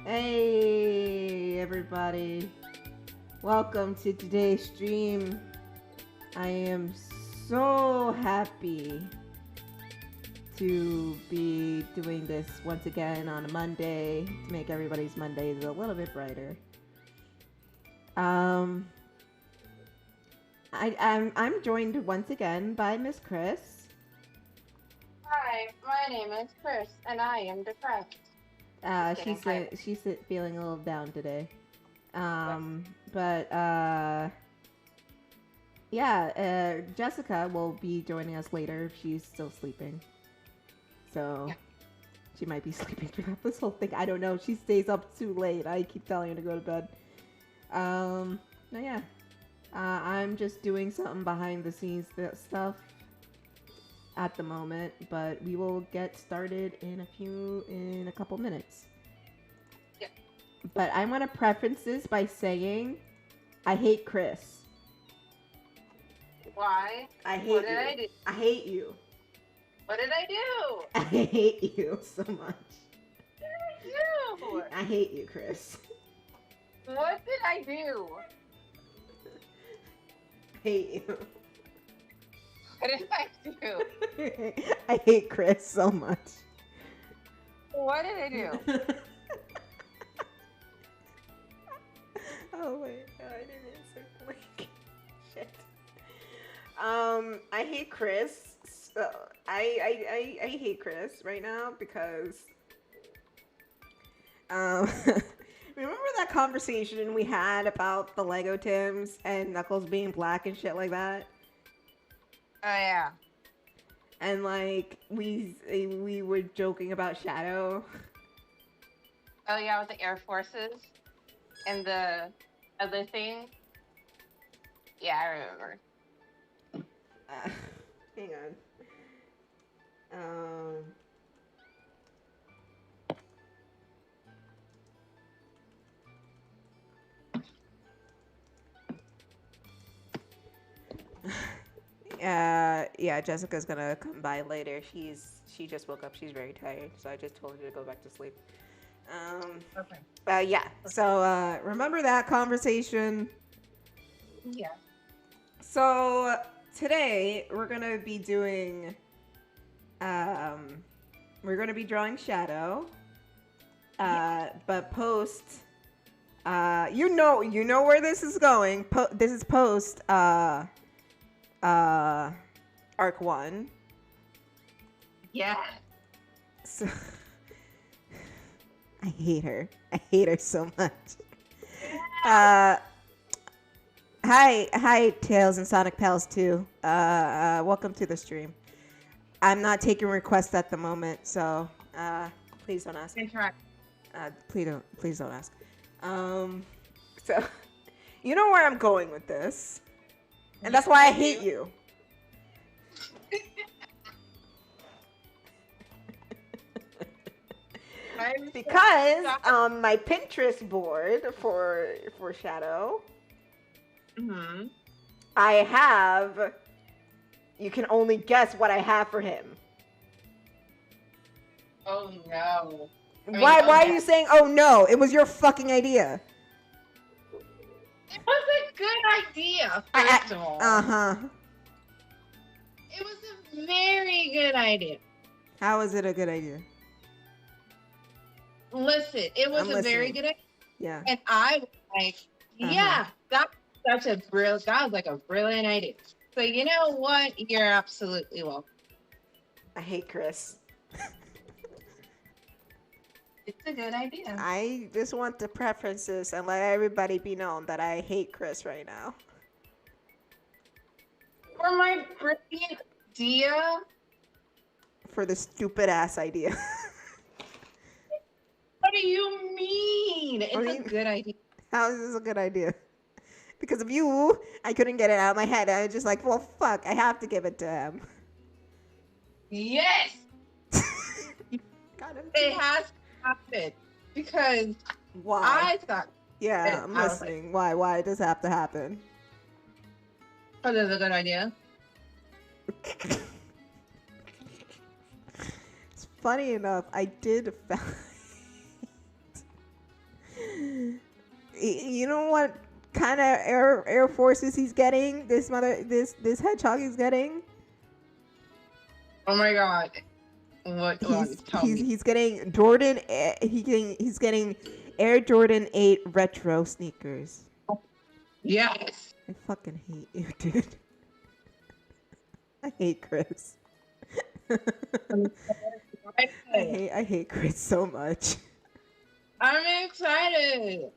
Hey everybody, welcome to today's stream. I am so happy to be doing this once again on a Monday to make everybody's Mondays a little bit brighter. I'm joined once again by Miss Kris. Hi, my name is Kris, and I am depressed. She's feeling a little down today. But yeah, Jessica will be joining us later if she's still sleeping. So Yeah. she might be sleeping throughout this whole thing. I don't know. She stays up too late. I keep telling her to go to bed. No, yeah. I'm just doing something behind the scenes stuff at the moment, but we will get started in a couple minutes. Yeah. But I want to preface this by saying I hate Kris. Why? I hate What did you. I do? I hate you. What did I do? I hate you so much. What did I do? I hate you, Kris. What did I do? I hate you. What did I do? I hate Kris so much. What did I do? Oh wait, no, I didn't answer. Like, shit. I hate Kris. So I hate Kris right now because remember that conversation we had about the Lego Tims and Knuckles being black and shit like that? Oh yeah. And like we were joking about Shadow. Oh yeah, with the Air Forces and the other thing. Yeah, I remember. Hang on. Yeah, Jessica's gonna come by later. She just woke up. She's very tired, so I just told her to go back to sleep. Okay. Yeah. So remember that conversation? Yeah. So today we're gonna be doing. We're gonna be drawing Shadow. But post. You know where this is going. This is post. Arc 1. Yeah. So I hate her. I hate her so much. Hi, Tails and Sonic Pals too. Welcome to the stream. I'm not taking requests at the moment, so please don't ask. Interact. Please don't ask. So you know where I'm going with this, and that's why I hate you. Because on my Pinterest board for Shadow, I have. You can only guess what I have for him. Oh no. Why are you saying, oh no? It was your fucking idea. It was a good idea, first of all. It was a very good idea. How is it a good idea? Listen, it was a very good idea. Yeah. And I was like, yeah, that was like a brilliant idea. So you know what? You're absolutely welcome. I hate Kris. It's a good idea. I just want to preference this and let everybody be known that I hate Kris right now. For my brilliant idea? For the stupid ass idea. What do you mean? It's a good idea. How is this a good idea? Because of you, I couldn't get it out of my head. I was just like, well, fuck, I have to give it to him. Yes! It has to happen. Because why? I thought. Yeah, I'm listening. Like, why does it have to happen? Because it's a good idea. Funny enough, I did find You know what kind of air forces he's getting? This hedgehog is getting. Oh my god. What? Tell me. He's getting Jordan. He's getting Air Jordan 8 retro sneakers. Yes. I fucking hate you, dude. I hate Kris. I hate Kris so much. I'm excited.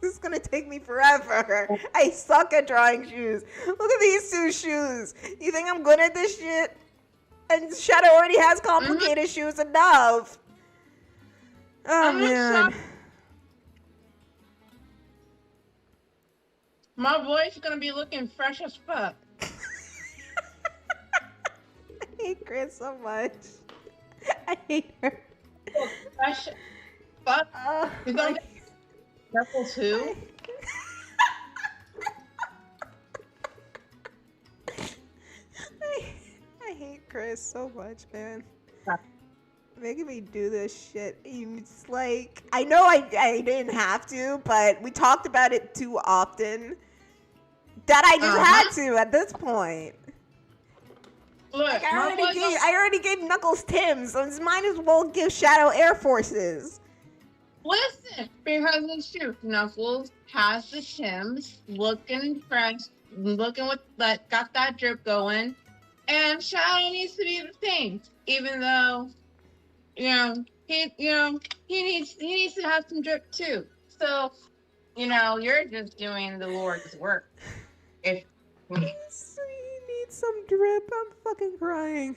This is gonna take me forever. I suck at drawing shoes. Look at these 2 shoes. You think I'm good at this shit? And Shadow already has complicated shoes enough. Oh man. My boy's gonna be looking fresh as fuck. I hate Kris so much. I hate her. Fresh as fuck. He's gonna be careful too. I hate Kris so much, man. Making me do this shit. It's like, I know I didn't have to, but we talked about it too often that I just had to at this point. Look, like, I already gave Knuckles Tim's, so might as well give Shadow Air Forces. Listen, because it's true. Knuckles has the Tims, looking fresh, looking with that, got that drip going, and Shadow needs to be the same, even though. He needs to have some drip too. So, you're just doing the Lord's work. If he needs some drip, I'm fucking crying.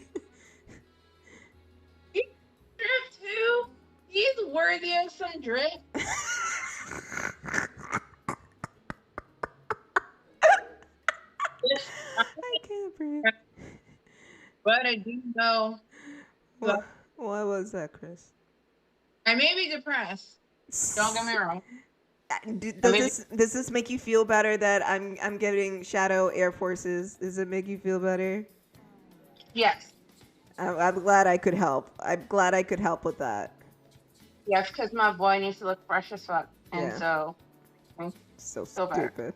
He needs drip too. He's worthy of some drip. I can't breathe. But I do know. What was that, Kris? I may be depressed. Don't get me wrong. Does this make you feel better that I'm getting Shadow Air Forces? Does it make you feel better? Yes. I'm glad I could help. I'm glad I could help with that. Yes, because my boy needs to look fresh as fuck, and Yeah. so stupid. better.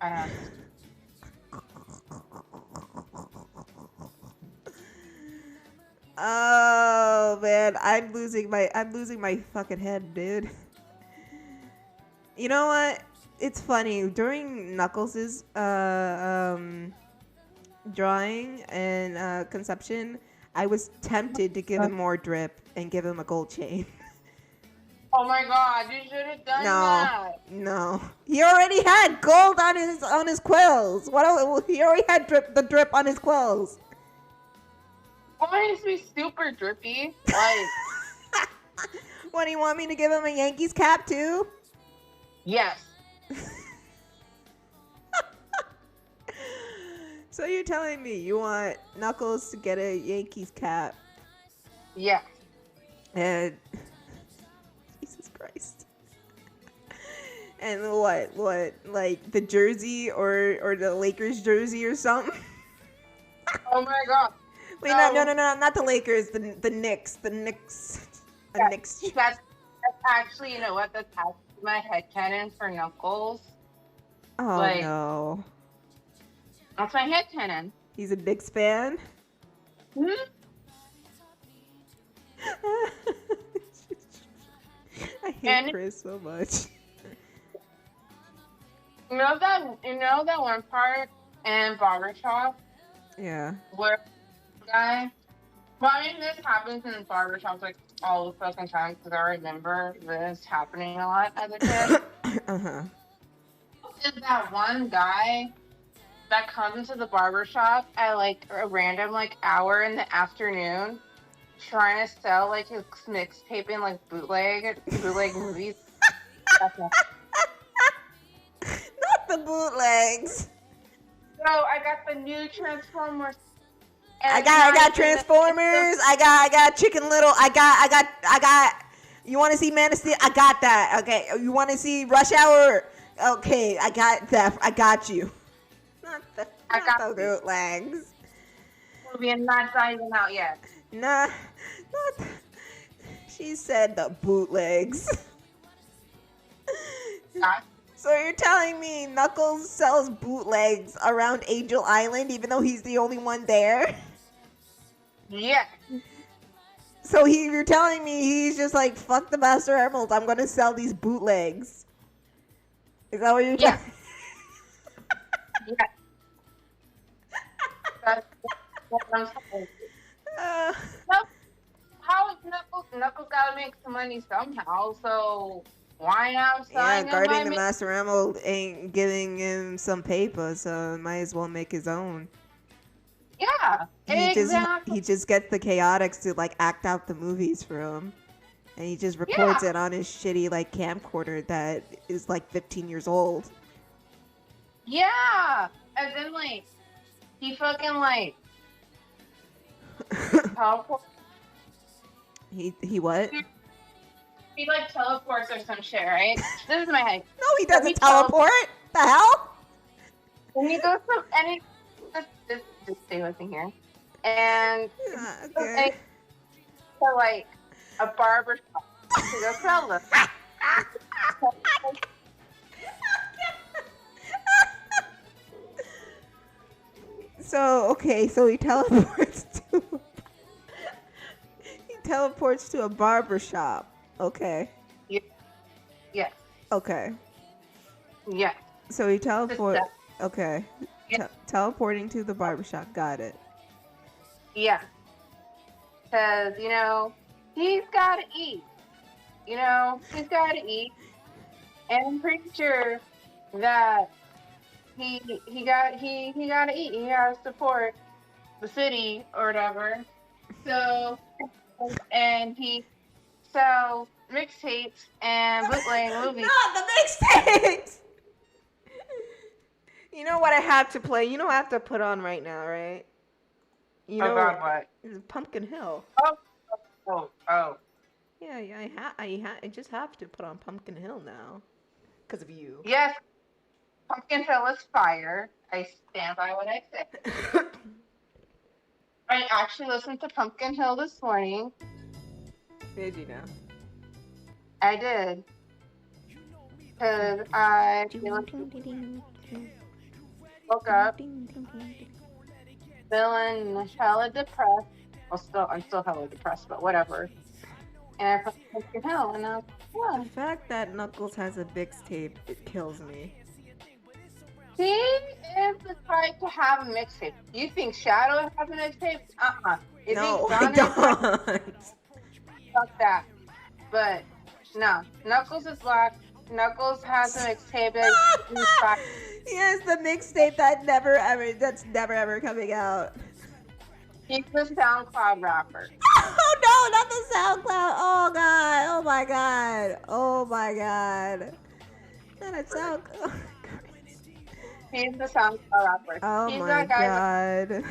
I know. Oh man, I'm losing my fucking head, dude. You know what? It's funny. During Knuckles' drawing and conception, I was tempted to give him more drip and give him a gold chain. Oh my god, you should have done that. No. He already had gold on his quills. What else? He already had the drip on his quills. Why needs to be super drippy? Like, what, do you want me to give him a Yankees cap too? Yes. So you're telling me you want Knuckles to get a Yankees cap? Yeah. And Jesus Christ. And what? Like the jersey or the Lakers jersey or something? Oh my god. Wait, no, not the Lakers. The Knicks. The Knicks. Yeah, Knicks. That's actually, you know what? That's actually my headcanon for Knuckles. Oh like, no. That's my headcanon. He's a Knicks fan. Hmm? I hate Kris so much. You know that one part in Barbershop? Yeah. Where the guy. Well, I mean, this happens in barbershops like all the fucking time because I remember this happening a lot as a kid. Uh-huh. Is that one guy that comes into the barbershop at like a random like hour in the afternoon trying to sell like his mixtape in like bootleg movies? Not the bootlegs. So I got the new Transformers. I got Transformers. I got Chicken Little. I got. You want to see Man of Steel? I got that. Okay. You want to see Rush Hour? Okay, I got that. I got you. Not the bootlegs. Movie and not even out yet. Nah, not. She said the bootlegs. So you're telling me Knuckles sells bootlegs around Angel Island even though he's the only one there? Yeah. So you're telling me he's just like, fuck the Master Emerald, I'm gonna sell these bootlegs. Is that what you're Yeah. telling? Yeah. That's what I'm saying. How is Knuckles? Knuckles gotta make some money somehow, so why not Yeah, selling him guarding my the Master Emerald ain't giving him some paper, so might as well make his own. Yeah, exactly. He just gets the Chaotix to like act out the movies for him, and he just records Yeah. it on his shitty like camcorder that is like 15 years old. Yeah, and then like he fucking like teleports. He what? He like teleports or some shit, right? This is my head. No, he doesn't teleport. The hell? And he goes to and he just stay with me here. And Okay. to like a barber shop to go sell them. So he teleports to a barber shop. Okay. Yeah. Okay. Yeah. So he teleports. Just Okay. Yeah. Teleporting to the barber shop. Got it. Yeah. Because, he's got to eat. He's got to eat. And I'm pretty sure that he got to eat. He got to support the city or whatever. So, and he sells mixtapes and bootleg movies. Not the mixtapes! You know what I have to play? You know what I have to put on right now, right? You know what? It's Pumpkin Hill. Oh. Yeah, I just have to put on Pumpkin Hill now. Because of you. Yes. Pumpkin Hill is fire. I stand by what I said. I actually listened to Pumpkin Hill this morning. Did you know? I did. Because I woke up feeling hella depressed. I'm still hella depressed, but whatever. And I put Pumpkin Hill, and I was like, The fact that Knuckles has a mixtape, it kills me. he is the type to have a mixtape. You think Shadow has a mixtape? No, I don't. Fuck that. But no, Knuckles is black. Knuckles has a mixtape. Yes, the mixtape that's never ever coming out. He's the SoundCloud rapper. Oh no, not the SoundCloud. Oh god. Oh my god. Oh my god. Not a SoundCloud. He's the SoundCloud rapper. Oh He's my that guy god.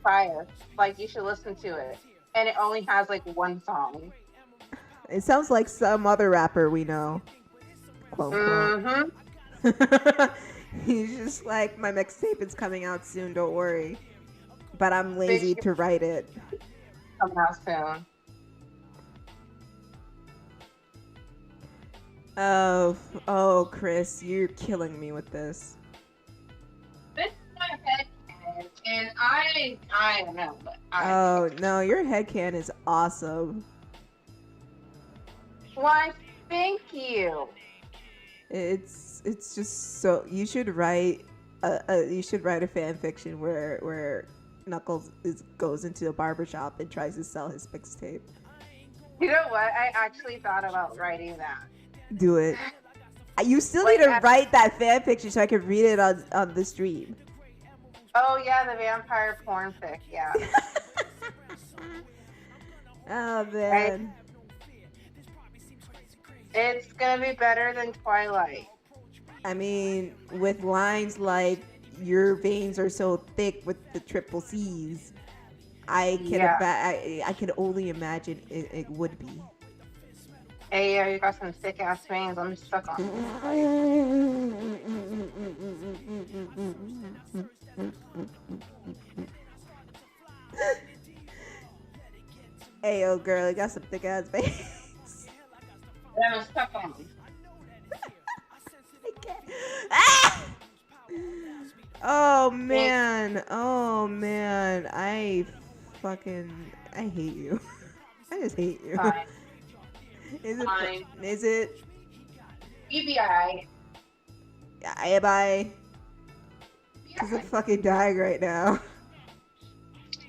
Fire. Like, you should listen to it. And it only has like one song. It sounds like some other rapper we know. Quote, Mm-hmm. quote. He's just like, my mixtape is coming out soon, don't worry. But I'm lazy to write it. Coming out soon. Oh, Kris, you're killing me with this. This is my headcanon, and I don't know, but Oh, no, your headcanon is awesome. Why, thank you. It's just so, you should write a fan fiction where Knuckles goes into a barbershop and tries to sell his mixtape. You know what? I actually thought about writing that. Do it. You still need to write that fan fiction so I can read it on the stream. Oh yeah, the vampire porn fic, yeah. Oh man. It's gonna be better than Twilight. I mean, with lines like your veins are so thick with the triple C's, I can only imagine it would be. Hey, you got some thick ass veins. I'm stuck on. Hey, yo, girl, you got some thick ass veins. I'm stuck on. Oh man. Oh man. I hate you. I just hate you. Fine, Is it? fine. Is it? BBI. Bye. Cause I'm fucking dying right now.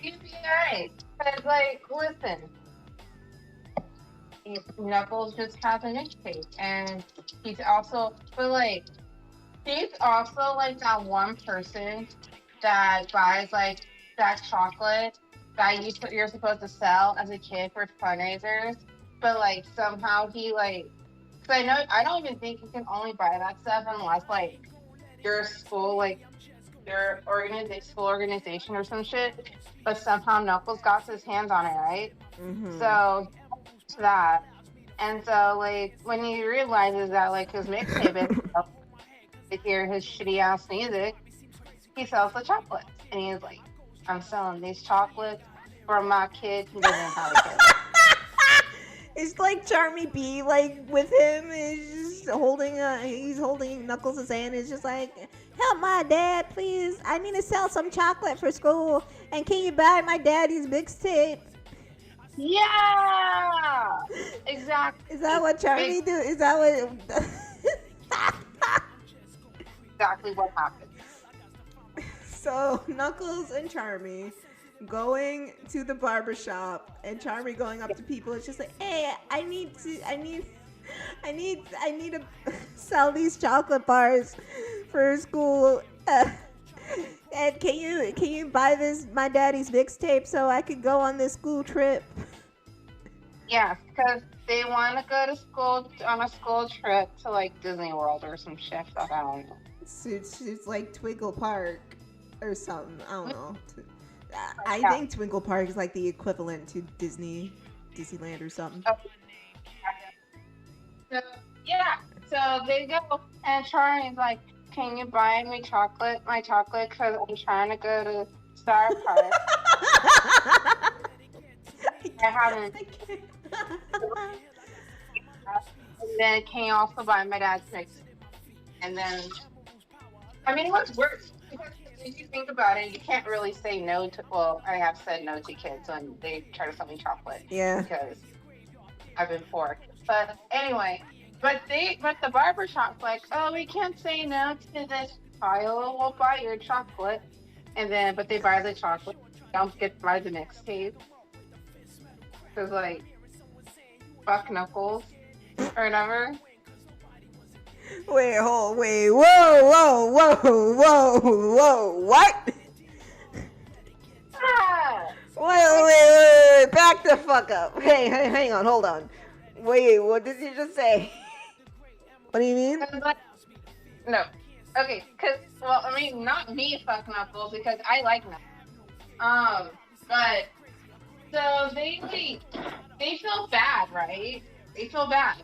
BBI. Cause like, listen, Knuckles just has a mixtape, and he's also, but like, he's also like that one person that buys like that chocolate that you're supposed to sell as a kid for fundraisers, but like somehow he like, cause I don't even think you can only buy that stuff unless like your school like your school organization or some shit, but somehow Knuckles got his hands on it, right? Mm-hmm. So that, and so like when he realizes that like his mixtape is to hear his shitty ass music, he sells the chocolates, and he's like, I'm selling these chocolates for my kid who doesn't have a kid. It's like Charmy B, like with him, is just holding he's holding Knuckles' hand. It's just like, help my dad, please. I need to sell some chocolate for school, and can you buy my daddy's mixtape? Yeah, exactly. Is that what Charmy do? Is that what? Exactly what happened. So Knuckles and Charmy going to the barbershop, and Charmy going up to people. It's just like, hey, I need to sell these chocolate bars for school. And can you buy my daddy's mixtape so I could go on this school trip? Yeah, because they want to go to school on a school trip to like Disney World or some shit. I don't know. It's like Twinkle Park or something. I don't know. I Yeah. think Twinkle Park is like the equivalent to Disneyland or something. So, yeah, so they go, and Charlie's like, can you buy me my chocolate, because I'm trying to go to Star Park. I haven't. And then can you also buy my dad's mix? And then, I mean, what's worse? Because if you think about it, you can't really say no to, well, I have said no to kids when they try to sell me chocolate. Yeah. Because I've been poor. But anyway, but the barbershop's like, oh, we can't say no to this child. We'll buy your chocolate. And then, but they buy the chocolate. Don't get to buy the mixtape. Because, like, fuck Knuckles or whatever. Wait, whoa, what? Ah! Wait, back the fuck up. Hey, hang on, hold on. Wait, what did you just say? What do you mean? No. Okay, because, well, I mean, not me, fuck Knuckles, because I like Knuckles. But, so they feel bad, right? They feel bad.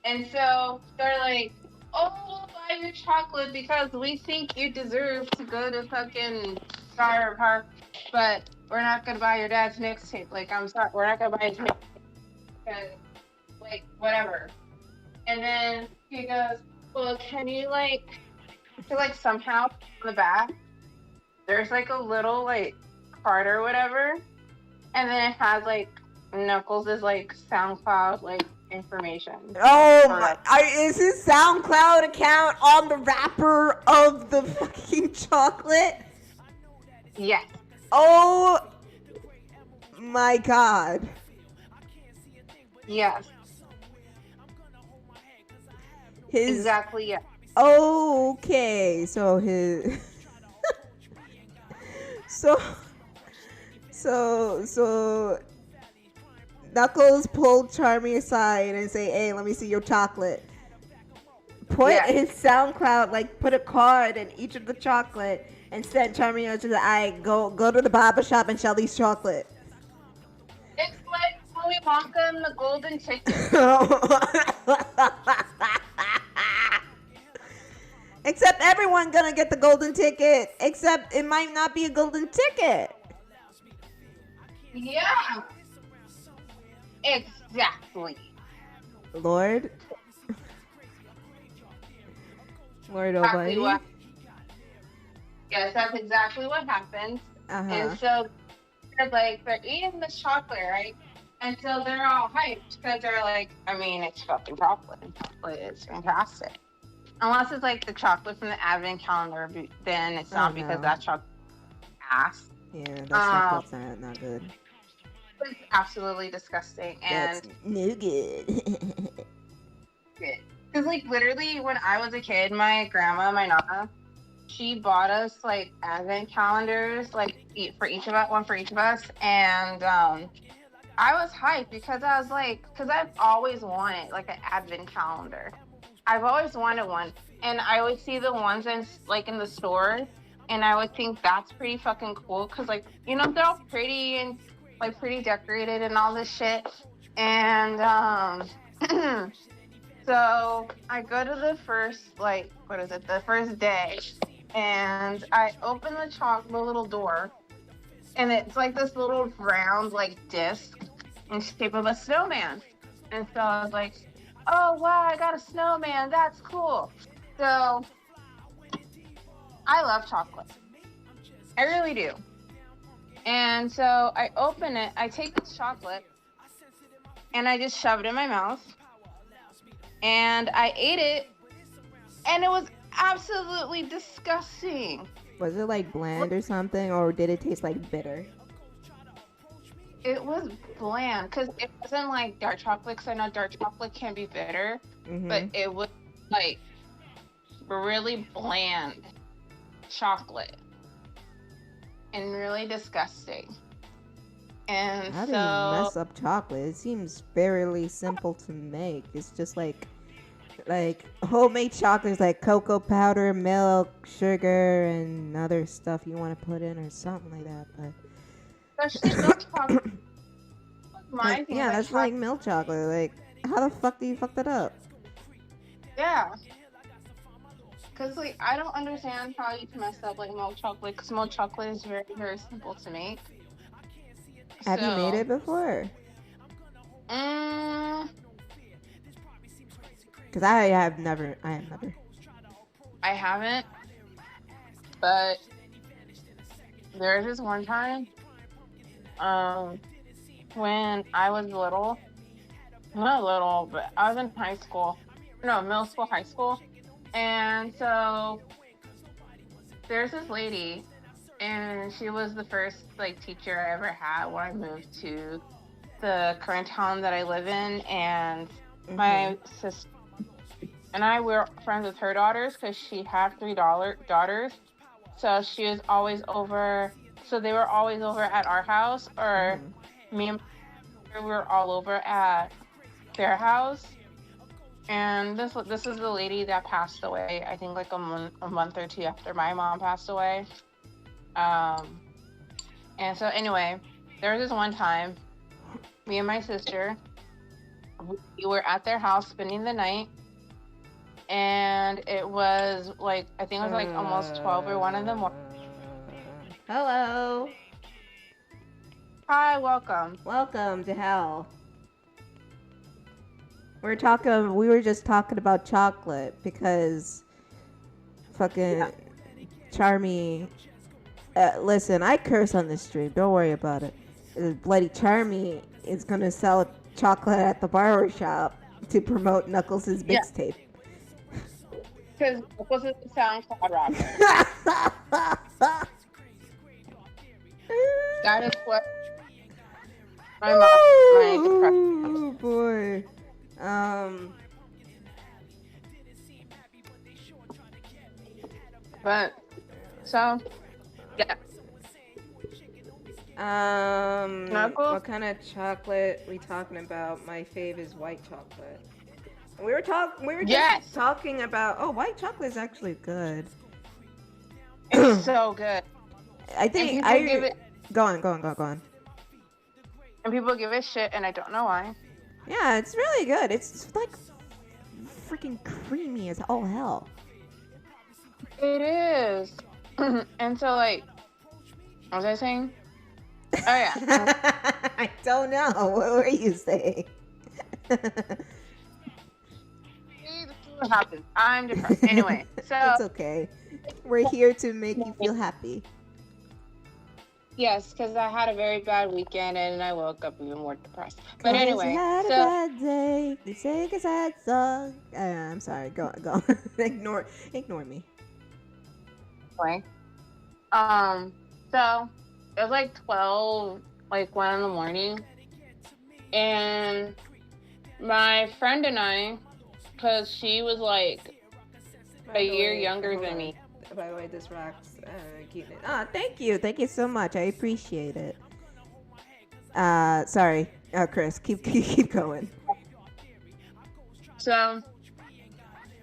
And so they're like, oh, we'll buy your chocolate because we think you deserve to go to fucking Star Park, but we're not going to buy your dad's mixtape. Like, I'm sorry, we're not going to buy his mixtape because, like, whatever. And then he goes, well, can you, like, somehow on the back, there's, like, a little, like, card or whatever, and then it has, like, Knuckles' like SoundCloud like information. Oh my! Is his SoundCloud account on the wrapper of the fucking chocolate? Yes. Oh my god. Yes. Exactly. Yeah. Okay, so his. So Knuckles pulled Charmy aside and say, hey, let me see your chocolate. Put his SoundCloud, like put a card in each of the chocolate and send Charmy out to the go to the barber shop and sell these chocolate. It's like Willy Wonka and the golden ticket. Except everyone gonna get the golden ticket. Except it might not be a golden ticket. Yeah. Exactly. Lord Almighty. Yes, that's exactly what happens. And Uh-huh. so they're eating this chocolate, right? And so they're all hyped because they're like, I mean, it's fucking chocolate. And chocolate is fantastic. Unless it's like the chocolate from the advent calendar, then it's Oh not because no. that chocolate ass. Yeah, that Um, chocolate's not good. it's absolutely disgusting. That's And no good. because like literally when I was a kid, my grandma, my nana, she bought us like advent calendars, like for each of us, one for each of us, and I was hyped because I was like, because I've always wanted like an advent calendar. I've always wanted one, and I would see the ones in like in the store, and I would think that's pretty fucking cool because like they're all pretty and like pretty decorated and all this shit, and so I go to the first like what is it the first day, and I open the little door, and it's like this little round like disc in shape of a snowman. And so I was like, oh wow, I got a snowman, that's cool. So I love chocolate, I really do. And so I open it, I take this chocolate and I just shove it in my mouth and I ate it, and it was absolutely disgusting. Was it like bland or something, or did it taste like bitter? It was bland because it wasn't like dark chocolate, because I know dark chocolate can be bitter, but Mm-hmm. it was like really bland chocolate and really disgusting. And How do you so mess up chocolate? It seems fairly simple to make. It's just like homemade chocolate is like cocoa powder, milk, sugar, and other stuff you want to put in or something like that. But especially milk chocolate, my like, thing is yeah, like that's like chocolate. milk chocolate. Like, how the fuck do you fuck that up? Yeah, because like I don't understand how you can mess up like milk chocolate, because milk chocolate is very very simple to make. Have you made So, it before? mm, Because I have never. I have never. I haven't, but there was this one time, um, when I was little, not little, but I was in high school, no, middle school, high school, and so there's this lady, and she was the first like teacher I ever had when I moved to the current town that I live in, and Mm-hmm. my sister and I were friends with her daughters because she had three daughters. So she was always over. So they were always over at our house, or Mm-hmm. me and my sister were all over at their house. And this is the lady that passed away. I think like a month or two after my mom passed away. Um, and so anyway, there was this one time, me and my sister, we were at their house spending the night, and it was like I think it was like almost 12 or 1 in the morning. Hello. Hi, welcome. Welcome to hell. We were just talking about chocolate because fucking Yeah. Charmy. Listen, I curse on this stream. Don't worry about it. Bloody Charmy is gonna sell chocolate at the barber shop to promote Knuckles' Yeah, mixtape. because was it the SoundCloud rapper? That is what my mom, my depression. Oh boy. But so yeah, Knuckles. What kind of chocolate we talking about? My fave is white chocolate. We were just Yes, talking about. Oh, white chocolate is actually good. it's so good, I and think people give it Go on. and people give it shit, and I don't know why. Yeah, it's really good. It's like freaking creamy as all hell. It is, and so like, what was I saying? Oh yeah, I don't know. What were you saying? see, this is what happens. I'm depressed. Anyway, so It's okay. We're here to make you feel happy. Yes, because I had a very bad weekend and I woke up even more depressed. But 'Cause you anyway, had a so bad day. You sing a sad song. I'm sorry. Go. ignore me. anyway, um, so it was like 12, like 1 in the morning, and my friend and I, because she was like a year younger than me. By the way, this rocks. Keep it. Ah, thank you. Thank you so much. I appreciate it. Sorry. Kris, keep going. So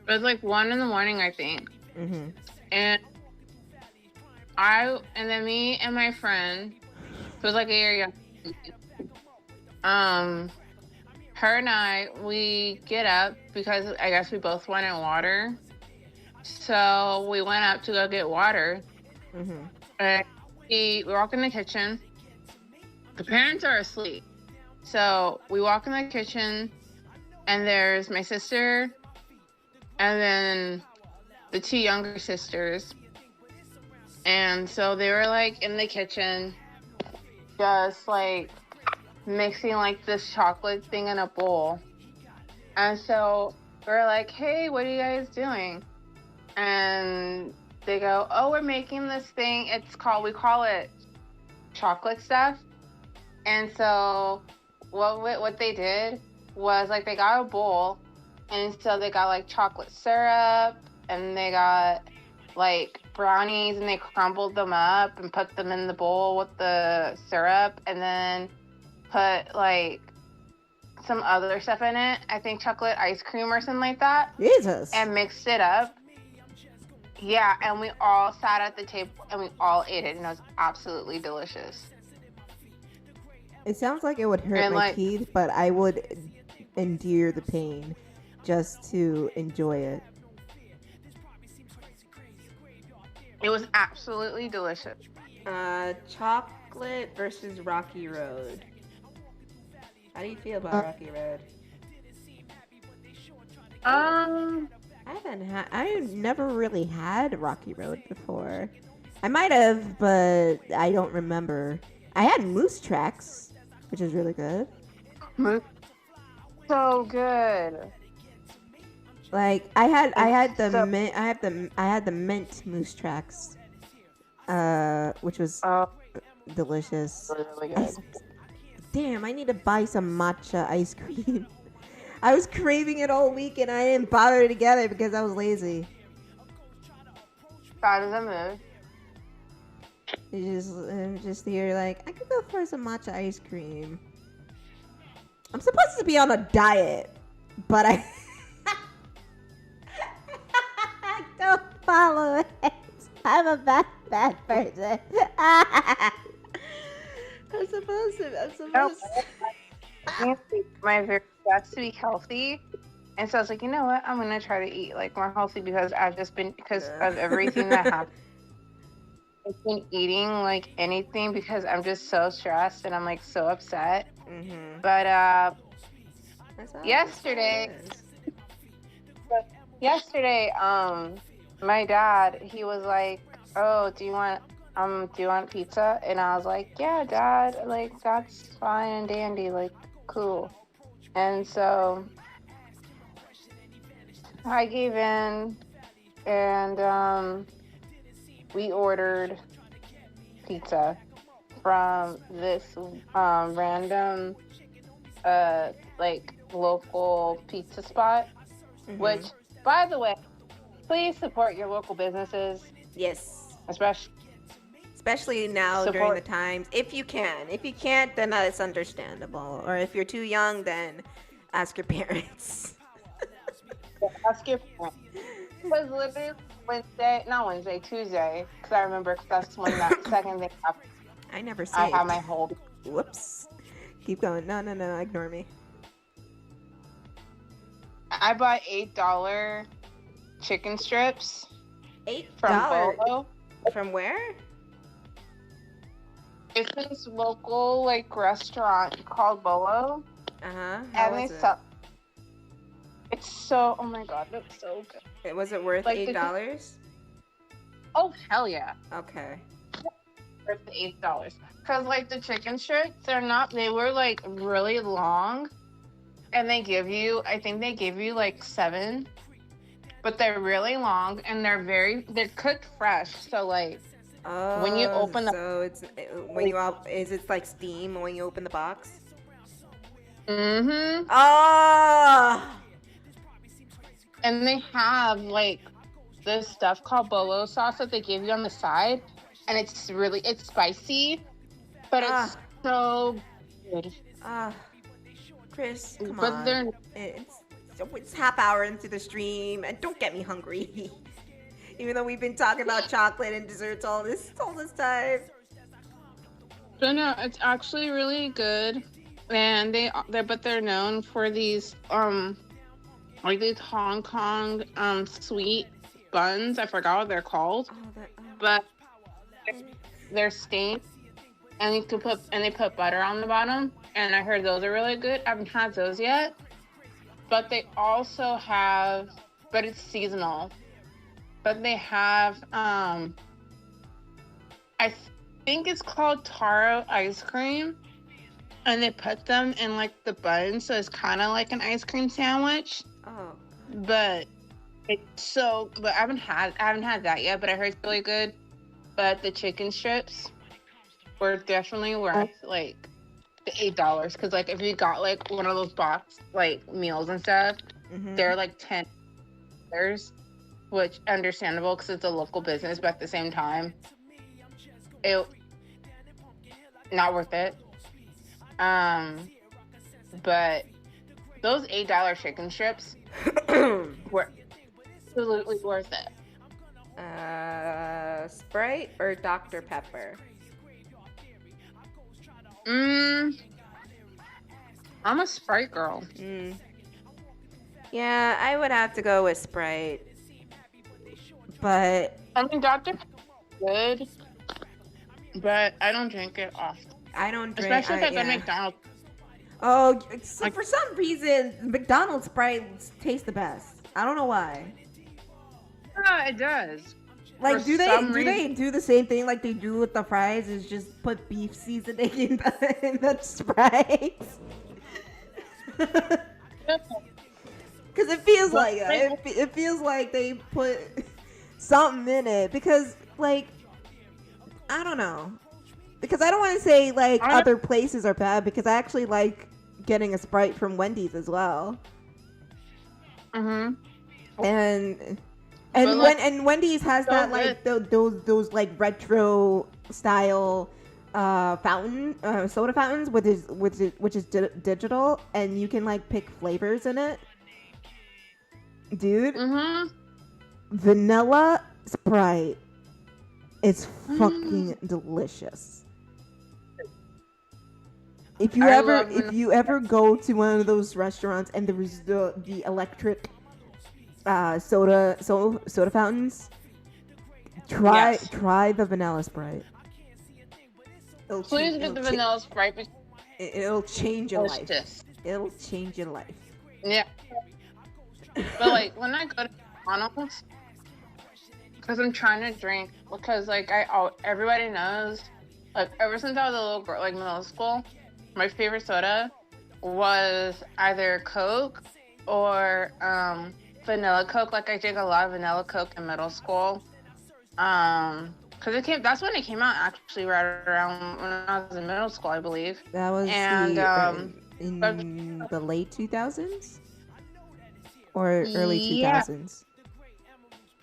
it was like 1 in the morning, I think. Mm-hmm. And then me and my friend, who was like a year younger, her and I, we get up because I guess we both wanted water. So we went up to go get water. Mm-hmm. And we walk in the kitchen. The parents are asleep. So we walk in the kitchen, and there's my sister, and then the 2 younger sisters. And so they were like in the kitchen, just like mixing like this chocolate thing in a bowl. And so we're like, hey, what are you guys doing? And they go, oh, we're making this thing. We call it chocolate stuff. And so what they did was like they got a bowl, and so they got like chocolate syrup, and they got like brownies, and they crumbled them up and put them in the bowl with the syrup, and then put like some other stuff in it. I think chocolate ice cream or something like that. Jesus. And mixed it up. Yeah, and we all sat at the table and we all ate it, and it was absolutely delicious. It sounds like it would hurt my teeth, but I would endure the pain just to enjoy it. It was absolutely delicious. Chocolate versus Rocky Road. How do you feel about Rocky Road? I've never really had Rocky Road before. I might have, but I don't remember. I had Moose Tracks, which is really good. So good. Like I had the mint Moose Tracks, which was delicious. Really good. Damn, I need to buy some matcha ice cream. I was craving it all week and I didn't bother to get it because I was lazy. Proud of the move. You just here like, I could go for some matcha ice cream. I'm supposed to be on a diet, but I don't follow it. I'm a bad person. I'm supposed to. My very best to be healthy, and so I was like, you know what? I'm gonna try to eat like more healthy because of everything that happened. I've been eating like anything because I'm just so stressed and I'm like so upset. Mm-hmm. But yesterday, my dad, he was like, oh, do you want pizza? And I was like, yeah, Dad, like that's fine and dandy, like cool. And so I gave in, and we ordered pizza from this random like local pizza spot. Mm-hmm. Which, by the way, please support your local businesses. Yes. Especially now during the times, if you can. If you can't, then it's understandable. Or if you're too young, then ask your parents. Ask your parents. Because literally Tuesday, because I remember that's when that second thing happened. I never saved. I have my whole... Whoops. Keep going. No, ignore me. I bought $8 chicken strips. $8? From Bolo. From where? It's this local like restaurant called Bolo. How and was they it? sell. It's so, oh my god, that's so good. Was it worth like $8? Oh hell yeah! Okay. For the $8, because like the chicken strips, they were like really long, and I think they give you like 7, but they're really long and they're cooked fresh. So like when you Oh, open the so it's when you is it like steam when you open the box? mm-hmm, Oh. and they have like this stuff called bolo sauce that they give you on the side, and it's spicy, but Ah. it's so good. Ah. Kris, come But they're on. It's half hour into the stream, and don't get me hungry. Even though we've been talking about chocolate and desserts all this time. but no, it's actually really good, and they're known for these like these Hong Kong sweet buns. I forgot what they're called, but they're steamed, and they put butter on the bottom. And I heard those are really good. I haven't had those yet, but they also have, but it's seasonal. But they have I think it's called taro ice cream, and they put them in like the bun, so it's kind of like an ice cream sandwich. Oh. But but I haven't had that yet, but I heard it's really good. But the chicken strips were definitely worth like the $8, because like if you got like one of those box like meals and stuff, they're like $10, which understandable because it's a local business, but at the same time, it not worth it. But those $8 chicken strips were absolutely worth it. Sprite or Dr. Pepper? I'm a Sprite girl. Yeah, I would have to go with Sprite. But I mean, Dr. Pepper's good, but I don't drink it often. I don't drink, especially if I go to McDonald's. Oh, so for some reason, McDonald's Sprite tastes the best. I don't know why. Yeah, it does. Like, do they do the same thing like they do with the fries? Is just put beef seasoning in the Sprite? Because it feels like it feels like they put something in it. Because like, I don't know. Because I don't want to say like other places are bad, because I actually like getting a Sprite from Wendy's as well. And Wendy's has that like those like retro style soda fountains, which is digital, and you can like pick flavors in it. Dude, vanilla Sprite is fucking delicious. If you ever go to one of those restaurants and there is the electric soda fountains, try the vanilla Sprite. Please get the vanilla Sprite. It'll change your life. It'll change your life. Yeah. But like when I go to McDonald's, because I'm trying to drink, because like everybody knows, like ever since I was a little girl, like middle school, my favorite soda was either Coke or vanilla Coke. Like I drank a lot of vanilla Coke in middle school, because that's when it came out, actually right around when I was in middle school, I believe. That was in the late 2000s or early 2000s.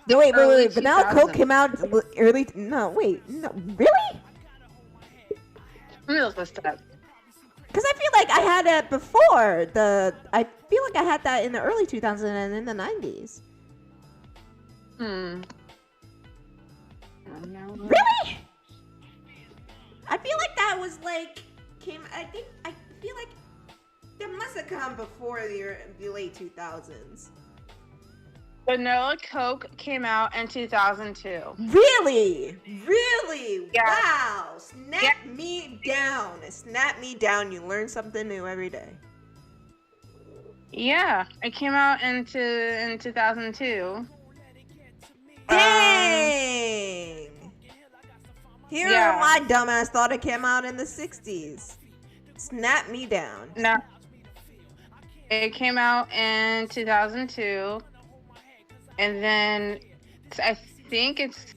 No, wait. Vanilla Coke came out early. No, really? Let me look this up. Because I feel like I had it before I feel like I had that in the early 2000s and in the 90s. Really? I feel like that was like I feel like that must have come before the late 2000s. Vanilla Coke came out in 2002. Really? Yeah. Wow. Snap me down. You learn something new every day. Yeah, it came out in 2002. Dang. Here, Yeah. my dumbass thought it came out in the 60s. Snap me down. No. It came out in 2002. And then I think it's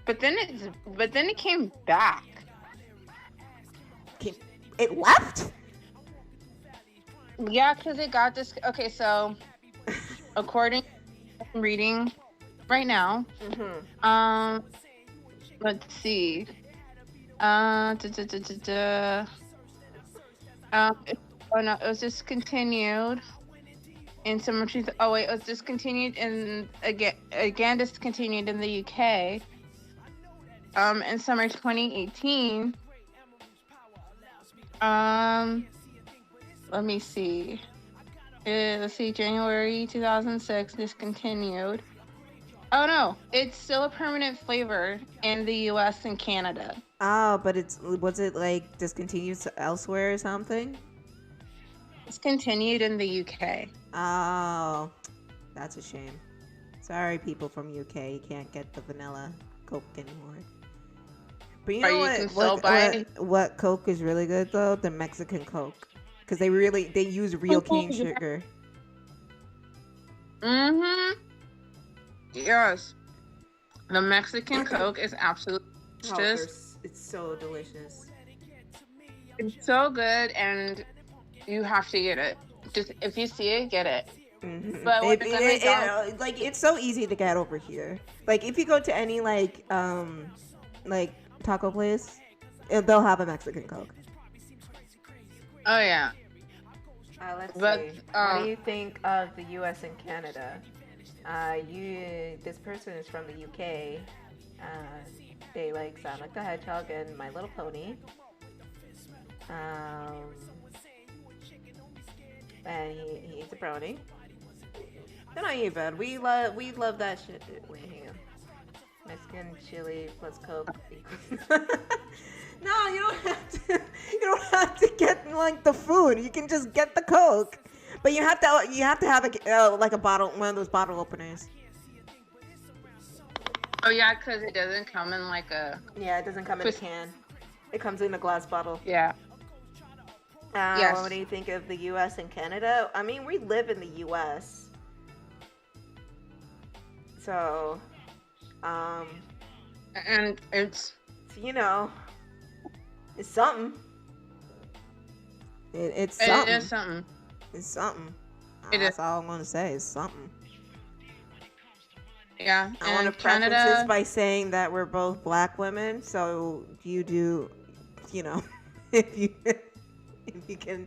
but then it came back. It left? Yeah, because it got this. Okay, so according to what I'm reading right now, let's see. Oh no, it was discontinued in summer. Oh wait, it was discontinued in again discontinued in the UK. In summer 2018. Let me see. Let's see, January 2006 discontinued. Oh no, it's still a permanent flavor in the US and Canada. Oh, but was it like discontinued elsewhere or something? It's continued in the UK. Oh, that's a shame. Sorry, people from UK, you can't get the vanilla Coke anymore. But you know what Coke is really good though? The Mexican Coke, because they use real cane sugar. Yes, the Mexican Coke is absolutely delicious. It's so delicious. It's so good, and you have to get it. Just if you see it, get it. Mm-hmm. But it's so easy to get over here. Like if you go to any like taco place, they'll have a Mexican Coke. Oh yeah. Let's see. What do you think of the U.S. and Canada? This person is from the UK. They like Sonic the Hedgehog and My Little Pony. And he eats a brownie. They're not even bad. We love that shit. Wait, hang on. Mexican chili plus Coke. No, you don't have to get like the food. You can just get the Coke, but you have to have a bottle, one of those bottle openers. Oh yeah, because it doesn't come in like a. Yeah, it doesn't come in a can. It comes in a glass bottle. Yeah. Yes. What do you think of the U.S. and Canada? I mean, we live in the U.S. So, and it's it's something. It's something. It is something. It's something. That's all I'm gonna say. It's something. Yeah. I want to preface this by saying that we're both Black women, so you do, if you can,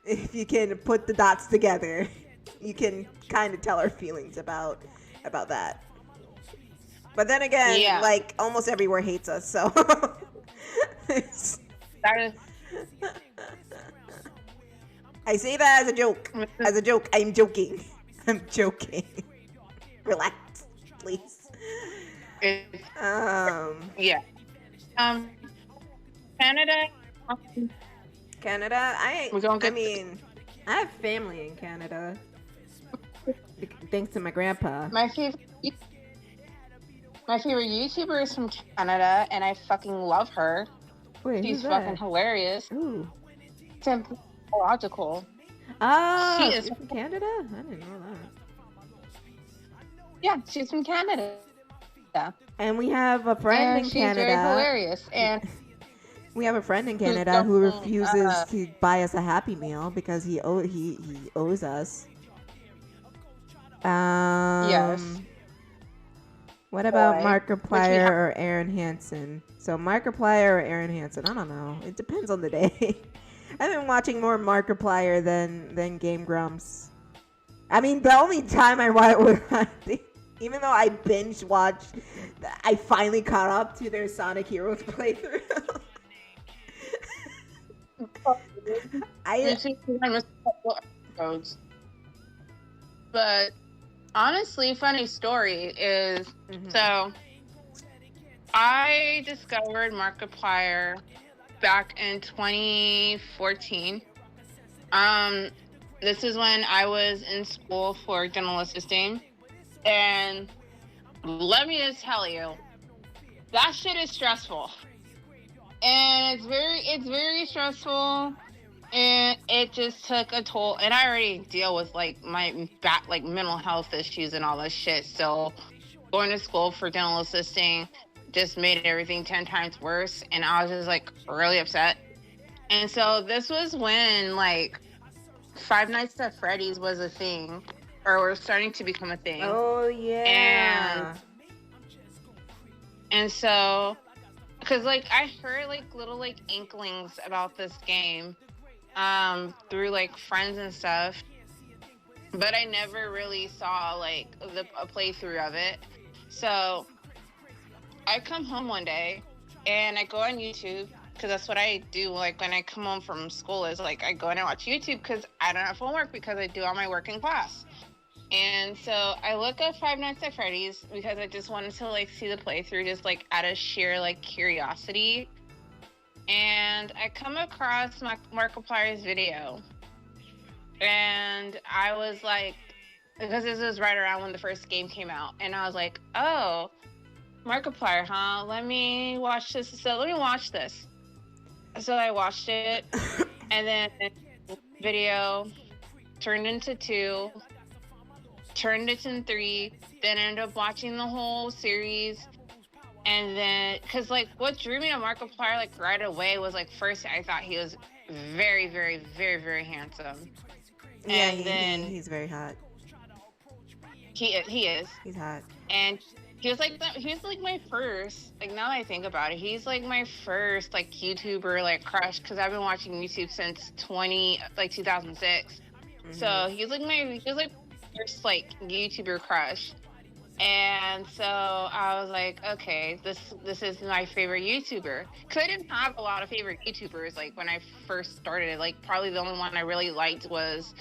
if you can put the dots together, you can kind of tell our feelings about that. But then again, like almost everywhere hates us, so. That is. I say that as a joke. As a joke, I'm joking. I'm joking. Relax, please. Yeah. Canada. I have family in Canada. Thanks to my grandpa. My favorite YouTuber is from Canada, and I fucking love her. Wait, she's fucking hilarious. Ooh. Simple, logical. Oh, she is from Canada? I didn't know that. Yeah, she's from Canada. And we have a friend in Canada. She's very hilarious. And we have a friend in Canada who refuses to buy us a Happy Meal because he owes us. Yes. What about Markiplier or Aaron Hansen? So Markiplier or Aaron Hansen? I don't know. It depends on the day. I've been watching more Markiplier than Game Grumps. I mean, the only time I watch, even though I binge watched, I finally caught up to their Sonic Heroes playthrough. But honestly, funny story is so I discovered Markiplier back in 2014. This is when I was in school for dental assisting, and let me just tell you, that shit is stressful, and it's very stressful, and it just took a toll. And I already deal with like my back, like mental health issues and all this shit. So going to school for dental assisting just made everything 10 times worse, and I was just like really upset. And so this was when like Five Nights at Freddy's was a thing, or was starting to become a thing. Oh and yeah. and so because like I heard like little like inklings about this game through like friends and stuff, but I never really saw like a playthrough of it. So I come home one day and I go on YouTube, because that's what I do. Like when I come home from school is like I go in and watch YouTube because I don't have homework because I do all my work in class. And so I look up Five Nights at Freddy's because I just wanted to like see the playthrough, just like out of sheer like curiosity. And I come across Markiplier's video, and I was like, because this was right around when the first game came out, and I was like, oh, Markiplier, huh? Let me watch this. So let me watch this. So I watched it, and then video turned into 2, turned it into 3, then ended up watching the whole series. And then, because like what drew me to Markiplier like right away was like, first I thought he was very, very, very, very handsome. Yeah, And then he's very hot. he is. He's hot. And he was like my first, like now that I think about it, he's like my first like YouTuber like crush, because I've been watching YouTube since 2006. Mm-hmm. So he was like first like YouTuber crush. And so I was like, okay, this is my favorite YouTuber. Because I didn't have a lot of favorite YouTubers like when I first started. Like probably the only one I really liked was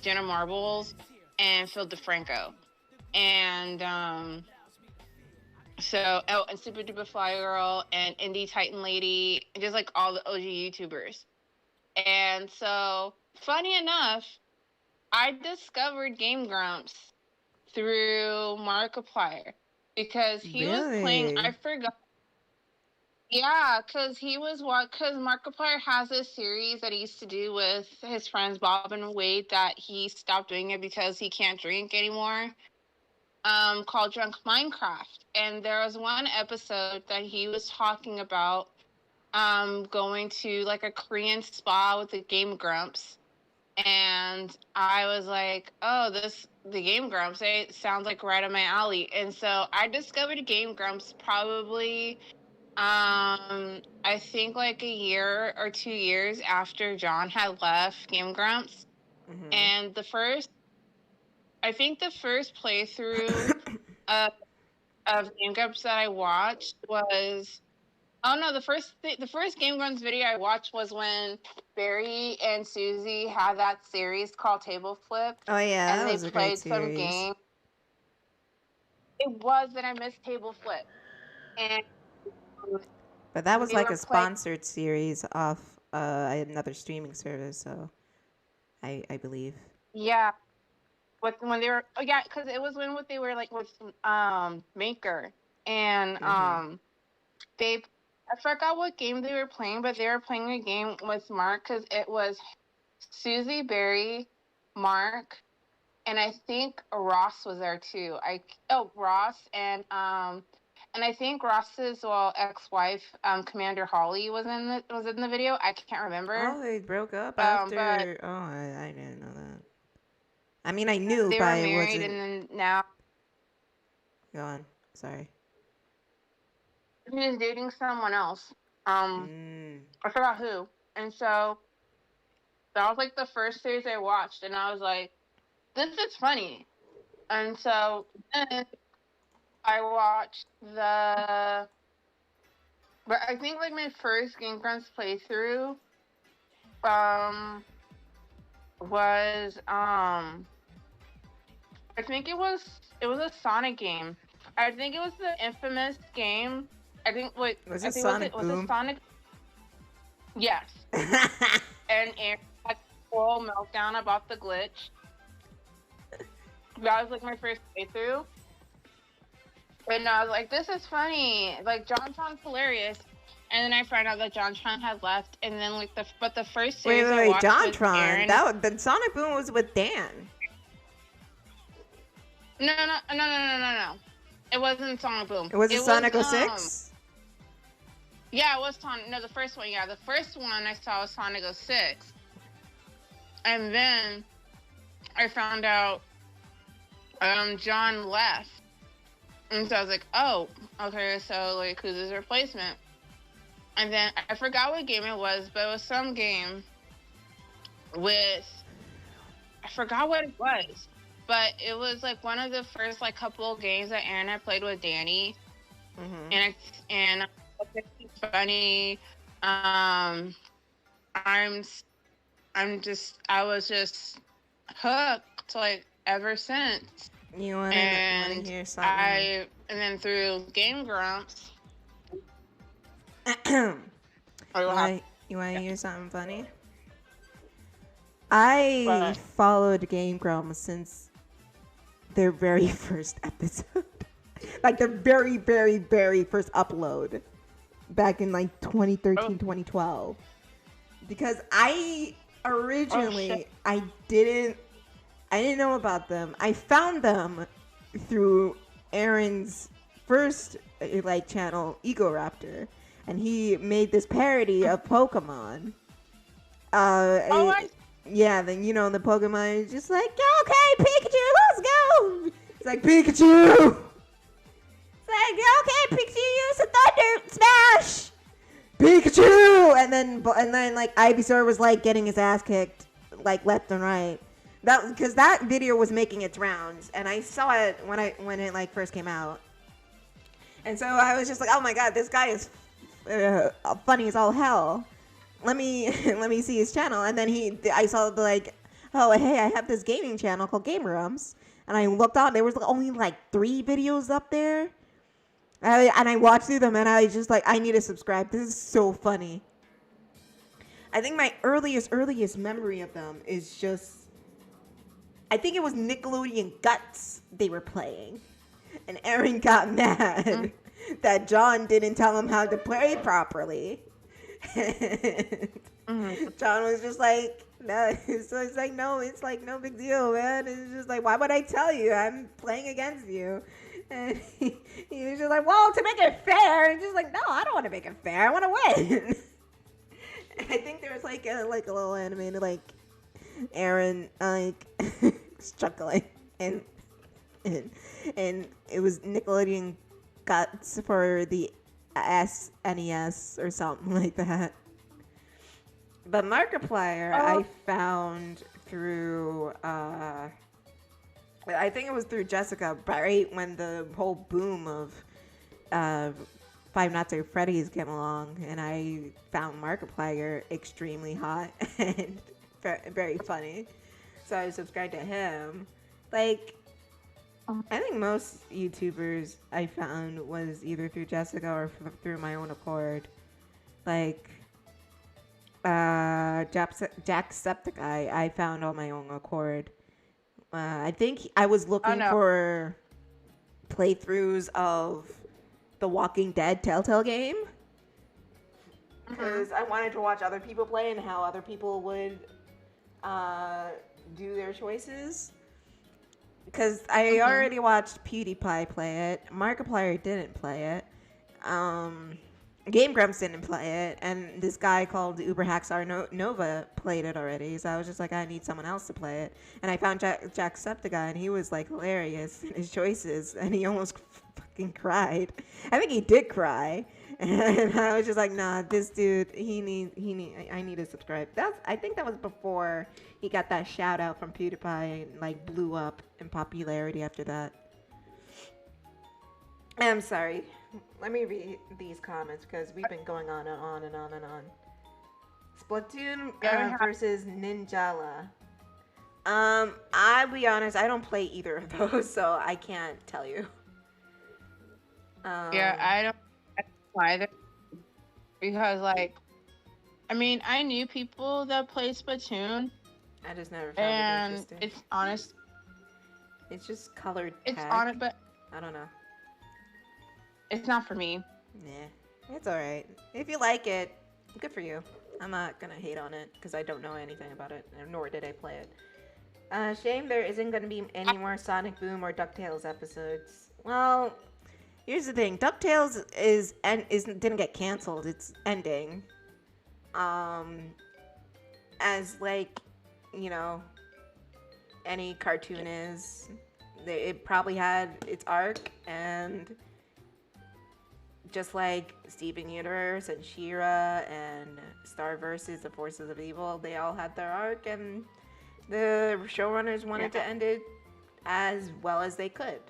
Jenna Marbles and Phil DeFranco. And and Super Duper Fly Girl and Indie Titan Lady, and just like all the OG YouTubers. And so, funny enough, I discovered Game Grumps through Markiplier, because he was playing. I forgot. Yeah, because Markiplier has this series that he used to do with his friends Bob and Wade that he stopped doing it because he can't drink anymore. Called Drunk Minecraft, and there was one episode that he was talking about going to like a Korean spa with the Game Grumps, and I was like, oh, the Game Grumps, it sounds like right up my alley. And so I discovered Game Grumps probably I think like a year or 2 years after John had left Game Grumps. Mm-hmm. And I think the first playthrough of Game Grumps that I watched was, the first Game Grumps video I watched was when Barry and Susie had that series called Table Flip. Oh yeah, and that was they a played great some series. game. It was, that I missed Table Flip, and but that was like a sponsored series off another streaming service, so I believe. Yeah. When they were, because it was when they were like with Maker, and I forgot what game they were playing, but they were playing a game with Mark, because it was Susie, Barry, Mark, and I think Ross was there too. Ross and I think Ross's ex-wife, Commander Holly, was in the video. I can't remember. Oh, they broke up after. I didn't know that. I mean, I knew, they but were married, it wasn't. And then now. Go on. Sorry. He's dating someone else. I forgot who. And so that was like the first series I watched, and I was like, this is funny. And so then I watched but I think like my first Game Grumps playthrough was I think it was a Sonic game. I think it was the infamous game. Was it Sonic Boom? Was it Sonic? Yes. And Aaron had a full meltdown about the glitch. That was like my first playthrough. And I was like, this is funny. Like, JonTron's hilarious. And then I found out that JonTron had left. And then, like, the first Wait, series I wait, watched was JonTron. Aaron. The Sonic Boom was with Dan. No. It wasn't Sonic Boom. It was Sonic 06? Yeah, it was Sonic. No, the first one. Yeah, the first one I saw was Sonic 06. And then I found out John left. And so I was like, oh, okay, so, like, who's his replacement? And then I forgot what game it was, but it was some game with, I forgot what it was, but it was, like, one of the first, like, couple of games that Aaron had played with Danny. Mm-hmm. And it's funny. I was just hooked, like, ever since. You want to hear something? And then through Game Grumps. You want to hear something funny? I followed Game Grumps since their very first episode. Like the very, very, very first upload. Back in like 2013, 2012. Because I originally, I didn't know about them. I found them through Aaron's first like channel, Ego Raptor, and he made this parody of Pokemon. Yeah, then you know the Pokemon is just like, okay, Pikachu, let's go. It's like Pikachu. It's like, okay, Pikachu, use a Thunder Smash. Pikachu, and then like Ivysaur was like getting his ass kicked like left and right. That because that video was making its rounds, and I saw it when it like first came out, and so I was just like, oh my god, this guy is funny as all hell. Let me see his channel, and then I saw like, oh hey, I have this gaming channel called Game Rums, and I looked on, there was only like 3 videos up there, and I watched through them, and I was just like, I need to subscribe. This is so funny. I think my earliest memory of them is just. I think it was Nickelodeon Guts they were playing. And Aaron got mad that John didn't tell him how to play properly. John was just like, no. So it's like, no, it's like no big deal, man. It's just like, why would I tell you? I'm playing against you. And he was just like, well, to make it fair. And just like, no, I don't want to make it fair. I want to win. I think there was like a little animated like Aaron like struggling and it was Nickelodeon Guts for the SNES or something like that. But Markiplier I found through I think it was through Jessica, right when the whole boom of Five Nights at Freddy's came along, and I found Markiplier extremely hot and very funny, so I subscribed to him. Like, I think most YouTubers I found was either through Jessica or through my own accord. Like, Jacksepticeye, I found on my own accord. I think I was looking for playthroughs of the Walking Dead Telltale game. Because I wanted to watch other people play and how other people would do their choices. Because I already watched PewDiePie play it. Markiplier didn't play it. Game Grumps didn't play it. And this guy called Uberhackstar Nova played it already. So I was just like, I need someone else to play it. And I found Jacksepticeye, and he was like hilarious in his choices. And he almost fucking cried. I think he did cry. And I was just like, nah, this dude, I need to subscribe. I think that was before he got that shout out from PewDiePie and like blew up in popularity after that. I'm sorry. Let me read these comments because we've been going on and on and on and on. Splatoon versus Ninjala. I'll be honest, I don't play either of those, so I can't tell you. Yeah, I don't either, because like, I mean, I knew people that played Splatoon. I just never found it interesting. It's honest. It's just colored. It's on it, but I don't know. It's not for me. Nah, it's alright. If you like it, good for you. I'm not gonna hate on it because I don't know anything about it, nor did I play it. Shame there isn't gonna be any more Sonic Boom or DuckTales episodes. Well, here's the thing: DuckTales didn't get canceled. It's ending. As like, you know, any cartoon is, it probably had its arc, and just like Steven Universe and She-Ra and Star vs. The Forces of Evil, they all had their arc, and the showrunners wanted to end it as well as they could.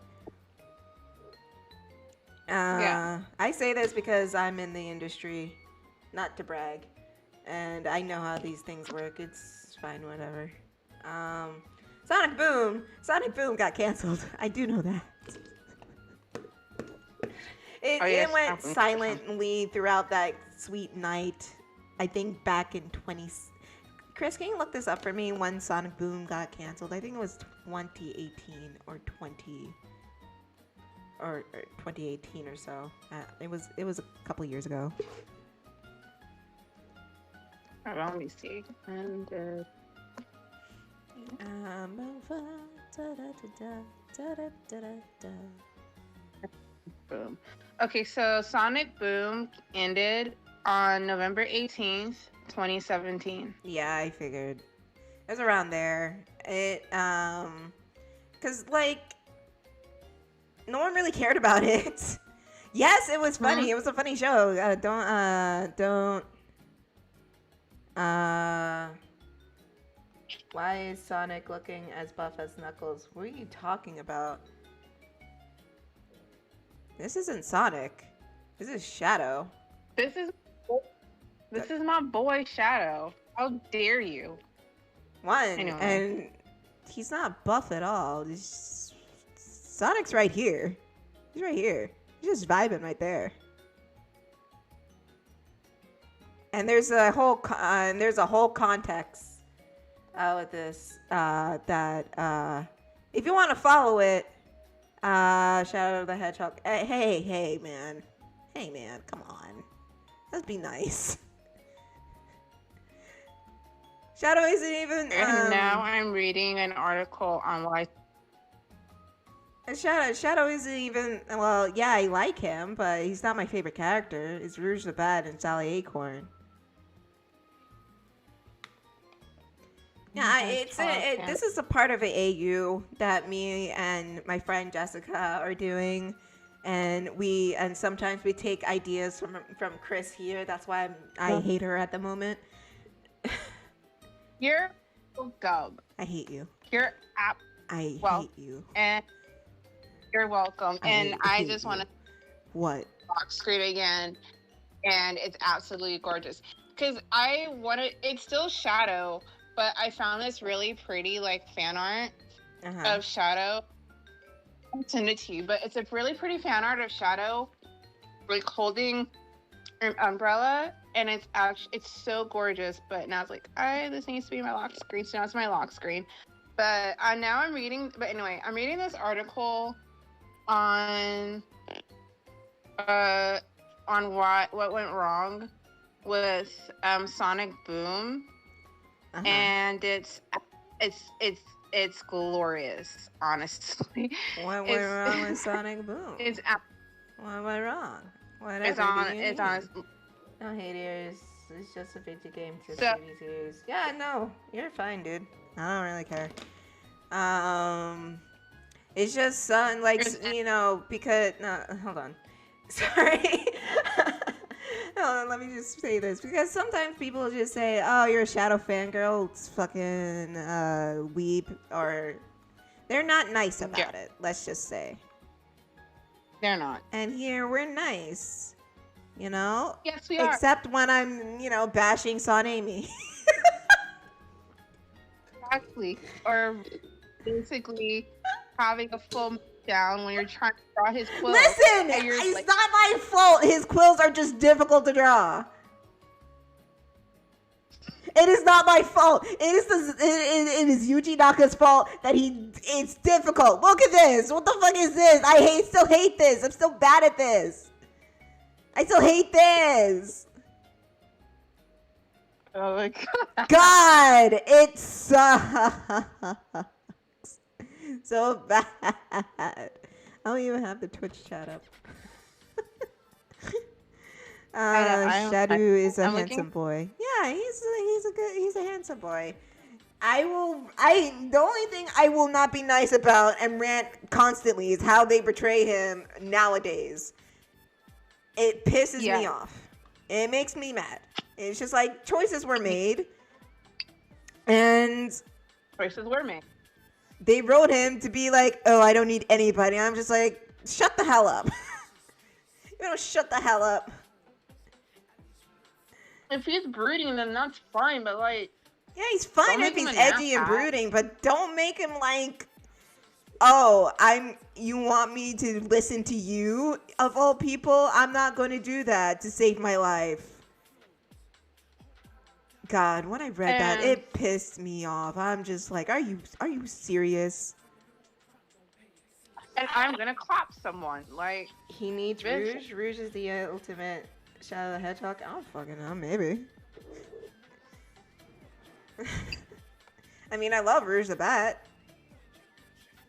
I say this because I'm in the industry, not to brag, and I know how these things work. It's fine, whatever. Sonic Boom got canceled. I do know that. It went silently throughout that sweet night. I think back in Kris, can you look this up for me when Sonic Boom got canceled? I think it was 2018 or 2018 or so. It was a couple years ago. Let me see. And Boom. Okay, so Sonic Boom ended on November 18th, 2017. Yeah, I figured. It was around there. Cause like, no one really cared about it. Yes, it was funny. It was a funny show. Why is Sonic looking as buff as Knuckles? What are you talking about? This isn't Sonic. This is Shadow. This is my boy Shadow. How dare you? Anyway. And he's not buff at all. Sonic's right here. He's right here. He's just vibing right there. And there's a whole context with this that if you want to follow it, Shadow the Hedgehog. Hey man, come on, let's be nice. Shadow isn't even. And now I'm reading an article on why. Shadow isn't even. Well, yeah, I like him, but he's not my favorite character. It's Rouge the Bat and Sally Acorn. Yeah, this is a part of an AU that me and my friend Jessica are doing, and sometimes we take ideas from Kris here. That's why I hate her at the moment. You're welcome. I hate you. Hate you. And you're welcome. I just want to what lock screen again, and it's absolutely gorgeous because it's still Shadow. But I found this really pretty, like, fan art of Shadow. I'll send it to you. But it's a really pretty fan art of Shadow, like, holding an umbrella. And it's so gorgeous. But now it's like, this needs to be my lock screen. So now it's my lock screen. But now I'm reading. But anyway, I'm reading this article on what went wrong with Sonic Boom. And it's glorious, honestly. What went wrong with Sonic Boom? What went wrong? Whatever. It's on. No haters. It's just a video game. Just series. Yeah, no, you're fine, dude. I don't really care. It's just because hold on. Sorry. Let me just say this, because sometimes people just say, "Oh, you're a Shadow fangirl, it's fucking weeb," or they're not nice about it. Let's just say they're not. And here we're nice, you know. Yes, we are. Except when I'm, bashing Son Amy. Exactly, or basically having a full down when you're trying to draw his quills. Listen, it's not my fault. His quills are just difficult to draw. It is not my fault. It is Yuji Naka's fault that it's difficult. Look at this. What the fuck is this? I still hate this. I'm still bad at this. I still hate this. Oh my god. God, it sucks so bad. I don't even have the Twitch chat up. Shadow is a handsome boy. Yeah, he's a handsome boy. The only thing I will not be nice about and rant constantly is how they portray him nowadays. It pisses me off. It makes me mad. It's just like choices were made. And they wrote him to be like, oh, I don't need anybody. I'm just like, shut the hell up. You don't shut the hell up. If he's brooding, then that's fine, but like... Yeah, he's fine if he's edgy and brooding, but don't make him like, oh, you want me to listen to you, of all people? I'm not going to do that to save my life. God, when I read that, it pissed me off. I'm just like, are you serious? And I'm gonna clap someone. Like, he needs Rouge. Rouge is the ultimate Shadow the Hedgehog. I don't fucking know, maybe. I mean, I love Rouge the Bat.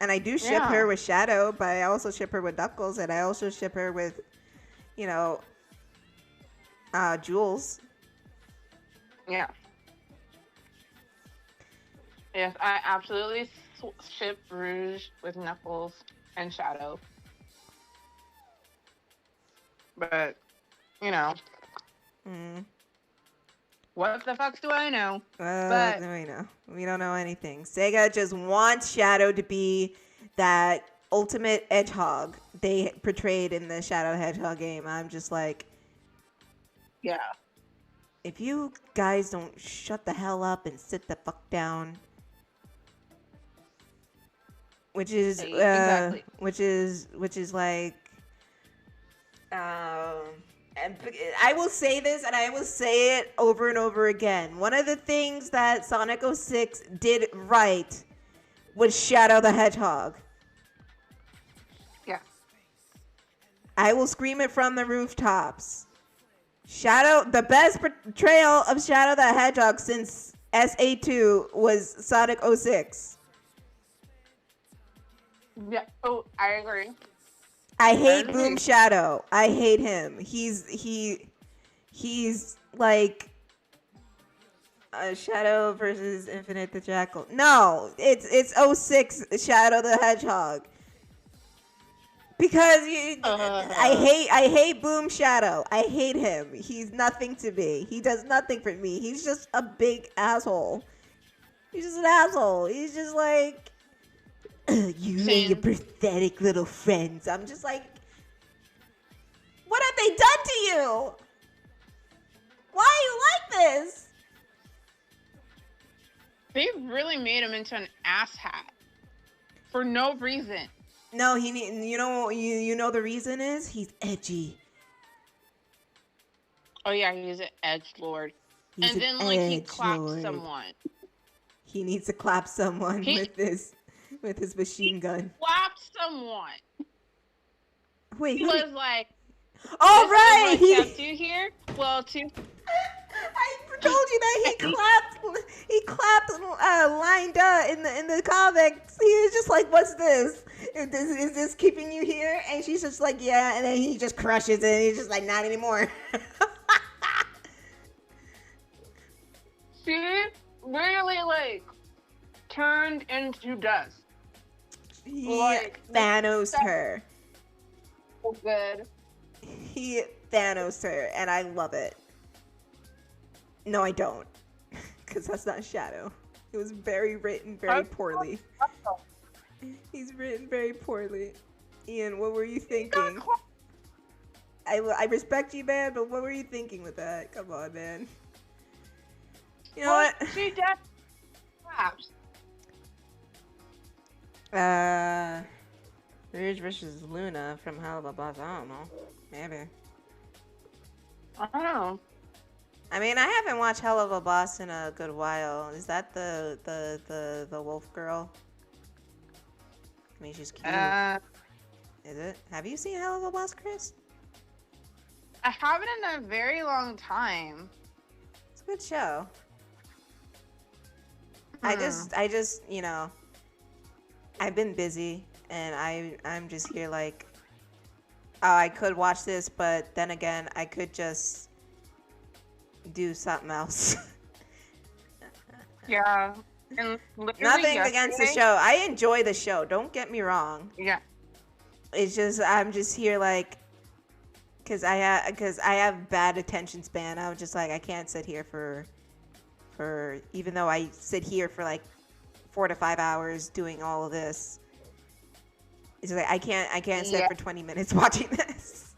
And I do ship her with Shadow, but I also ship her with Knuckles, and I also ship her with, Jules. Yeah. Yes, I absolutely ship Rouge with Knuckles and Shadow. But, what the fuck do I know? What do I know? We don't know anything. Sega just wants Shadow to be that ultimate hedgehog they portrayed in the Shadow Hedgehog game. I'm just like... Yeah. If you guys don't shut the hell up and sit the fuck down... Which is exactly. which is like... I will say this, and I will say it over and over again. One of the things that Sonic 06 did right was Shadow the Hedgehog. Yeah. I will scream it from the rooftops. The best portrayal of Shadow the Hedgehog since SA2 was Sonic 06. Yeah. Oh, I agree. I hate Boom Shadow. I hate him. He's like Shadow versus Infinite the Jackal. No, it's 06 Shadow the Hedgehog. Because I hate Boom Shadow. I hate him. He's nothing to me. He does nothing for me. He's just a big asshole. He's just an asshole. He's just like, you and your pathetic little friends. I'm just like, what have they done to you? Why are you like this? They really made him into an asshat for no reason. No, you know the reason is he's edgy. Oh yeah, he's an edgelord. And then he clapped someone. He needs to clap someone with his machine gun. Clapped someone. Wait, he was like, "Oh right, he kept you here." Well, I told you that he clapped lined up in the comics. He was just like, "What's this? Is this keeping you here?" And she's just like, "Yeah." And then he just crushes it. And he's just like, "Not anymore." She really turned into dust. He Thanos her. So good. He Thanos her, and I love it. No, I don't, because that's not Shadow. It was written very poorly. He's written very poorly. Ian, what were you thinking? I respect you, man, but what were you thinking with that? Come on, man. You know what? She definitely claps. Rouge versus Luna from Hell of a Boss. I don't know. Maybe. I don't know. I mean, I haven't watched Hell of a Boss in a good while. Is that the wolf girl? I mean, she's cute. Is it? Have you seen Hell of a Boss, Kris? I haven't in a very long time. It's a good show. I just, I've been busy, and I'm just here like, oh, I could watch this, but then again, I could just do something else. Yeah. And Nothing against the show. I enjoy the show. Don't get me wrong. Yeah. It's just I'm just here like, cause I have bad attention span. I was just like I can't sit here for even though I sit here for like 4 to 5 hours doing all of this. It's like I can't sit for 20 minutes watching this,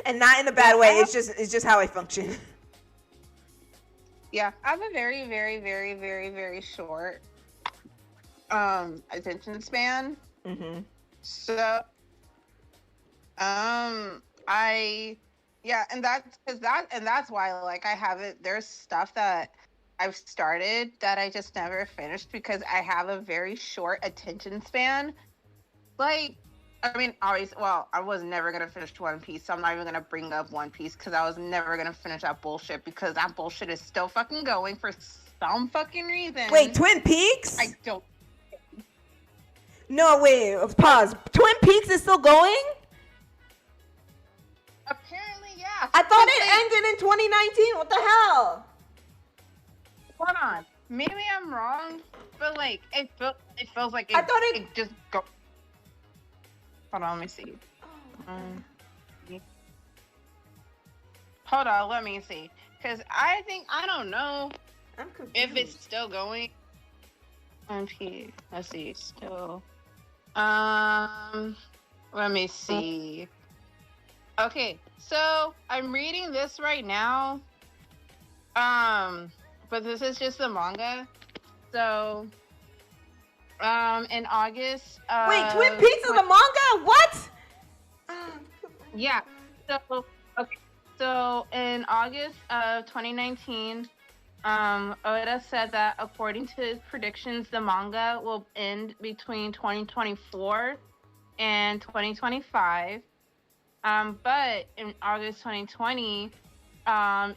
and not in a bad way. It's just how I function. Yeah, I have a very, very, very, very, very short attention span. Mm-hmm. So, and that's why like I haven't. There's stuff that I've started that I just never finished because I have a very short attention span. Like, I mean, I was never gonna finish One Piece, so I'm not even gonna bring up One Piece because I was never gonna finish that bullshit because that bullshit is still fucking going for some fucking reason. Wait, Twin Peaks? I don't. No, wait, pause. Twin Peaks is still going? Apparently, yeah. I thought it ended in 2019. What the hell? Hold on. Maybe I'm wrong, but like it feels like I thought it just go. Hold on, let me see. Hold on, let me see. Cause I don't know I'm confused. if it's still going. MP, let's see, still. Let me see. Okay, so I'm reading this right now. But this is just the manga. So, in August. Wait, Twin Peaks is the manga? What? Yeah. So, okay. So, in August of 2019, Oda said that according to his predictions, the manga will end between 2024 and 2025. But in August 2020,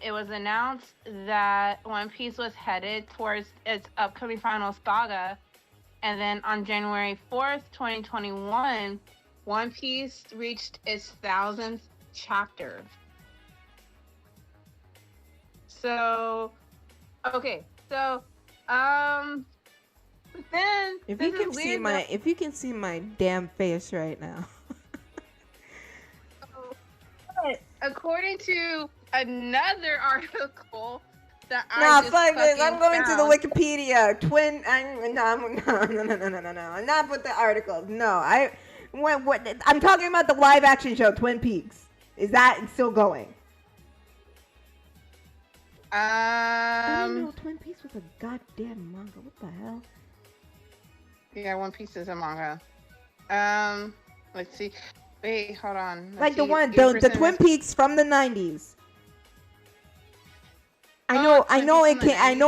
it was announced that One Piece was headed towards its upcoming final saga. And then on January 4th, 2021, One Piece reached its 1000th chapter. So, okay, so, then If you can see my damn face right now. According to another article that fuck this. I'm going to the Wikipedia. No. I'm not with the articles. No, I'm talking about the live action show, Twin Peaks. Is that still going? I didn't know Twin Peaks was a goddamn manga. What the hell? Yeah, One Piece is a manga. Let's see. Wait, hold on. Like the Twin Peaks from the 90s. I know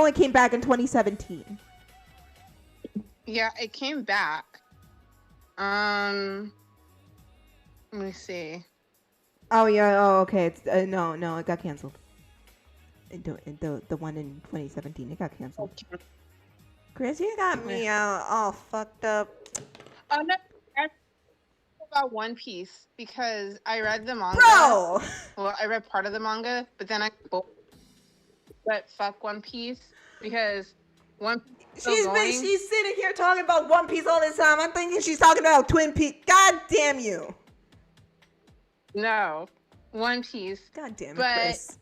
it came back in 2017. Yeah, it came back. Let me see. Oh yeah. Oh okay. It's no. It got canceled. The one in 2017. It got canceled. Kris, you got me all fucked up. Oh no. About One Piece because I read the manga. Bro. Well, I read part of the manga, but then but fuck One Piece because she's sitting here talking about One Piece all this time. I'm thinking she's talking about Twin Peaks. God damn you. No, One Piece. God damn it, Kris.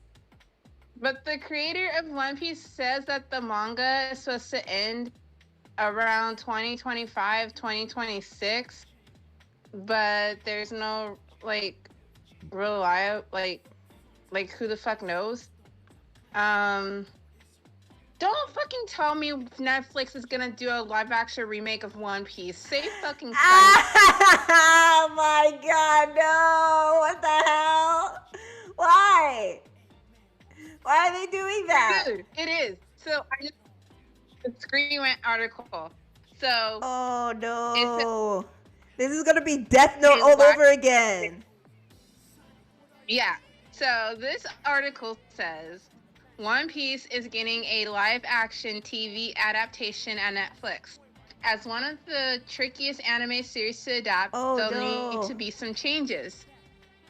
But the creator of One Piece says that the manga is supposed to end around 2025, 2026. But there's no reliable like who the fuck knows. Don't fucking tell me Netflix is gonna do a live action remake of One Piece. Say fucking sense. Oh my god, no! What the hell? Why? Why are they doing that? Dude, it is. So the Screen Rant article. So. Oh no. This is gonna be Death Note all over again. Yeah. So this article says One Piece is getting a live-action TV adaptation on Netflix. As one of the trickiest anime series to adapt, there'll need to be some changes.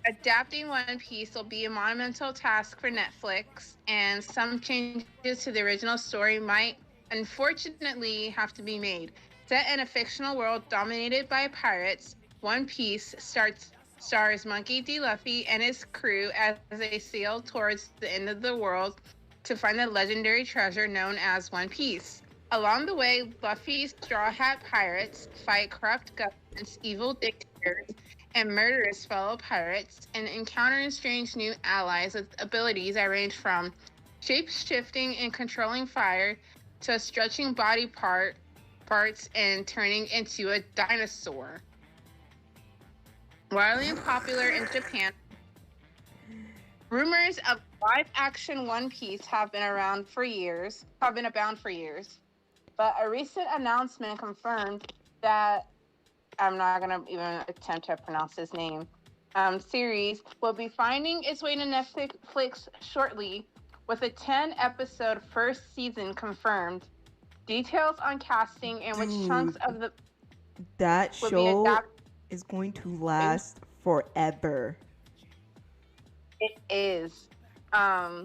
Adapting One Piece will be a monumental task for Netflix, and some changes to the original story might, unfortunately, have to be made. Set in a fictional world dominated by pirates, One Piece stars Monkey D. Luffy and his crew as they sail towards the end of the world to find the legendary treasure known as One Piece. Along the way, Luffy's Straw Hat pirates fight corrupt governments, evil dictators, and murderous fellow pirates, and encounter strange new allies with abilities that range from shape-shifting and controlling fire to stretching body parts and turning into a dinosaur. Widely popular in Japan, rumors of live-action One Piece have been abound for years. But a recent announcement confirmed that I'm not gonna even attempt to pronounce his name. Series will be finding its way to Netflix shortly, with a 10-episode first season confirmed. Details on casting and which chunks of the that show is going to last forever. It is.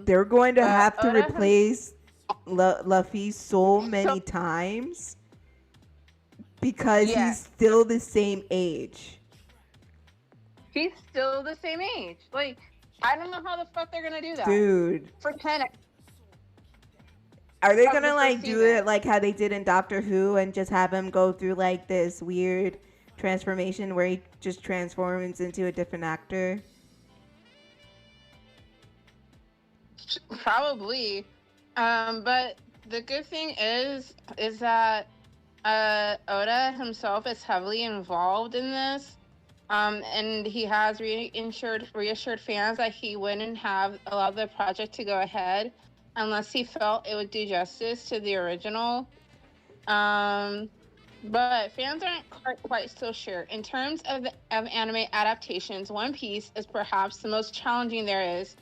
They're going to have to replace Luffy so many times because he's still the same age. He's still the same age. Like, I don't know how the fuck they're gonna do that. Dude. For 10. Are they gonna like do it like how they did in Doctor Who and just have him go through like this weird transformation where he just transforms into a different actor? Probably. But the good thing is that Oda himself is heavily involved in this. And he has reassured fans that he wouldn't have allowed the project to go ahead unless he felt it would do justice to the original. But fans aren't quite so sure. In terms of anime adaptations, One Piece is perhaps the most challenging there is.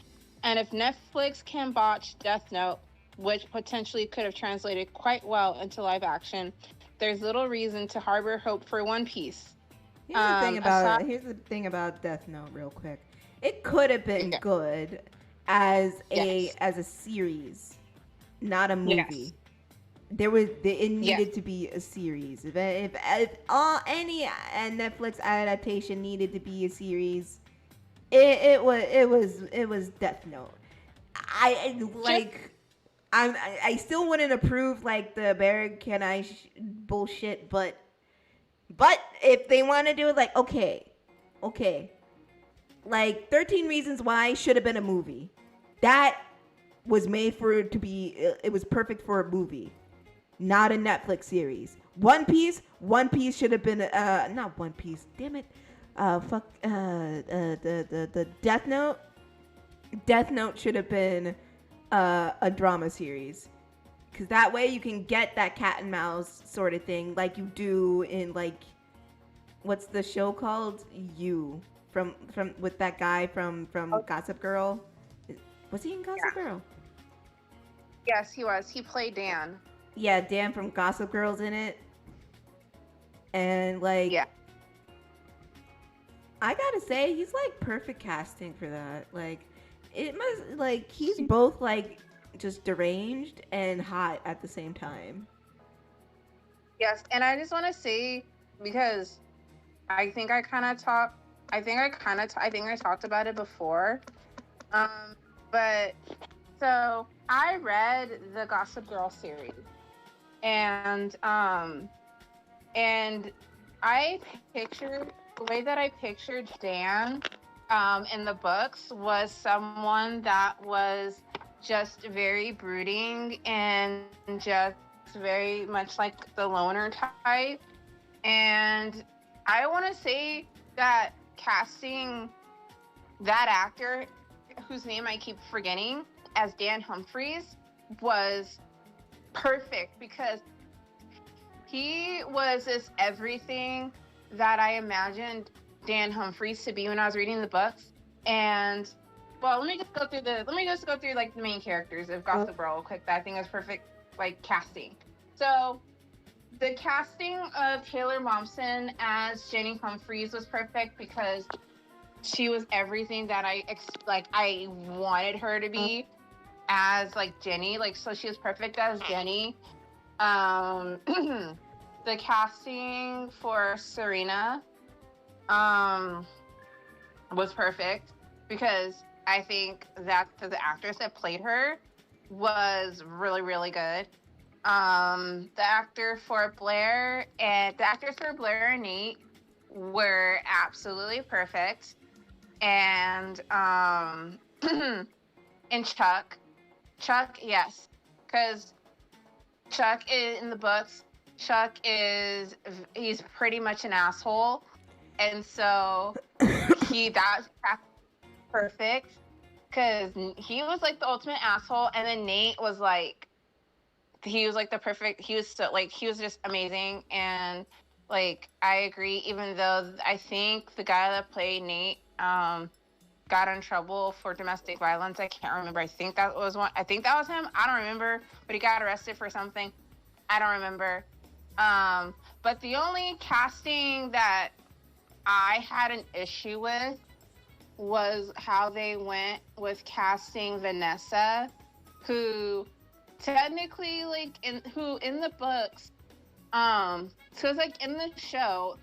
And if Netflix can botch Death Note, which potentially could have translated quite well into live action, there's little reason to harbor hope for One Piece. Here's the thing about Death Note, real quick. It could have been good as a series, not a movie. Yes. It needed to be a series. If any Netflix adaptation needed to be a series, it was Death Note. I still wouldn't approve like the Americanized bullshit, but if they want to do it, like okay, like 13 Reasons Why should have been a movie. That was made for it to be. It was perfect for a movie, not a Netflix series. One Piece should have been not One Piece. Damn it. The Death Note. Death Note should have been a drama series, because that way you can get that cat and mouse sort of thing, like you do in like, what's the show called? You from with that guy from Gossip Girl. Was he in Gossip Girl? Yes, he was. He played Dan. Yeah, Dan from Gossip Girl's in it, and like. Yeah. I gotta say, he's like perfect casting for that. Like, it must, like, he's both like just deranged and hot at the same time. Yes, and I just want to say, because I think I talked about it before. But so I read the Gossip Girl series, and I pictured. The way that I pictured Dan in the books was someone that was just very brooding and just very much like the loner type. And I want to say that casting that actor, whose name I keep forgetting, as Dan Humphries was perfect, because he was this everything that I imagined Dan Humphries to be when I was reading the books. And well, let me just go through like the main characters of Gossip Girl real quick. That I think is perfect, like casting. So the casting of Taylor Momsen as Jenny Humphreys was perfect because she was everything that I wanted her to be as like Jenny. Like, so she was perfect as Jenny. The casting for Serena was perfect because I think that the actress that played her was really, really good. The actors for Blair and Nate were absolutely perfect. And and Chuck, yes, because Chuck is in the books. He's pretty much an asshole, and so that's perfect because he was like the ultimate asshole, and then Nate was like, he was like the perfect. He was so like he was just amazing, and like I agree. Even though I think the guy that played Nate got in trouble for domestic violence. I can't remember. I think that was him. I don't remember, but he got arrested for something. I don't remember. But the only casting that I had an issue with was how they went with casting Vanessa, who technically in the books, so it's like in the show,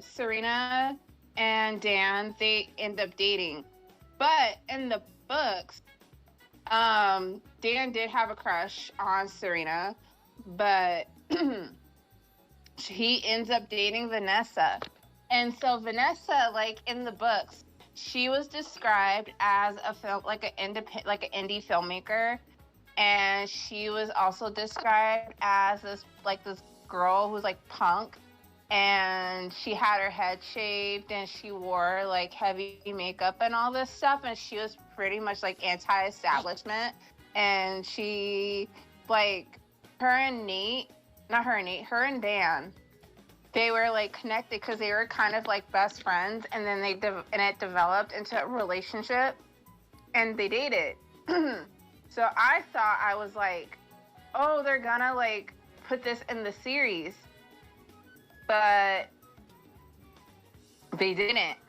Serena and Dan, they end up dating, but in the books, Dan did have a crush on Serena, but he ends up dating Vanessa. And so Vanessa, like in the books, she was described as an indie filmmaker, and she was also described as this girl who's like punk, and she had her head shaved and she wore like heavy makeup and all this stuff, and she was pretty much like anti-establishment. And she her and Dan, they were like connected because they were kind of like best friends, and then it developed into a relationship, and they dated. So I thought, I was like, oh, they're gonna like put this in the series, but they didn't.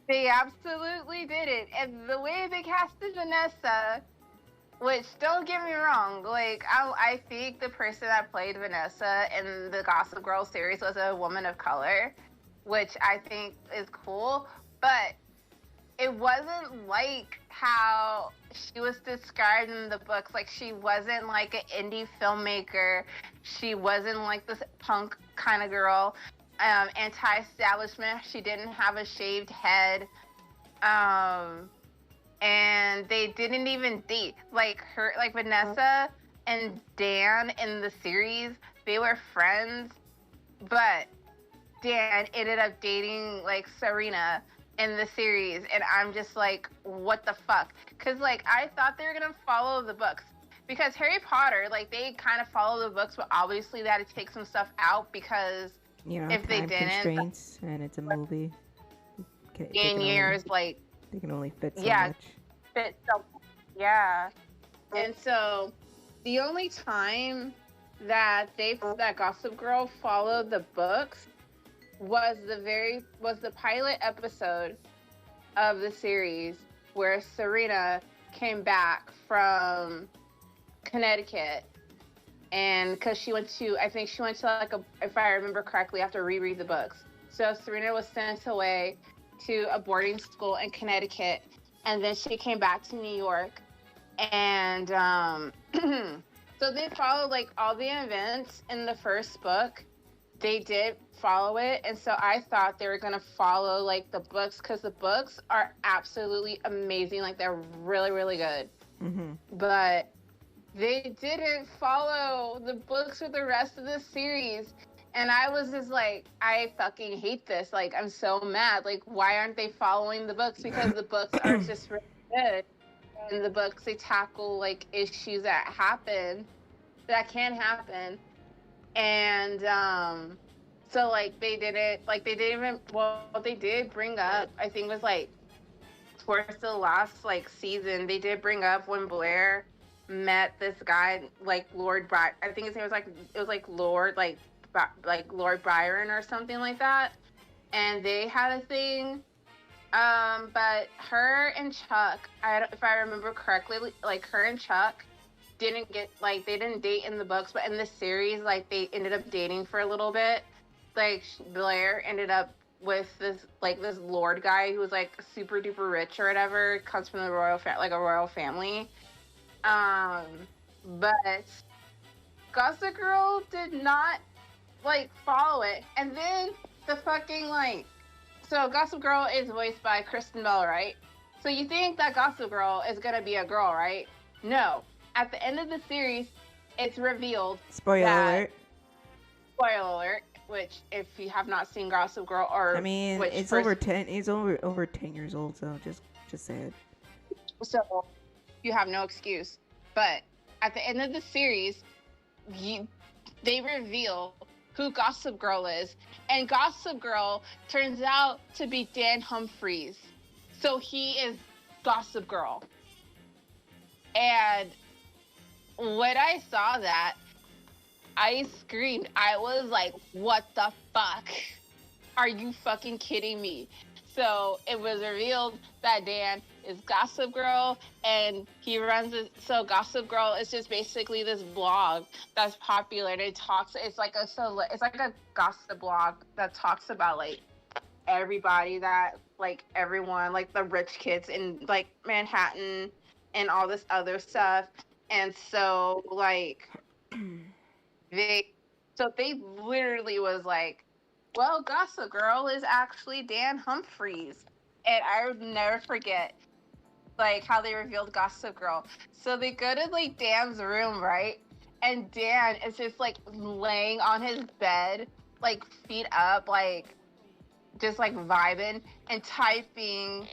They absolutely didn't. And the way they casted Vanessa, which, don't get me wrong, like, I think the person that played Vanessa in the Gossip Girl series was a woman of color, which I think is cool, but it wasn't like how she was described in the books. Like, she wasn't like an indie filmmaker. She wasn't like this punk kind of girl, anti-establishment. She didn't have a shaved head. And they didn't even date. Like Vanessa and Dan in the series, they were friends, but Dan ended up dating like Serena in the series, and I'm just like, what the fuck? Because like I thought they were gonna follow the books, because Harry Potter, like, they kind of follow the books, but obviously that it takes some stuff out, because if they didn't, constraints, and it's a movie. In years, like, they can only fit so much. And so the only time that Gossip Girl followed the books was the pilot episode of the series, where Serena came back from Connecticut, and because she went to like if I remember correctly, I have to reread the books. So Serena was sent away to a boarding school in Connecticut, and then she came back to New York, and so they followed like all the events in the first book. They did follow it, and so I thought they were gonna follow like the books, because the books are absolutely amazing. Like, they're really, really good. Mm-hmm. But they didn't follow the books for the rest of the series, and I was just like, I fucking hate this. Like, I'm so mad. Like, why aren't they following the books? Because the books are just really good, and the books, they tackle like issues that can happen. And so like they did bring up, I think it was like towards the last like season, they did bring up when Blair met this guy like Lord I think his name was like it was like Lord like Lord Byron or something like that, and they had a thing. But her and Chuck, if I remember correctly, like her and Chuck didn't get like they didn't date in the books, but in the series, like they ended up dating for a little bit. Like Blair ended up with this Lord guy who was like super duper rich or whatever, comes from the like a royal family. But Gossip Girl did not like follow it, and then the fucking like. So Gossip Girl is voiced by Kristen Bell, right? So you think that Gossip Girl is gonna be a girl, right? No. At the end of the series, it's revealed. Spoiler alert. Spoiler alert. Which, if you have not seen Gossip Girl, or I mean, it's over 10. It's over 10 years old, so just say it. So you have no excuse. But at the end of the series, they reveal who Gossip Girl is, and Gossip Girl turns out to be Dan Humphries. So he is Gossip Girl. And when I saw that, I screamed. I was like, what the fuck? Are you fucking kidding me? So it was revealed that Dan is Gossip Girl, and he runs it. So Gossip Girl is just basically this blog that's popular. It's like a gossip blog that talks about like everybody that like everyone like the rich kids in like Manhattan and all this other stuff. And so like they literally was like, well, Gossip Girl is actually Dan Humphries. And I would never forget, like, how they revealed Gossip Girl. So they go to, like, Dan's room, right? And Dan is just, like, laying on his bed, like, feet up, like, just, like, vibing and typing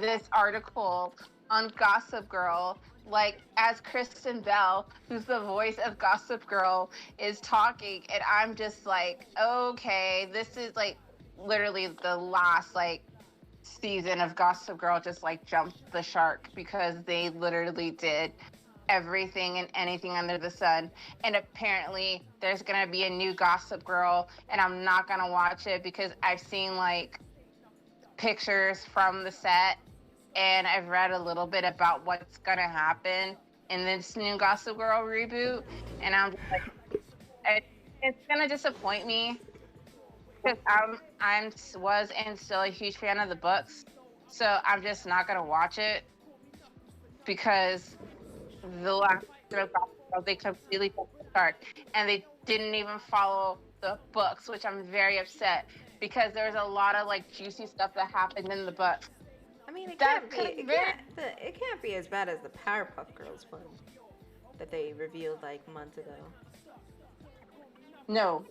this article on Gossip Girl, like, as Kristen Bell, who's the voice of Gossip Girl, is talking. And I'm just like, okay, this is, like, literally the last, like, season of Gossip Girl just, like, jumped the shark, because they literally did everything and anything under the sun. And apparently there's gonna be a new Gossip Girl, and I'm not gonna watch it because I've seen, like, pictures from the set, and I've read a little bit about what's gonna happen in this new Gossip Girl reboot, and I'm just like, it's gonna disappoint me, because I was and still a huge fan of the books, so I'm just not gonna watch it, because the last Gossip Girl, they completely took the shark, and they didn't even follow the books, which I'm very upset, because there's a lot of like juicy stuff that happened in the books. I mean, it can't be as bad as the Powerpuff Girls one that they revealed like months ago. No.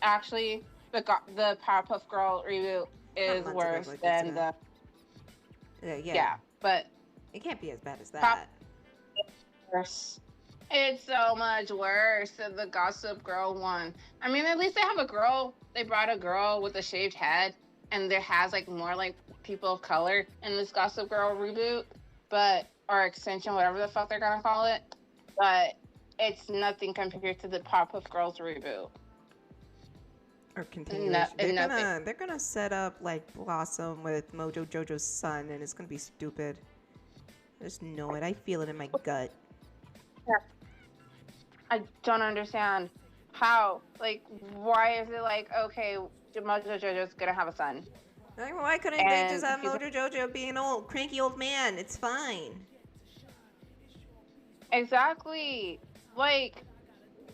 Actually, the Powerpuff Girl reboot is worse than the. Yeah, but it can't be as bad as that. Worse. It's so much worse than the Gossip Girl one. I mean, at least they have a girl. They brought a girl with a shaved head, and there has like more like people of color in this Gossip Girl reboot, or extension, whatever the fuck they're gonna call it. But it's nothing compared to the Powerpuff Girls reboot. Or continuation. They're gonna set up like Blossom with Mojo Jojo's son, and it's gonna be stupid. I just know it. I feel it in my gut. Yeah. I don't understand how. Like, why is it like, okay, Mojo Jojo's gonna have a son? Like, why couldn't they just have Mojo Jojo be an old, cranky old man? It's fine. Exactly. Like,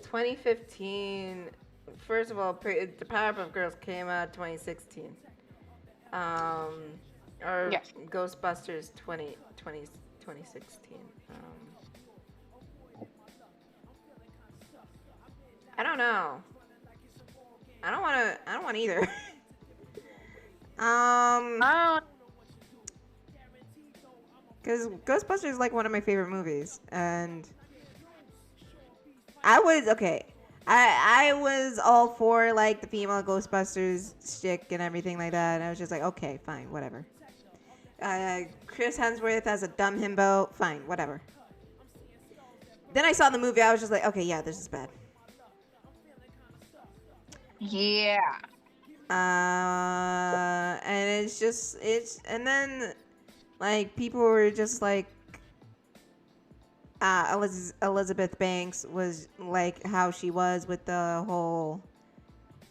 2015. First of all, the Powerpuff Girls came out 2016. Or yes. Ghostbusters 2016. I don't know. I don't want either. Because Ghostbusters is like one of my favorite movies, and I was all for like the female Ghostbusters shtick and everything like that, and I was just like, okay, fine, whatever. Chris Hemsworth as a dumb himbo. Fine, whatever. Then I saw the movie. I was just like, okay, yeah, this is bad. Yeah. And and then like people were just like, Elizabeth Banks was like how she was with the whole,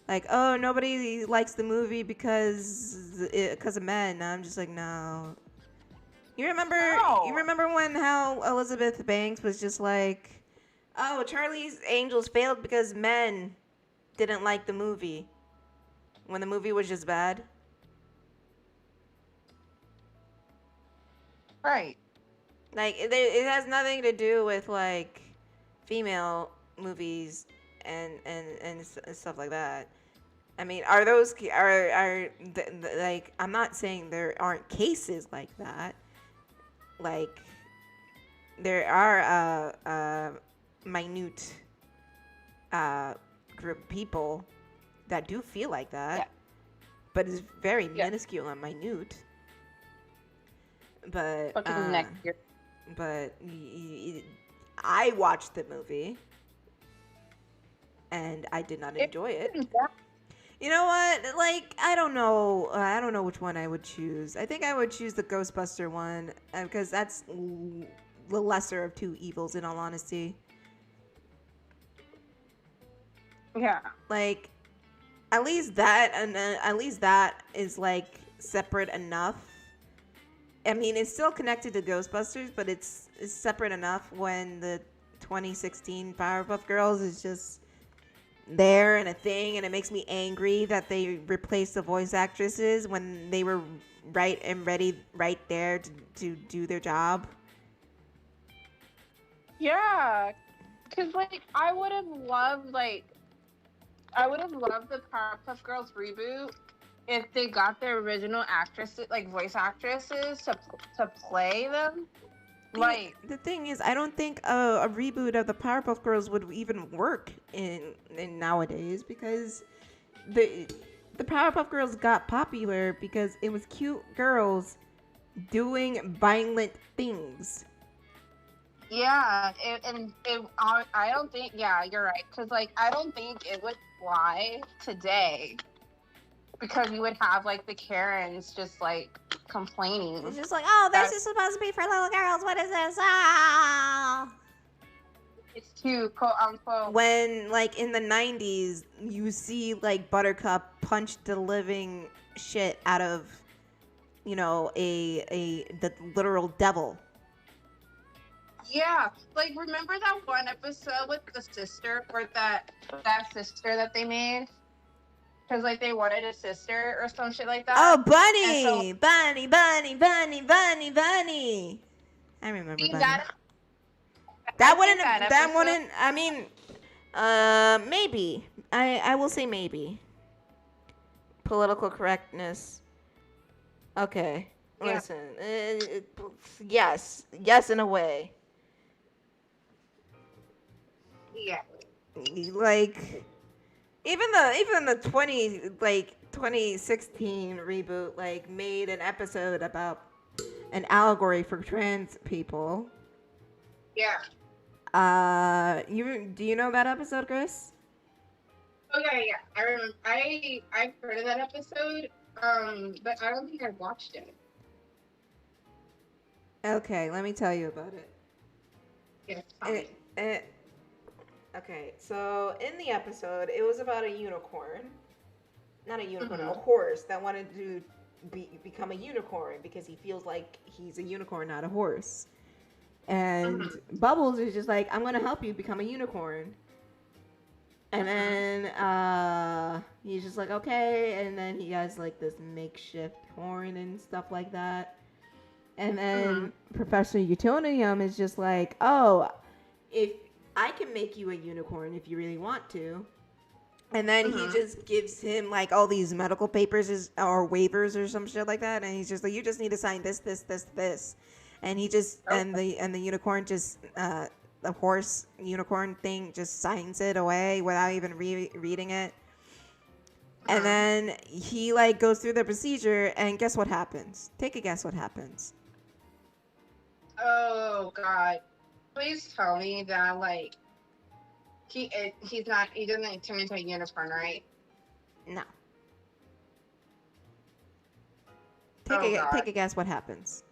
like, oh, nobody likes the movie because of men. And I'm just like, no. You remember? No. You remember when how Elizabeth Banks was just like, oh, Charlie's Angels failed because men didn't like the movie when the movie was just bad. Right. Like it has nothing to do with like female movies and stuff like that. I mean, are those like, I'm not saying there aren't cases like that. Like there are minute group of people that do feel like that, Yeah. but it's very Yeah. minuscule and minute. But Fucking next year. but I watched the movie and I did not enjoy it. You know what? Like, I don't know. I don't know which one I would choose. I think I would choose the Ghostbuster one because that's the lesser of two evils, in all honesty. Yeah. Like, at least that is like separate enough. I mean, it's still connected to Ghostbusters, but it's separate enough when the 2016 Powerpuff Girls is just there and a thing, and it makes me angry that they replaced the voice actresses when they were right and ready right there to do their job. Yeah. Cause like I would have loved the Powerpuff Girls reboot if they got their original actresses, like voice actresses, to play them. Like, the thing is, I don't think a reboot of the Powerpuff Girls would even work in nowadays, because the Powerpuff Girls got popular because it was cute girls doing violent things. yeah, I don't think, yeah, you're right. Cause like I don't think it would fly today, because you would have like the Karens just like complaining. It's just like, oh, this is supposed to be for little girls. What is this? Ah! It's too quote unquote. When, like, in the 90s, you see, like, Buttercup punch the living shit out of, you know, the literal devil. Yeah, like remember that one episode with the sister, or that sister that they made? Because like they wanted a sister or some shit like that. Oh, Bunny! Bunny! I remember See, Bunny. that wouldn't, I mean, maybe. I will say maybe. Political correctness. Okay, Yeah. listen. Yes, in a way. Yeah. Like, even the 2016 reboot, like, made an episode about an allegory for trans people. Yeah. Do you know that episode, Chris? Oh yeah. I remember. I've heard of that episode. But I don't think I watched it. Okay, let me tell you about it. Yeah. Okay, so in the episode, it was about a unicorn. Not a unicorn, Mhm. a horse that wanted to become a unicorn because he feels like he's a unicorn, not a horse. And Bubbles is just like, I'm going to help you become a unicorn. And then he's just like, okay. And then he has like this makeshift horn and stuff like that. And then Professor Utonium is just like, oh, if I can make you a unicorn if you really want to. And then he just gives him like all these medical papers or waivers or some shit like that. And he's just like, you just need to sign this. And he just, and the unicorn just, the horse unicorn thing just signs it away without even reading it. And then he like goes through the procedure, and guess what happens? Take a guess what happens. Oh God! Please tell me that like he doesn't turn into a unicorn, right? No. Oh Take God. a guess what happens.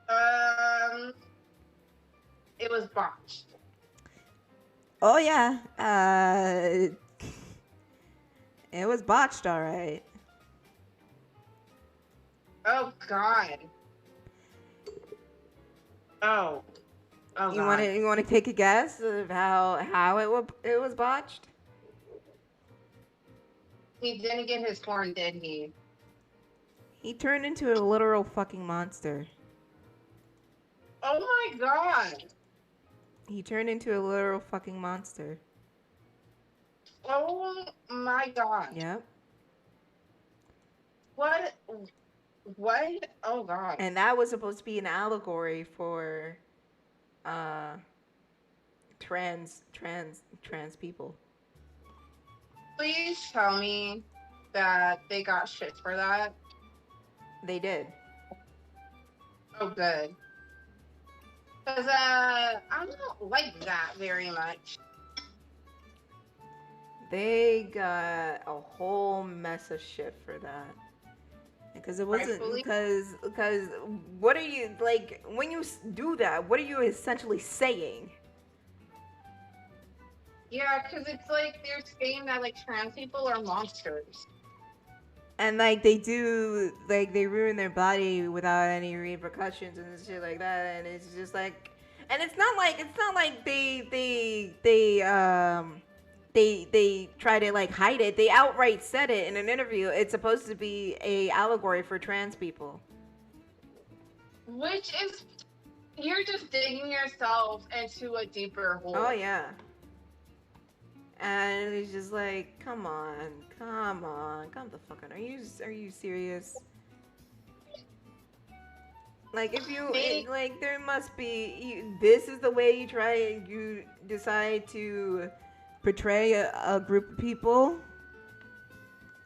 Um, it was botched. Oh yeah. It was botched, all right. Oh God. Oh. Oh God. You want to take a guess of how it was botched? He didn't get his horn, did he? He turned into a literal fucking monster. Oh my God. He turned into a literal fucking monster. Oh my God. Yep. What? What? Oh God. And that was supposed to be an allegory for trans people. Please tell me that they got shit for that. They did. Oh, good. Because I don't like that very much. They got a whole mess of shit for that. Because it wasn't Rightfully. because what are you like when you do that? What are you essentially saying? Yeah, because it's like they're saying that like trans people are monsters. And like they ruin their body without any repercussions and shit like that, and it's just like, and it's not like they try to like hide it. They outright said it in an interview. It's supposed to be a allegory for trans people. Which is, you're just digging yourself into a deeper hole. Oh yeah. And it's just like, come on, come the fuck on. Are you serious? Like, if you like, there must be. This is the way you decide to portray a group of people,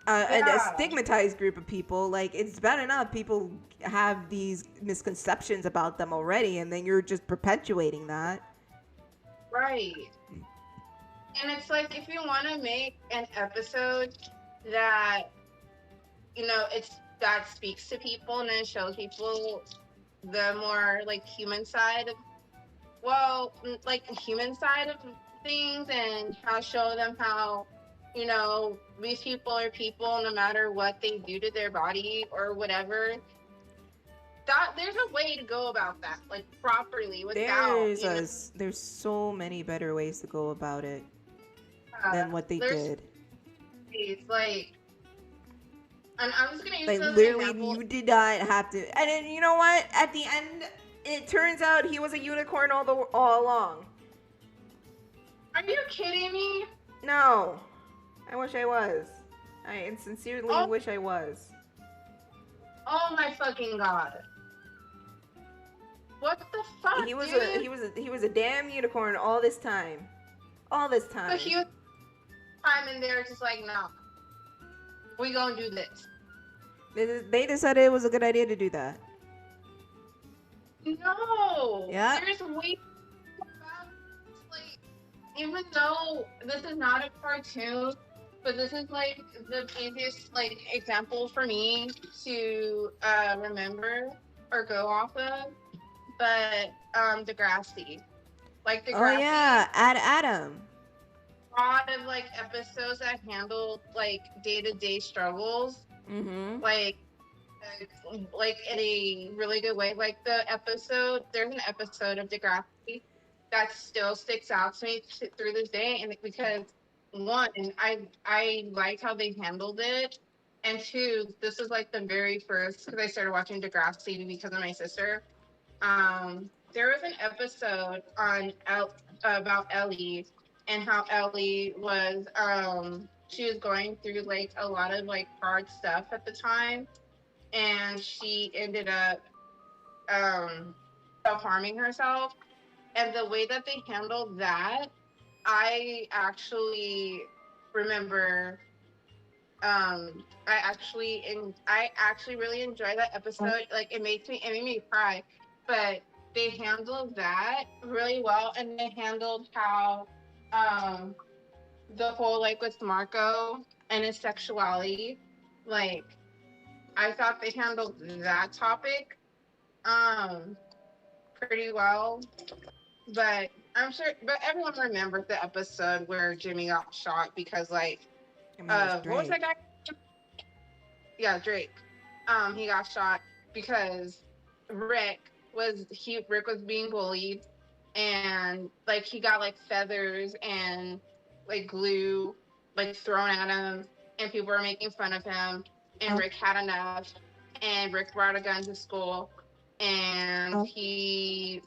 and a stigmatized group of people. Like, it's bad enough people have these misconceptions about them already, and then you're just perpetuating that. Right. And it's like, if you want to make an episode that, you know, that speaks to people and then shows people the more like human side of, human side of things, and show them how, you know, these people are people no matter what they do to their body or whatever. That there's a way to go about that, like properly, without. There's so many better ways to go about it than what they did. It's like, and I'm just gonna use like literally, you did not have to. And then, you know what? At the end, it turns out he was a unicorn all along. Are you kidding me? No, I wish I was. I sincerely wish I was. Oh my fucking God! What the fuck? He was dude? he was a damn unicorn all this time. All this time. But he was time in there just like, no, we gonna do this. They decided it was a good idea to do that. No. Yeah. There's way like, even though this is not a cartoon, but this is like the easiest like example for me to remember or go off of. But Degrassi. Like Degrassi. Oh yeah, Adam. A lot of like episodes that handle like day-to-day struggles. Mm-hmm. Like in a really good way. Like there's an episode of Degrassi that still sticks out to me through this day, and because one, I liked how they handled it, and two, this was like the very first, because I started watching Degrassi because of my sister. There was an episode on about Ellie, and how Ellie was she was going through like a lot of like hard stuff at the time, and she ended up self-harming herself. And the way that they handled that, I actually remember I actually really enjoyed that episode. Like it made me cry, but they handled that really well, and they handled how um the whole like with Marco and his sexuality, like I thought they handled that topic um pretty well. But I'm sure, but everyone remembers the episode where Jimmy got shot because like I mean, it's what was Drake. that guy? Yeah, Drake. He got shot because Rick was being bullied, and like he got like feathers and like glue like thrown at him, and people were making fun of him, and Rick had enough, and Rick brought a gun to school, and he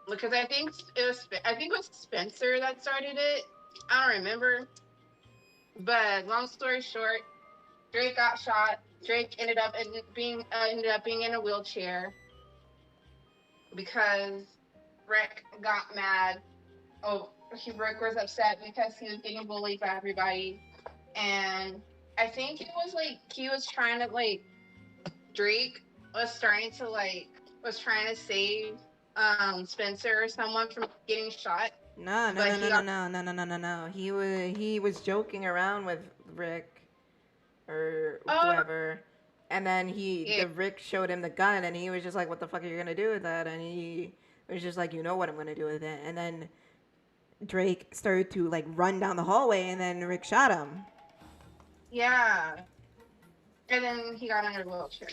because I think it was Spencer that started it. I don't remember, but long story short, Drake got shot. Drake ended up being in a wheelchair because Rick got mad. Rick was upset because he was getting bullied by everybody, and I think it was like he was trying to like Drake was trying to save Spencer or someone from getting shot. No. He was joking around with Rick or whoever, and then the Rick showed him the gun, and he was just like, "What the fuck are you gonna do with that?" And he was just like, "You know what I'm gonna do with it." And then Drake started to like run down the hallway, and then Rick shot him. Yeah. And then he got in a wheelchair.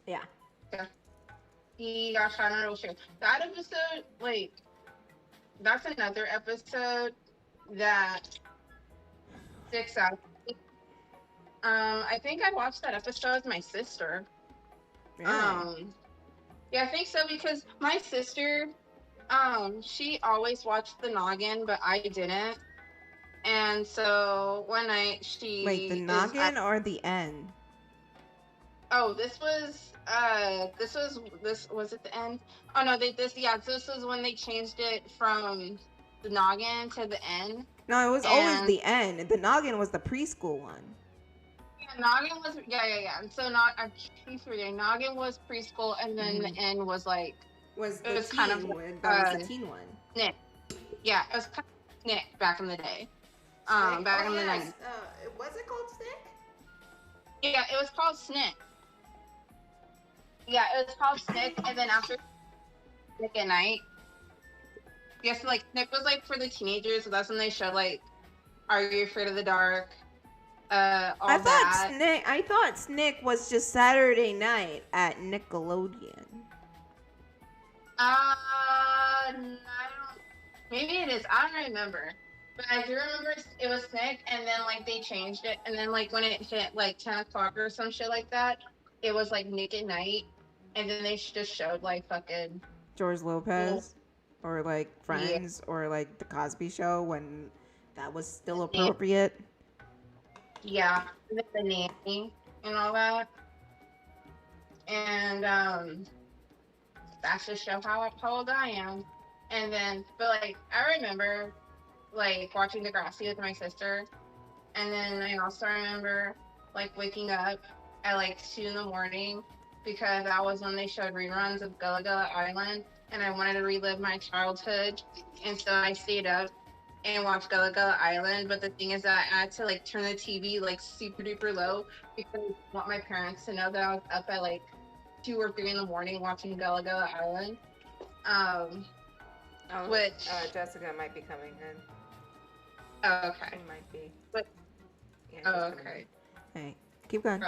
Yeah. He got shot in a wheelchair. That episode, like, that's another episode that sticks out. I think I watched that episode with my sister. Really? Yeah, I think so because my sister, she always watched the Noggin, but I didn't. And so one night Wait, the Noggin or the end? Oh, this was it the end? Oh no, this was when they changed it from the Noggin to the end. No, it was always the end. The Noggin was the preschool one. Yeah, Noggin was And so Noggin was preschool, and then the end was like That was the teen one. Nick. Yeah, it was kind of Nick back in the day. Back in the 90s. Was it called Snick? Yeah, it was called Snick. Yeah, it was called Snick, and then after Nick at Night. Yes, like Snick was like for the teenagers, so that's when they showed like Are You Afraid of the Dark? I thought Snick was just Saturday night at Nickelodeon. Maybe it is. I don't remember. But I do remember it was Snick, and then like they changed it, and then like when it hit like 10 o'clock or some shit like that, it was like Nick at Night, and then they just showed like fucking George Lopez, or like Friends, or like The Cosby Show when that was still appropriate. Yeah, the nanny and all that, and that's just show how old I am. And then, but like I remember like watching Degrassi with my sister, and then I also remember like waking up at like 2 in the morning because that was when they showed reruns of Gullah Gullah Island, and I wanted to relive my childhood, and so I stayed up and watched Gullah Gullah Island. But the thing is that I had to like turn the TV like super duper low because I want my parents to know that I was up at like 2 or 3 in the morning watching Gullah Gullah Island. Which Jessica might be coming in. Oh, okay. It might be. But okay. Hey, keep going.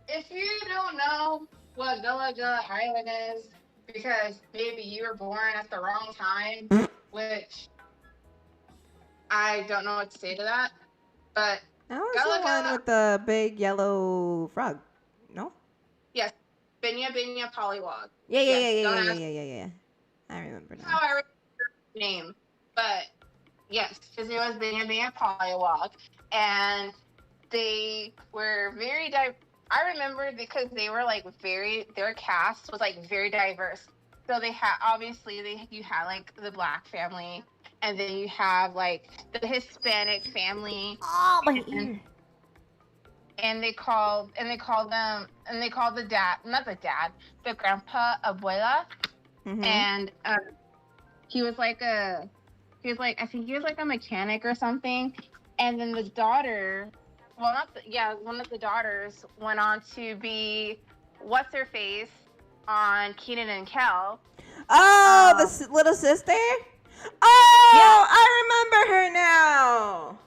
If you don't know what Gullah Gullah Island is, because maybe you were born at the wrong time, which I don't know what to say to that, but that was the one with the big yellow frog, no? Yes, Binya Binya Pollywog. Yeah. I remember now. How I remember the name, but yes, because it was Binya Binya Pollywog, and they were very I remember because they were like their cast was like very diverse. So they had you had like the black family, and then you have like the Hispanic family, Oh, my and, ear. they call the dad, not the dad, the grandpa abuela, Mm-hmm. and he was like I think he was like a mechanic or something, and then the daughter, well, not the, yeah, one of the daughters went on to be what's her face on Keenan and Kel. Oh, the Um, little sister? Oh, Yeah. I remember her now.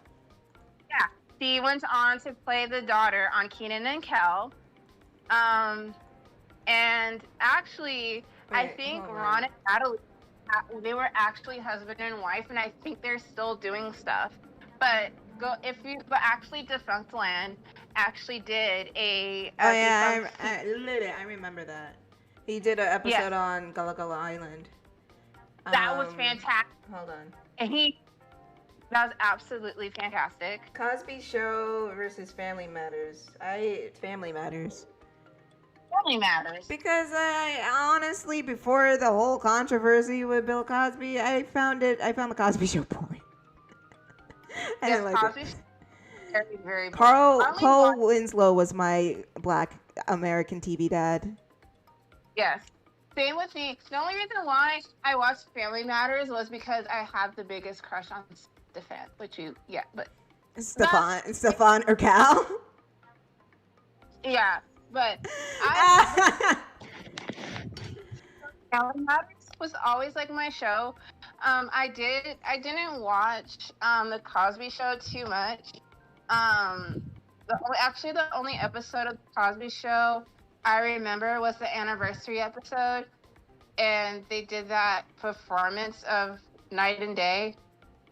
Yeah, she went on to play the daughter on Keenan and Kel. And actually, I Wait, think hold Ron on. and Natalie, they were actually husband and wife, and I think they're still doing stuff. But but actually, Defunct Land actually did a Oh, did yeah, some, I remember that. He did an yes, episode on Gullah Gullah Island. that was fantastic, Hold on. and that was absolutely fantastic. Cosby Show versus Family Matters. Family Matters. Family Matters. Because I honestly, before the whole controversy with Bill Cosby, I found the Cosby Show boring. I Yes, didn't like Cosby it. Show, very, very boring. Carl Only one, Winslow was my black American TV dad. yes. Same with me. The only reason why I watched Family Matters was because I have the biggest crush on Stefan, but Stefan or Cal. yeah, but Family Matters was always like my show. I didn't watch the Cosby Show too much. The only episode of the Cosby Show I remember was the anniversary episode, and they did that performance of Night and Day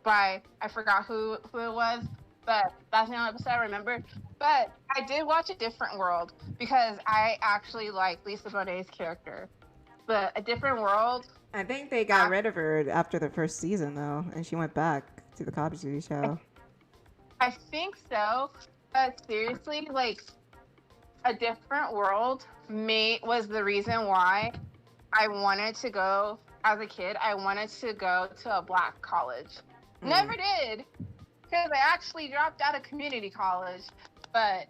by, I forgot who it was, but that's the only episode I remember. But I did watch A Different World because I actually like Lisa Bonet's character. But A Different World, I think they got rid of her after the first season, though, and she went back to the Cosby Show. I think so. But seriously, like, A Different World was the reason why I wanted to go, as a kid, I wanted to go to a black college. Never did, because I actually dropped out of community college. But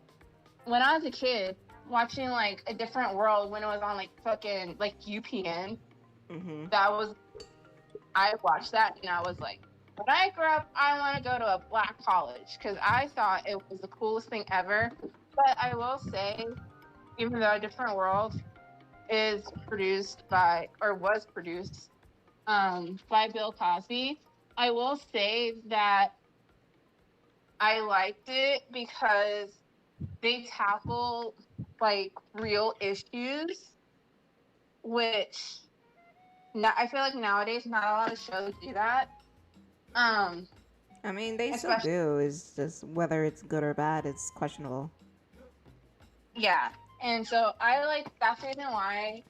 when I was a kid, watching like A Different World when it was on like fucking like UPN, I watched that and I was like, when I grow up, I want to go to a black college because I thought it was the coolest thing ever. But I will say, even though A Different World was produced by Bill Cosby, I will say that I liked it because they tackle like real issues, which I feel like nowadays not a lot of shows do that. I mean, they still do. It's just whether it's good or bad, it's questionable. Yeah, and so that's the reason why.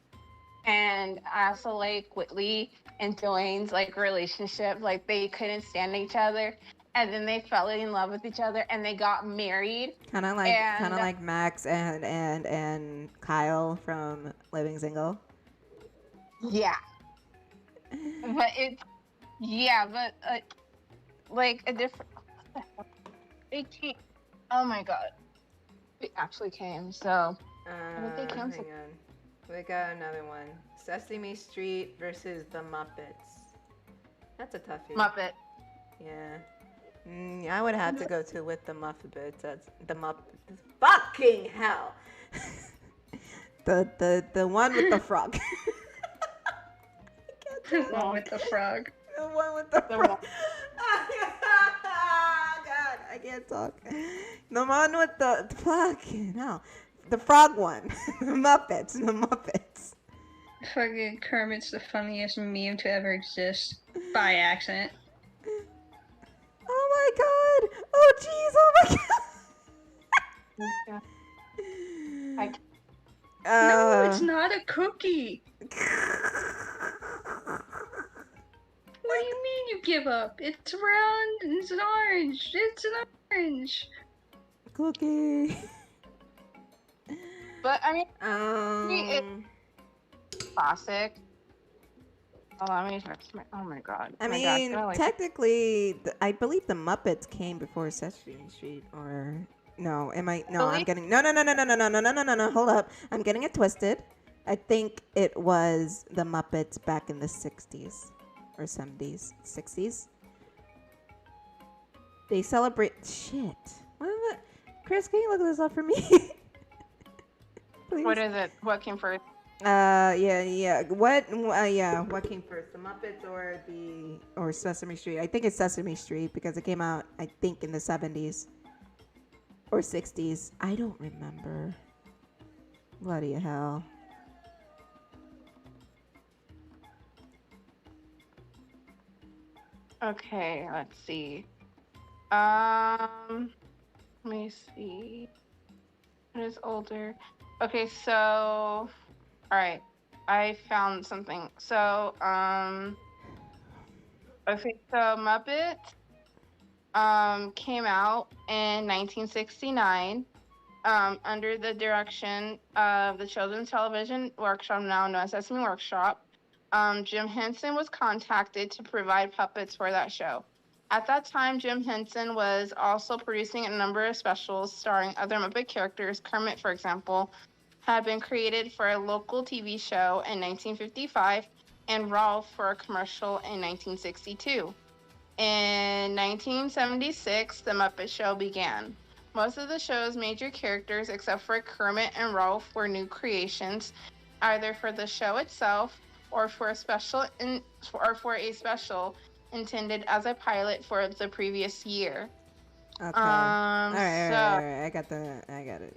And I also like Whitley and Dwayne's like relationship. Like they couldn't stand each other, and then they fell in love with each other, and they got married. Kind of like Max and Kyle from Living Single. Yeah, but like a different. They came. Oh my god, they actually came. So they came. Hang on. We got another one. Sesame Street versus the Muppets. That's a toughie. Muppet. Yeah. I would have to go with the Muppets. That's the Muppets. Fucking hell. the one with the frog. The one with the frog. The one with the frog. God, I can't talk. The one with the fucking hell. The frog one. The Muppets. Fucking Kermit's the funniest meme to ever exist. By accident. Oh my god! Oh jeez! Oh my god! No, it's not a cookie. What do you mean you give up? It's round and it's an orange. It's an orange. Cookie. But I mean, it's classic. let me touch my. Oh my god. I my gosh, mean, I like- technically, I believe the Muppets came before Sesame Street, or no? Am I? No, I'm Believe- getting no. Hold up, I'm getting it twisted. I think it was the Muppets back in the '60s or '70s, '60s. They celebrate shit. What is it? Chris, can you look this up for me? Please. What is it? What came first? Yeah. What came first, the Muppets or Sesame Street? I think it's Sesame Street because it came out, I think, in the 70s or 60s. I don't remember. Bloody hell. Okay, let's see. Let me see. It is older. Okay, so, all right, I found something. So, okay, so Muppet, came out in 1969, under the direction of the Children's Television Workshop, now known as Sesame Workshop. Jim Henson was contacted to provide puppets for that show. At that time, Jim Henson was also producing a number of specials starring other Muppet characters. Kermit, for example, had been created for a local TV show in 1955, and Ralph for a commercial in 1962. In 1976, The Muppet Show began. Most of the show's major characters, except for Kermit and Ralph, were new creations, either for the show itself or for a special intended as a pilot for the previous year. Okay. All right. I got it.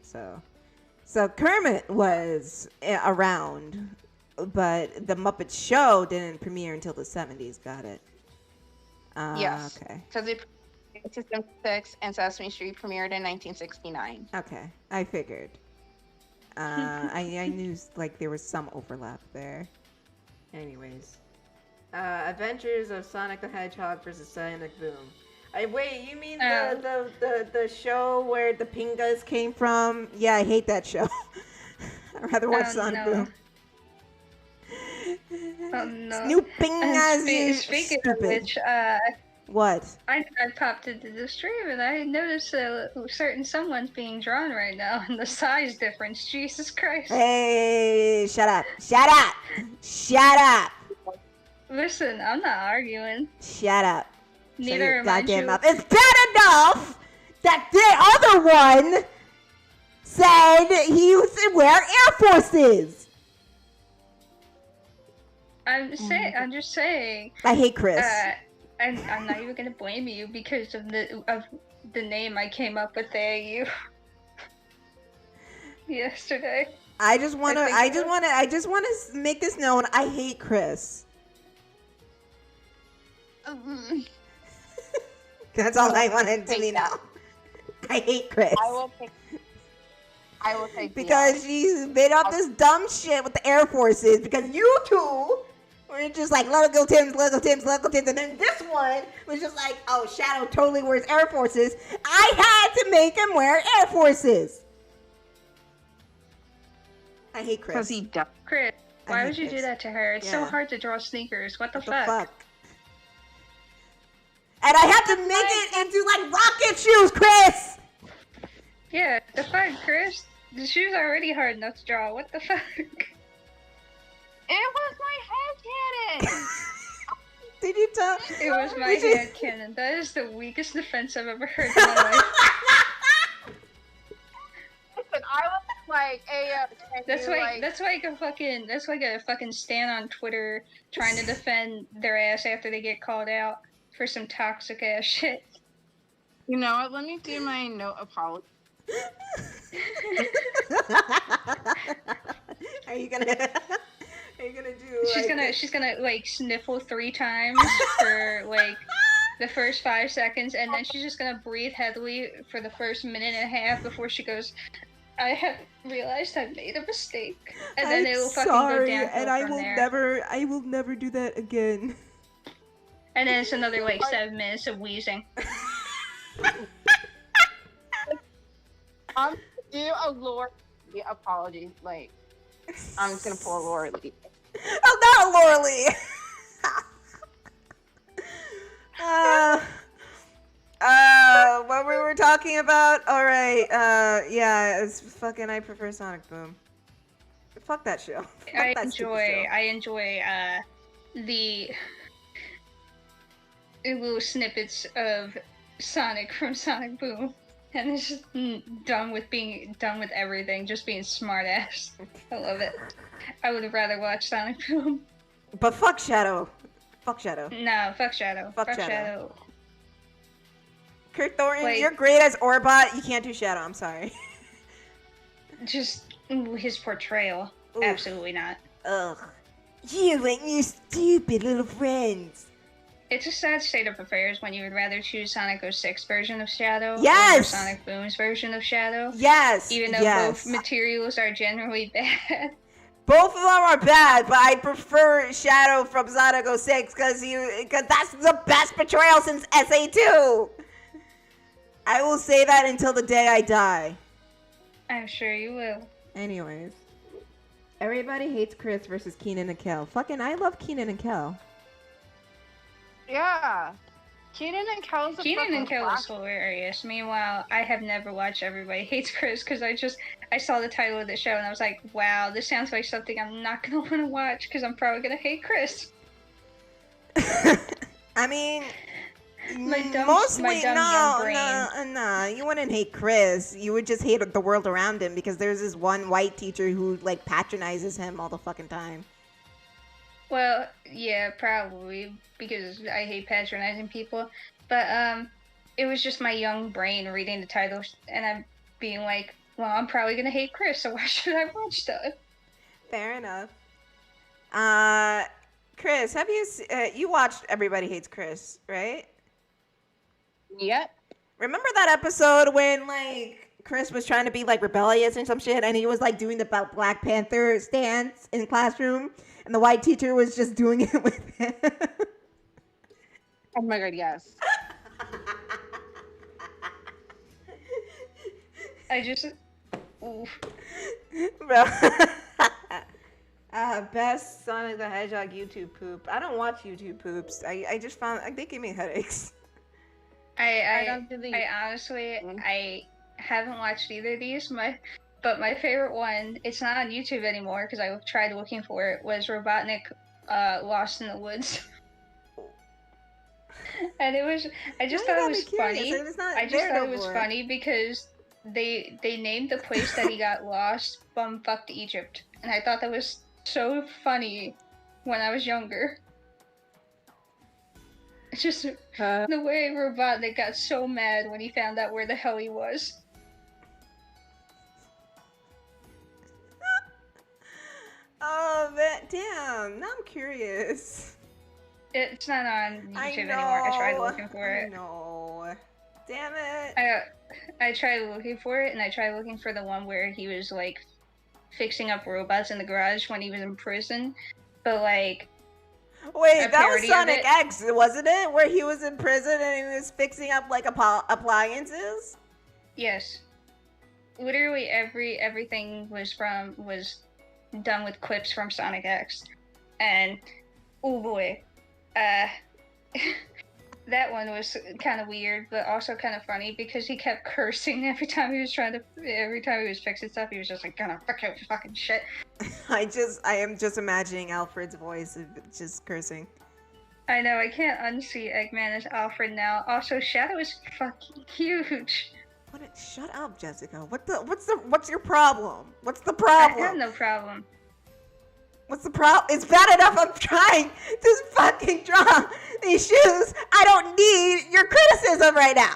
So Kermit was around, but the Muppet Show didn't premiere until the 70s. Got it. Yes. Okay. Because it premiered in 1976 and Sesame Street premiered in 1969. Okay. I figured. I knew like there was some overlap there. Anyways. Adventures of Sonic the Hedgehog versus Sonic Boom. Wait, you mean the show where the Pingas came from? Yeah, I hate that show. I'd rather watch Sonic Boom. Oh no. New Pingas is Speaking stupid. of which, What? I popped into the stream and I noticed a certain someone's being drawn right now, and the size difference. Jesus Christ! Hey, shut up! Shut up! Shut up! Listen, I'm not arguing. Shut up! Neither am I. Goddamn mouth. It's bad enough that the other one said he used to wear Air Forces. I'm just saying. I hate Chris. And I'm not even gonna blame you because of the name I came up with AU yesterday. I just want to make this known. I hate Chris. That's all I wanted to be known. I hate Chris. I will take because she's made up this dumb shit with the Air Forces because you two were just like local Tims, and then this one was just like, oh, Shadow totally wears Air Forces. I had to make him wear Air Forces. I hate Chris. Because he does. Chris, why hate would you Chris. do that to her? It's so Yeah. hard to draw sneakers. What the What fuck? the fuck? And I had to make it into like rocket shoes, Chris. Yeah, the fuck, Chris? The shoes are already hard enough to draw. What the fuck? It was my head cannon! Did you tell? It was my Did you- hand cannon. That is the weakest defense I've ever heard in my life. Listen, I was like, hey, That's why I gotta fucking stand on Twitter trying to defend their ass after they get called out for some toxic ass shit. you know what? Let me do my no apology. Are you gonna do? She's gonna like sniffle 3 times for like the first 5 seconds, and then she's just gonna breathe heavily for the first minute and a half before she goes, I have realized I've made a mistake. And then it'll fucking go downhill and I from will there. I will never do that again. And then it's another like 7 minutes of wheezing. I'm gonna do a Lori apology. Like, I'm just gonna pull a Lori. Oh, not Laura Lee. we're talking about? All right. Yeah, it's fucking. I prefer Sonic Boom. Fuck that show. Fuck that stupid show. I enjoy the little snippets of Sonic from Sonic Boom, and it's just done with everything, just being smart ass. I love it. I would rather watch Sonic Boom. But fuck Shadow. Fuck Shadow. No, fuck Shadow. Fuck Shadow. Kurt Thornton, like, you're great as Orbot. You can't do Shadow. I'm sorry. Just his portrayal. Oof. Absolutely not. Ugh. You and your stupid little friends. It's a sad state of affairs when you would rather choose Sonic 06 version of Shadow over Sonic Boom's version of Shadow. Yes. Even though both materials are generally bad. Both of them are bad, but I prefer Shadow from Sonic 06 because that's the best portrayal since SA2. I will say that until the day I die. I'm sure you will. Anyways. Everybody hates Kris versus Keenan and Kel. Fucking I love Keenan and Kel. Yeah. Keenan and Kel is hilarious. Meanwhile, I have never watched Everybody Hates Kris because I saw the title of the show and I was like, wow, this sounds like something I'm not going to want to watch because I'm probably going to hate Kris. I mean, my dumb young brain. No, you wouldn't hate Kris. You would just hate the world around him because there's this one white teacher who like patronizes him all the fucking time. Well, yeah, probably because I hate patronizing people. But it was just my young brain reading the title and I'm being like, well, I'm probably gonna hate Kris, so why should I watch that? Fair enough. Kris, have you watched Everybody Hates Kris, right? Yep. Remember that episode when like Kris was trying to be like rebellious and some shit, and he was like doing the Black Panther stance in classroom, and the white teacher was just doing it with him? Oh my god, yes. I just... Oof. Bro. Best Sonic the Hedgehog YouTube poop. I don't watch YouTube poops. I just found they give me headaches. I honestly I haven't watched either of these. But my favorite one, it's not on YouTube anymore because I tried looking for it, was Robotnik Lost in the Woods. And it was I just thought it was funny. I just thought it was funny because they named the place that he got lost Bumfucked Egypt. And I thought that was so funny when I was younger. It's just the way Robotnik got so mad when he found out where the hell he was. Oh, man, damn. Now I'm curious. It's not on YouTube anymore. I tried looking for it. No. Damn it. I tried looking for it, and I tried looking for the one where he was, like, fixing up robots in the garage when he was in prison. But, like... Wait, that was Sonic X, wasn't it? Where he was in prison and he was fixing up, like, appliances? Yes. Literally everything was done with clips from Sonic X. And, oh boy. That one was kind of weird, but also kind of funny because he kept cursing every time he was fixing stuff. He was just like, gonna fuck your fucking shit. I am just imagining Alfred's voice of just cursing. I know, I can't unsee Eggman as Alfred now. Also, Shadow is fucking huge. Shut up, Jessica. What's your problem? What's the problem? I have no problem. What's the problem? It's bad enough I'm trying to fucking draw these shoes. I don't need your criticism right now.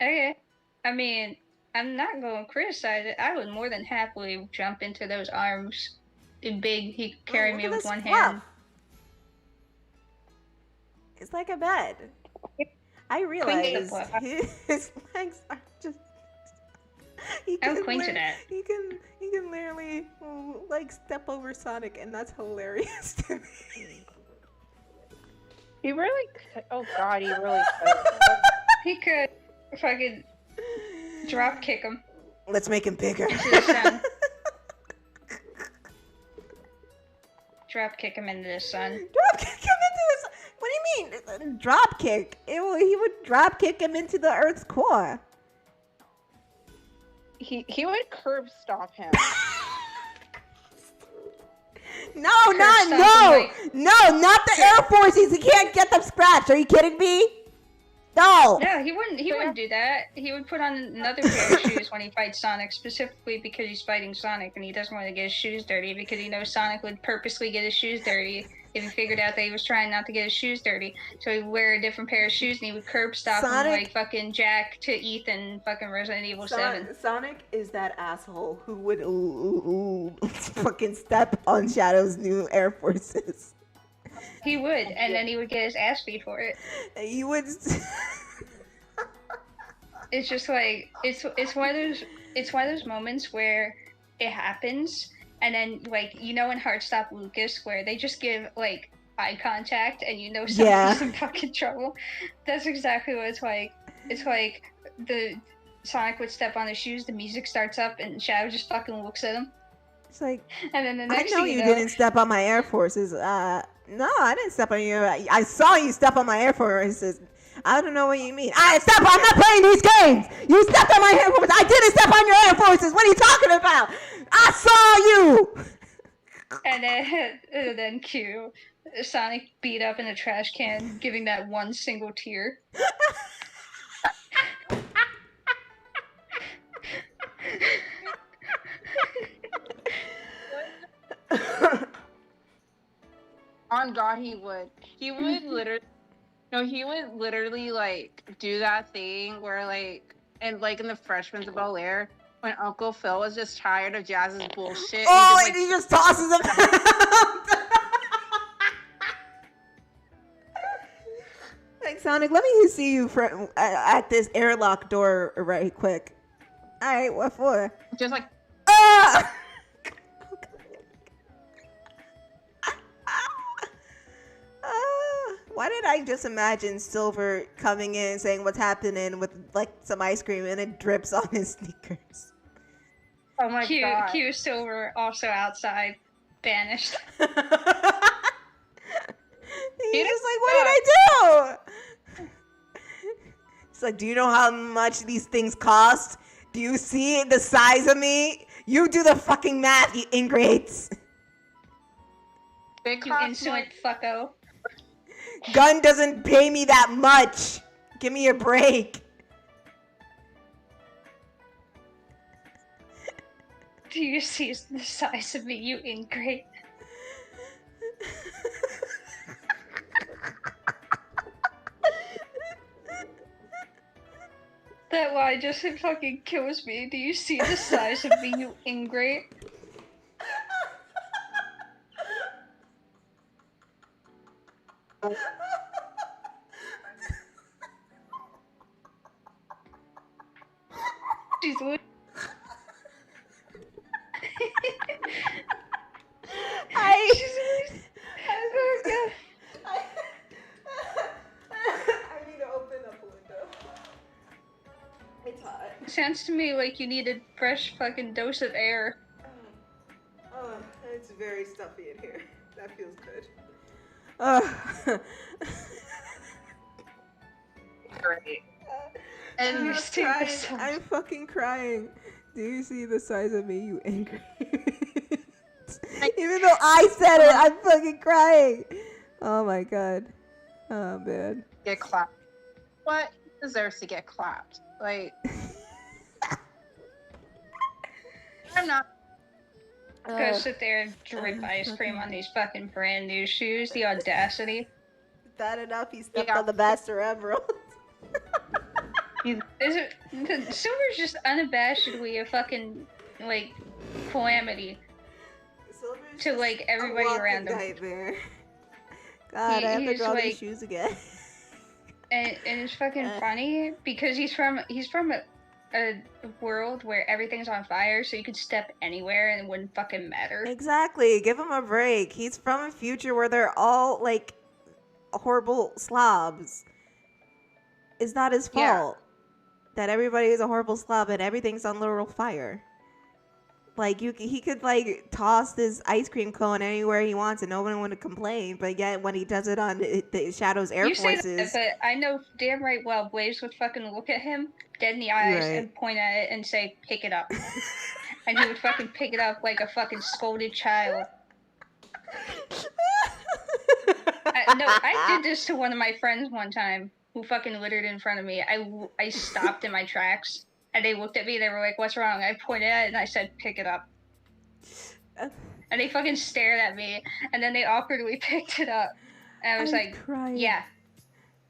Okay. I mean, I'm not going to criticize it. I would more than happily jump into those arms. Big, he carried me with one hand. It's like a bed. I realize his legs are just... I'm quaint to that. He can literally like step over Sonic, and that's hilarious to me. He really could. Oh god, he really could. He could fucking drop kick him. Let's make him bigger. Into the sun. Drop kick him into the sun. Drop kick him into the sun. What do you mean? drop kick. He would drop kick him into the Earth's core. He would curb stop him. No, not the Air Forces. He can't get them scratched. Are you kidding me? No. No, he wouldn't do that. He would put on another pair of shoes when he fights Sonic, specifically because he's fighting Sonic and he doesn't want to get his shoes dirty because he knows Sonic would purposely get his shoes dirty if he figured out that he was trying not to get his shoes dirty. So he'd wear a different pair of shoes and he would curb stop him like fucking Jack to Ethan fucking Resident Evil 7. Sonic is that asshole who would fucking step on Shadow's new Air Forces. He would, and then he would get his ass beat for it. He would. It's just like it's one of those moments where it happens, and then like in Heartstop Lucas where they just give like eye contact, and someone's in fucking trouble. That's exactly what it's like. It's like the Sonic would step on his shoes, the music starts up, and Shadow just fucking looks at him. It's like, and then the next I know thing you didn't step on my Air Forces. No, I didn't step on you. I saw you step on my Air Forces. I don't know what you mean. I'm not playing these games. You stepped on my Air Forces. I didn't step on your Air Forces. What are you talking about? I saw you. And then Q, Sonic beat up in a trash can, giving that one single tear. On God, he would. He would literally like do that thing where like in the Freshman's of Bel-Air when Uncle Phil was just tired of Jazz's bullshit. And he just tosses him out. Like, Sonic, let me see you at this airlock door right quick. All right, what for? Just like. Ah! Why did I just imagine Silver coming in saying what's happening with like some ice cream and it drips on his sneakers? Oh my God. Q Silver also outside, banished. He's just like, what did I do? It's like, do you know how much these things cost? Do you see the size of me? You do the fucking math, you ingrates. Big You insolent fucko. Gun doesn't pay me that much. Give me a break. Do you see the size of me, you ingrate? That line just fucking kills me. Do you see the size of me, you ingrate? She's I need to open up a window. It's hot. Sounds to me like you need a fresh fucking dose of air. Oh, it's very stuffy in here. That feels good. Great. And You see the size. I'm fucking crying. Do you see the size of me, you angry? Even though I said it, I'm fucking crying. Oh my God. Oh man. Get clapped. What? He deserves to get clapped. Like. I'm not. Go sit there and drip ice cream on these fucking brand new shoes. The audacity. Bad enough he stepped on the Master Emerald. Silver's just unabashedly a fucking like calamity to like everybody around him. Nightmare. God, I have to draw these shoes again. And it's fucking funny because he's from a world where everything's on fire, so you could step anywhere and it wouldn't fucking matter. Exactly. Give him a break. He's from a future where they're all like horrible slobs. It's not his fault that everybody is a horrible slob and everything's on literal fire. Like he could like toss this ice cream cone anywhere he wants and no one would complain. But yet when he does it on the Shadow's Air You say that, Forces, but I know damn right well Blaze would fucking look at him dead in the eyes Right. and point at it and say, "Pick it up," and he would fucking pick it up like a fucking scolded child. I did this to one of my friends one time who fucking littered in front of me. I stopped in my tracks and they looked at me. They were like, "What's wrong?" I pointed at it and I said, "Pick it up." And they fucking stared at me and then they awkwardly picked it up. And I was like, crying. "Yeah."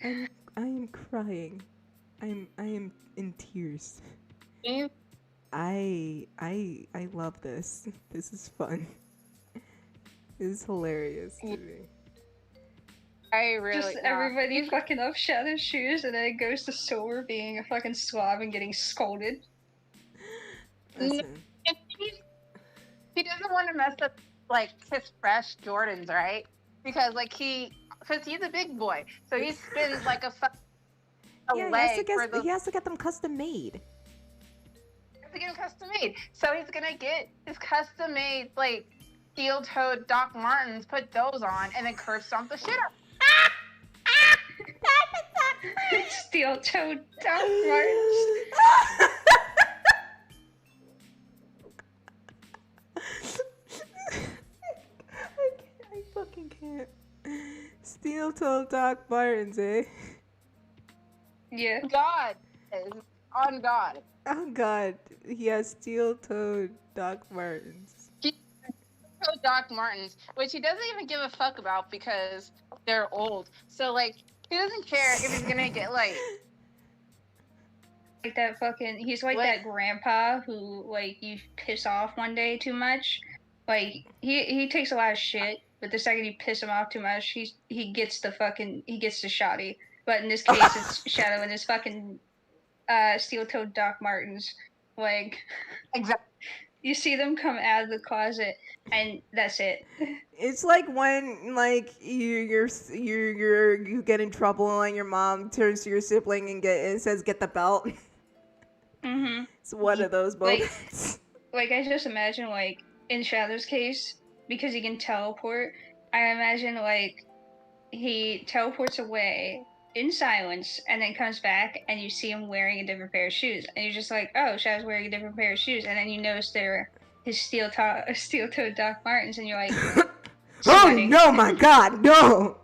I am crying. I am in tears. I love this. This is fun. This is hilarious to me. I really Just everybody fucking up Shadow's shoes, and then it goes to Silver being a fucking slob and getting scolded. Listen. He doesn't want to mess up like his fresh Jordans, right? Because he's a big boy, so he spends like a leg he has to get them custom made. He has to get them custom made. So he's gonna get his custom made like steel-toed Doc Martens, put those on, and then curb stomp the shit out. Steel-toed Doc Martens. I fucking can't. Steel-toed Doc Martens, eh? Yeah. God, on God. Oh God, he has steel-toed Doc Martens. Doc Martens, which he doesn't even give a fuck about because they're old. So like he doesn't care if he's gonna get like that fucking he's like that grandpa who like you piss off one day too much. Like he takes a lot of shit, but the second you piss him off too much, he gets the shoddy. But in this case it's Shadow and his fucking steel-toed Doc Martens. Like exactly. You see them come out of the closet, and that's it. It's like when like you get in trouble and your mom turns to your sibling and says get the belt. Mm-hmm. It's one of those moments. Like I just imagine like in Shadow's case, because he can teleport, I imagine like he teleports away in silence and then comes back and you see him wearing a different pair of shoes and you're just like, oh, Shadow's wearing a different pair of shoes, and then you notice they're his steel-toed Doc Martens and you're like, oh no, my God, no.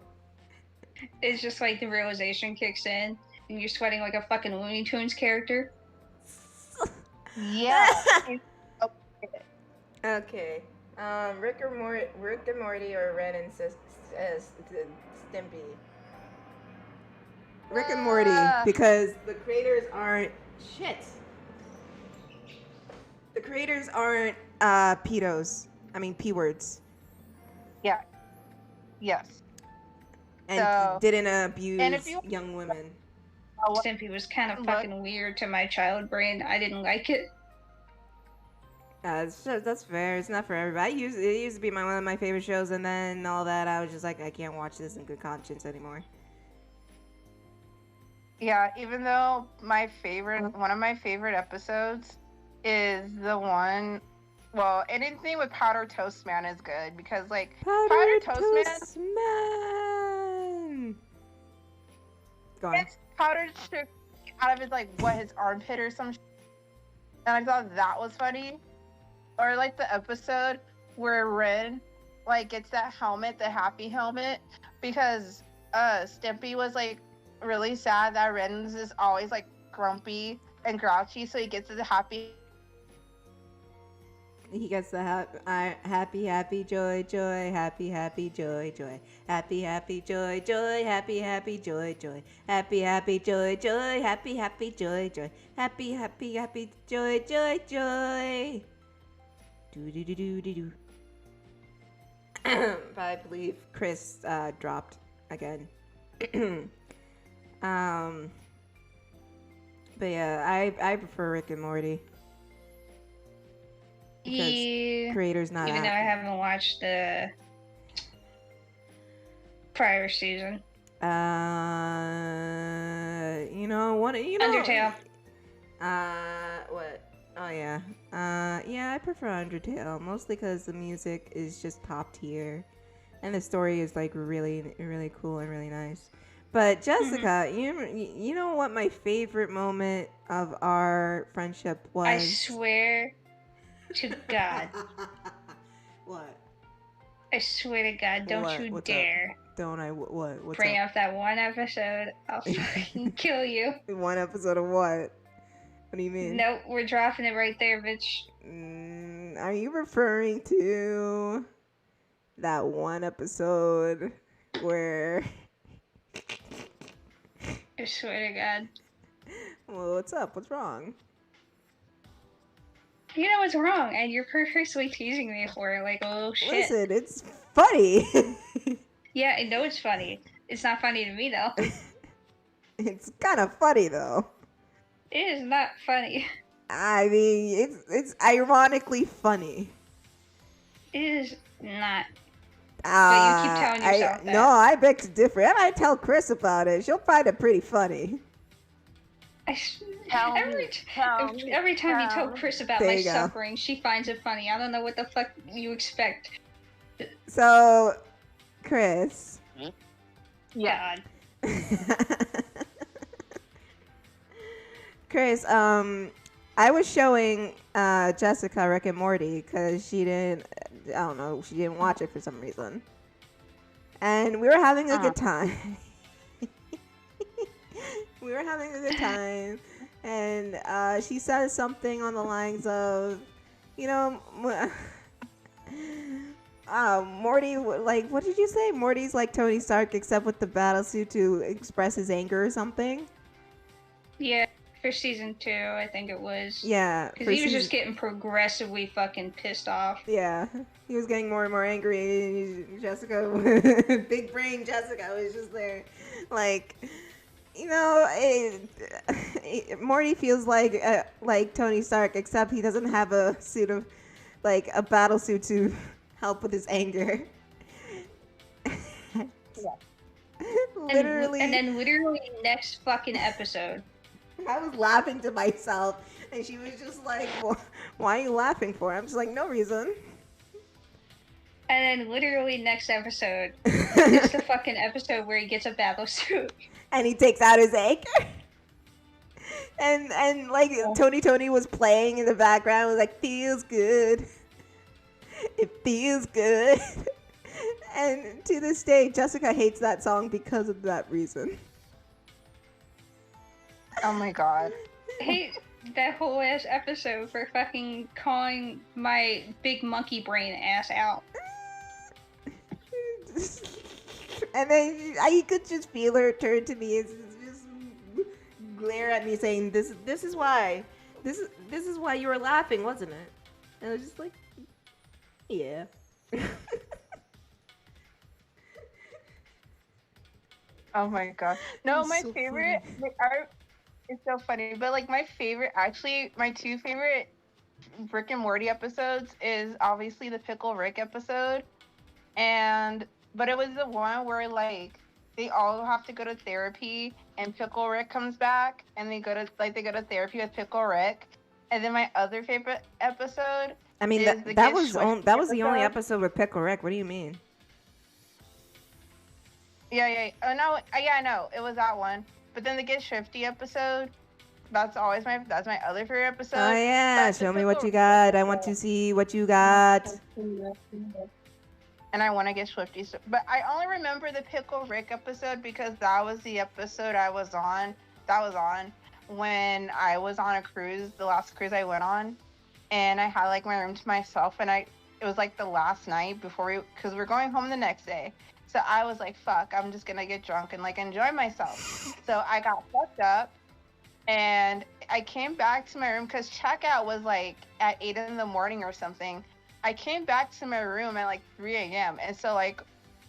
It's just like the realization kicks in and you're sweating like a fucking Looney Tunes character. Yeah. Okay. Rick and Morty or Ren and Stimpy. Rick and Morty, because the creators aren't shit. The creators aren't pedos. I mean P-words. Yeah. Yes. And didn't abuse young women. Stimpy was kind of fucking weird to my child brain. I didn't like it. That's fair. It's not for everybody. It used to be one of my favorite shows, and then all that, I was just like, I can't watch this in good conscience anymore. Yeah, even though one of my favorite episodes is the one, well, anything with Powder Toast Man is good because like Powder Toast Man. Go on. It's powdered sugar out of his his armpit or some shit. And I thought that was funny. Or like the episode where Ren gets that helmet, the happy helmet, because Stimpy was really sad that Ren's is always grumpy and grouchy, so he gets the happy. He gets the happy, happy, joy, joy, happy, happy, joy, joy, happy, happy, joy, joy, happy, happy, joy, joy, happy, happy, joy, joy, happy, happy, joy, joy, happy, happy, happy, joy, joy, joy. Do do do do do do. But I believe Kris dropped again. But yeah, I prefer Rick and Morty. Because creator's not even though I haven't watched the prior season. You know Undertale. What? Oh yeah. Yeah, I prefer Undertale mostly because the music is just top tier, and the story is like really, really cool and really nice. But Jessica, you know what my favorite moment of our friendship was? I swear to God. What? I swear to God, don't What? you What's dare up? Don't I? What? What's bring up? up that one episode. I'll fucking kill you. One episode of what? What do you mean? Nope, we're dropping it right there, bitch. Are you referring to that one episode where? I swear to God. Well, what's up? What's wrong? You know what's wrong, and you're purposely teasing me for it, like, oh shit. Listen, it's funny. Yeah, I know it's funny. It's not funny to me though. It's kind of funny though. It is not funny. I mean, it's ironically funny. It is not. But you keep telling yourself that. No, I beg to differ. And I tell Kris about it. She'll find it pretty funny. Every time you tell Kris about There my you go. suffering, she finds it funny. I don't know what the fuck you expect. So, Kris. God. Kris, I was showing Jessica Rick and Morty because she didn't watch it for some reason. And we were having a good time. We were having a good time. And she says something on the lines of, Morty, like, what did you say? Morty's like Tony Stark except with the battlesuit to express his anger or something? Yeah, for season 2, I think it was. Yeah. Because he was just getting progressively fucking pissed off. Yeah. He was getting more and more angry. Jessica, big brain Jessica was just there. Like, Morty feels like Tony Stark, except he doesn't have a suit of, like, a battle suit to help with his anger. Literally. And then literally next fucking episode. I was laughing to myself, and she was just like, well, why are you laughing for? I'm just like, no reason. And then literally next episode, it's the fucking episode where he gets a battle suit. And he takes out his anger. And like, Tony was playing in the background, was like, feels good. It feels good. And to this day, Jessica hates that song because of that reason. Oh my god. I hate that whole ass episode for fucking calling my big monkey brain ass out. And then I could just feel her turn to me and just glare at me, saying, "This is why. This is why you were laughing, wasn't it?" And I was just like, "Yeah." Oh my god. No, It's my so favorite. It's so funny, but like my favorite, actually, my two favorite Rick and Morty episodes is obviously the Pickle Rick episode, but it was the one where like they all have to go to therapy, and Pickle Rick comes back, and they go to therapy with Pickle Rick, and then my other favorite episode. I mean, is the that Get was Swifty the only episode. episode with Pickle Rick. What do you mean? Yeah. Oh no, yeah, I know it was that one. But then the Get Swifty episode. That's my other favorite episode. Oh yeah, But the show me what Pickle you got. I want to see what you got. And I want to get Swifty. But I only remember the Pickle Rick episode because that was the episode I was on. That was on when I was on a cruise, the last cruise I went on, and I had like my room to myself, and it was like the last night before because we're going home the next day. So I was like, fuck, I'm just gonna get drunk and like enjoy myself. So I got fucked up, and I came back to my room because checkout was like at 8 in the morning or something. I came back to my room at like 3 a.m. And so like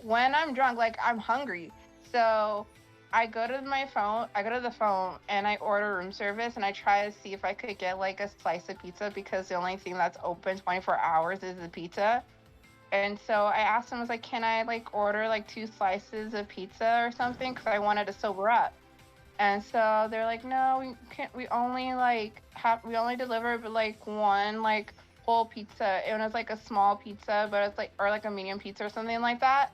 when I'm drunk, like I'm hungry. So I go to the phone and I order room service, and I try to see if I could get like a slice of pizza because the only thing that's open 24 hours is the pizza. And so I asked him, I was like, can I like order like 2 slices of pizza or something? Because I wanted to sober up. And so they're like, no, we can't. We only we only deliver like one like whole pizza. It was like a small pizza, but it's like or like a medium pizza or something like that.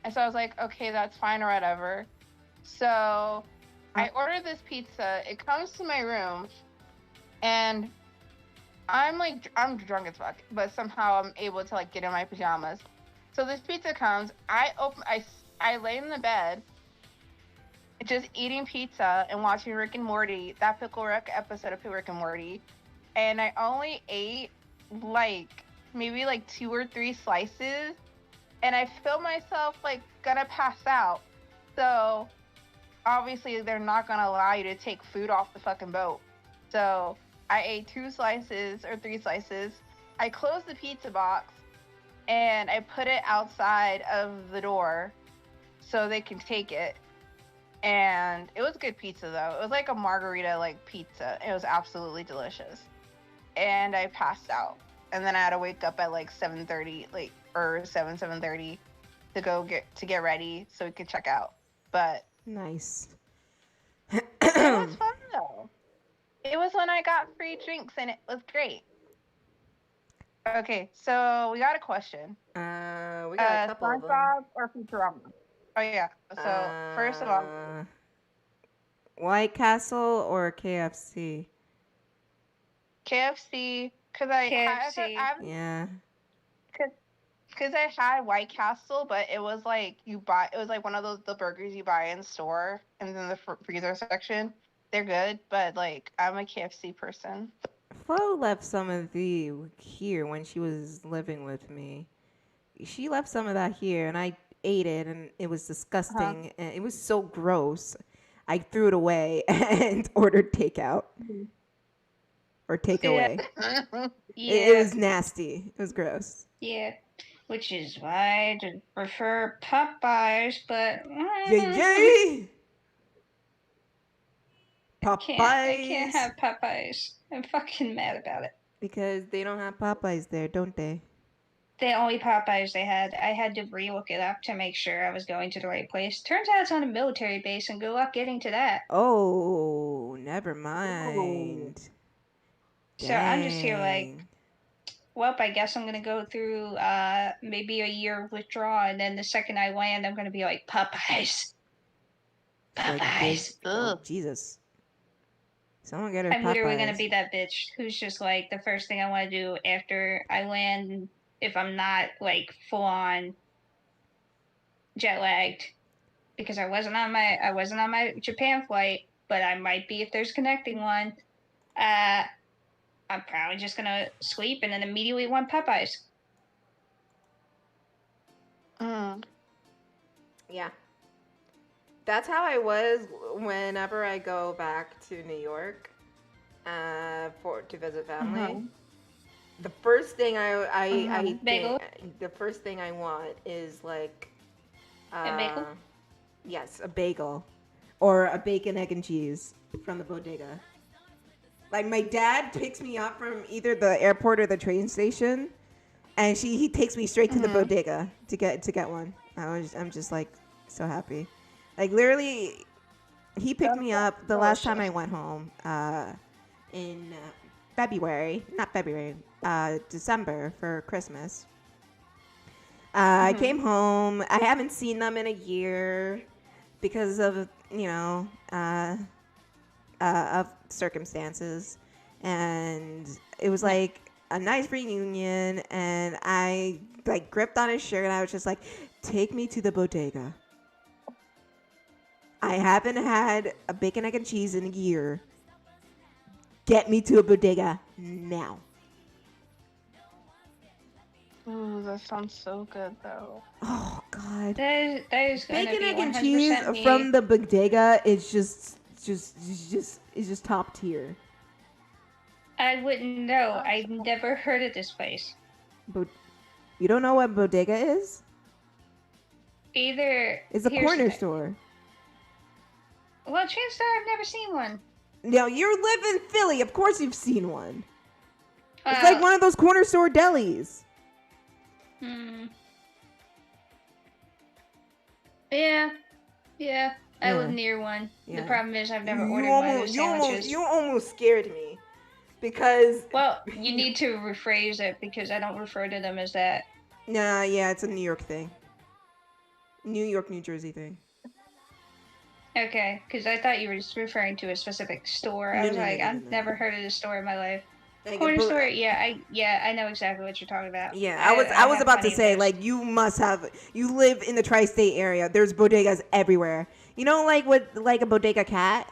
And so I was like, okay, that's fine or whatever. So I ordered this pizza. It comes to my room, and I'm drunk as fuck, but somehow I'm able to like get in my pajamas. So this pizza comes. I lay in the bed, just eating pizza and watching Rick and Morty, that Pickle Rick episode of Rick and Morty, and I only ate like maybe like 2 or 3 slices, and I feel myself like gonna pass out. So obviously they're not gonna allow you to take food off the fucking boat. So I ate 2 slices or 3 slices. I closed the pizza box and I put it outside of the door so they can take it. And it was good pizza though. It was like a margarita like pizza. It was absolutely delicious. And I passed out. And then I had to wake up at like 7:30, like or 7:30 to get ready so we could check out. But Nice. it was fun though. It was when I got free drinks and it was great. Okay, so we got a question. We got a couple of them. SpongeBob or Futurama? Oh yeah. So first of all, White Castle or KFC? KFC, because Yeah. because I had White Castle, but it was like it was like one of the burgers you buy in the store and then the freezer section. They're good, but like I'm a KFC person. Flo left some of the here when she was living with me. She left some of that here, and I ate it, and it was disgusting. And it was so gross. I threw it away and ordered takeout or takeaway. Yeah. It was nasty. It was gross. Yeah. Which is why I prefer Popeyes, but Yay! Popeyes. I can't have Popeyes. I'm fucking mad about it. Because they don't have Popeyes there, don't they? The only Popeyes they had, I had to re-look it up to make sure I was going to the right place. Turns out it's on a military base, and good luck getting to that. Oh, never mind. So I'm just here like, Dang. well, I guess I'm gonna go through maybe a year of withdrawal, and then the second I land, I'm gonna be like, Popeyes. Like Popeyes. oh, Jesus. Someone get her I'm Popeyes. literally gonna be that bitch who's just like, the first thing I want to do after I land, if I'm not like full on jet lagged, because I wasn't on my Japan flight, but I might be if there's a connecting one. I'm probably just gonna sleep and then immediately want Popeyes. Yeah. That's how I was whenever I go back to New York to visit family. The first thing the first thing I want is like A bagel? Yes, a bagel or a bacon, egg, and cheese from the bodega. Like my dad picks me up from either the airport or the train station, and he takes me straight to the bodega to get one. I'm just like so happy. Like literally, he picked me up the last time I went home in December for Christmas. I came home. I haven't seen them in a year because of of circumstances, and it was like a nice reunion, and I like gripped on his shirt and I was just like, take me to the bodega. I haven't had a bacon, egg, and cheese in a year. Get me to a bodega now. Ooh, that sounds so good though. Oh God. That is gonna Bacon, be egg, and 100% cheese me. from the bodega is just top tier. I wouldn't know. I've never heard of this place. You don't know what bodega is? Either It's a here's corner the thing. store. Well, chances are I've never seen one. No, you live in Philly. Of course you've seen one. It's like one of those corner store delis. Yeah. I live Yeah. near one. Yeah. The problem is I've never You ordered one of almost, those you almost, sandwiches. you almost scared me because. Well, you need to rephrase it because I don't refer to them as that. Nah, yeah, it's a New York thing. New York, New Jersey thing. Okay, because I thought you were just referring to a specific store. I was like, I've never heard of this store in my life. Like Corner store, yeah, I know exactly what you're talking about. Yeah, I was have about to plenty of say those. like you live in the tri-state area. There's bodegas everywhere. You know, like with like a bodega cat,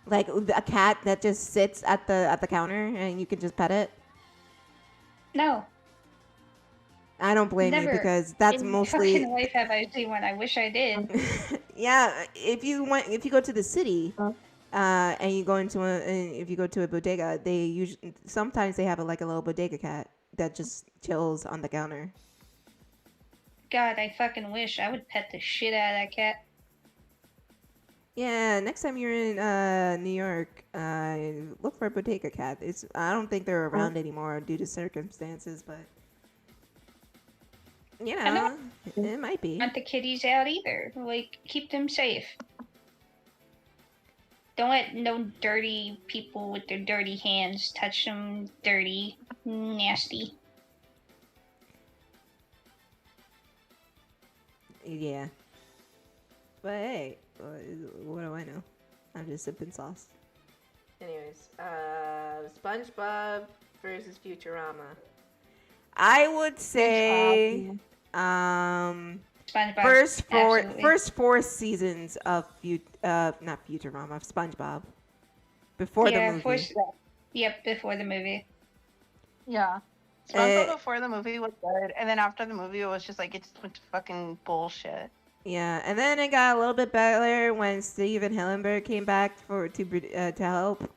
like a cat that just sits at the counter and you can just pet it. No, I don't blame you never. because that's In mostly fucking life have I seen one. I wish I did. yeah. If you go to the city, and you go into and if you go to a bodega, they usually sometimes they have like a little bodega cat that just chills on the counter. God, I fucking wish I would pet the shit out of that cat. Yeah, next time you're in New York, look for a bodega cat. I don't think they're around anymore due to circumstances, but you know, it might be. Want the kitties out either. Like, keep them safe. Don't let no dirty people with their dirty hands touch them dirty, nasty. Yeah. But hey, what do I know? I'm just sipping sauce. Anyways, SpongeBob versus Futurama. I would say, SpongeBob. first four seasons of not Futurama, of SpongeBob. Before the movie. Yep, before the movie. Yeah. SpongeBob before the movie was good, and then after the movie, it was just like, it just went to fucking bullshit. Yeah, and then it got a little bit better when Steven Hillenburg came back to help.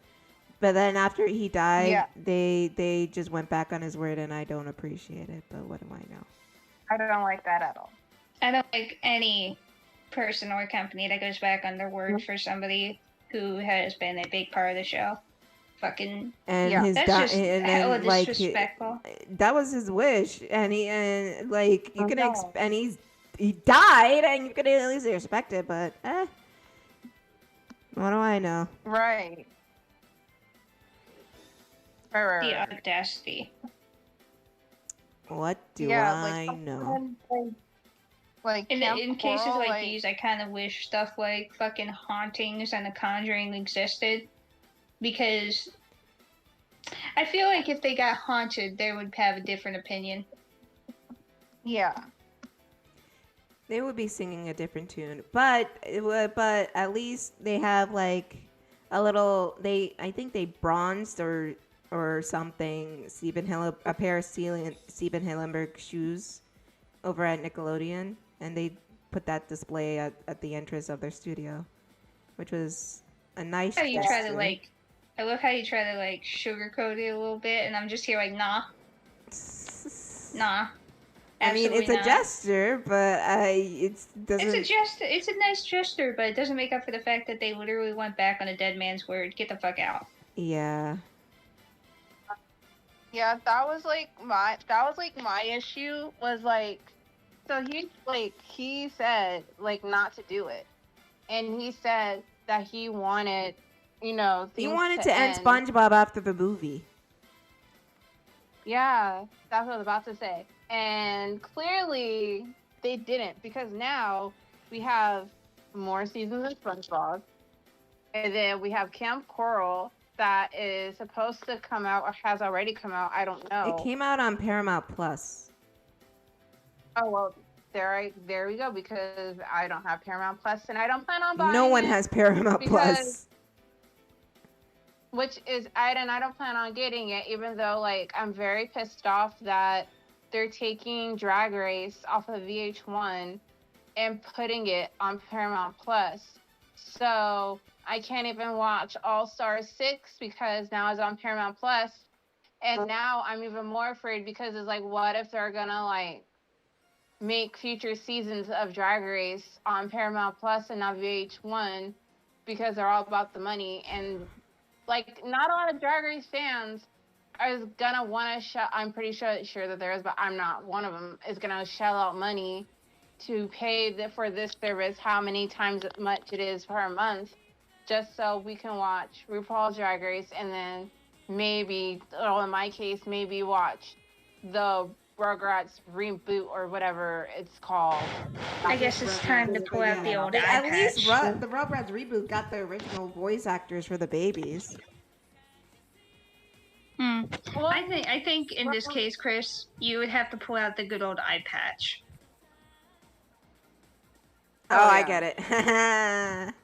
But then after he died, they just went back on his word, and I don't appreciate it. But what do I know? I don't like that at all. I don't like any person or company that goes back on their word for somebody who has been a big part of the show. Fucking and that's just hella disrespectful. That was his wish, and he you can and he died, and you could at least respect it. But what do I know? Right. The audacity. What do I know? Like in cases like these, I kind of wish stuff like fucking hauntings and The Conjuring existed, because I feel like if they got haunted, they would have a different opinion. Yeah. They would be singing a different tune, but at least they have like a little. I think they bronzed or something. A pair of Steven Hillenburg shoes over at Nickelodeon, and they put that display at the entrance of their studio, which was a nice gesture. I love how you try to like sugarcoat it a little bit, and I'm just here like, nah. I mean, it's a gesture, but It's a nice gesture, but it doesn't make up for the fact that they literally went back on a dead man's word. Get the fuck out. Yeah. Yeah, that was like my issue was like, so he said like not to do it, and he said that he wanted, he wanted to end SpongeBob after the movie. Yeah, that's what I was about to say, and clearly they didn't, because now we have more seasons of SpongeBob, and then we have Camp Coral that is supposed to come out or has already come out. I don't know. It came out on Paramount Plus. Oh well, there we go, because I don't have Paramount Plus and I don't plan on buying it. No one has Paramount Plus. I don't plan on getting it, even though like I'm very pissed off that they're taking Drag Race off of VH1 and putting it on Paramount Plus. So I can't even watch All Stars 6 because now it's on Paramount Plus. And now I'm even more afraid because it's like, what if they're gonna like make future seasons of Drag Race on Paramount Plus and not VH1, because they're all about the money, and like not a lot of Drag Race fans are gonna want to I'm pretty sure that there is, but I'm not one of them, is gonna shell out money to pay for this service, how many times much it is per month, just so we can watch RuPaul's Drag Race and then maybe, or in my case, maybe watch the Rugrats reboot or whatever it's called. I guess it's time to pull out the old eye At least patch. the Rugrats reboot got the original voice actors for the babies. Well, I think in this case, Kris, you would have to pull out the good old eye patch. Oh, yeah. I get it.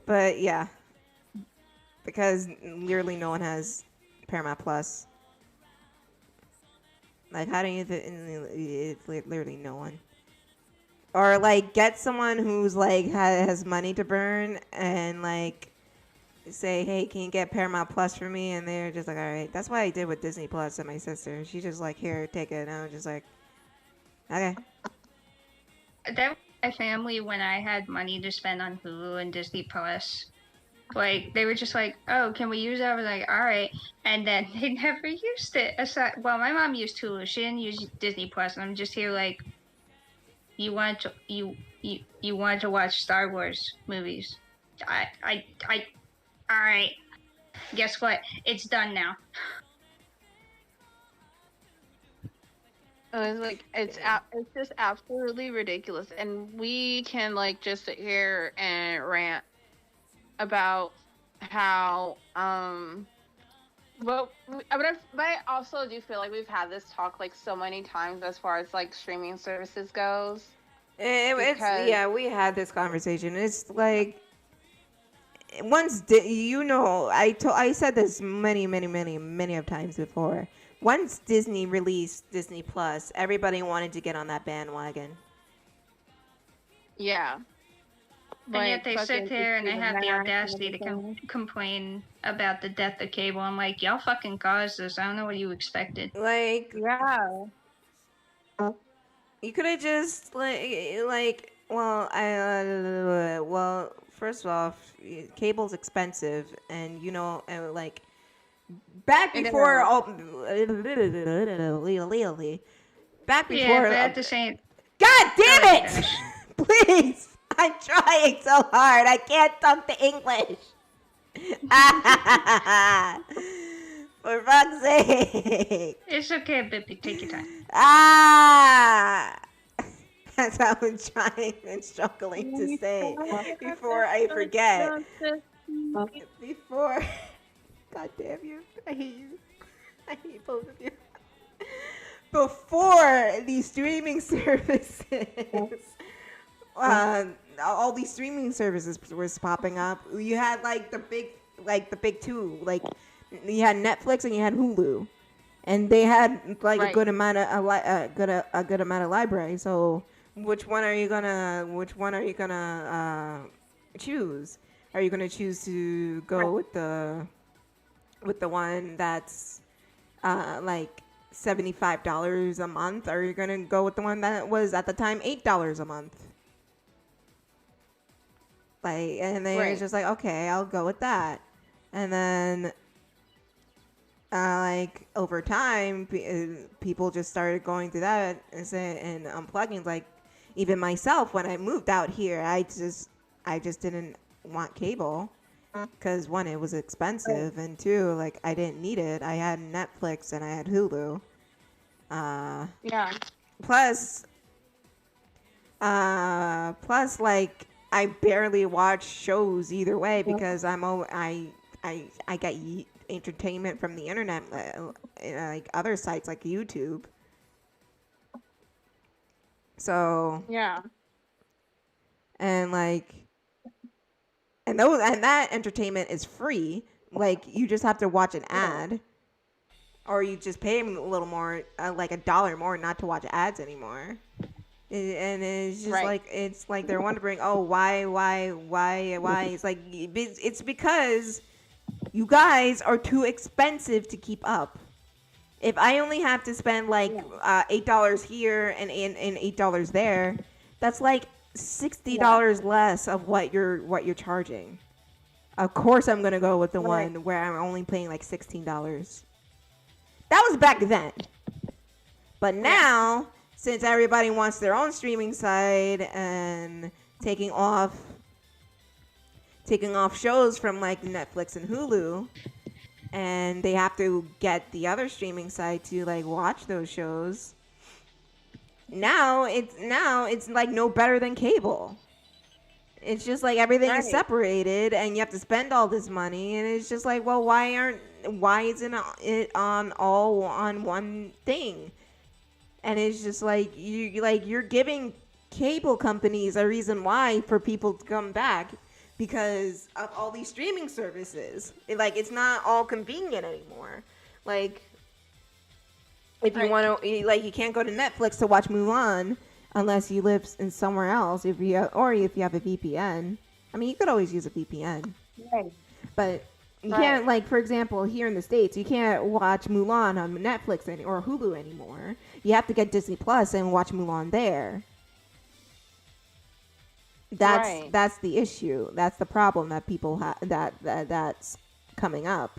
But yeah, because literally no one has Paramount Plus. Like, how do you? It's literally no one. Or like, get someone who's like has money to burn and like say, hey, can you get Paramount Plus for me? And they're just like, all right. That's what I did with Disney Plus and my sister. She just like, here, take it. And I was just like, okay. That was my family when I had money to spend on Hulu and Disney Plus. Like, they were just like, oh, can we use that? I was like, all right. And then they never used it. Well, my mom used Hulu. She didn't use Disney Plus. And I'm just here like, you want to watch Star Wars movies. All right. Guess what? It's done now. It's like it's just absolutely ridiculous, and we can like just sit here and rant about how but I also do feel like we've had this talk like so many times as far as like streaming services goes. Yeah, we had this conversation. It's like I said this many of times before. Once Disney released Disney Plus, everybody wanted to get on that bandwagon. Yeah. And yet they sit there and they have the audacity to complain about the death of cable. I'm like, y'all fucking caused this. I don't know what you expected. Like, Yeah. you could have just well, first off, cable's expensive, and like back before back before. Yeah, but at the same. God damn it! Please, I'm trying so hard. I can't talk the English. For fuck's sake. It's okay, baby. Take your time. That's what I'm trying and struggling to say before I forget. Before. God damn you. I hate you. I hate both of you. Before these streaming services, all these streaming services was popping up. You had the big two. Like, you had Netflix and you had Hulu, and they had a good amount of a good amount of library. So which one are you gonna choose? Are you gonna choose to go with the one that's $75 a month, or are you gonna go with the one that was at the time $8 a month? And then it's just like, okay, I'll go with that. And then over time, people just started going through that and unplugging. Like, even myself, when I moved out here, I just didn't want cable. Because one, it was expensive, and two, I didn't need it. I had Netflix and I had Hulu. Yeah. Plus, I barely watch shows either way because I get entertainment from the internet, other sites like YouTube. So yeah, and that entertainment is free. You just have to watch an ad, or you just pay them a little more, $1 more, not to watch ads anymore. And it's just it's they're wondering, oh, why? It's it's because you guys are too expensive to keep up. If I only have to spend $8 here and $8 there, that's $60 less of what you're charging. Of course, I'm gonna go with the one where I'm only paying $16. That was back then, but now since everybody wants their own streaming site and taking off shows from like Netflix and Hulu, and they have to get the other streaming site to like watch those shows. Now it's like no better than cable. It's just like everything is separated, and you have to spend all this money, and it's just like, well, why isn't it on all on one thing? And it's just like you're giving cable companies a reason why for people to come back because of all these streaming services. It's not all convenient anymore. Like, if you want to, like, you can't go to Netflix to watch Mulan unless you live in somewhere else. If you have a VPN. I mean, you could always use a VPN. Right. But you can't, like, for example, here in the States, you can't watch Mulan on Netflix or Hulu anymore. You have to get Disney Plus and watch Mulan there. That's the issue. That's the problem that people have. That's coming up,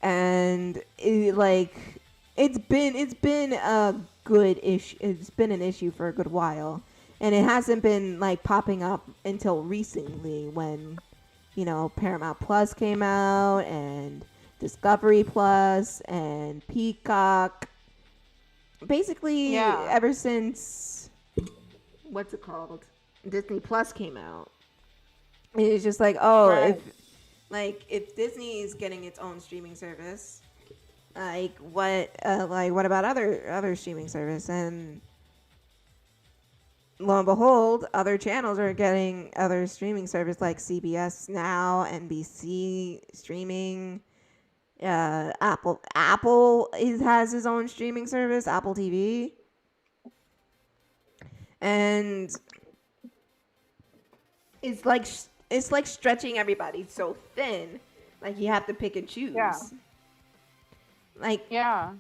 and it's been a good issue. It's been an issue for a good while, and it hasn't been like popping up until recently when, Paramount Plus came out and Discovery Plus and Peacock. Basically, ever since what's it called? Disney Plus came out. It's just like, if Disney is getting its own streaming service, what about other streaming service? And lo and behold, other channels are getting other streaming service like CBS Now, NBC streaming. Apple has its own streaming service, Apple TV, and it's like stretching everybody so thin. Like, you have to pick and choose. Yeah.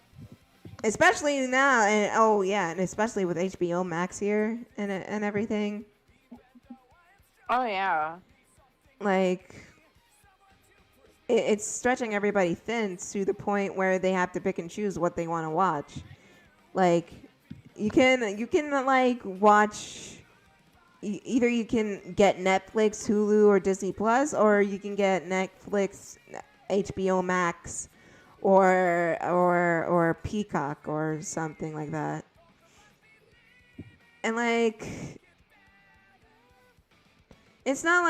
Especially now, and especially with HBO Max here and everything. Oh yeah. Like, it's stretching everybody thin to the point where they have to pick and choose what they want to watch. Like, you can like watch. Either you can get Netflix, Hulu, or Disney Plus, or you can get Netflix, HBO Max, or Peacock or something like that. And like, it's not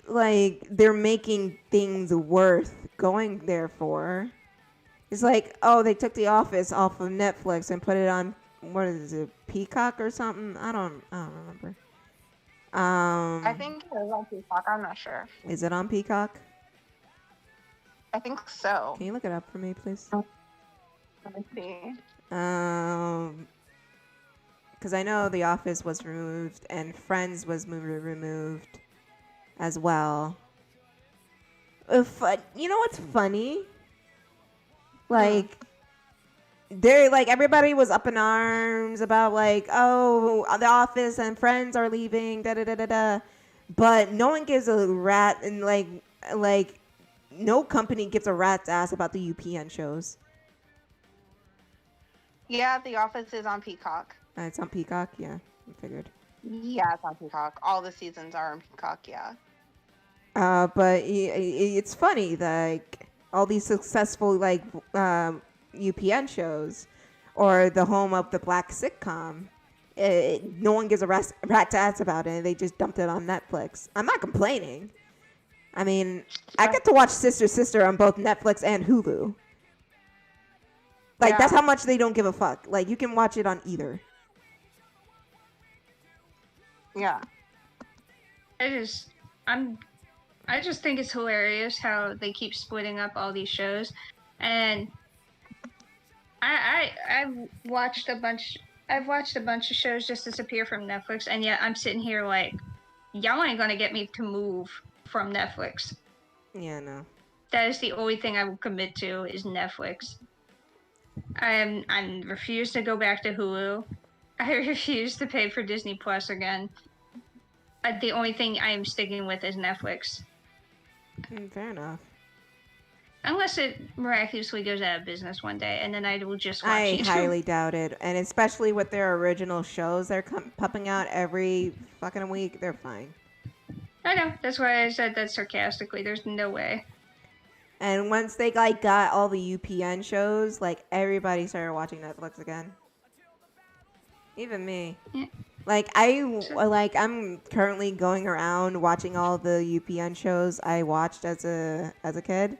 like they're making things worth going there for. It's like, oh, they took The Office off of Netflix and put it on, what is it, Peacock or something? I don't remember. I think it is on Peacock. I'm not sure. Is it on Peacock? I think so. Can you look it up for me, please? Let me see. Because I know The Office was removed and Friends was removed as well. You know what's funny? Like, they're like, everybody was up in arms about like, oh, The Office and Friends are leaving, da da da da da. But no one gives a rat, and like no company gives a rat's ass about the UPN shows. Yeah, The Office is on Peacock. It's on Peacock, yeah, I figured. Yeah, it's on Peacock. All the seasons are on Peacock, yeah. But it's funny, like, all these successful like UPN shows, or the home of the black sitcom, no one gives a rat's ass about it. They just dumped it on Netflix. I'm not complaining. I mean, I get to watch Sister on both Netflix and Hulu. Like, that's how much they don't give a fuck. Like, you can watch it on either. Yeah. I just think it's hilarious how they keep splitting up all these shows, and I've watched a bunch of shows just disappear from Netflix, and yet I'm sitting here like, y'all ain't gonna get me to move from Netflix. Yeah, no. That is the only thing I will commit to is Netflix. I refuse to go back to Hulu. I refuse to pay for Disney Plus again. The only thing I am sticking with is Netflix. Fair enough. Unless it miraculously goes out of business one day, and then I will just watch I YouTube. highly doubt it, and especially with their original shows they're pumping out every fucking week, they're fine. I know. That's why I said that sarcastically. There's no way. And once they like got all the UPN shows, like everybody started watching Netflix again. Even me. Yeah. Like I'm currently going around watching all the UPN shows I watched as a kid,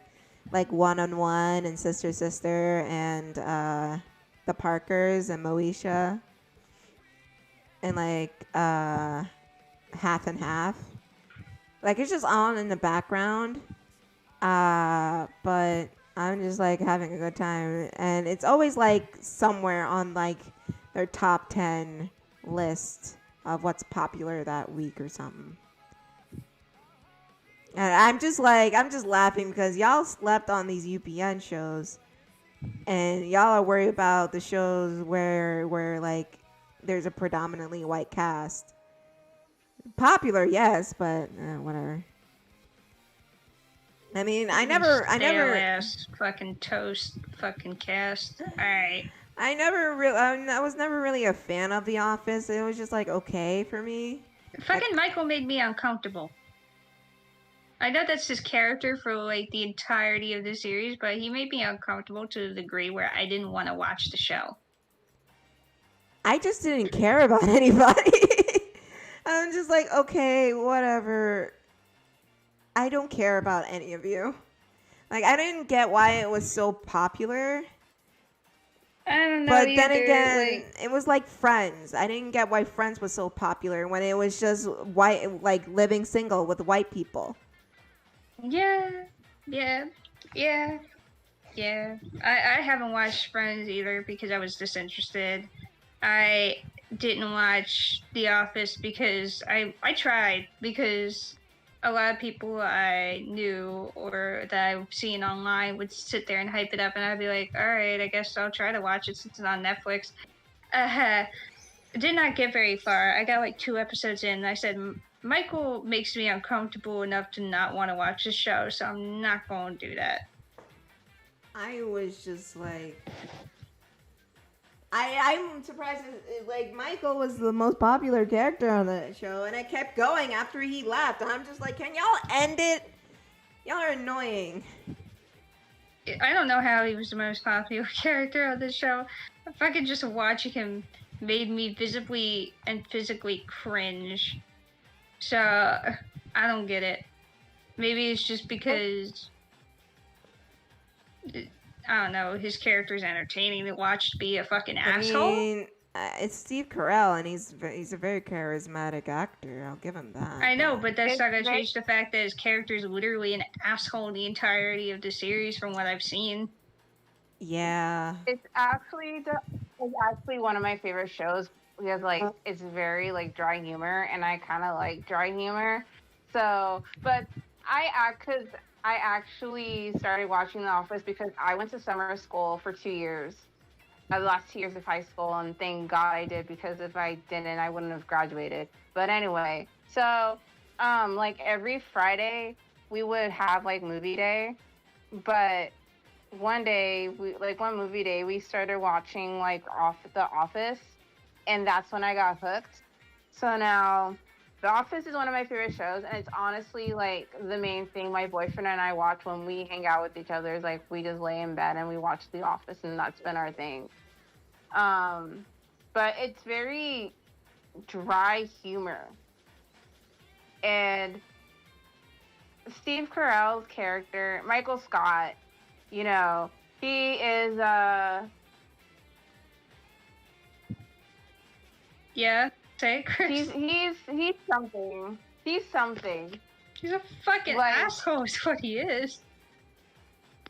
like One on One and Sister Sister and the Parkers and Moesha, and like Half and Half. Like it's just on in the background, but I'm just like having a good time, and it's always like somewhere on like their top 10 list of what's popular that week or something. And I'm just laughing because y'all slept on these UPN shows, and y'all are worried about the shows where like there's a predominantly white cast. Popular, yes, but whatever. I mean, I never ass fucking toast fucking cast. All right. I was never really a fan of The Office. It was just like okay for me. Fucking Michael made me uncomfortable. I know that's his character for like the entirety of the series, but he made me uncomfortable to the degree where I didn't want to watch the show. I just didn't care about anybody. I'm just like, okay, whatever. I don't care about any of you. Like, I didn't get why it was so popular. I don't know. But either. then again, it was like Friends. I didn't get why Friends was so popular when it was just white, like living single with white people. Yeah. I haven't watched Friends either because I was disinterested. I didn't watch The Office because I tried because a lot of people I knew or that I've seen online would sit there and hype it up, and I'd be like, all right, I guess I'll try to watch it since it's on Netflix. Did not get very far. I got like 2 episodes in, and I said, Michael makes me uncomfortable enough to not want to watch the show, so I'm not going to do that. I was just like... I'm surprised, like, Michael was the most popular character on the show, and it kept going after he left. I'm just like, can y'all end it? Y'all are annoying. I don't know how he was the most popular character on the show. If I could just watch him made me visibly and physically cringe. So, I don't get it. Maybe it's just because... I don't know, his character's entertaining to watch to be a fucking asshole. I mean, it's Steve Carell, and he's a very charismatic actor. I'll give him that. I know, but that's not gonna change the fact that his character's literally an asshole the entirety of the series from what I've seen. Yeah. It's actually one of my favorite shows because like it's very like dry humor, and I kind of like dry humor. So, but I actually started watching The Office because I went to summer school for 2 years, the last 2 years of high school, and thank God I did, because if I didn't, I wouldn't have graduated. But anyway, so like every Friday we would have like movie day, but one movie day we started watching like The Office, and that's when I got hooked. So now The Office is one of my favorite shows, and it's honestly like the main thing my boyfriend and I watch when we hang out with each other. Is like we just lay in bed and we watch The Office, and that's been our thing. But it's very dry humor, and Steve Carell's character, Michael Scott, you know, he is Yeah. Say, Chris. He's something. He's something. He's a fucking asshole is what he is.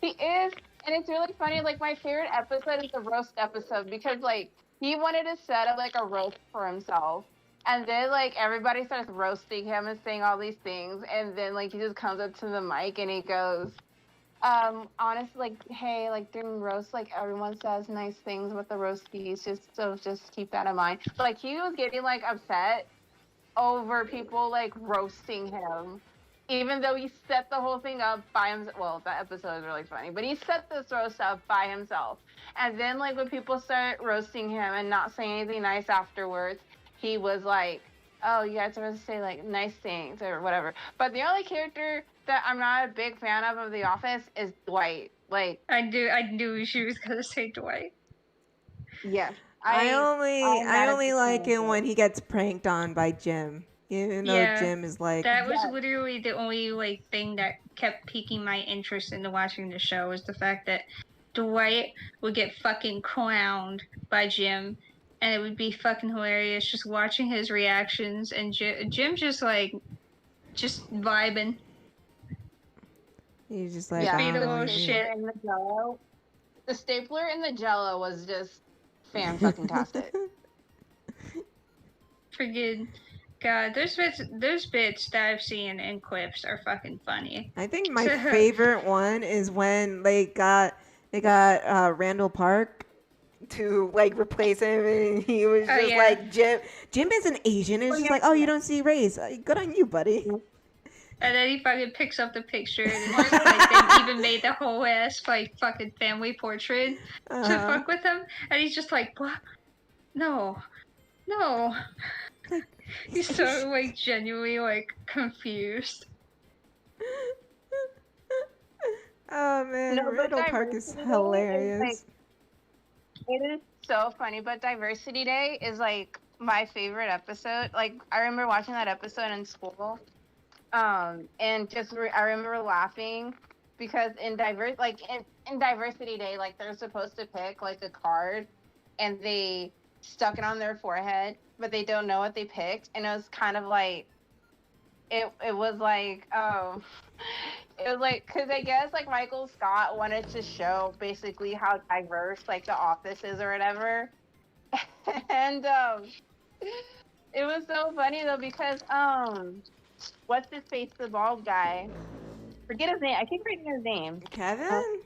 He is, and it's really funny. Like, my favorite episode is the roast episode because, like, he wanted to set up, like, a roast for himself. And then, like, everybody starts roasting him and saying all these things. And then, like, he just comes up to the mic and he goes, honestly, like, hey, like, during roast, like, everyone says nice things about the roasties, just keep that in mind. Like, he was getting, like, upset over people, like, roasting him. even though he set the whole thing up by himself. Well, that episode is really funny, but he set this roast up by himself. And then, like, when people start roasting him and not saying anything nice afterwards, he was like, oh, you guys are supposed to say, like, nice things or whatever. But the only character that I'm not a big fan of The Office is Dwight. Like, I knew she was gonna say Dwight. yes. I I'm not a only big like fan it of when he gets pranked on by Jim. Even though Yeah, Jim is like, That was Yes. literally the only like thing that kept piquing my interest into watching the show was the fact that Dwight would get fucking clowned by Jim, and it would be fucking hilarious just watching his reactions and Jim just vibing. he's just like, Yeah, being a oh, little yeah. shit. in the Jello. The stapler in the Jello was just fan-fucking-tastic. Friggin' God, those bits that I've seen in clips are fucking funny. I think my favorite one is when they got Randall Park to like replace him, and he was just like, Jim is an Asian, and it's just like, oh, you don't see race. Good on you, buddy. And then he fucking picks up the picture, and it's just like they even made the whole ass like fucking family portrait to fuck with him, and he's just like, what? No. He's so like genuinely like confused. Oh man, No, but Randall Park is Diversity Day is, hilarious. like, it is so funny, but Diversity Day is like my favorite episode. Like, I remember watching that episode in school, and just I remember laughing because in Diversity Day, like, they're supposed to pick like a card, and they stuck it on their forehead, but they don't know what they picked, and it was kind of like it was like it was like, because I guess like Michael Scott wanted to show basically how diverse like the office is or whatever. And it was so funny though because what's his face, the bald guy, forget his name, I keep forgetting his name. Kevin?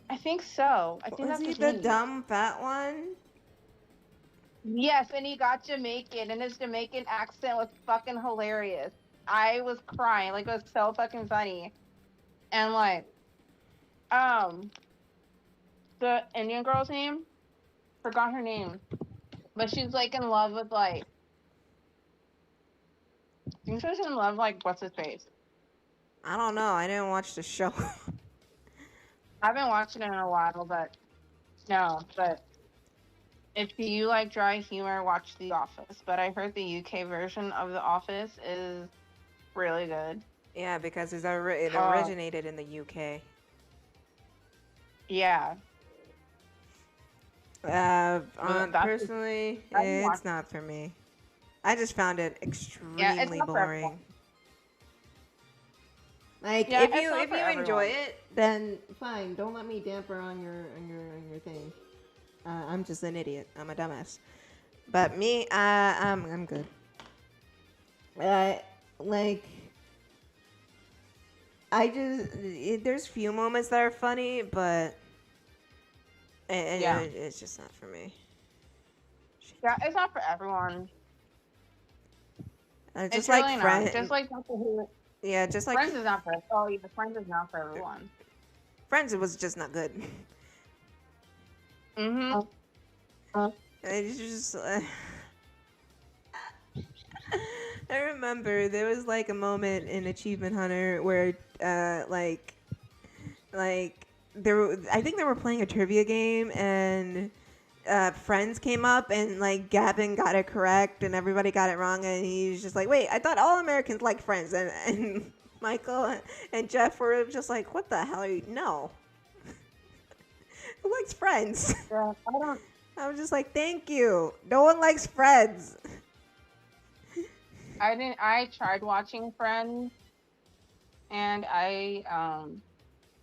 I think so. I think Was that's he his the name. dumb fat one? Yes, and he got Jamaican, and his Jamaican accent was fucking hilarious. I was crying, like, it was so fucking funny. And like, the Indian girl's name, forgot her name, but she's like in love with like, I think she was in love like what's his face. I don't know. I didn't watch the show. I've been watching it in a while, but no, but. If you like dry humor, watch The Office. But I heard the UK version of The Office is really good. Yeah, because it originated in the UK. Yeah. Personally, it's not for me. I just found it extremely boring. Like, Yeah, if it's you not for enjoy everyone. it, then fine. Don't let me damper on your thing. I'm just an idiot. I'm a dumbass. But me, I'm good. There's few moments that are funny, but it's just not for me. Yeah, it's not for everyone. Just It's like really Friends. not. Just like Doctor Who. Yeah, just like Friends is not for. Oh, yeah, Friends is not for everyone. Friends. It was just not good. Mhm. It's just. I remember there was like a moment in Achievement Hunter where I think they were playing a trivia game and Friends came up and like Gavin got it correct and everybody got it wrong and he's just like, wait, I thought all Americans like Friends, and Michael and Jeff were just like, what the hell are you? No. Who likes Friends? Yeah, I don't. I was just like, thank you. No one likes Friends. I tried watching Friends, and I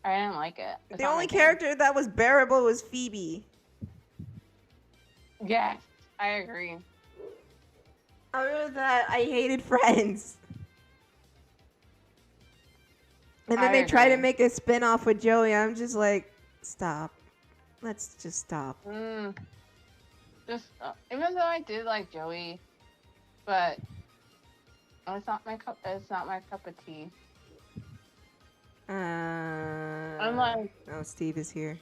didn't like it. It's The not only my thing. character that was bearable was Phoebe. Yes, I agree. Other than that, I hated Friends. And then I they try to agree. make a spin-off with Joey. I'm just like, stop. Let's just stop. Just even though I did like Joey, but It's not my cup. It's not my cup of tea. I'm like- oh, Steve is here.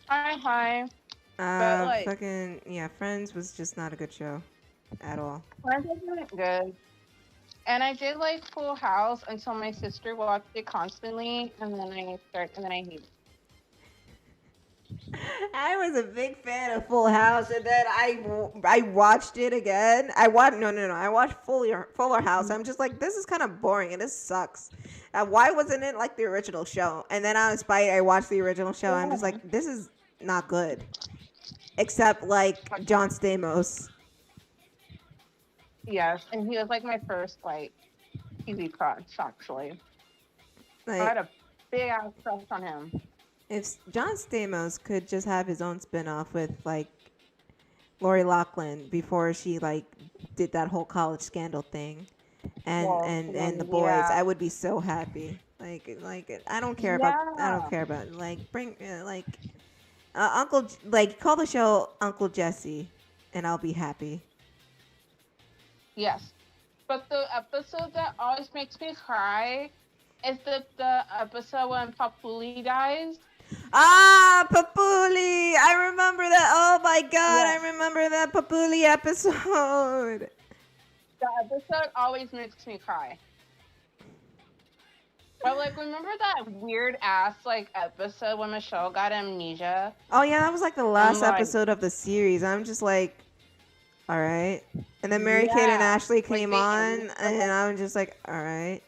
Hi. But, like- Fucking yeah, Friends was just not a good show at all. Friends isn't good. And I did like Full House until my sister watched it constantly, and then I hate it. I was a big fan of Full House, and then I watched it again. I watched Fuller House. I'm just like, this is kind of boring and this sucks. Why wasn't it like the original show? And then I watched the original show. And I'm just like, this is not good, except like John Stamos. Yes, and he was like my first like TV crush actually. I had Like, a big ass crush on him. if John Stamos could just have his own spin-off with like Lori Loughlin before she like did that whole college scandal thing, and the boys, yeah. I would be so happy. Like I don't care about like bring Uncle, like call the show Uncle Jesse, and I'll be happy. Yes, but the episode that always makes me cry is the episode when Papuli dies. Ah, Papuli! I remember that. Oh my god, Yes. I remember that Papuli episode. The episode always makes me cry. But like, remember that weird ass like episode when Michelle got amnesia? Oh yeah, that was like the last like- episode of the series. I'm just like, all right. And then Mary Kate and Yeah, Ashley like, came they- on, and I'm just like, all right.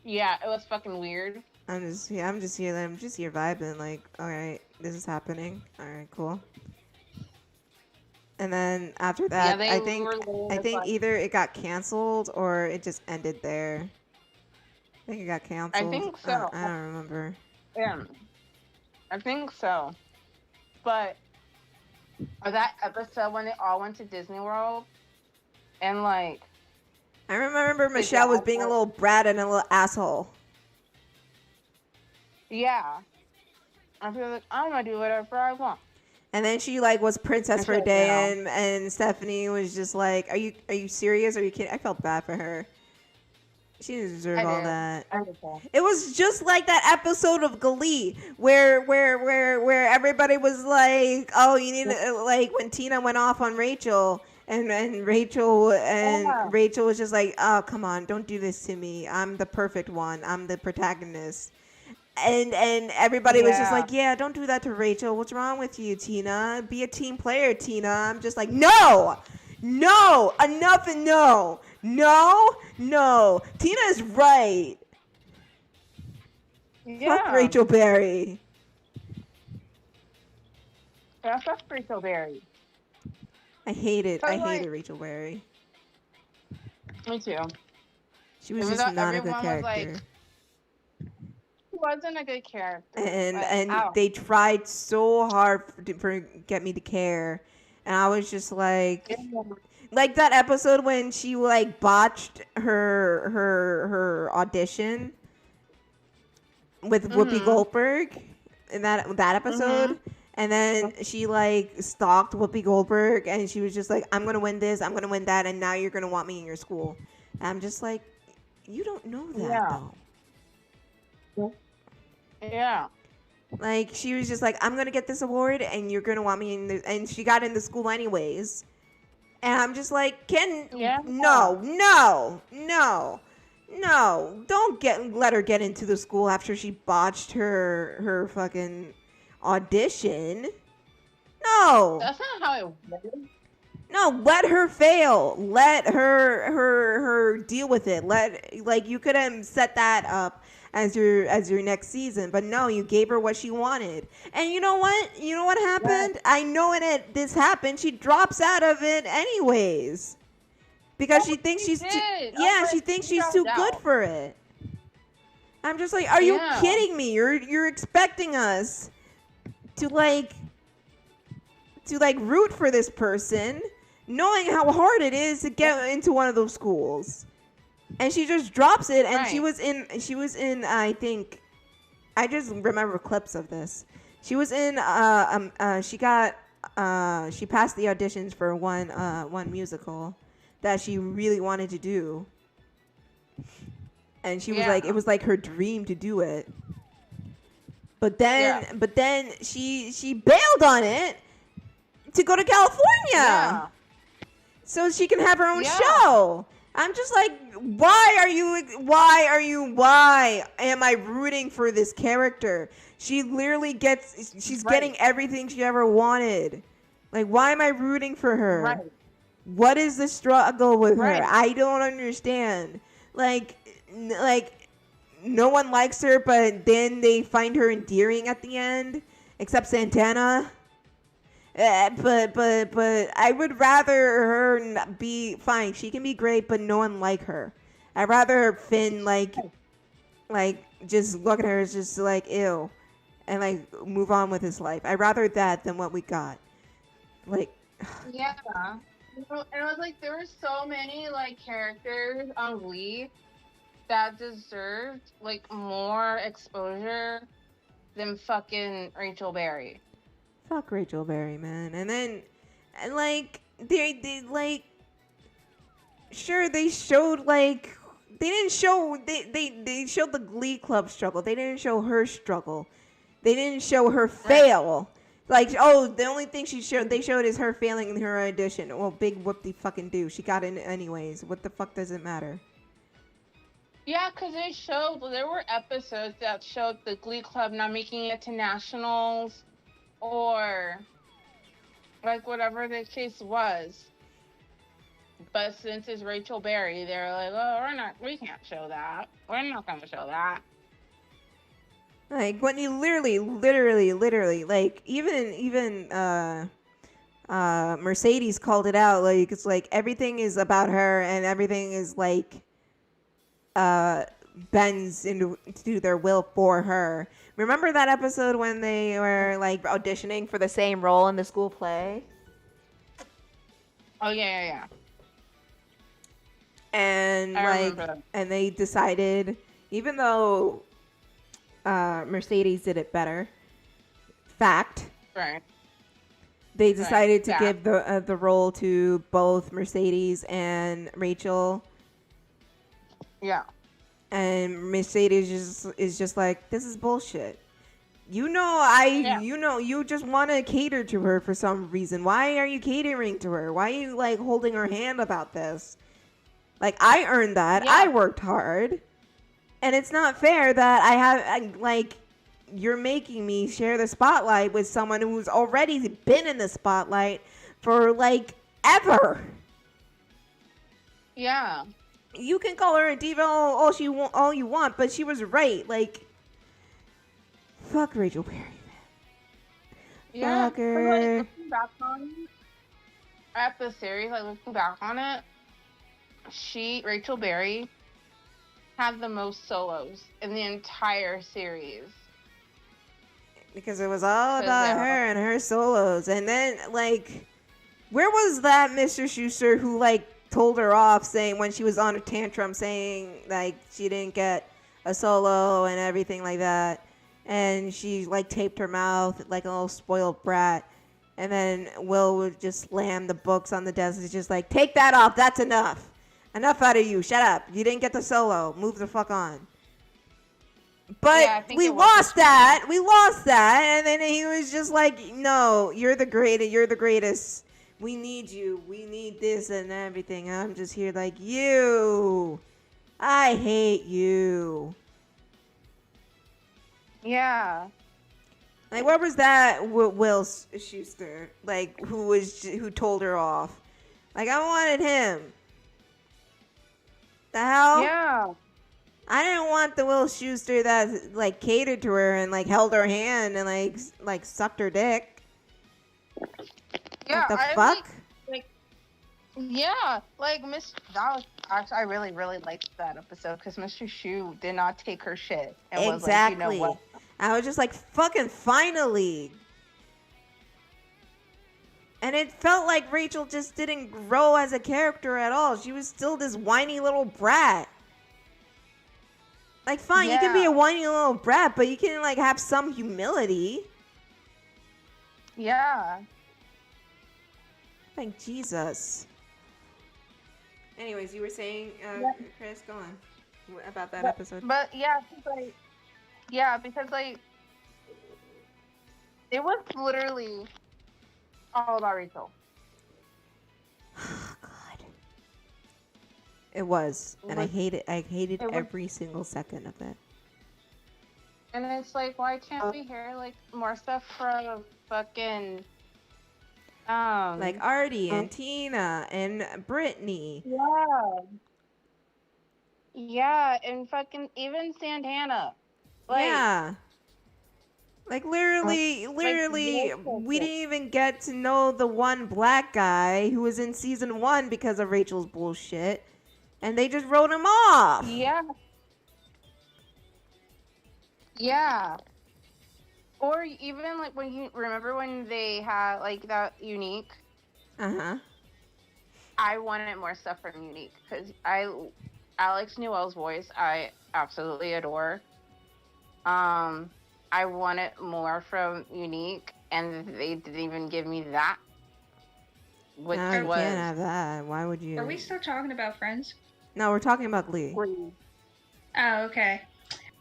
Yeah, it was fucking weird. I'm just here vibing. Like, all right, this is happening. All right, cool. And then after that, they I think were like- either it got canceled or it just ended there. I think it got canceled. think so. I don't remember. Yeah, I think so. But or that episode when they all went to Disney World, and like, I remember Michelle was being a little brat and a little asshole. yeah, I feel like I'm gonna do whatever I want. And then she like was princess for a felt day, bad. and Stephanie was just like, "Are you serious? Are you kidding?" I felt bad for her. She didn't deserve I all did. that. I did that. It was just like that episode of Glee where everybody was like, "Oh, you need to," like when Tina went off on Rachel. And Rachel Yeah. Rachel was just like, "Oh, come on, don't do this to me. I'm the perfect one. I'm the protagonist." And everybody was just Yeah. like, "Yeah, don't do that to Rachel. What's wrong with you, Tina? Be a team player, Tina." I'm just like, "No, enough and no. Tina is right. Yeah. Fuck Rachel Berry." Yeah, that's Rachel Berry. I hated So, like- hated Rachel Berry. Me too. She was Even just though not a good everyone was character. like, She wasn't a good character. and ow. they tried so hard for get me to care, and I was just like that episode when she like botched her audition with Whoopi Mhm. Goldberg in that episode. And then she like stalked Whoopi Goldberg, and she was just like, "I'm gonna win this, I'm gonna win that, and now you're gonna want me in your school." And I'm just like, you don't know that Yeah. though. Yeah. Like she was just like, "I'm gonna get this award, and you're gonna want me in the," and she got into school anyways. And I'm just like, Yeah. no, don't let her get into the school after she botched her fucking audition. No, That's not how it works. no, let her fail. Let her deal with it. You could have set that up as your next season, but no, you gave her what she wanted. And you know what? You know what happened? I know this happened. She drops out of it anyways because she thinks she's did. she thinks she's dropped too out. good for it. I'm just like, are you Yeah. kidding me? You're expecting us to root for this person, knowing how hard it is to get into one of those schools, and she just drops it. And she Right. was in I think, I just remember clips of this. She was in she got she passed the auditions for one musical that she really wanted to do, and she was like, it was like her dream to do it. But then she bailed on it to go to California, so she can have her own show. I'm just like, why am I rooting for this character? She literally she's getting everything she ever wanted. Like, why am I rooting for her? Right. What is the struggle with her? I don't understand. Like, no one likes her, but then they find her endearing at the end, except Santana. But I would rather her be fine. She can be great, but no one like her. I'd rather Finn like just look at her as just like ew, and like move on with his life. I'd rather that than what we got. Like, yeah, and it was like there were so many like characters on Glee that deserved like more exposure than fucking Rachel Berry. Fuck Rachel Berry, man. And then, and like, they like, sure, they showed like, they didn't show, they showed the Glee Club struggle. They didn't show her struggle. They didn't show her fail. Like, oh, the only thing they showed is her failing in her audition. Well, big whoop-de fucking do. She got in anyways. What the fuck does it matter? Yeah, because there were episodes that showed the Glee Club not making it to nationals, or like whatever the case was. But since it's Rachel Berry, they're like, oh, we can't show that. We're not going to show that. Like, when you literally, like, even Mercedes called it out. Like, it's like everything is about her, and everything is like bends into their will for her. Remember that episode when they were like auditioning for the same role in the school play? Oh yeah. And and they decided, even though Mercedes did it better, right? They decided to give the role to both Mercedes and Rachel. Yeah. And Mercedes is just like, this is bullshit. You just want to cater to her for some reason. Why are you catering to her? Why are you like holding her hand about this? Like, I earned that. Yeah. I worked hard. And it's not fair that you're making me share the spotlight with someone who's already been in the spotlight for like ever. Yeah. You can call her a diva all you want, but she was right. Like, fuck Rachel Berry, man. Yeah. Fuck her. Like, looking back on the series, looking back on it, Rachel Berry, had the most solos in the entire series. Because it was all about her and her solos. And then, like, where was that Mr. Schuster who, like, told her off, saying when she was on a tantrum, saying like she didn't get a solo and everything like that, and she like taped her mouth like a little spoiled brat, and then Will would just slam the books on the desk. It's just like, take that off, that's enough out of you, shut up, you didn't get the solo, move the fuck on. But we lost that, and then he was just like, no, you're the greatest. We need you. We need this and everything. I'm just here like, you. I hate you. Yeah. Like, what was that Will Schuster? Like, who told her off? Like, I wanted him. The hell? Yeah. I didn't want the Will Schuster that, like, catered to her and, like, held her hand and, like sucked her dick. Yeah, what the fuck? I really, really liked that episode because Mr. Shu did not take her shit. And exactly. Was like, you know what? I was just like, fucking finally. And it felt like Rachel just didn't grow as a character at all. She was still this whiny little brat. Like, fine, you can be a whiny little brat, but you can, like, have some humility. Yeah. Thank Jesus. Anyways, you were saying, Chris, go on. About that episode. But yeah, because like it was literally all about Rachel. Oh, God. It was. And I hated it was- every single second of it. And it's like, why can't we hear like more stuff from fucking Like Artie and Tina and Brittany. Yeah, and fucking even Santana. Like, Yeah. Like literally, we didn't even get to know the one black guy who was in season 1 because of Rachel's bullshit. And they just wrote him off. Yeah. Yeah. Or even like when you remember when they had like that Unique. Uh-huh. I wanted more stuff from Unique because Alex Newell's voice I absolutely adore. I wanted more from Unique, and they didn't even give me that. Which No, you can't have that. Why would you? Are we still talking about Friends? No, we're talking about Glee. Oh, okay.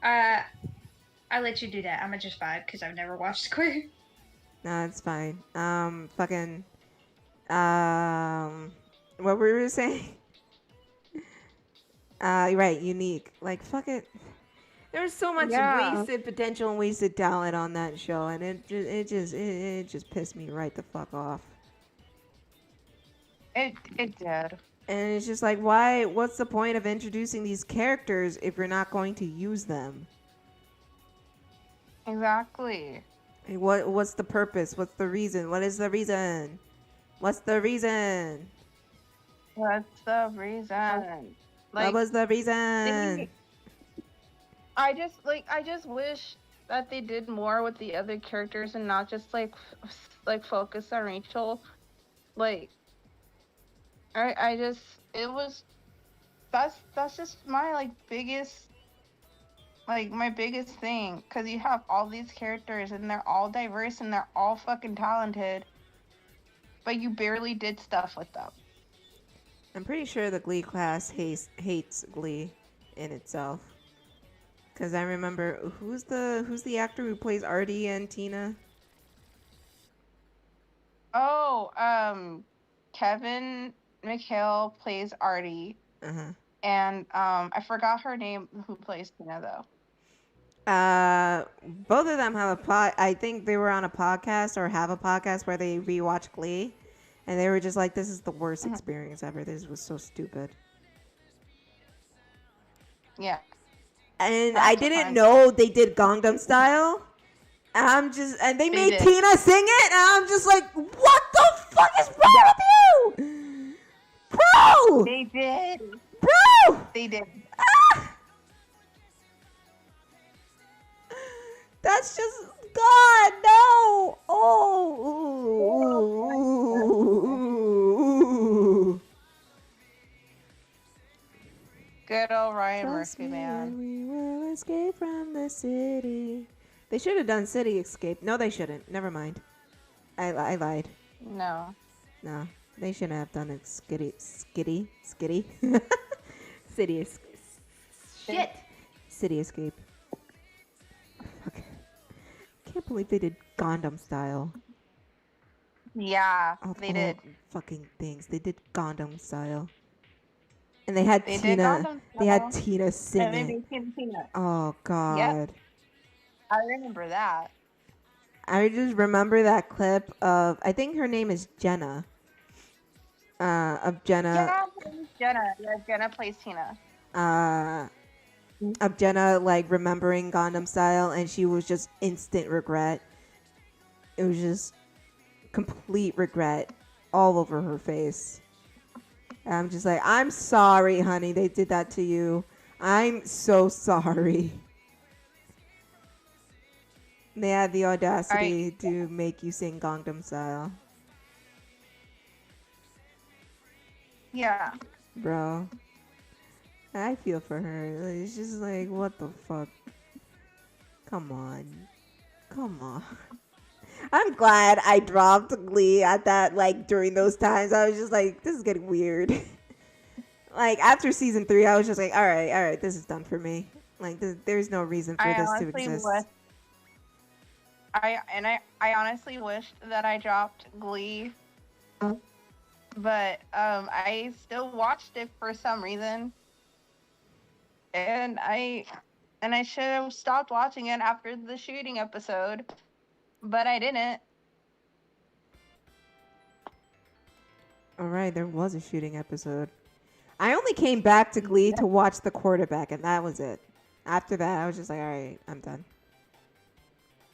I'll let you do that. I'm gonna just vibe because I've never watched Glee. No, it's fine. What were we saying? You're right, Unique. Like, fuck it. There's so much wasted potential and wasted talent on that show, and it just pissed me right the fuck off. It did. And it's just like, why? What's the point of introducing these characters if you're not going to use them? Exactly. Like, what's the purpose? What's the reason? What is the reason? What's the reason? What's the reason? Like, What was the reason? I just wish that they did more with the other characters and not just like focus on Rachel. Like, that's just my like biggest my biggest thing, because you have all these characters and they're all diverse and they're all fucking talented, but you barely did stuff with them. I'm pretty sure the Glee class hates Glee in itself. Cause I remember who's the actor who plays Artie and Tina? Oh, Kevin McHale plays Artie. Uh-huh. And I forgot her name who plays Tina though. Both of them have I think they were on a podcast or have a podcast where they rewatch Glee, and they were just like, "This is the worst experience ever. This was so stupid." Yeah. And I didn't know they did Gangnam Style. And they made Tina sing it, and I'm just like, "What the fuck is wrong with you, bro?" They did. Bro! They did. That's just God, no! Oh! Good old Ryan Trust Murphy, me man. and we will escape from the city. They should have done City Escape. No, they shouldn't. Never mind. I lied. No. No, they shouldn't have done it. Skitty. City Escape. Shit. City Escape. Fuck. Can't believe they did Gundam Style. Yeah, Of they all did. fucking things. They did Gundam Style. And they had They did Tina. Gundam They had Style. Tina And sing they it. became Tina. Oh God. I remember that. I just remember that clip of, I think her name is Jenna. Of Jenna. Yeah, Jenna. Yeah, Jenna plays Tina. Of Jenna like remembering Gangnam Style, and she was just instant regret. It was just complete regret all over her face. And I'm just like, I'm sorry, honey, they did that to you. I'm so sorry. They had the audacity to make you sing Gangnam Style. Yeah. Bro. I feel for her. It's just like, what the fuck? Come on. Come on. I'm glad I dropped Glee at that, like, during those times. I was just like, this is getting weird. Like, after season 3, I was just like, all right, this is done for me. Like, there's no reason for this to exist. I honestly wished that I dropped Glee, but I still watched it for some reason, and I should have stopped watching it after the shooting episode, but I didn't. All right, there was a shooting episode. I only came back to Glee to watch the quarterback, and that was it. After that, I was just like, all right, I'm done.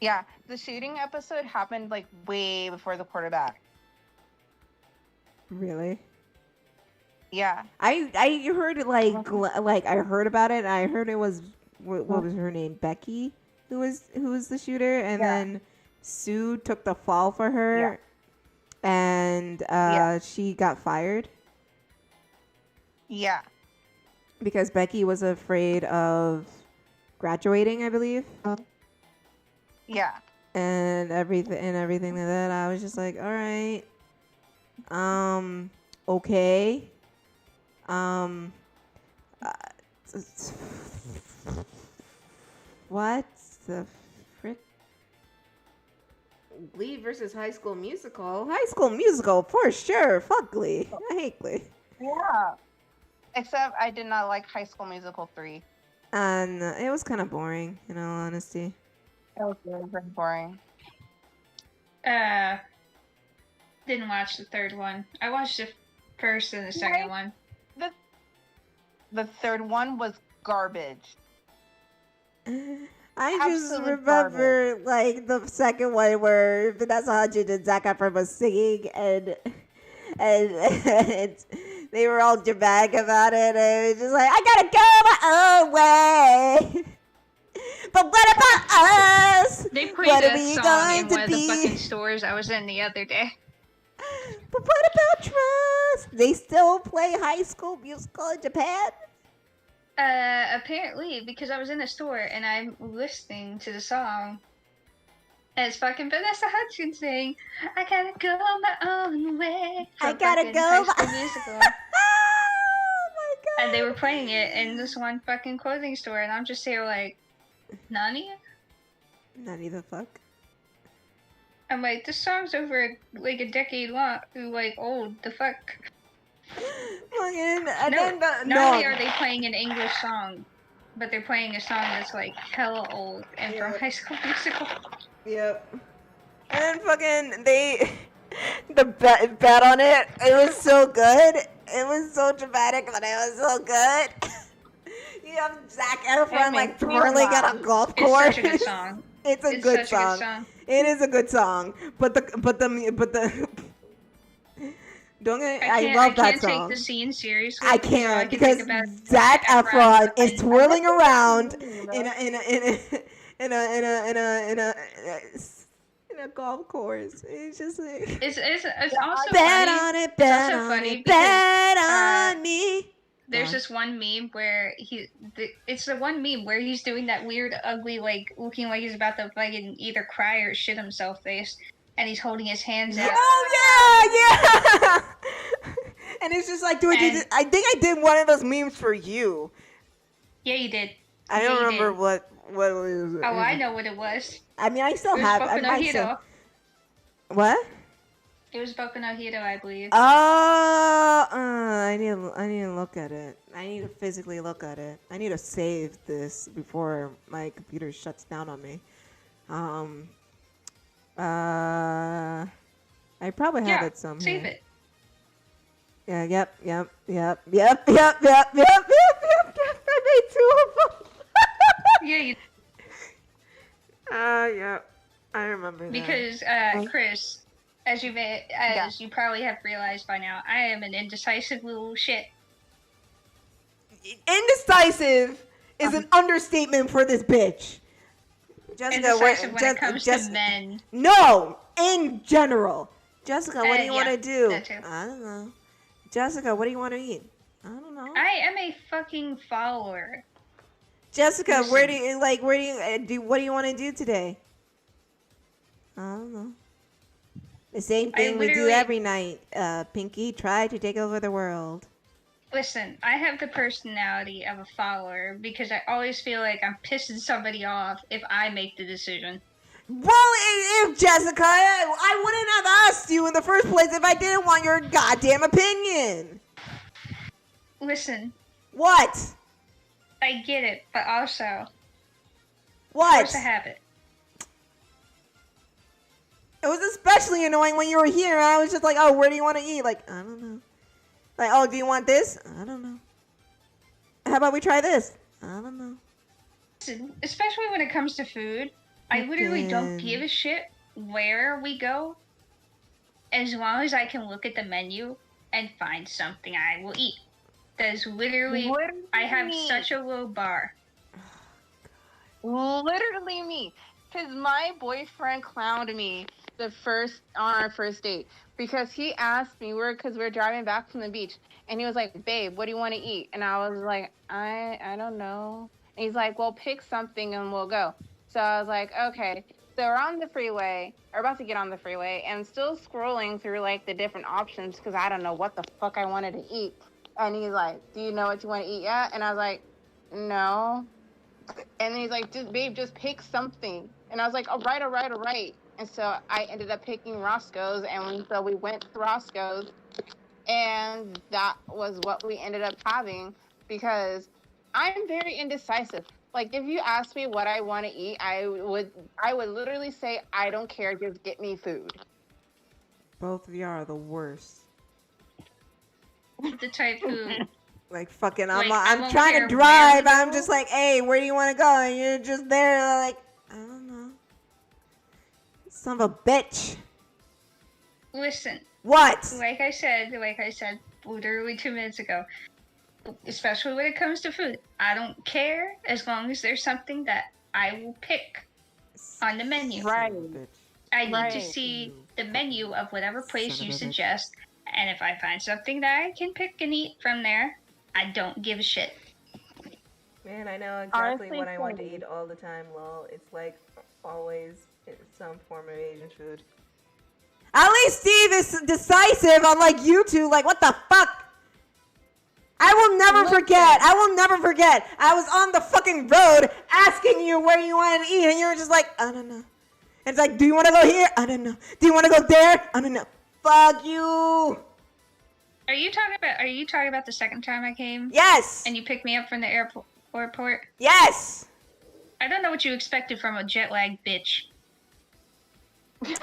Yeah, the shooting episode happened like way before the quarterback. Really? Yeah. I heard it like I heard about it. And I heard it was what was her name, Becky, who was the shooter, and then Sue took the fall for her, and she got fired. Yeah. Because Becky was afraid of graduating, I believe. Yeah. And everything like that. I was just like, all right. Okay. What the frick? Glee versus High School Musical? High School Musical, for sure. Fuck Glee. I hate Glee. Yeah. Except I did not like High School Musical 3. And it was kind of boring, in all honesty. It was very boring. Didn't watch the third one. I watched the first and the second one. The third one was garbage. I just remember like the second one where Vanessa Hudgens and Zac Efron was singing and they were all dramatic about it, and it was just like, I gotta go my own way. But what about us? They played What are that we song going in to one of the be? fucking stores I was in the other day. But what about trust? They still play High School Musical in Japan? Apparently, because I was in the store and I'm listening to the song. And it's fucking Vanessa Hudgens saying, I gotta go my own way. I gotta fucking go High my- School Musical. Oh my god. And they were playing it in this one fucking clothing store, and I'm just here like, Nani? Nani the fuck? I'm like, this song's over like a decade long, like old. The fuck? Fucking, and No, then not only are they playing an English song, but they're playing a song that's like hella old and from High School Musical. Yep. And then fucking the bet on it. It was so good. It was so dramatic, but it was so good. You have Zac Efron like twirling at a golf course. It's such a good song. It's a good song. It is a good song. But the don't get, I love that song. I can't take the scene seriously. I can't because Zac Efron is twirling around in a golf course. It's just like it's also bet funny. on it, bet on it, bet on me. There's this one meme where it's the one meme where he's doing that weird, ugly, like looking like he's about to fucking either cry or shit himself face, and he's holding his hands out. Oh yeah. And it's just like, I think I did one of those memes for you. Yeah, you did. I don't remember what it was. Oh, I know what it was. I mean, I still have. Boku no Hero. What? It was Boku no Hero, I believe. I need to look at it. I need to physically look at it. I need to save this before my computer shuts down on me. I probably have it somewhere. Save it. Yeah. Yep. I made 2 of them. Yeah. You... Yeah. I remember that. Because Kris, as you probably have realized by now, I am an indecisive little shit. Indecisive is an understatement for this bitch. Jessica, indecisive when it comes to men. No, in general. Jessica, what do you want to do? That too. I don't know. Jessica, what do you want to eat? I don't know. I am a fucking follower. Jessica, Listen. what do you want to do today? I don't know. The same thing we do every night. Pinky, try to take over the world. Listen, I have the personality of a follower because I always feel like I'm pissing somebody off if I make the decision. Well, if Jessica, I wouldn't have asked you in the first place if I didn't want your goddamn opinion. Listen. What? I get it, but also. What? Force a habit. It was especially annoying when you were here. I was just like, oh, where do you want to eat? Like, I don't know. Like, oh, do you want this? I don't know. How about we try this? I don't know. Listen, especially when it comes to food, I literally don't give a shit where we go, as long as I can look at the menu and find something I will eat. That is literally I have such a low bar. Literally me. Because my boyfriend clowned me on our first date. Because he asked me, because we're driving back from the beach. And he was like, babe, what do you want to eat? And I was like, I don't know. And he's like, well, pick something and we'll go. So I was like, okay. So we're on the freeway, or about to get on the freeway, and still scrolling through like the different options because I don't know what the fuck I wanted to eat. And he's like, do you know what you want to eat yet? And I was like, no. And then he's like, babe, just pick something. And I was like, all right. And so I ended up picking Roscoe's, and so we went to Roscoe's, and that was what we ended up having because I'm very indecisive. Like, if you ask me what I want to eat, I would literally say, I don't care, just get me food. Both of you are the worst. The type who... Like, fucking, I'm trying to drive. I'm just like, hey, where do you want to go? And you're just there, like, I don't know. Son of a bitch. Listen. What? Like I said, literally 2 minutes ago, especially when it comes to food, I don't care as long as there's something that I will pick on the menu. Right. I need to see the menu of whatever place you suggest, and if I find something that I can pick and eat from there, I don't give a shit. Man, I know exactly what I want to eat all the time, lol. It's like always some form of Asian food. At least Steve is decisive, unlike you two. Like, what the fuck? I will never forget. I was on the fucking road asking you where you wanted to eat, and you were just like, I don't know. And it's like, do you want to go here? I don't know. Do you want to go there? I don't know. Fuck you. Are you talking about the second time I came? Yes. And you picked me up from the airport? Yes. I don't know what you expected from a jet lag bitch. You could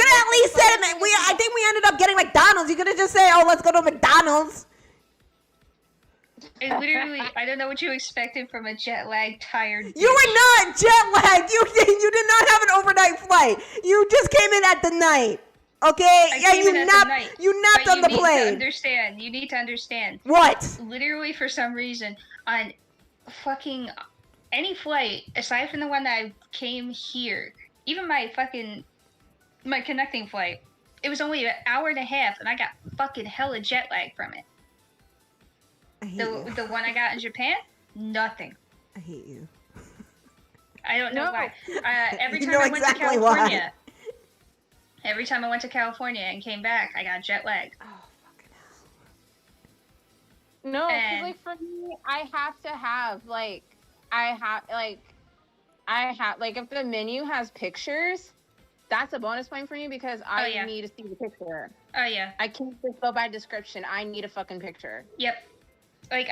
have at least said it. I think we ended up getting McDonald's. You could have just said, oh, let's go to McDonald's. I don't know what you expected from a jet lag tired bitch. You were not jet lagged. You did not have an overnight flight. You just came in at the night. Okay? You napped on the plane. You need to understand. What? Literally, for some reason, on fucking any flight, aside from the one that I came here, even my connecting flight, it was only an hour and a half, and I got fucking hella jet lag from it. The one I got in Japan, nothing. I hate you. I don't know why. Every time I went to California and came back, I got jet lag. Oh, fucking hell. No, because like for me, I have to have if the menu has pictures, that's a bonus point for me because I need to see the picture. Oh yeah. I can't just go by description. I need a fucking picture. Yep. Like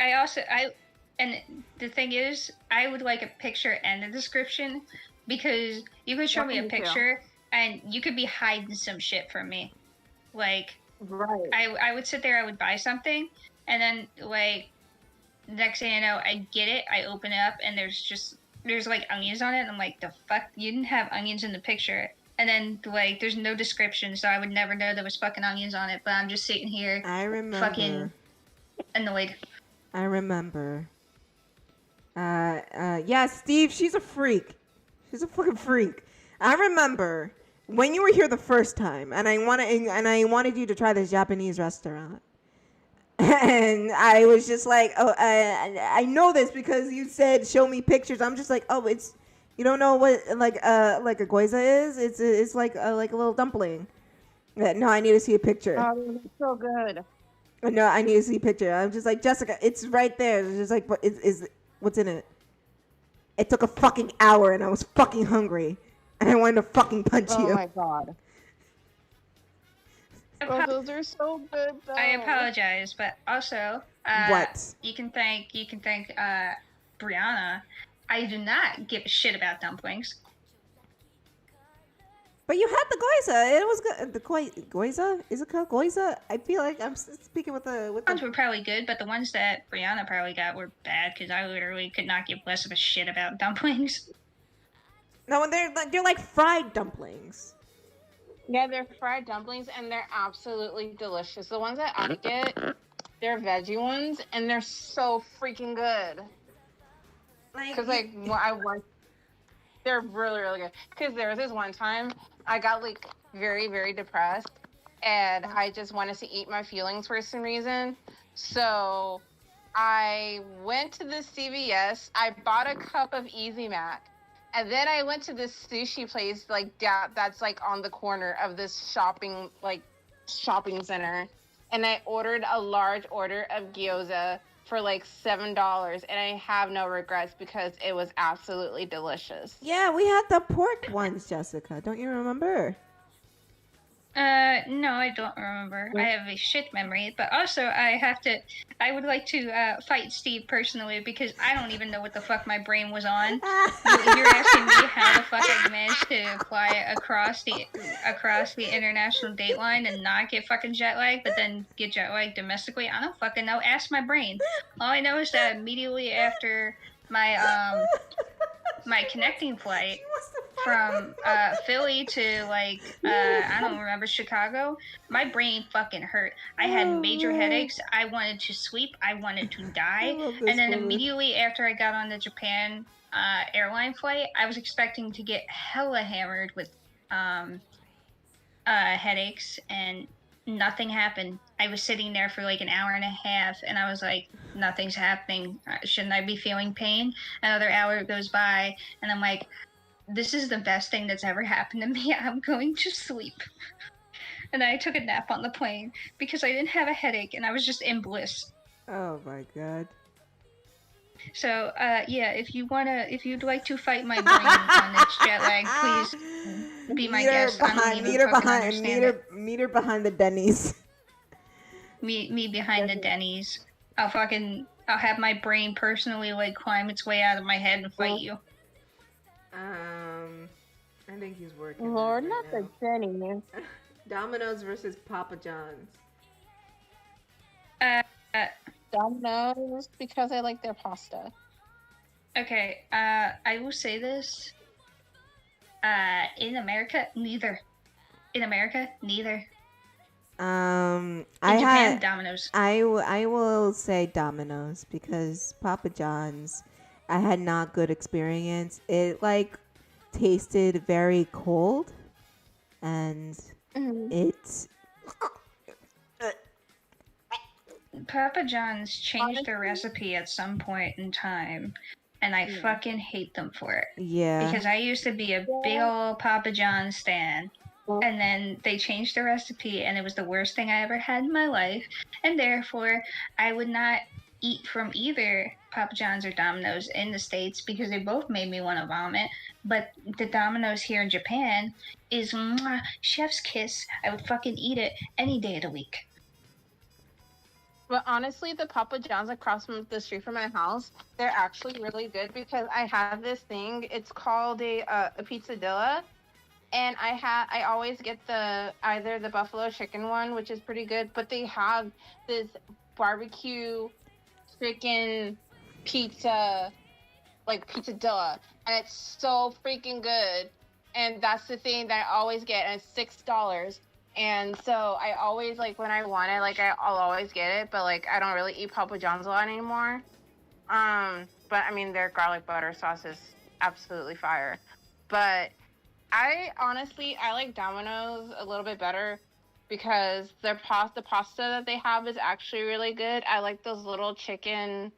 and the thing is, I would like a picture and a description because you could show me a picture and you could be hiding some shit from me. Like, right. I would sit there, I would buy something, and then like next thing I know, I get it, I open it up, and there's like onions on it, and I'm like, the fuck, you didn't have onions in the picture. And then like there's no description, so I would never know there was fucking onions on it. But I'm just sitting here, fucking annoyed. I remember. Yeah, Steve, she's a freak. She's a fucking freak. I remember when you were here the first time, and I wanted you to try this Japanese restaurant. And I was just like, oh, I know this because you said show me pictures. I'm just like, oh, it's You don't know what like a goiza is? It's like a little dumpling. No, I need to see a picture. Oh, it's so good. No, I need to see a picture. I'm just like, Jessica, it's right there. It's just like, what is what's in it? It took a fucking hour, and I was fucking hungry, and I wanted to fucking punch Oh you. my god. Oh, those are so good though. I apologize, but also What? you can thank Brianna. I do not give a shit about dumplings. But you had the goiza. It was good. The goiza? Is it called goiza? I feel like I'm speaking with the The ones were probably good, but the ones that Brianna probably got were bad because I literally could not give less of a shit about dumplings. No, they're like fried dumplings. Yeah, they're fried dumplings and they're absolutely delicious. The ones that I get, they're veggie ones and they're so freaking good. Because they're really, really good. Because there was this one time I got like very, very depressed and I just wanted to eat my feelings for some reason. So I went to the CVS, I bought a cup of Easy Mac. And then I went to this sushi place that's like on the corner of this shopping center. And I ordered a large order of gyoza for like $7. And I have no regrets because it was absolutely delicious. Yeah, we had the pork ones, Jessica. Don't you remember? No, I don't remember. I have a shit memory, but also I would like to fight Steve personally because I don't even know what the fuck my brain was on. You're asking me how the fuck I managed to fly across the international date line and not get fucking jet lag, but then get jet lag domestically. I don't fucking know. Ask my brain. All I know is that immediately after my my connecting flight from Philly to I don't remember, Chicago, my brain fucking hurt. I had major headaches. I wanted to sleep. I wanted to die. And then immediately after I got on the Japan airline flight, I was expecting to get hella hammered with headaches, and nothing happened. I was sitting there for like an hour and a half, and I was like, nothing's happening. Shouldn't I be feeling pain? Another hour goes by, and I'm like, this is the best thing that's ever happened to me. I'm going to sleep. And I took a nap on the plane because I didn't have a headache, and I was just in bliss. Oh my god. So, yeah, if you'd like to fight my brain on its jet lag, please be my guest. Meet her behind the Denny's. Me behind the Denny's. I'll have my brain personally climb its way out of my head and fight you. I think he's working. Lord, not the Denny's. Domino's versus Papa John's. Domino's because I like their pasta. Okay, I will say this. In America, neither. In Japan, Domino's. I will say Domino's because Papa John's, I had not good experience. It tasted very cold, and it's. Papa John's changed their recipe at some point in time, and I fucking hate them for it. Yeah. Because I used to be a big old Papa John's stan, and then they changed the recipe, and it was the worst thing I ever had in my life, and therefore I would not eat from either Papa John's or Domino's in the States because they both made me want to vomit. But the Domino's here in Japan is chef's kiss. I would fucking eat it any day of the week. But honestly, the Papa John's across from the street from my house, they're actually really good because I have this thing. It's called a pizzadilla, and I always get either the buffalo chicken one, which is pretty good, but they have this barbecue chicken pizza, pizzadilla, and it's so freaking good. And that's the thing that I always get, and it's $6. And so I always, when I want it, I'll always get it, but, I don't really eat Papa John's a lot anymore. But, I mean, their garlic butter sauce is absolutely fire. But I like Domino's a little bit better because the pasta that they have is actually really good. I like those little chicken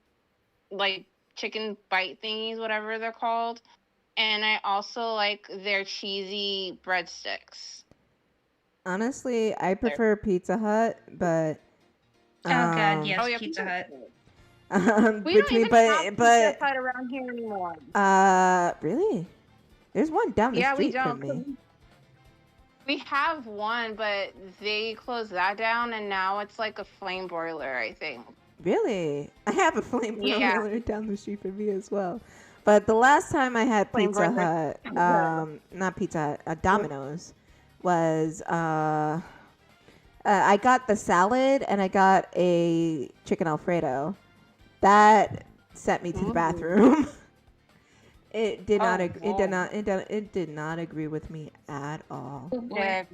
bite thingies, whatever they're called. and I also like their cheesy breadsticks. Honestly, I prefer Pizza Hut, but Oh God, um, yes, Pizza Hut. We don't even have Pizza but Hut around here anymore. really, there's one down the Yeah, we street from don't. me. We have one, but they closed that down, and now it's like a flame broiler, I think. Really, I have a flame Yeah. broiler down the street from me as well. But the last time I had Flame Pizza broiler. Hut, not Pizza Hut, Domino's, was I got the salad and I got a chicken Alfredo. That sent me to the Ooh. bathroom. It did not. Oh, It did not agree with me at all. Oh boy.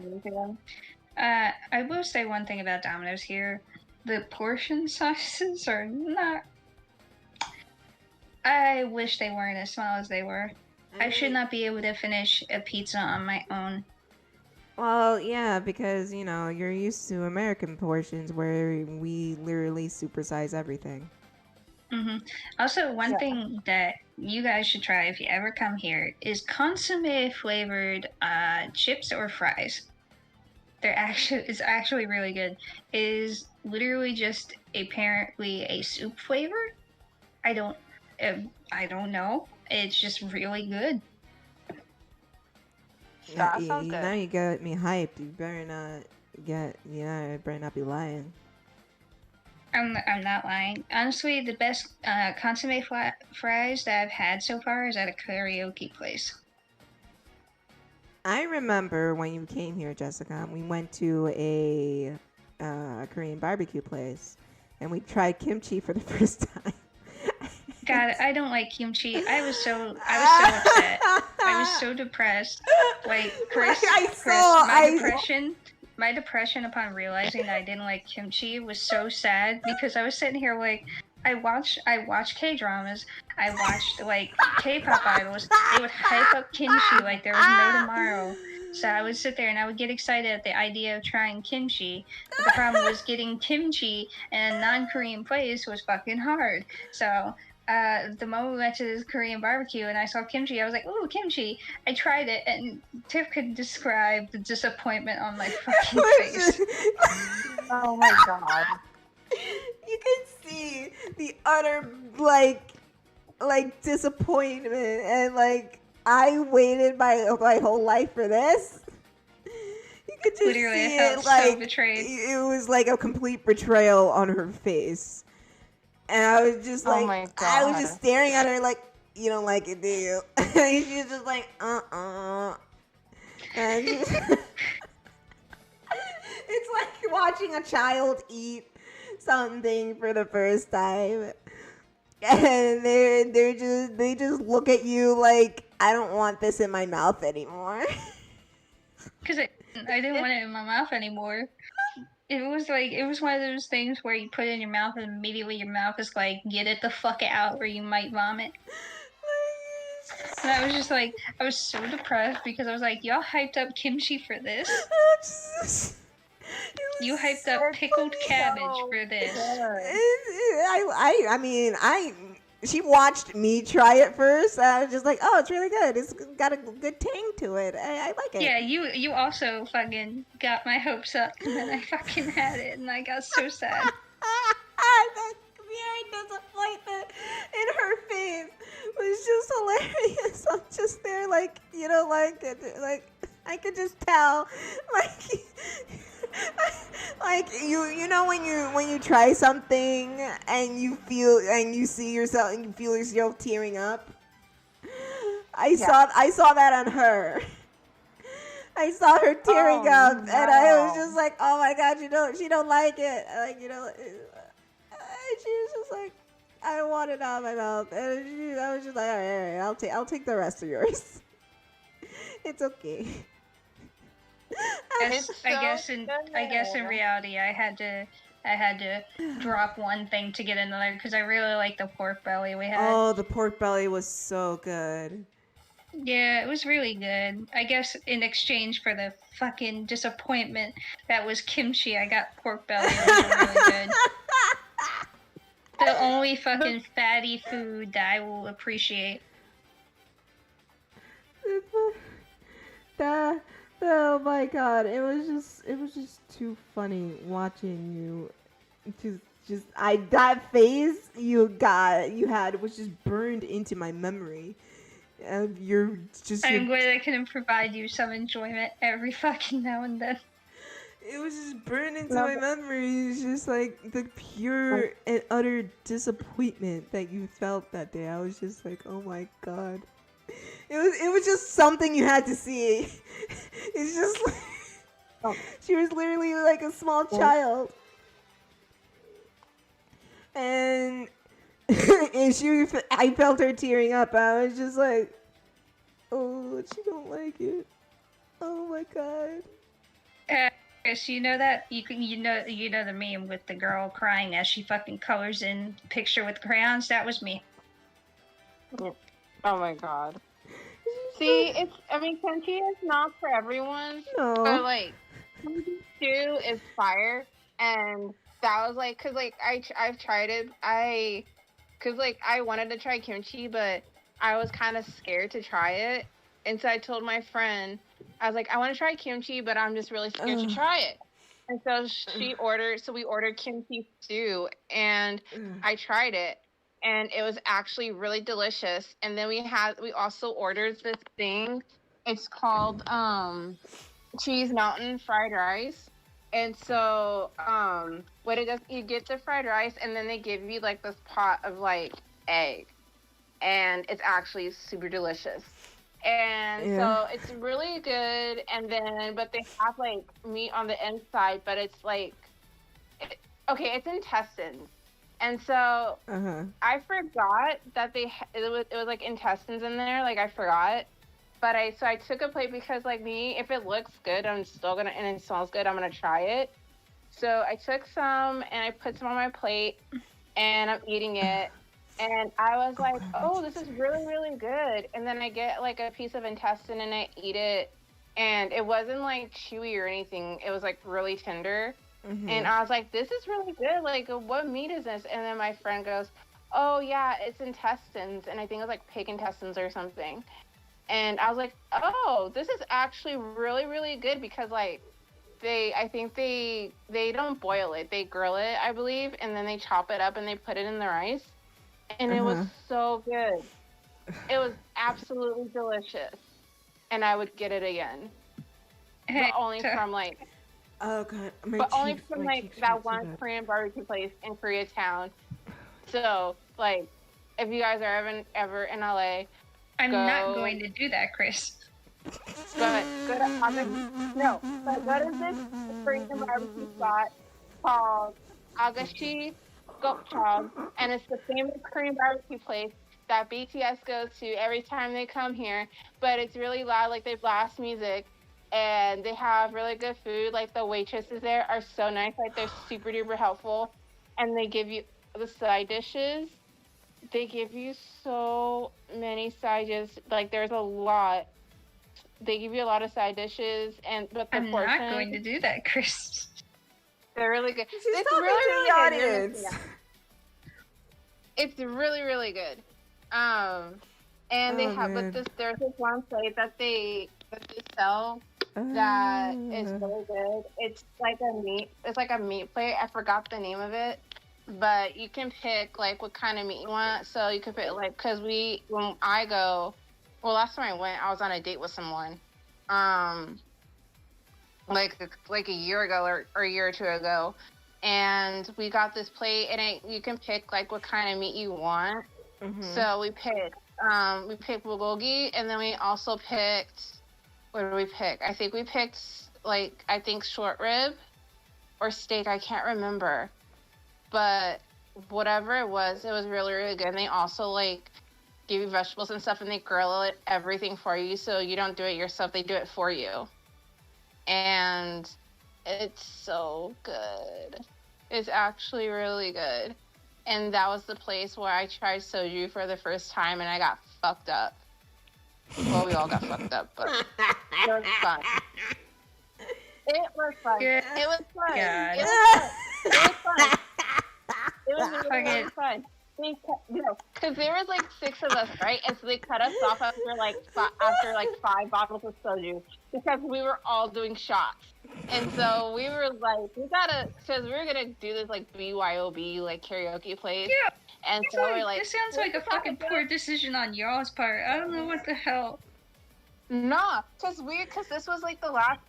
Yeah. I will say one thing about Domino's here. The portion sizes are not. I wish they weren't as small as they were. I should not be able to finish a pizza on my own. Well, yeah, because you're used to American portions where we literally supersize everything. Also, one thing that you guys should try if you ever come here is consomme flavored chips or fries. It's actually really good. It is literally just apparently a soup flavor. I don't know. It's just really good. That sounds good. Now you got me hyped. You better not I better not be lying. I'm not lying. Honestly, the best consomme fries that I've had so far is at a karaoke place. I remember when you came here, Jessica. We went to a Korean barbecue place, and we tried kimchi for the first time. God, I don't like kimchi. I was so upset. I was so depressed. Like Kris, my depression upon realizing that I didn't like kimchi was so sad because I was sitting here like I watch K-dramas. I watched like K-pop idols. They would hype up kimchi like there was no tomorrow. So I would sit there and I would get excited at the idea of trying kimchi. But the problem was getting kimchi in a non-Korean place was fucking hard. So the moment we went to this Korean barbecue and I saw kimchi, I was like, ooh, kimchi. I tried it, and Tiff could describe the disappointment on my fucking face. Oh my god. You can see the utter like disappointment and like I waited my whole life for this. You could just Literally, see I felt it like so betrayed. it was like a complete betrayal on her face. And I was just like, Oh my god. I was just staring at her like, you don't like it, do you? And she was just like, And it's like watching a child eat something for the first time, and they just look at you like, I don't want this in my mouth anymore. Because I didn't want it in my mouth anymore. It was one of those things where you put it in your mouth and immediately your mouth is like, get it the fuck out or you might vomit. And I was just like, I was so depressed because I was like, y'all hyped up kimchi for this? You hyped up pickled cabbage for this. I mean, she watched me try it first. I was just like, oh, it's really good. It's got a good tang to it. I like it. Yeah, you also fucking got my hopes up, and then I fucking had it, and I got so sad. The pure disappointment in her face was just hilarious. I'm just there like, you don't like it. Like, I could just tell. Like you know when you try something and you see yourself and you feel yourself tearing up. I saw that on her. I saw her tearing up, and I was just like, oh my god, she don't like it. Like, she was just like, I don't want it out of my mouth, and I was just like, all right, I'll take the rest of yours. It's okay. I guess in reality, I had to drop one thing to get another because I really like the pork belly we had. Oh, the pork belly was so good. Yeah, it was really good. I guess in exchange for the fucking disappointment that was kimchi, I got pork belly. It was really good. The only fucking fatty food that I will appreciate. That, oh my god, it was just too funny watching you. That phase you had was just burned into my memory. You're just. I'm glad I can provide you some enjoyment every fucking now and then. It was just burned into my memory. It's just like the pure and utter disappointment that you felt that day. I was just like, oh my god. It was just something you had to see. It's just like she was literally like a small child. And I felt her tearing up. I was just like, oh, she don't like it. Oh my god. Chris, you know that you know the meme with the girl crying as she fucking colors in the picture with crayons. That was me. Oh my god. See, kimchi is not for everyone. No. But like, kimchi stew is fire, and that was like, cause like I've tried it. Cause like I wanted to try kimchi, but I was kind of scared to try it, and so I told my friend, I was like, I want to try kimchi, but I'm just really scared to try it. And so we ordered kimchi stew, and I tried it, and it was actually really delicious. And then we also ordered this thing. It's called Cheese Mountain fried rice. And so what it does, you get the fried rice, and then they give you like this pot of like egg, and it's actually super delicious. And so it's really good. And then, but they have like meat on the inside, but it's like, it's intestines. And so I forgot that it was like intestines in there. Like I forgot, but I took a plate because like me, if it looks good, I'm still gonna, and it smells good, I'm gonna try it. So I took some and I put some on my plate, and I'm eating it. And I was like, oh, this is really, really good. And then I get like a piece of intestine and I eat it. And it wasn't like chewy or anything. It was like really tender. And I was like, this is really good. Like, what meat is this? And then my friend goes, oh, yeah, it's intestines. And I think it was like pig intestines or something. And I was like, oh, this is actually really, really good because like I think they don't boil it. They grill it, I believe. And then they chop it up and they put it in the rice. And it was so good. It was absolutely delicious. And I would get it again. But only from like... Oh god. Only from like that one Korean barbecue place in Koreatown. So, like, if you guys are ever in LA... I'm not going to do that, Chris. Go to this Korean barbecue spot called Agashi Gopchog, and it's the famous Korean barbecue place that BTS goes to every time they come here. But it's really loud, like they blast music, and they have really good food. Like the waitresses there are so nice, like they're super duper helpful, and they give you the side dishes. They give you so many side dishes. Like there's a lot. They give you a lot of side dishes, but the I'm portion, not going to do that, Chris. They're really good. She's It's talking really, to really the good. audience. Yeah. It's really, really good. And they have, man. but there's this one plate that they sell that is really good. It's like a meat plate. I forgot the name of it, but you can pick like what kind of meat you want. So you can pick like, cause when I go, well, last time I went, I was on a date with someone, like a year ago or a year or two ago, and we got this plate, and you can pick like what kind of meat you want. So we picked bulgogi, and then we also picked, what did we pick? I think we picked short rib or steak. I can't remember, but whatever it was really, really good. And they also like give you vegetables and stuff, and they grill everything for you, so you don't do it yourself. They do it for you. And it's so good. It's actually really good. And that was the place where I tried soju for the first time, and I got fucked up. Well, we all got fucked up, but it was fun. It was fun. Yeah. It was fun. God. It was fun. It was fun. It was really, really fun. because there was like 6 of us, right? And so they cut us off after like after like 5 bottles of soju because we were all doing shots. And so we were like, because we were gonna do this like BYOB like karaoke place. Yeah. And so we're like, this sounds like a fucking poor decision on y'all's part. I don't know what the hell. Nah, because this was like the last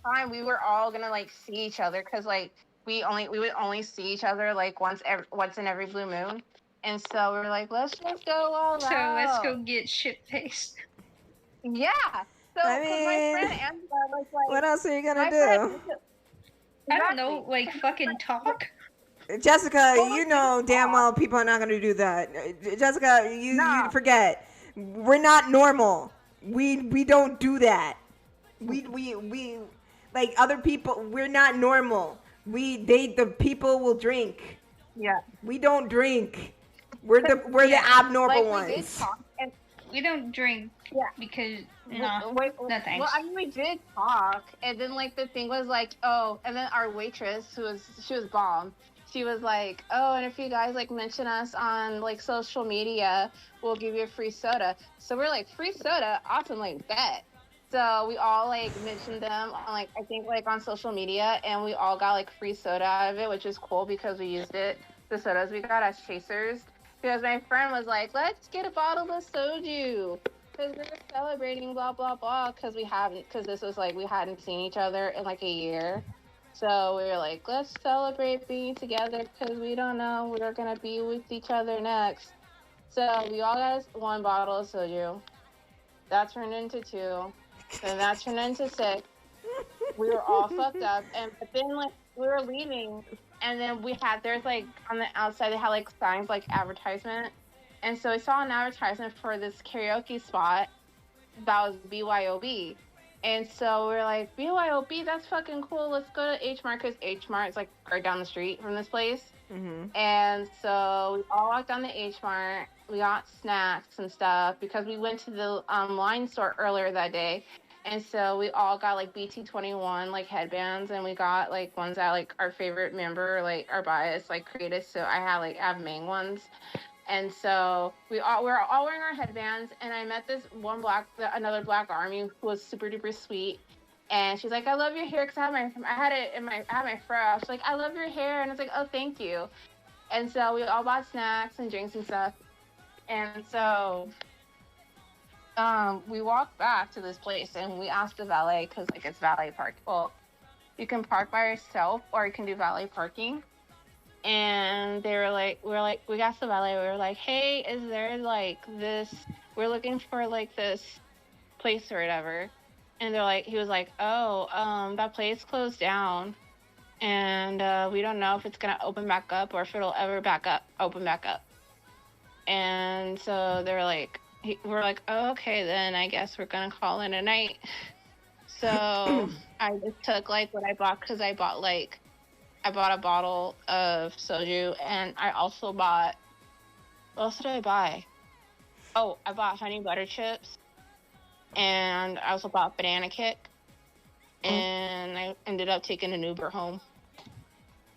time we were all gonna like see each other, because like we would only see each other like once in every blue moon, and so we were like, let's just go all out. So let's go get shit faced. Yeah. So I because my mean, friend Angela was like, what else are you gonna my do? friend- I don't know, like fucking talk. Jessica, you know damn well people are not gonna do that. Jessica, you forget. We're not normal. We don't do that. We like other people. We're not normal. The people will drink. Yeah. We don't drink. We're the abnormal like, we did ones. talk, and We don't drink because no thanks. Well, I mean, we did talk, and then like the thing was like, oh, and then our waitress, she was bomb. She was like, oh, and if you guys like mention us on like social media, we'll give you a free soda. So we're like, free soda, awesome, like bet. So we all like mentioned them on like I think like on social media, and we all got like free soda out of it, which is cool because we used the sodas we got as chasers. Because my friend was like, let's get a bottle of soju because we're celebrating blah blah blah because this was like we hadn't seen each other in like a year. So we were like, let's celebrate being together because we don't know we're going to be with each other next. So we all got 1 bottle of soju. That turned into 2. Then that turned into 6. We were all fucked up. But then, like, we were leaving. And then there's, like, on the outside, they had, like, signs, like, advertisement. And so we saw an advertisement for this karaoke spot that was BYOB. And so we're like, BYOB, that's fucking cool. Let's go to H Mart because H Mart is like right down the street from this place. Mm-hmm. And so we all walked down to H Mart. We got snacks and stuff because we went to the wine store earlier that day. And so we all got like BT21 like headbands, and we got like ones that like our favorite member, like our bias, like created. So I have Mang ones. And so we were all wearing our headbands, and I met this another black army who was super duper sweet, and she's like, "I love your hair," because I had my fro. She's like, "I love your hair," and I was like, "Oh, thank you." And so we all bought snacks and drinks and stuff, and so we walked back to this place, and we asked the valet because like it's valet park. Well, you can park by yourself, or you can do valet parking. And we got the valet. We were like, hey, is there like this? We're looking for like this place or whatever. And he was like, oh, that place closed down, and we don't know if it's gonna open back up or if it'll ever open back up. And so they were like, we're like, oh, okay, then I guess we're gonna call in a night. So I just took like what I bought because I bought a bottle of soju, and I also bought, what else did I buy? Oh, I bought honey butter chips, and I also bought banana kick, and I ended up taking an Uber home.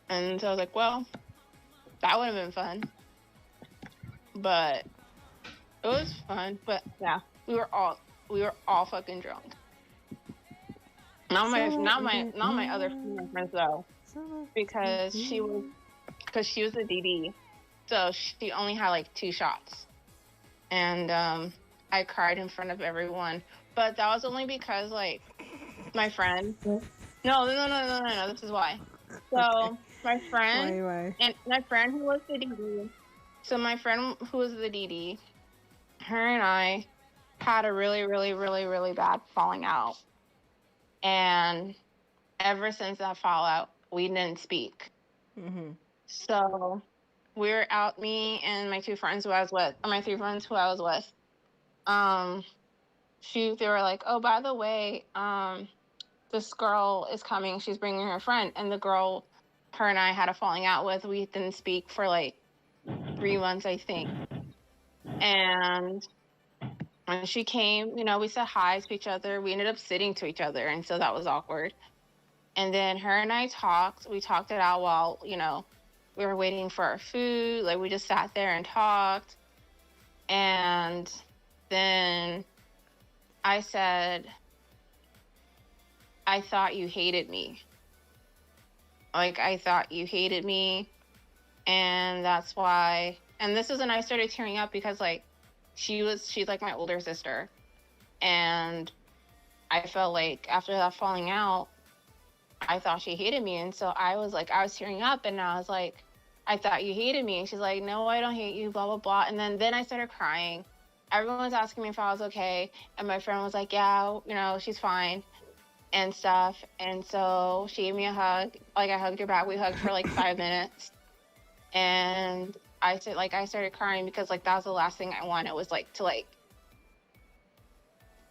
And so I was like, well, that would have been fun. But it was fun, but yeah, we were all fucking drunk. Not my other female friends though. Because she was a DD, so she only had like 2 shots, and I cried in front of everyone. But that was only because like my friend. No. This is why. So my friend and my friend who was the DD. So my friend who was the DD, her and I had a really, really, really, really bad falling out, and ever since that fallout, we didn't speak. Mm-hmm. So we were out, me and my 3 friends who I was with. They were like, oh, by the way, this girl is coming. She's bringing her friend. And the girl her and I had a falling out with, we didn't speak for like 3 months, I think. And when she came, we said hi to each other. We ended up sitting to each other. And so that was awkward. And then her and I talked. We talked it out while, we were waiting for our food. Like, we just sat there and talked. And then I said, I thought you hated me. Like, I thought you hated me. And that's why. And this is when I started tearing up because, like, she's like my older sister. And I felt like after that falling out, I thought she hated me. And so I was tearing up, and I was like, I thought you hated me. And she's like, no, I don't hate you, blah, blah, blah. And then I started crying. Everyone was asking me if I was okay. And my friend was like, yeah, you know, she's fine and stuff. And so she gave me a hug. Like, I hugged her back. We hugged for like 5 minutes. And I started crying because, like, that was the last thing I wanted, was like to like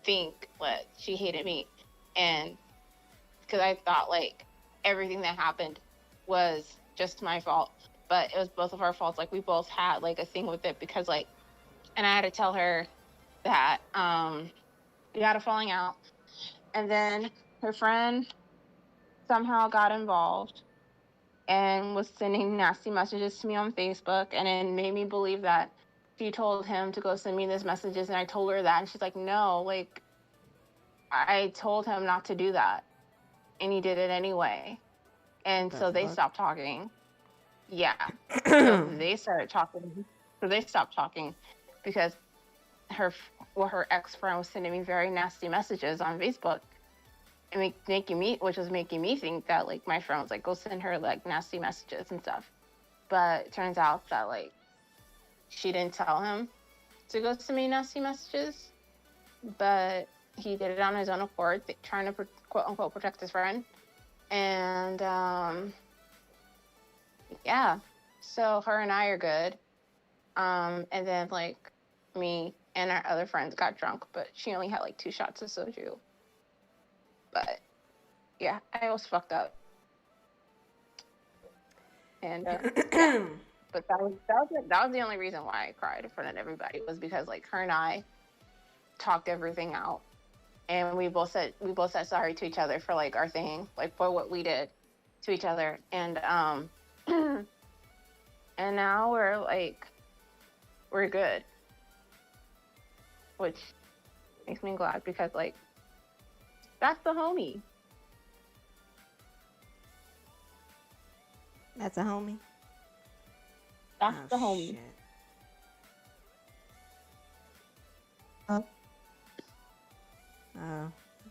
think that she hated me. And because I thought like everything that happened was just my fault, but it was both of our faults. Like, we both had like a thing with it because, like, and I had to tell her that we had a falling out, and then her friend somehow got involved and was sending nasty messages to me on Facebook, and it made me believe that she told him to go send me these messages, and I told her that, and she's like, no, like, I told him not to do that, and he did it anyway. And so they stopped talking. Yeah. So they started talking. So they stopped talking because her ex-friend was sending me very nasty messages on Facebook, and which was making me think that, like, my friend was like, go send her like nasty messages and stuff. But it turns out that, like, she didn't tell him to go send me nasty messages, but he did it on his own accord, trying to quote unquote protect his friend. And yeah, so her and I are good. And then, like, me and our other friends got drunk, but she only had like 2 shots of soju. But yeah, I was fucked up. And yeah. But that was the only reason why I cried in front of everybody, was because, like, her and I talked everything out, and we both said sorry to each other for, like, our thing, like, for what we did to each other. And and now we're good, which makes me glad, because, like, that's the homie. That's a homie. That's the homie. Shit.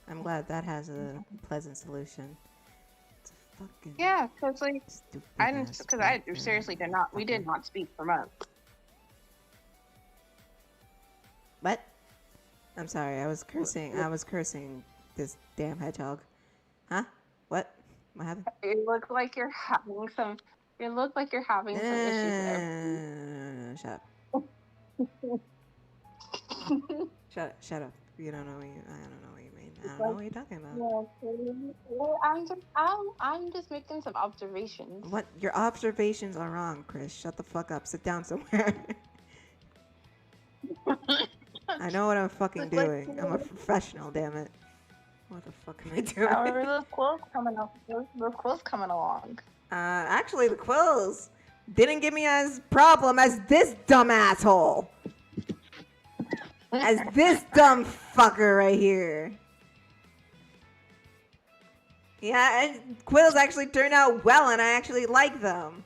I'm glad that has a pleasant solution. It's a fucking Yeah, because, like, stupid I fucking seriously did not. We did not speak for months. What? I'm sorry. I was cursing this damn hedgehog. Huh? What? What happened? You look like you're having some. You look like you're having some issues there. Shut up. Shut up. You don't know what you. I don't know what you mean. I don't know what you're talking about. I'm just making some observations. What? Your observations are wrong, Kris. Shut the fuck up. Sit down somewhere. I know what I'm fucking doing. I'm a professional, damn it. What the fuck am I doing? How are those quills coming up? Those quills coming along? Actually, the quills didn't give me as problem as this dumb asshole. As this dumb fucker right here. Yeah, and quills actually turned out well, and I actually like them.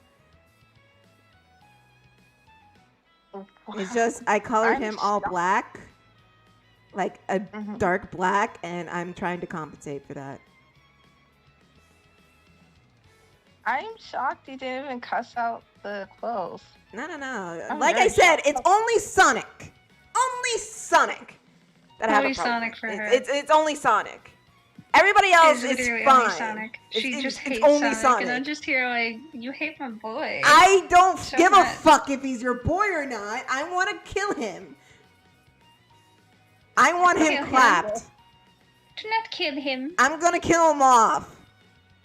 It's just I colored him all black, like a dark black, and I'm trying to compensate for that. I'm shocked you didn't even cuss out the quills. No. I'm Like very I said, shocked. it's only Sonic. Only Sonic. That I have a Only problem Sonic with. for her. It's only Sonic. Everybody else It's is literally fine. only Sonic. She just hates only Sonic, and I'm just here like, you hate my boy. I don't So give much. a fuck if he's your boy or not. I want to kill him. I want Kill him him. clapped. Do not kill him. I'm gonna kill him off.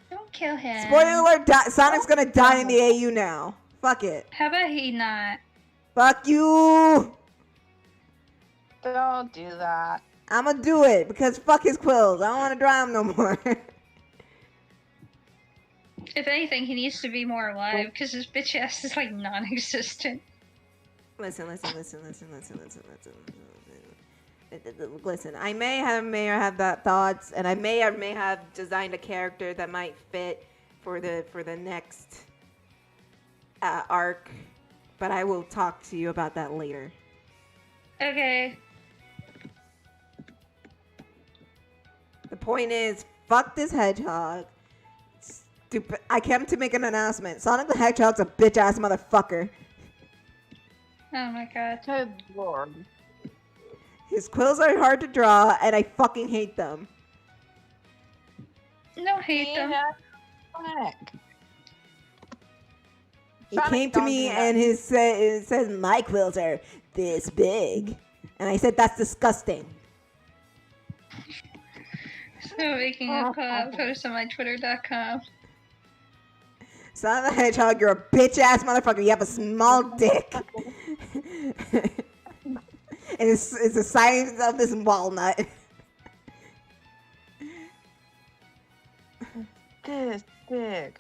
Don't kill him. Spoiler alert, Sonic's gonna die in the AU now. Fuck it. How about he not? Fuck you. Don't do that. I'm gonna do it because fuck his quills. I don't want to draw him no more. If anything, he needs to be more alive because his bitch ass is like non-existent. Listen. Listen, I may have that thoughts, and I may have designed a character that might fit for the next arc, but I will talk to you about that later. Okay. The point is, fuck this hedgehog. Stupid. I came to make an announcement. Sonic the Hedgehog's a bitch ass motherfucker. Oh my god. Good lord. His quills are hard to draw, and I fucking hate them. Don't hate them. Sonic. He Sonic, came to don't me do that. and it says my quills are this big, and I said that's disgusting. So making a post on my twitter.com. Sonic the Hedgehog, you're a bitch ass motherfucker. You have a small dick. And it's the size of this walnut. This big.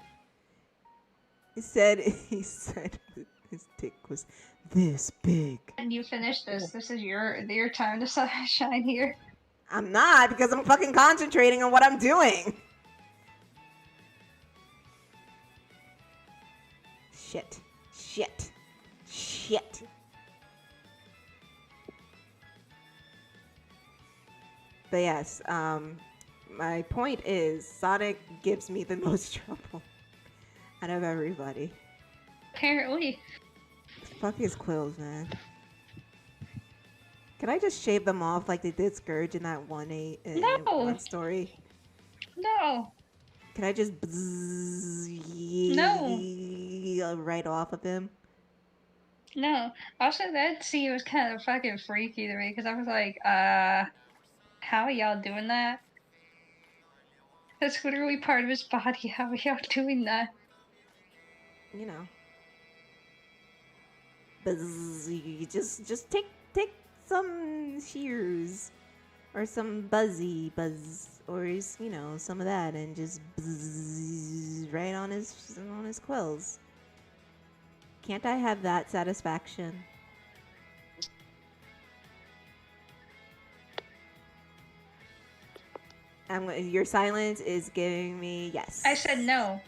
He said his dick was this big. And you finish this. This is your time to shine here. I'm not, because I'm fucking concentrating on what I'm doing. Shit. But yes, my point is Sonic gives me the most trouble out of everybody. Apparently. Fuck his quills, man. Can I just shave them off like they did Scourge in that one story? No. Can I just right off of him? No. Also, that scene was kind of fucking freaky to me because I was like, how are y'all doing that? That's literally part of his body. How are y'all doing that? You know. Just take some shears or some buzz or some of that and just right on his quills. Can't I have that satisfaction? Your silence is giving me yes. I said no.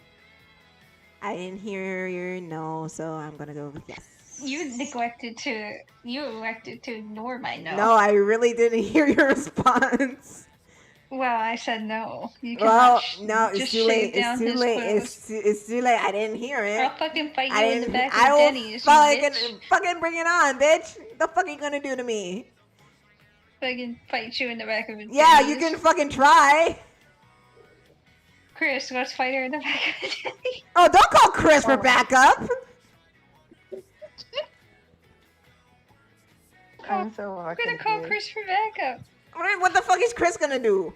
I didn't hear your no, so I'm gonna go with yes. You elected to ignore my no. No, I really didn't hear your response. Well, I said no. You Well, cannot no, it's just too late. shave down It's too his late. clothes. It's too late. I didn't hear it. I'll fucking fight you I in the back I of will Denny's, you bitch. fucking bring it on, bitch. What the fuck are you gonna do to me? Fucking fight you in the back of a Yeah, Denny's. you can fucking try. Chris, let's fight her in the back of a Denny's. Oh, don't call Chris for backup. I'm so I'm gonna call Chris for backup. What the fuck is Chris gonna do?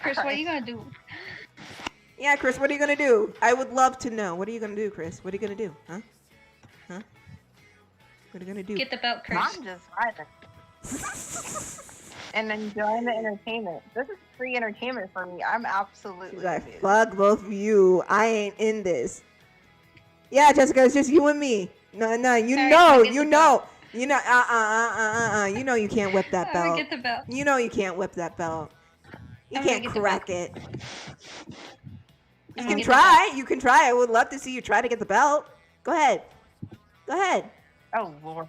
Chris, what are you gonna do? Yeah, Chris, what are you gonna do? I would love to know. What are you gonna do, Chris? What are you gonna do? Huh? What are you gonna do? Get the belt, Chris. I'm just and enjoying the entertainment. This is free entertainment for me. I'm absolutely She's like, confused. fuck both of you. I ain't in this. Yeah, Jessica, it's just you and me. No, you Alright, know, I'll get you the know. belt. You know, you know you can't whip that I'm gonna belt. get the belt. You know you can't whip that belt. You I'm gonna can't get the crack it. I'm You gonna can get the try. You can try. I would love to see you try to get the belt. Go ahead. Oh lord.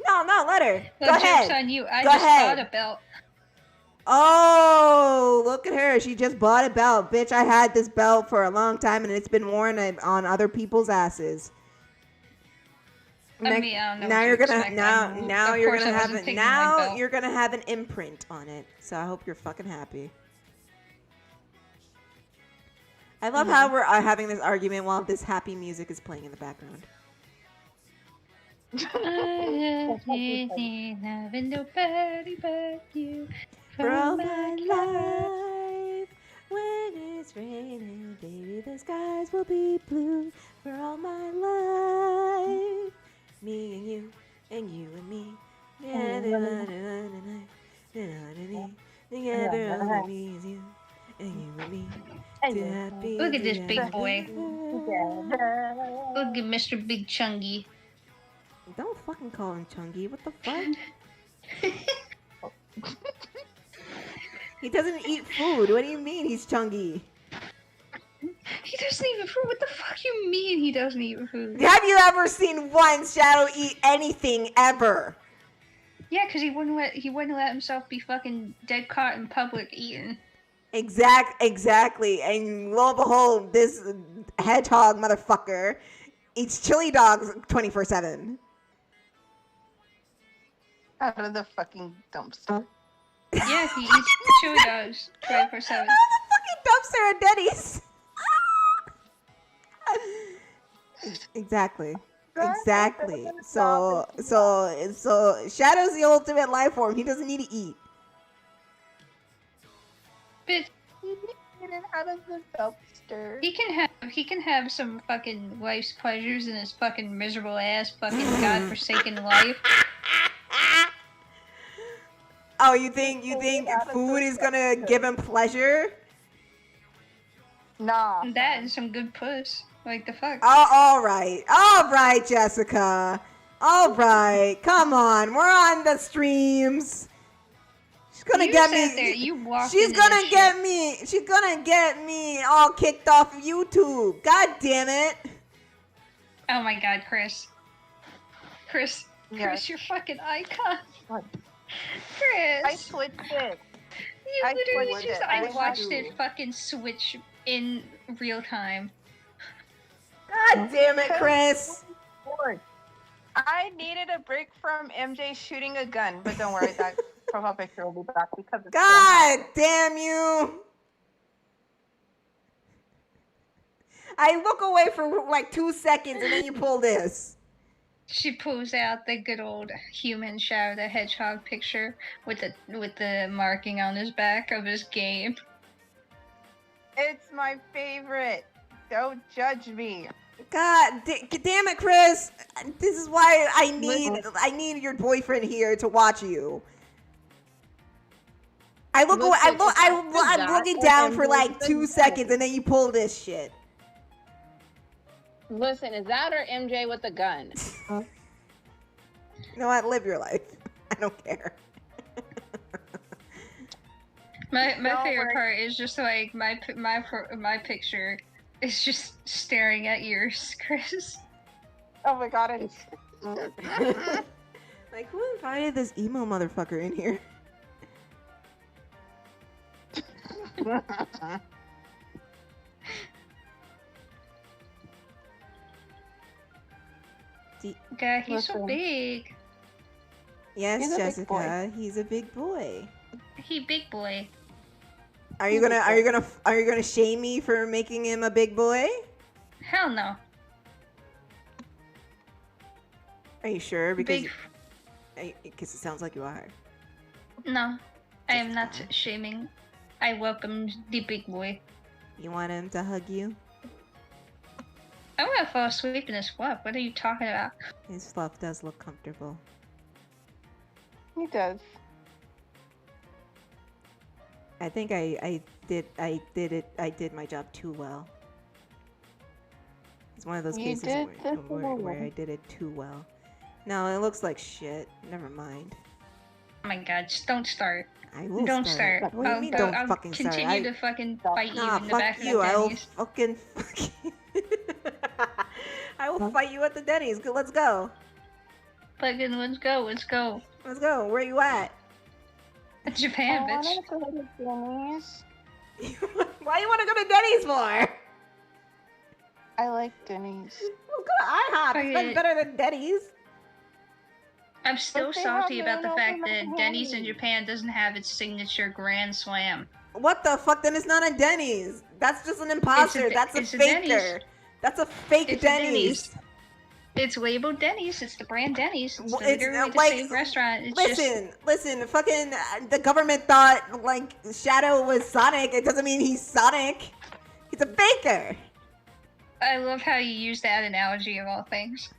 No, let her. The Go joke's ahead. on you. I Go just ahead. bought a belt. Oh, look at her. She just bought a belt. Bitch, I had this belt for a long time and it's been worn on other people's asses. I mean, I don't know Now what you're you gonna expect. now Of you're course gonna I have wasn't it. taking my Now belt. you're gonna have an imprint on it. So I hope you're fucking happy. I love how we're having this argument while this happy music is playing in the background. I have been having nobody but you For all my life, when it's raining, baby, the skies will be blue. For all my life, me and you and me, together, together, only me is you. you and me. Look at this big boy. Look at Mr. Big Chungy. Don't fucking call him Chungy. What the fuck? He doesn't eat food. What do you mean he's Chungy? He doesn't eat food. What the fuck you mean he doesn't eat food? Have you ever seen one Shadow eat anything ever? Yeah, because he wouldn't let himself be fucking dead caught in public eating. Exactly. And lo and behold, this hedgehog motherfucker eats chili dogs 24/7. Out of the fucking dumpster. Yeah, he eats chili dogs 24/7. Out of the fucking dumpster at Denny's. Exactly. So Shadow's the ultimate life form. He doesn't need to eat. But Out of the dumpster. he can have some fucking life's pleasures in his fucking miserable ass fucking godforsaken life. Oh, you think food is gonna give him pleasure? Nah. That and some good puss. Like the fuck. Oh, all right, Jessica. All right, come on, we're on the streams. She's gonna You get sat me. there, you walked She's into gonna this get shit. me. She's gonna get me all kicked off of YouTube. God damn it! Oh my god, Chris. Chris, Yes. you're fucking icon. What? Chris. I switched it. You I literally switched just it. I I watched had it fucking switch in real time. God damn it, Chris. I needed a break from MJ shooting a gun, but don't worry, that profile picture will be back because it's God damn you. I look away for like 2 seconds and then you pull this. She pulls out the good old human Shadow the Hedgehog picture with the marking on his back of his game. It's my favorite. Don't judge me. God damn it, Chris. This is why I need your boyfriend here to watch you. I look away, I'm looking down for like 2 seconds and then you pull this shit. Listen, is that or MJ with a gun? You know what? Live your life. I don't care. My Don't favorite worry. part is just like my picture is just staring at yours, Chris. Oh my god, it is. Like, who invited this emo motherfucker in here? God, he's so Listen. big. Yes, He's a big Jessica. He's a big boy. He big boy. Are you gonna shame me for making him a big boy? Hell no. Are you sure? Because Big. it sounds like you are. No, I am not shaming. I welcome the big boy. You want him to hug you? I want to fall asleep in his fluff. What are you talking about? His fluff does look comfortable. He does. I think I did my job too well. It's one of those You cases did where I did it too well. No, it looks like shit. Never mind. Oh my god, just don't start. I will Don't start. start. What do you mean don't I'll fucking start? continue to fucking fight you Nah, in the fuck back you. of the I'll Denny's. fucking I will fight you at the Denny's. Let's go. Fucking let's go. Let's go. Where you at? Japan, bitch. go to Denny's. Why you want to go to Denny's for? I like Denny's. Well, go to IHOP. It's Okay. better than Denny's. I'm still But they salty have about the no fact open that up Denny's in Denny's. Japan doesn't have its signature Grand Slam. What the fuck? Then it's not a Denny's. That's just an imposter. That's a it's a faker. Denny's. That's a fake It's a Denny's. It's labeled Denny's. It's the brand Denny's. It's Well, it's, literally the like, same restaurant. It's just Listen. Fucking the government thought like Shadow was Sonic. It doesn't mean he's Sonic. He's a faker. I love how you use that analogy of all things.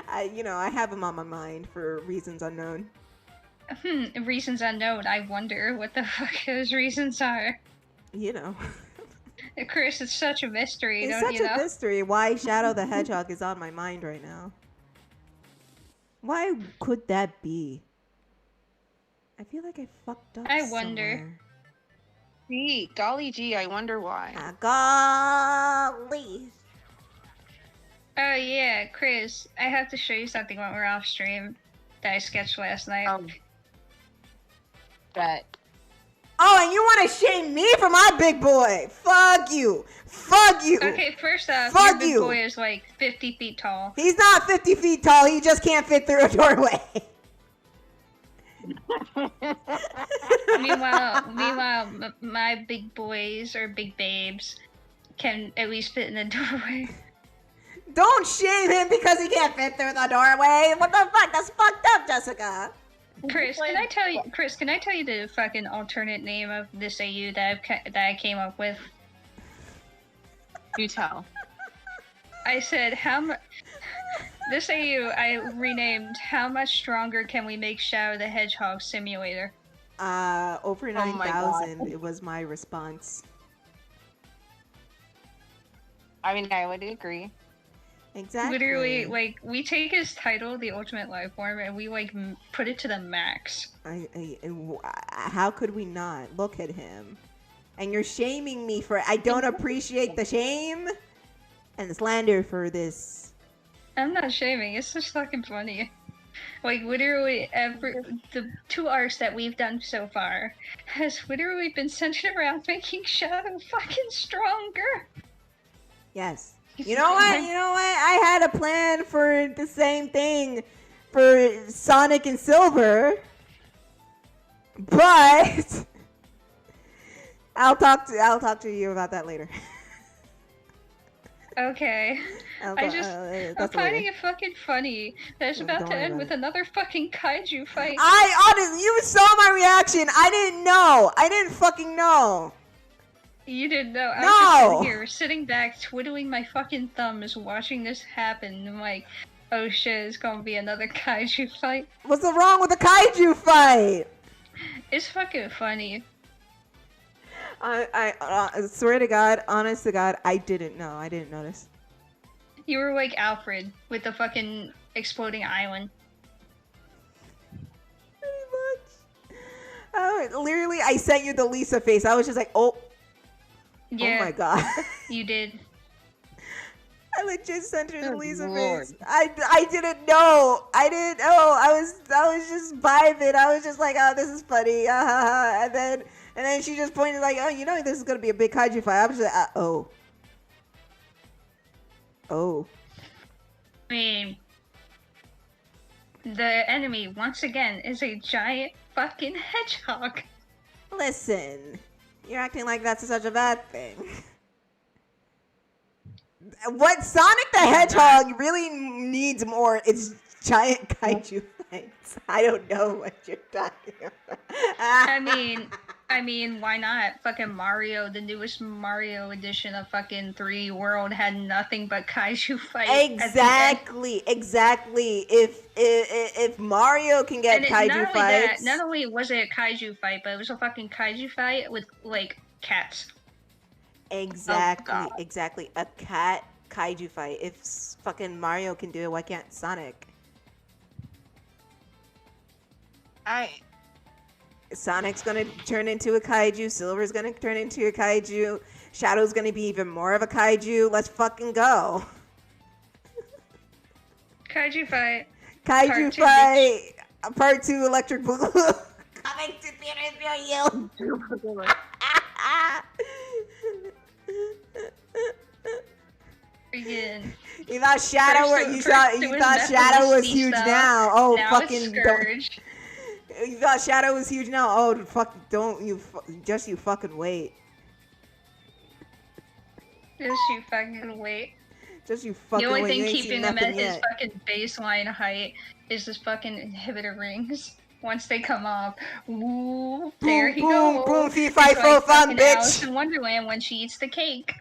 I have him on my mind for reasons unknown. Reasons unknown. I wonder what the fuck those reasons are. You know. Kris, it's such a mystery, It's don't such you a know? mystery why Shadow the Hedgehog is on my mind right now. Why could that be? I feel like I fucked up I wonder. somewhere. Gee, golly gee, I wonder why. Golly. Oh yeah, Kris, I have to show you something when we're off stream that I sketched last night. Bet. Oh, and you want to shame me for my big boy? Fuck you. Fuck you. Okay, first off, Fuck your big you. boy is like 50 feet tall. He's not 50 feet tall. He just can't fit through a doorway. Meanwhile, my big boys or big babes can at least fit in the doorway. Don't shame him because he can't fit through the doorway. What the fuck? That's fucked up, Jessica. Kris, can I tell you? Kris, can I tell you the fucking alternate name of this AU that I came up with? You tell. I said this AU I renamed "How much stronger can we make Shadow the Hedgehog Simulator?" Over Oh my 9,000. God. It was my response. I mean, I would agree. Exactly. Literally, like, we take his title, the Ultimate Life Form, and we like put it to the max. How could we not? Look at him. And you're shaming me for it. I don't appreciate the shame and the slander for this. I'm not shaming. It's just fucking funny. Like, literally, the 2 arcs that we've done so far has literally been centered around making Shadow fucking stronger. Yes. You know what? I had a plan for the same thing for Sonic and Silver. But I'll talk to you about that later. Okay. I'm finding it fucking funny that it's about Don't to worry end about with it. another fucking kaiju fight. I honestly, you saw my reaction. I didn't know. I didn't fucking know. You didn't know. I No! was just sitting here, sitting back, twiddling my fucking thumbs, watching this happen. I'm like, oh shit, it's gonna be another kaiju fight. What's wrong with the kaiju fight? It's fucking funny. I swear to God, honest to God, I didn't know. I didn't notice. You were like Alfred with the fucking exploding island. Pretty much. Literally, I sent you the Lisa face. I was just like, oh. Yeah, Oh my God. you did. I legit sent her the Good Lisa Lord. face. I didn't know. I didn't know. I was just vibing. I was just like, oh, this is funny. And then she just pointed like, oh, you know, this is gonna be a big kaiju fight. I was just like, oh. Oh. I mean, the enemy once again is a giant fucking hedgehog. Listen, you're acting like that's such a bad thing. What Sonic the Hedgehog really needs more is giant kaiju fights. I don't know what you're talking about. I mean, why not? Fucking Mario, the newest Mario edition of fucking 3D World had nothing but kaiju fights. Exactly. If Mario can get kaiju fights, Not only was it a kaiju fight, but it was a fucking kaiju fight with like cats. exactly. A cat kaiju fight. If fucking Mario can do it, why can't Sonic? Sonic's gonna turn into a kaiju. Silver's gonna turn into a kaiju. Shadow's gonna be even more of a kaiju. Let's fucking go. Kaiju fight. Kaiju fight. Part 2 Electric Boogaloo. Coming to theaters near you. Freaking. You thought Shadow was huge now. Oh, now fucking it's Scourge. You thought Shadow was huge now. Oh, fuck! Don't you? Just you fucking wait. Just you fucking wait. Just you fucking The only wait. thing You ain't keeping seen him at nothing his yet. fucking baseline height is his fucking inhibitor rings. Once they come off, woo, there he boom, goes. boom, fee, It's fi, like fo, fum, fucking bitch. Alice in Wonderland when she eats the cake.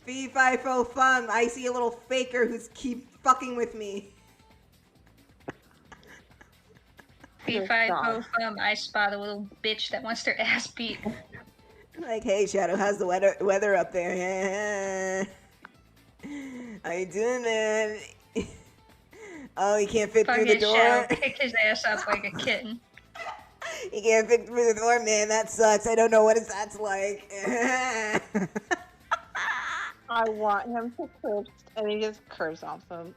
Fee, fi, fo, fum. I see a little faker who's keep fucking with me. Fee, fi, fo, fum. I spot a little bitch that wants their ass beat. Like, hey, Shadow, how's the weather up there? How you doing, man? Oh, he can't fit through the Fucking door? Shadow kicked his ass up like a kitten. He can't fit through the door, man. That sucks. I don't know what that's like. I want him to curse, and he just curse off him.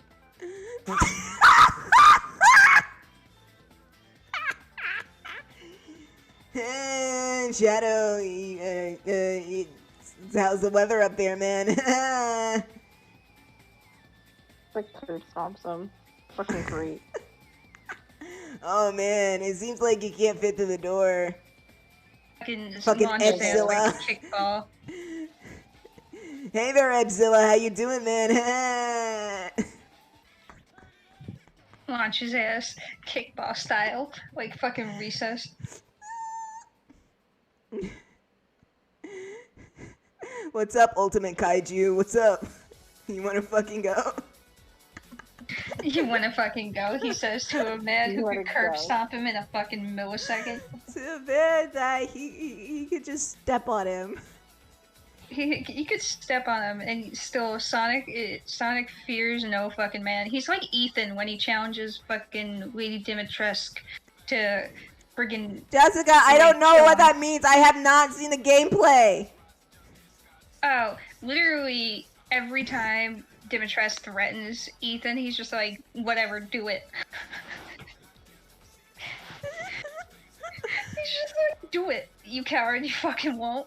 Shadow, how's the weather up there, man? Like curse off him. Fucking great. Oh man, it seems like you can't fit through the door. Fucking Fucking launch his ass Edzilla. like a kickball. Hey there, Edzilla, how you doing, man? Launch his ass kickball style, like fucking Recess. What's up, Ultimate Kaiju? What's up? You wanna fucking go? You wanna fucking go? He says to a man You who wanna could curb go. stomp him in a fucking millisecond. Too bad that he could just step on him. He could step on him, and still Sonic fears no fucking man. He's like Ethan when he challenges fucking Lady Dimitrescu to friggin' Jessica, I don't know what that means. I have not seen the gameplay. oh, literally every time Dimitrescu threatens Ethan, he's just like, whatever, do it. He's just like, do it, you coward, you fucking won't.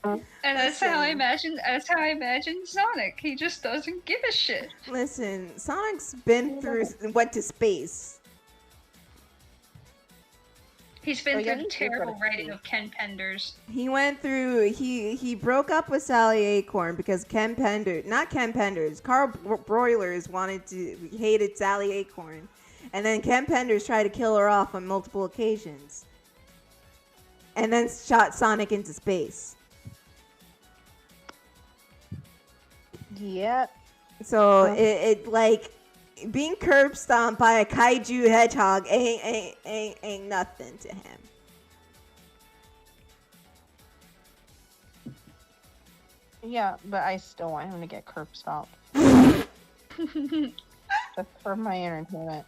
And that's how I imagine. That's how I imagine Sonic. He just doesn't give a shit. Listen, Sonic's went to space. He's been Oh, yeah, through the he did go to terrible writing space. of Ken Penders. He went through. He broke up with Sally Acorn because Carl Broilers hated Sally Acorn, and then Ken Penders tried to kill her off on multiple occasions, and then shot Sonic into space. Yep. So it like being curb stomped by a kaiju hedgehog ain't nothing to him. Yeah, but I still want him to get curb stomped. Just for my entertainment.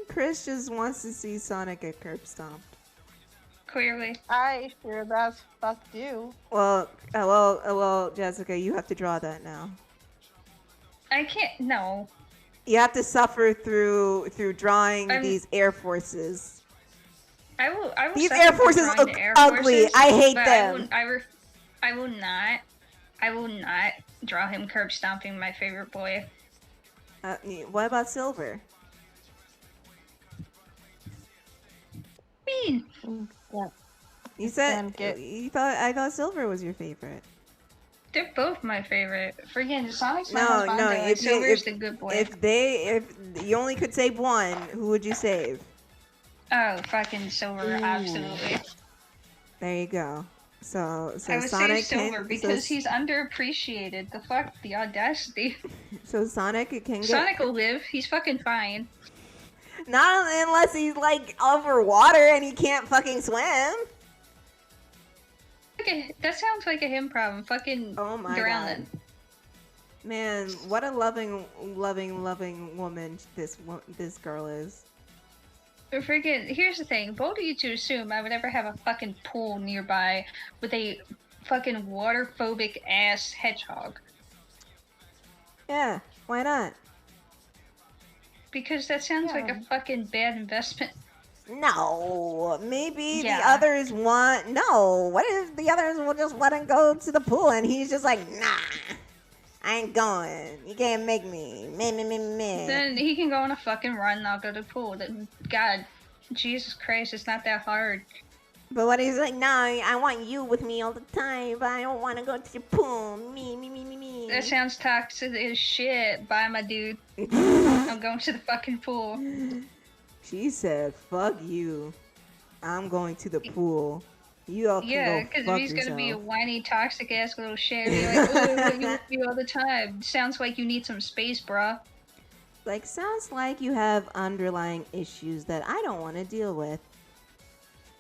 Kris just wants to see Sonic get curb stomped. Clearly. I sure as fuck do. Well, Jessica, you have to draw that now. I can't. No. You have to suffer through drawing I'm- these Air Forces. I will. These suffer Air for Forces drawing look the Air ugly. Forces, I hate but them. I will not. I will not draw him curb stomping my favorite boy. What about Silver? Mean. Yeah. You said Then get- I thought Silver was your favorite. They're both my favorite. Freaking Sonic's my No, most no. fond, and Silver's If the good boy. if you only could save one, who would you save? Oh, fucking Silver, absolutely. There you go. So I would Sonic say Silver can, because he's underappreciated. The fuck, the audacity. so Sonic can get Sonic will live. He's fucking fine. not unless he's like over water and he can't fucking swim. Okay, that sounds like a him problem. Fucking Oh my drowning. god. Man, what a loving woman this girl is. Freaking, here's the thing. Bold of you to assume I would ever have a fucking pool nearby with a fucking water-phobic ass hedgehog. Yeah, why not? Because that sounds like a fucking bad investment. No, maybe the Yeah. others want. No, what if the others will just let him go to the pool and he's just like, nah, I ain't going. You can't make me. Me. Then he can go on a fucking run and I'll go to the pool. God, Jesus Christ, it's not that hard. But what he's like, no, I want you with me all the time, but I don't want to go to the pool. Me. That sounds toxic as shit. Bye, my dude. I'm going to the fucking pool. She said, fuck you. I'm going to the pool. You all can Yeah, go because fuck if he's gonna be a yourself. whiny, toxic ass little shit, be like, oh, you with me all the time. Sounds like you need some space, bruh. like, sounds like you have underlying issues that I don't want to deal with.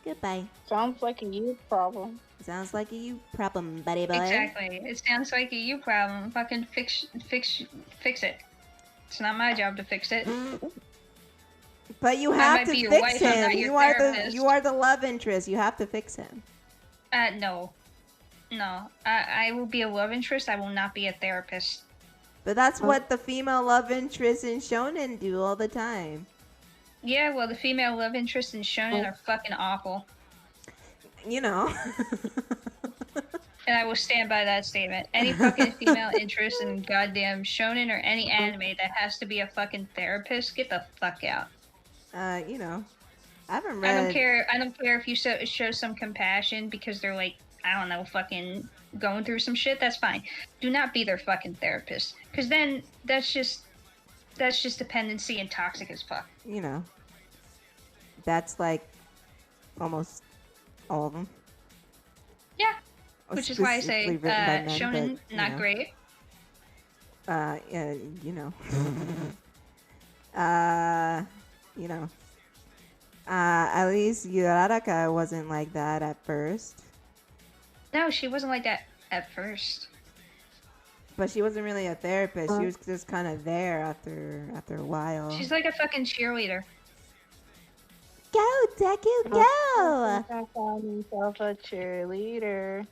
Goodbye. Sounds like a you problem. Sounds like a you problem, buddy boy. Exactly. It sounds like a you problem. Fucking fix it. It's not my job to fix it. But you I have might to be your fix wife, I'm him. not your You are therapist. the love interest. You have to fix him. No. No. I will be a love interest. I will not be a therapist. But that's what the female love interests in shonen do all the time. Yeah, well, the female love interests in shonen are fucking awful. You know. And I will stand by that statement. Any fucking female interest in goddamn shonen or any anime that has to be a fucking therapist, get the fuck out. You know. I haven't read. I don't care if you show some compassion because they're like, I don't know, fucking going through some shit. That's fine. Do not be their fucking therapist, because then that's just dependency and toxic as fuck. You know. That's like almost all of them. Yeah, which is why I say Specifically written by men, shonen but, not great. Yeah, you know. You know. At least Uraraka wasn't like that at first. No, she wasn't like that at first. But she wasn't really a therapist. She was just kind of there after a while. She's like a fucking cheerleader. Go, Deku, go! I found himself a cheerleader.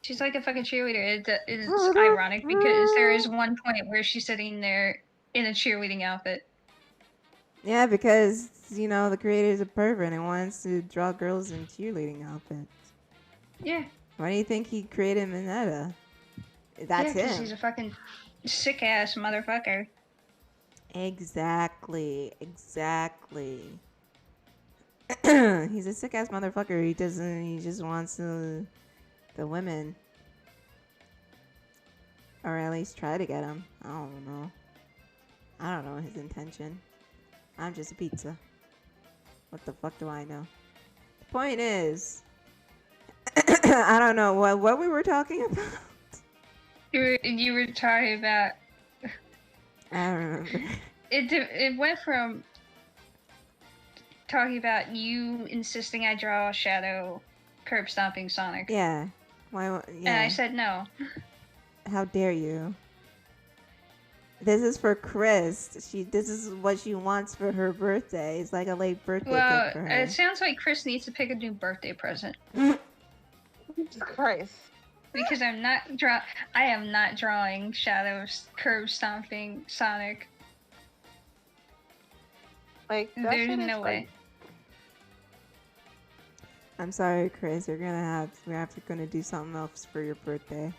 She's like a fucking cheerleader. It's ironic because there is one point where she's sitting there in a cheerleading outfit. Yeah, because, you know, the creator's a pervert and wants to draw girls in cheerleading outfits. Yeah. Why do you think he created Mineta? That's yeah, 'cause him. he's a fucking sick ass motherfucker. Exactly. He's a sick ass motherfucker. He just wants the women. Or at least try to get them. I don't know his intention. I'm just a pizza. What the fuck do I know? The point is, I don't know what we were talking about. You were talking about. I don't remember. It went from talking about you insisting I draw a shadow curb stomping Sonic. Yeah. Why? Yeah. And I said no. How dare you? This is for Kris. This is what she wants for her birthday. It's like a late birthday Well, cake for her. it sounds like Kris needs to pick a new birthday present. Jesus Christ. Because I am not drawing shadows curb stomping Sonic. Like, that There's shit is no like- way. I'm sorry, Kris. We're gonna do something else for your birthday.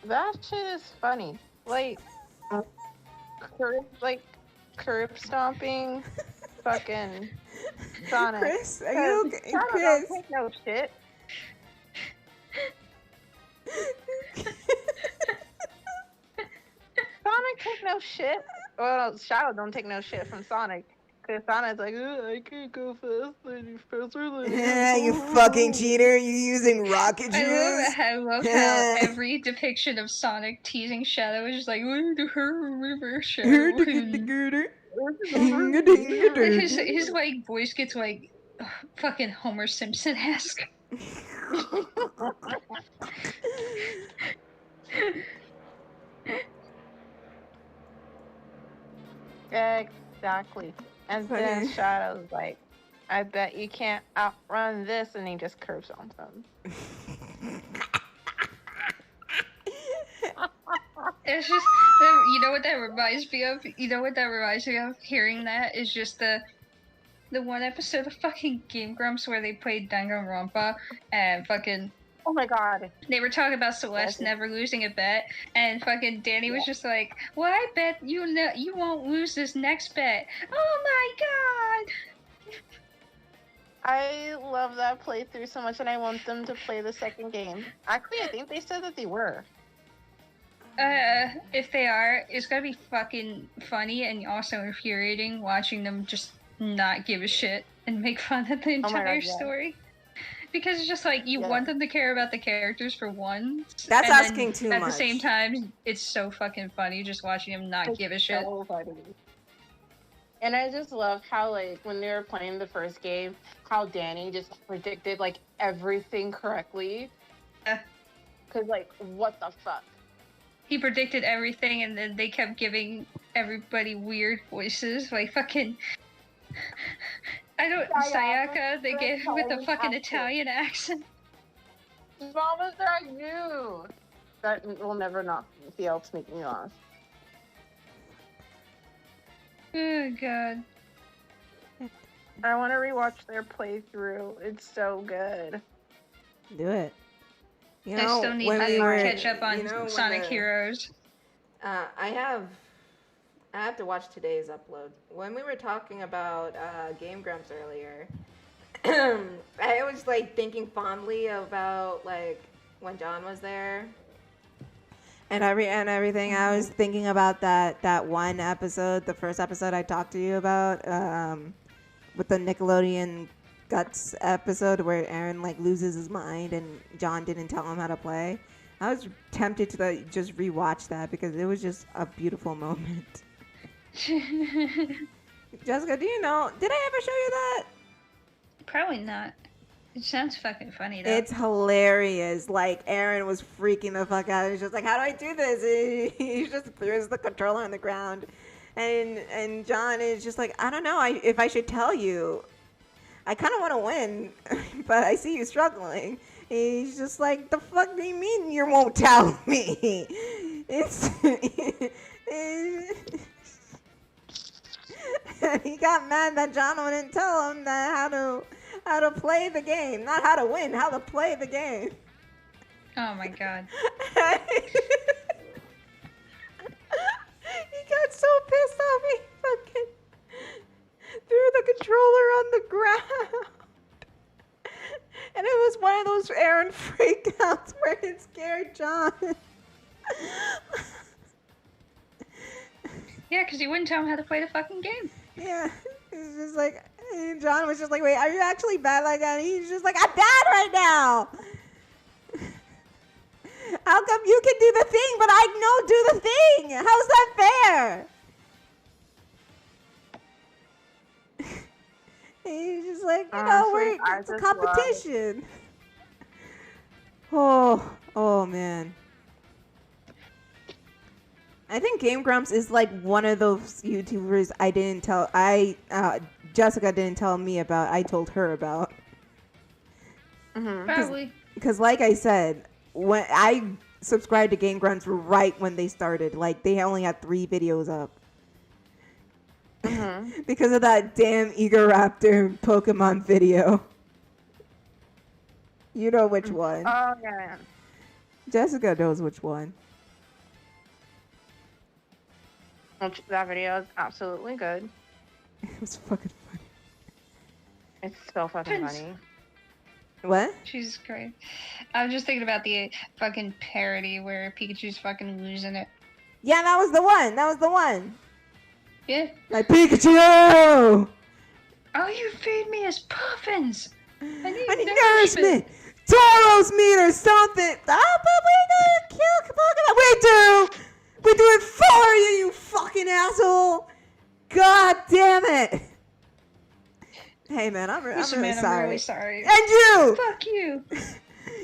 That shit is funny. Like, curb stomping, fucking Sonic. Kris, are you okay? Sonic Kris. don't take no shit. Sonic take no shit. Well, no, Shadow don't take no shit from Sonic. Cause Sonic's like, I can't go faster than Yeah, you fucking cheater. You using rocket juice? I love how every depiction of Sonic teasing Shadow is just like, reverse Shadow. His like voice gets like fucking Homer Simpson-esque. Exactly. And then Funny. Shadow's like, I bet you can't outrun this, and he just curves on them. It's just, you know what that reminds me of? You know what that reminds me of? Hearing that is just the one episode of fucking Game Grumps where they played Danganronpa and fucking Oh my god. they were talking about Celeste never losing a bet, and fucking Danny was just like, "Well, I bet you won't lose this next bet." Oh my god! I love that playthrough so much, and I want them to play the second game. Actually, I think they said that they were. If they are, it's gonna be fucking funny and also infuriating watching them just not give a shit and make fun of the my entire God, yeah. story. because it's just like you want them to care about the characters for once. That's and asking too at much. At the same time, it's so fucking funny just watching him not give a shit. So funny. And I just love how, like, when they were playing the first game, how Danny just predicted, like, everything correctly. Yeah. Because, like, what the fuck? He predicted everything, and then they kept giving everybody weird voices, like fucking. I don't. Sayaka, they gave with a fucking Italian accent. As long as I knew. That will never not be able to make me laugh. Oh god. I want to rewatch their playthrough. It's so good. Do it. You I know, still need when to we were, catch up on you know, when Sonic the- Heroes. I have to watch today's upload. When we were talking about Game Grumps earlier, I was like thinking fondly about like when John was there. And everything. I was thinking about that one episode, the first episode I talked to you about, with the Nickelodeon Guts episode where Aaron like loses his mind and John didn't tell him how to play. I was tempted to like, just rewatch that because it was just a beautiful moment. Jessica, do you know? Did I ever show you that? Probably not. It sounds fucking funny though. It's hilarious. Like Aaron was freaking the fuck out. He's just like, "How do I do this?" He just throws the controller on the ground, and John is just like, "I don't know. If I should tell you, I kind of want to win, but I see you struggling." He's just like, "The fuck do you mean you won't tell me?" He got mad that John wouldn't tell him that how to play the game, not how to win, how to play the game. Oh my god. He got so pissed off he fucking threw the controller on the ground. And it was one of those Aaron freakouts where it scared John. Yeah, because he wouldn't tell him how to play the fucking game. Yeah, it's just like, and John was just like, "Wait, are you actually bad like that?" And he's just like, "I'm bad right now. How come you can do the thing, but I don't do the thing? How's that fair?" He's just like, Honestly, it's a competition. Oh man. I think Game Grumps is like one of those YouTubers Jessica didn't tell me about. I told her about. Mm-hmm. Probably. Because like I said, when I subscribed to Game Grumps right when they started, like they only had 3 videos up. Mm-hmm. Because of that damn Egoraptor Pokemon video. You know which one. Oh, yeah. Jessica knows which one. That video is absolutely good. It was fucking funny. It's so fucking funny. What? She's great. I was just thinking about the fucking parody where Pikachu's fucking losing it. Yeah, that was the one. That was the one. Yeah. Like, "Pikachu! All you feed me is puffins. I need nourishment. Tauros meat or something. Oh, but we gonna kill Pokemon. We do. We do it for you, you fucking asshole. God damn it. Hey, man, I'm really sorry. I'm really sorry. And you. Fuck you.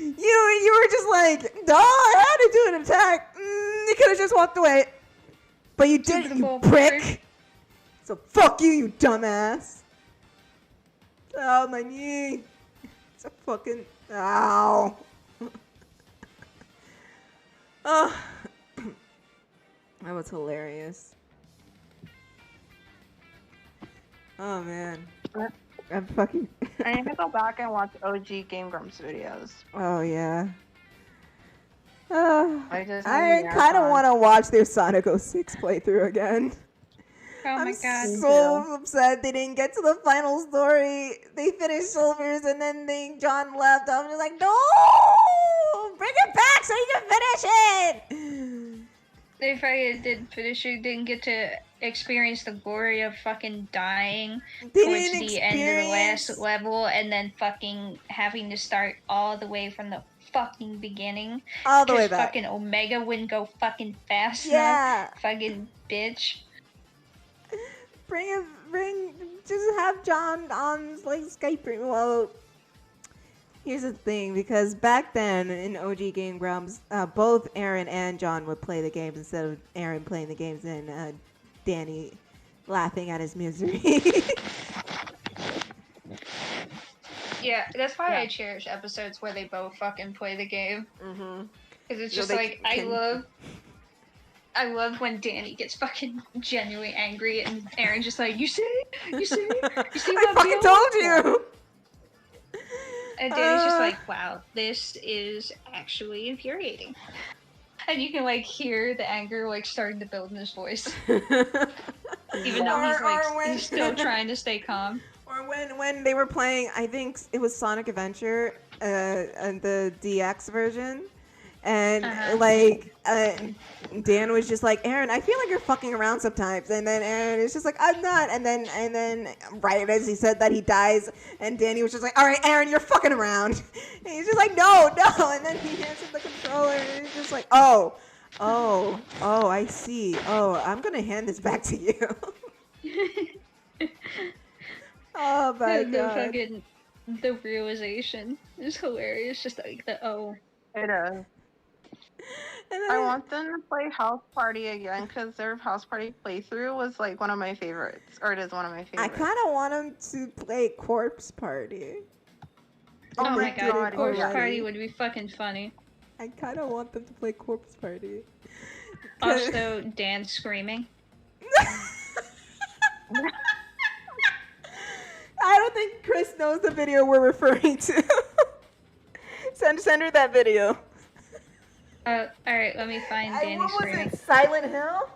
You were just like, "No, I had to do an attack. You could have just walked away. But you didn't, you prick. So fuck you, you dumbass." Oh, my knee. It's a fucking... Ow. Oh. That was hilarious. Oh, man. I'm fucking... I need to go back and watch OG Game Grumps videos. Oh, yeah. I kind of want to watch their Sonic 06 playthrough again. Oh my I'm god. so upset they didn't get to the final story. They finished Silvers and then John left. I'm just like, no! Bring it back so you can finish it! They fucking didn't get to experience the glory of fucking dying They towards didn't the end of the last experience level and then fucking having to start all the way from the fucking beginning. all the way Because back. fucking Omega wouldn't go fucking fast enough. Yeah. Fucking bitch. Just have John on like Skype. Well, here's the thing, because back then in OG Game Grumps, both Aaron and John would play the games instead of Aaron playing the games and Danny laughing at his misery. Yeah, that's why I cherish episodes where they both fucking play the game. Mm-hmm. Because it's So just they like, I love when Danny gets fucking genuinely angry and Aaron's just like, you see I what fucking told you. And Danny's just like, wow, this is actually infuriating. And you can like hear the anger like starting to build in his voice. Even though he's still trying to stay calm. Or when they were playing, I think it was Sonic Adventure, and the DX version. And Dan was just like, Aaron, I feel like you're fucking around sometimes. And then Aaron is just like, I'm not. And then right as he said that, he dies. And Danny was just like, all right, Aaron, you're fucking around. And he's just like, no. And then he hands him the controller, and he's just like, oh, I see. Oh, I'm gonna hand this back to you. Oh my god. The realization is hilarious. Just like the It is. I want them to play House Party again because their House Party playthrough was like one of my favorites, or it is one of my favorites. I kind of want them to play Corpse Party. Oh my god, Corpse already. Party would be fucking funny. I kind of want them to play Corpse Party. Also, Dan screaming. I don't think Kris knows the video we're referring to. Send her that video. Alright, let me find Danny what was screaming. it, Silent Hill?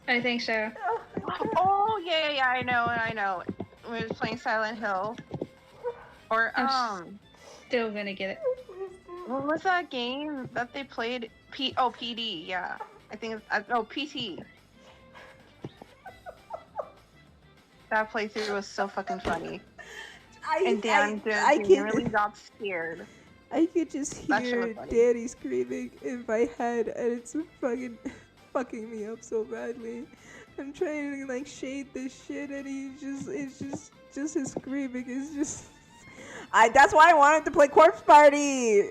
I think so. Oh yeah, I know. We was playing Silent Hill. Or I'm still gonna get it. what was that game that they played? PD, yeah. I think it's PT. That playthrough was so fucking funny. And Dan really got scared. I could just hear Danny screaming in my head, and it's fucking me up so badly. I'm trying to like shade this shit, and it's just his screaming is just. That's why I wanted to play Corpse Party.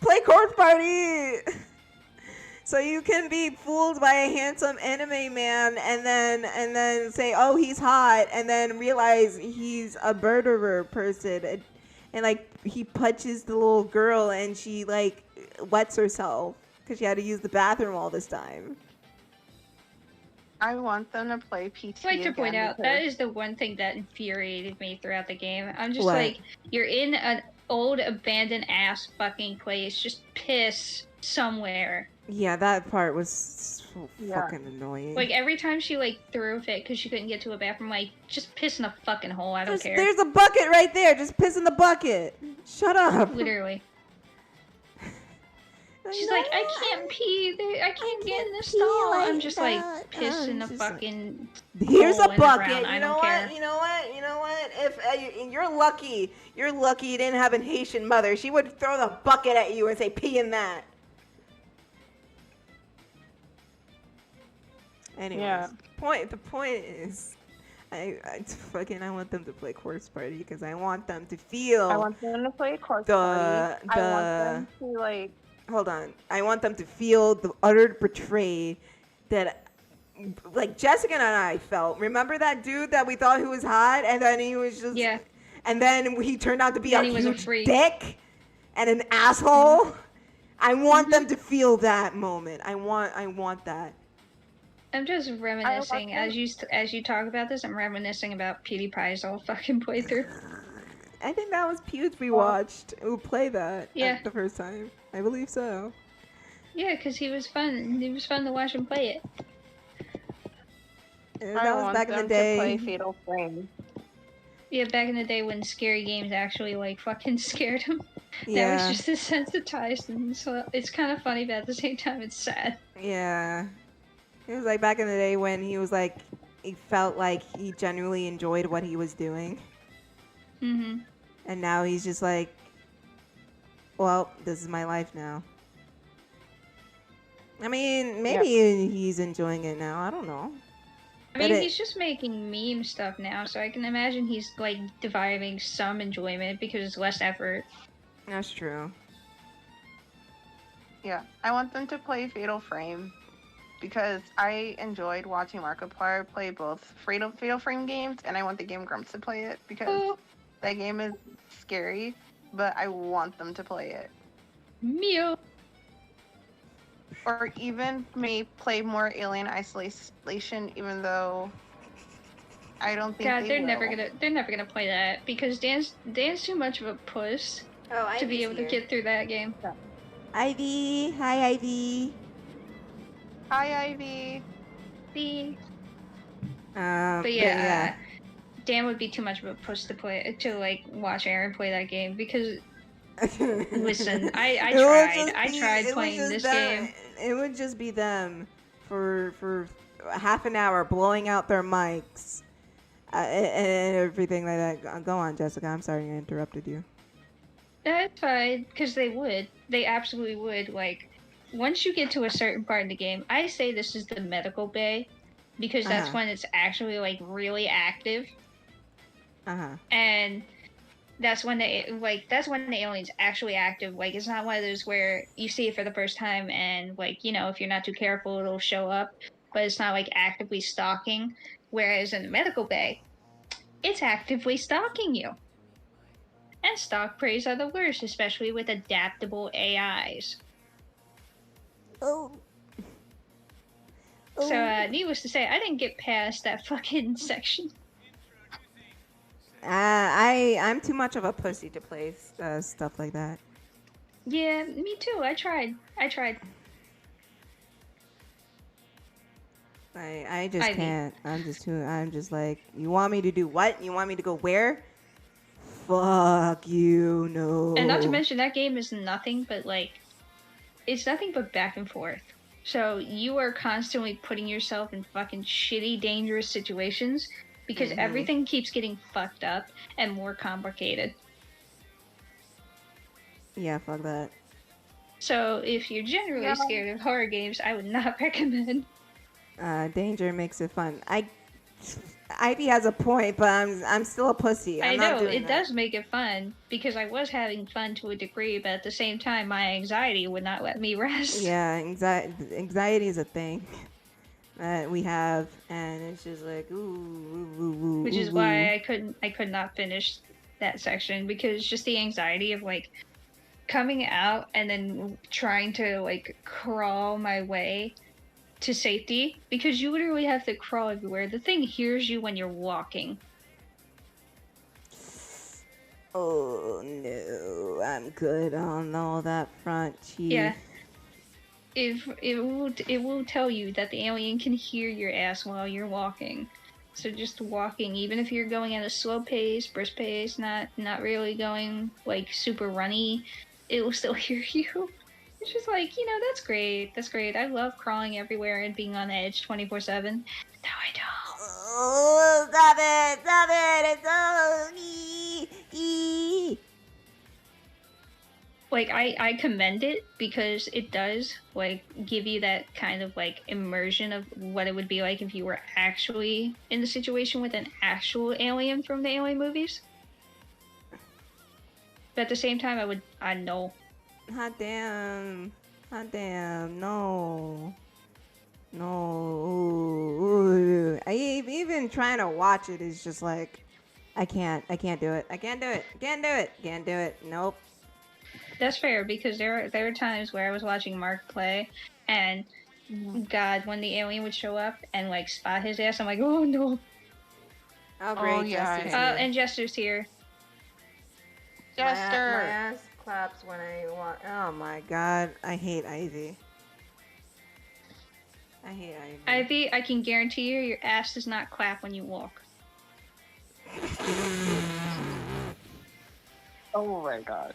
Play Corpse Party. So you can be fooled by a handsome anime man and then say, oh, he's hot, and then realize he's a murderer person, and like he punches the little girl and she like wets herself because she had to use the bathroom all this time. I want them to play PT. I'd like to point out, that is the one thing that infuriated me throughout the game. I'm just like, you're in an old abandoned ass fucking place, just piss somewhere. Yeah, that part was so fucking annoying. Like, every time she, like, threw a fit because she couldn't get to a bathroom, like, just piss in a fucking hole, I don't care. There's a bucket right there, just piss in the bucket. Shut up. Literally. She's like, I can't pee, I can't get in the stall. I'm just like, piss in the fucking Here's a bucket. You know what? You know what? If you're lucky you didn't have a Haitian mother. She would throw the bucket at you and say, pee in that. Anyways, the point is, I want them to play Corpse Party because I want them to feel. I want them to play Corpse Party. I want them to like. Hold on. I want them to feel the utter betrayal that, like, Jessica and I felt. Remember that dude that we thought who was hot, and then he was just and then he turned out to be a huge dick and an asshole. I want them to feel that moment. I want that. I'm just reminiscing as you talk about this. I'm reminiscing about PewDiePie's whole fucking playthrough. I think that was Pewds we watched who played that the first time. I believe so. Yeah, because he was fun. It was fun to watch him play it. That was back in the day. To play Fatal Frame. Yeah, back in the day when scary games actually like fucking scared him. Now Yeah. he's just desensitized, and so it's kind of funny, but at the same time, it's sad. Yeah. It was like back in the day when he was like, he felt like he genuinely enjoyed what he was doing. Mm-hmm. And now he's just like, well, this is my life now. I mean, maybe he's enjoying it now. I don't know. I But mean, he's just making meme stuff now, so I can imagine he's like deriving some enjoyment because it's less effort. That's true. Yeah, I want them to play Fatal Frame because I enjoyed watching Markiplier play both Fatal Frame games, and I want the Game Grumps to play it because Oh, that game is scary, but I want them to play it. Mew. Or even may play more Alien Isolation, even though I don't think God, they they're will. never gonna play that because Dan's too much of a puss Oh, to be able to get through that game. Ivy. Hi, Ivy. Hi, Ivy. See? But But yeah, Dan would be too much of a puss to like watch Aaron play that game because listen, I tried playing this game. It would just be them for half an hour blowing out their mics and everything like that. Go on, Jessica. I'm sorry I interrupted you. That's fine, because they absolutely would. Like, once you get to a certain part of the game, I say this is the medical bay, because that's when it's actually like really active. And that's when that's when the alien's actually active. Like, it's not one of those where you see it for the first time and like, you know, if you're not too careful it'll show up, but it's not like actively stalking. Whereas in the medical bay, it's actively stalking you. And stalk preys are the worst, especially with adaptable AIs. Oh. So, needless to say, I didn't get past that fucking section. I'm too much of a pussy to play stuff like that. Yeah, me too. I tried. I just Ivy. can't. I'm just like, you want me to do what? You want me to go where? Fuck you, no. And not to mention, that game is nothing but like, it's nothing but back and forth. So you are constantly putting yourself in fucking shitty, dangerous situations because everything keeps getting fucked up and more complicated. Yeah, fuck that. So if you're generally scared of horror games, I would not recommend. Danger makes it fun. Ivy has a point, but I'm still a pussy. I know, it does make it fun, because I was having fun to a degree, but at the same time, my anxiety would not let me rest. Yeah, anxiety is a thing that we have, and it's just like, ooh. Which is why I could not finish that section, because just the anxiety of, like, coming out and then trying to, like, crawl my way to safety, because you literally have to crawl everywhere. The thing hears you when you're walking. Oh no, I'm good on all that front, Chief. Yeah. It will tell you that the alien can hear your ass while you're walking. So just walking, even if you're going at a slow pace, brisk pace, not really going like super runny, it will still hear you. It's just like, you know, that's great. That's great. I love crawling everywhere and being on edge 24/7. No, I don't. Oh, stop it! It's so Like, I commend it because it does, like, give you that kind of, like, immersion of what it would be like if you were actually in the situation with an actual alien from the Alien movies. But at the same time, I know. Hot damn, no. Ooh. Even trying to watch it is just like, I can't do it. Nope. That's fair, because there are times where I was watching Mark play, and God, when the alien would show up and like spot his ass, I'm like, oh no. Oh great, Oh, yeah. Jester's here. And Jester's here. Jester. My ass claps when I want. Oh my god, I hate Ivy. Ivy, I can guarantee you, your ass does not clap when you walk. Oh my god.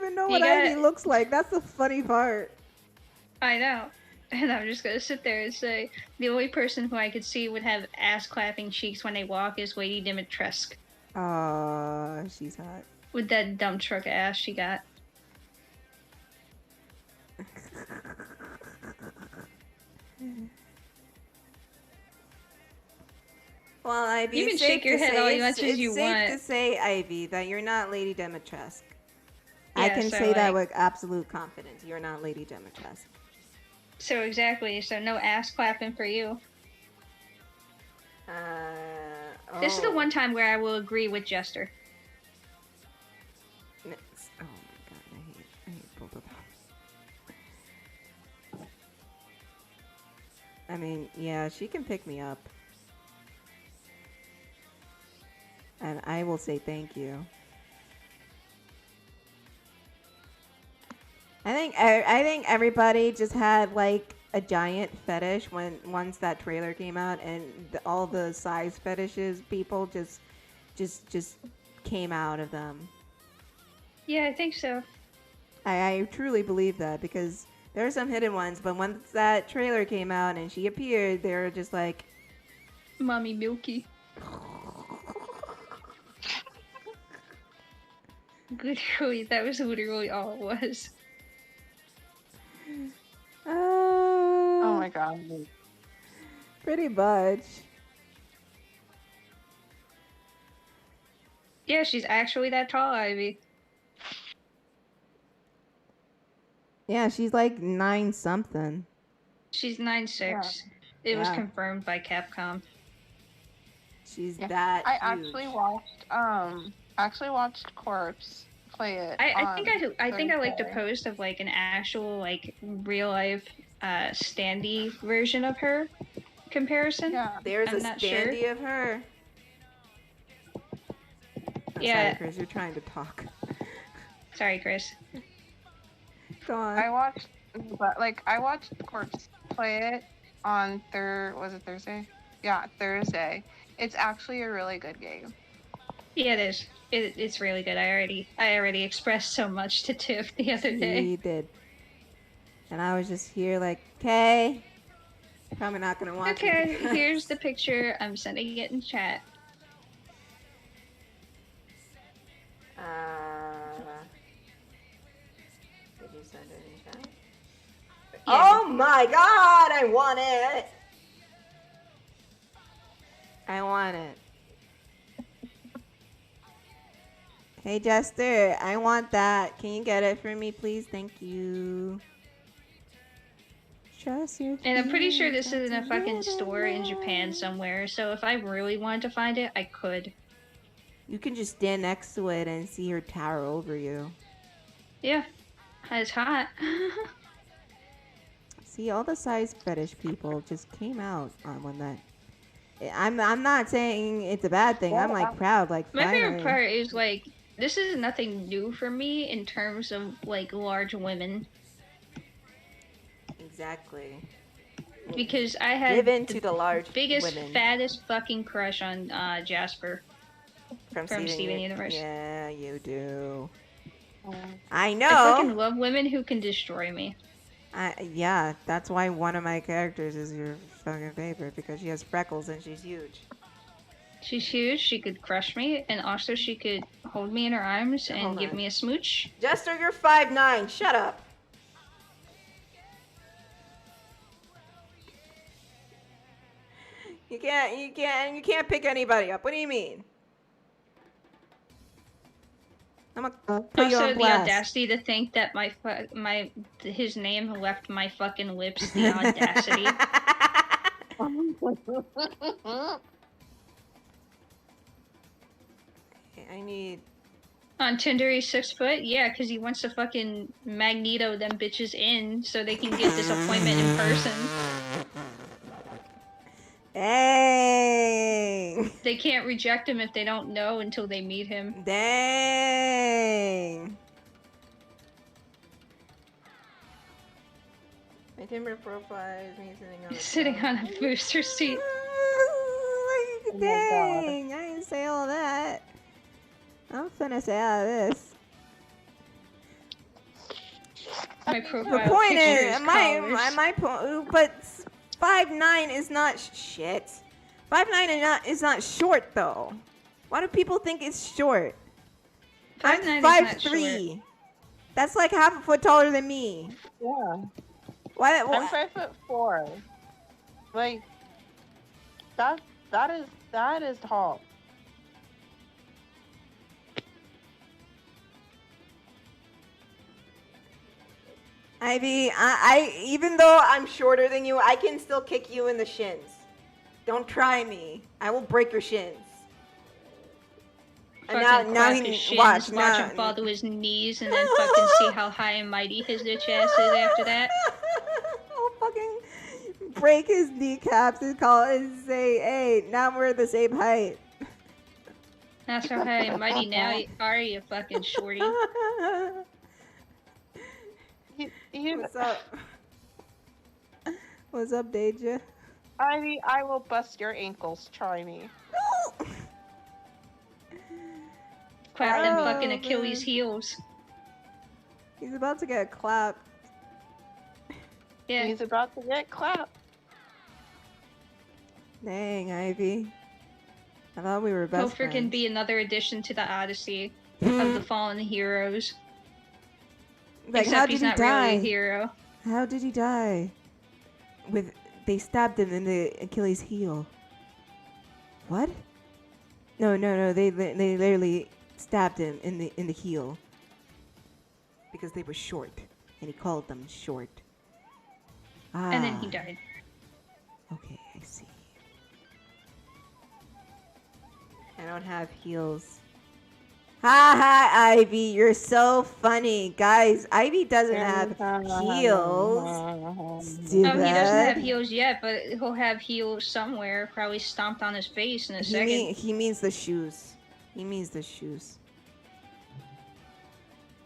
even know He what got- Ivy looks like. That's the funny part. I know. And I'm just gonna sit there and say the only person who I could see would have ass clapping cheeks when they walk is Lady Dimitrescu She's hot. with that dump truck ass she got. Well, Ivy, You can it's safe shake your to head say- all it's- much as it's you safe want. to say, Ivy, that you're not Lady Dimitrescu. I Yeah, can so, say that like- with absolute confidence. You're not Lady Dimitrescu. So exactly. So no ass clapping for you. This is the one time where I will agree with Jester. Oh my god, I hate both of them. I mean, yeah, she can pick me up. And I will say thank you. I think everybody just had like a giant fetish once that trailer came out, and all the size fetishes people just came out of them. Yeah, I think so. I truly believe that, because there are some hidden ones, but once that trailer came out and she appeared, they were just like, Mommy Milky. Literally, that was literally all it was. Oh my god. pretty much. Yeah, she's actually that tall, Ivy. Yeah, she's like 9 something. She's 9'6". It was Yeah. confirmed by Capcom. She's Yeah. that I huge. actually watched Corpse play it. I think I like the Thursday. post of like an actual like real life standee version of her comparison. Yeah. There's I'm a not sure. standee of her. I'm Yeah. sorry, Chris, you're trying to talk. Sorry, Chris. Go on. I watched Corpse play it on Thursday? Yeah, Thursday. It's actually a really good game. Yeah, it is. It's really good. I already expressed so much to Tiff the other day. He did. And I was just here like, okay. Probably not gonna watch it. Okay, because- here's the picture. I'm sending it in chat. Did you send it in chat? Yeah. Oh my god, I want it! I want it. Hey Jester, I want that. Can you get it for me, please? Thank you. Trust your And I'm pretty sure feelings this is in a not to fucking get store in along. Japan somewhere. So if I really wanted to find it, I could. You can just stand next to it and see her tower over you. Yeah, it's hot. See, all the size fetish people just came out on when that. I'm not saying it's a bad thing. I'm like proud. Like My favorite finally. part is like this is nothing new for me in terms of like large women Exactly. because I had Give in the to the large biggest women fattest fucking crush on Jasper. from Steven Universe. Yeah, you do. Oh. I I know. fucking love women who can destroy me. Yeah, that's why one of my characters is your fucking favorite, because she has freckles and she's huge. She's huge. She could crush me, and also she could hold me in her arms and Hold give on. me a smooch. Jester, you're 5'9". Shut up. You can't pick anybody up. What do you mean? I'm gonna put you Also, on the blast. audacity to think that his name left my fucking lips. The audacity. I need. On Tinder, he's 6 foot. Yeah, because he wants to fucking Magneto them bitches in so they can get this appointment in person. Dang. They can't reject him if they don't know until they meet him. Dang. My Tinder profile is me sitting on a Sitting on a booster seat. Like, dang, I didn't say all that. I'm finna say all of this. my The profile The point picture is, is collars. my point, but 5'9" is not shit. 5'9" is not short though. Why do people think it's short? 5'9" I'm is not 5'3". That's like half a foot taller than me. Yeah. Why? I'm 5'4". Like that is tall. Ivy, I even though I'm shorter than you, I can still kick you in the shins. Don't try me. I will break your shins. And Fucking now clap he his shins, watch watch now. him fall to his knees, and then fucking see how high and mighty his bitch ass is after that. I'll fucking break his kneecaps and call and say, "Hey, now we're the same height." That's how high and mighty now are you, fucking shorty. What's up? What's up, Deja? Ivy, I will bust your ankles. Try me. Clap them Oh, fucking Achilles man. heels. He's about to get clapped. Yeah. He's about to get clapped. Dang, Ivy. I thought we were best Topher friends. can be another addition to the Odyssey of the fallen heroes. Like, Except how he's did he not really die? a hero. How did he die? They stabbed him in the Achilles heel. What? No. They literally stabbed him in the heel because they were short, and he called them short. Ah. And then he died. Okay, I see. I don't have heels. Ha ha, Ivy, you're so funny. Guys, Ivy doesn't have heels. Oh, he doesn't have heels yet, but he'll have heels somewhere. Probably stomped on his face in a second. He means the shoes. He means the shoes.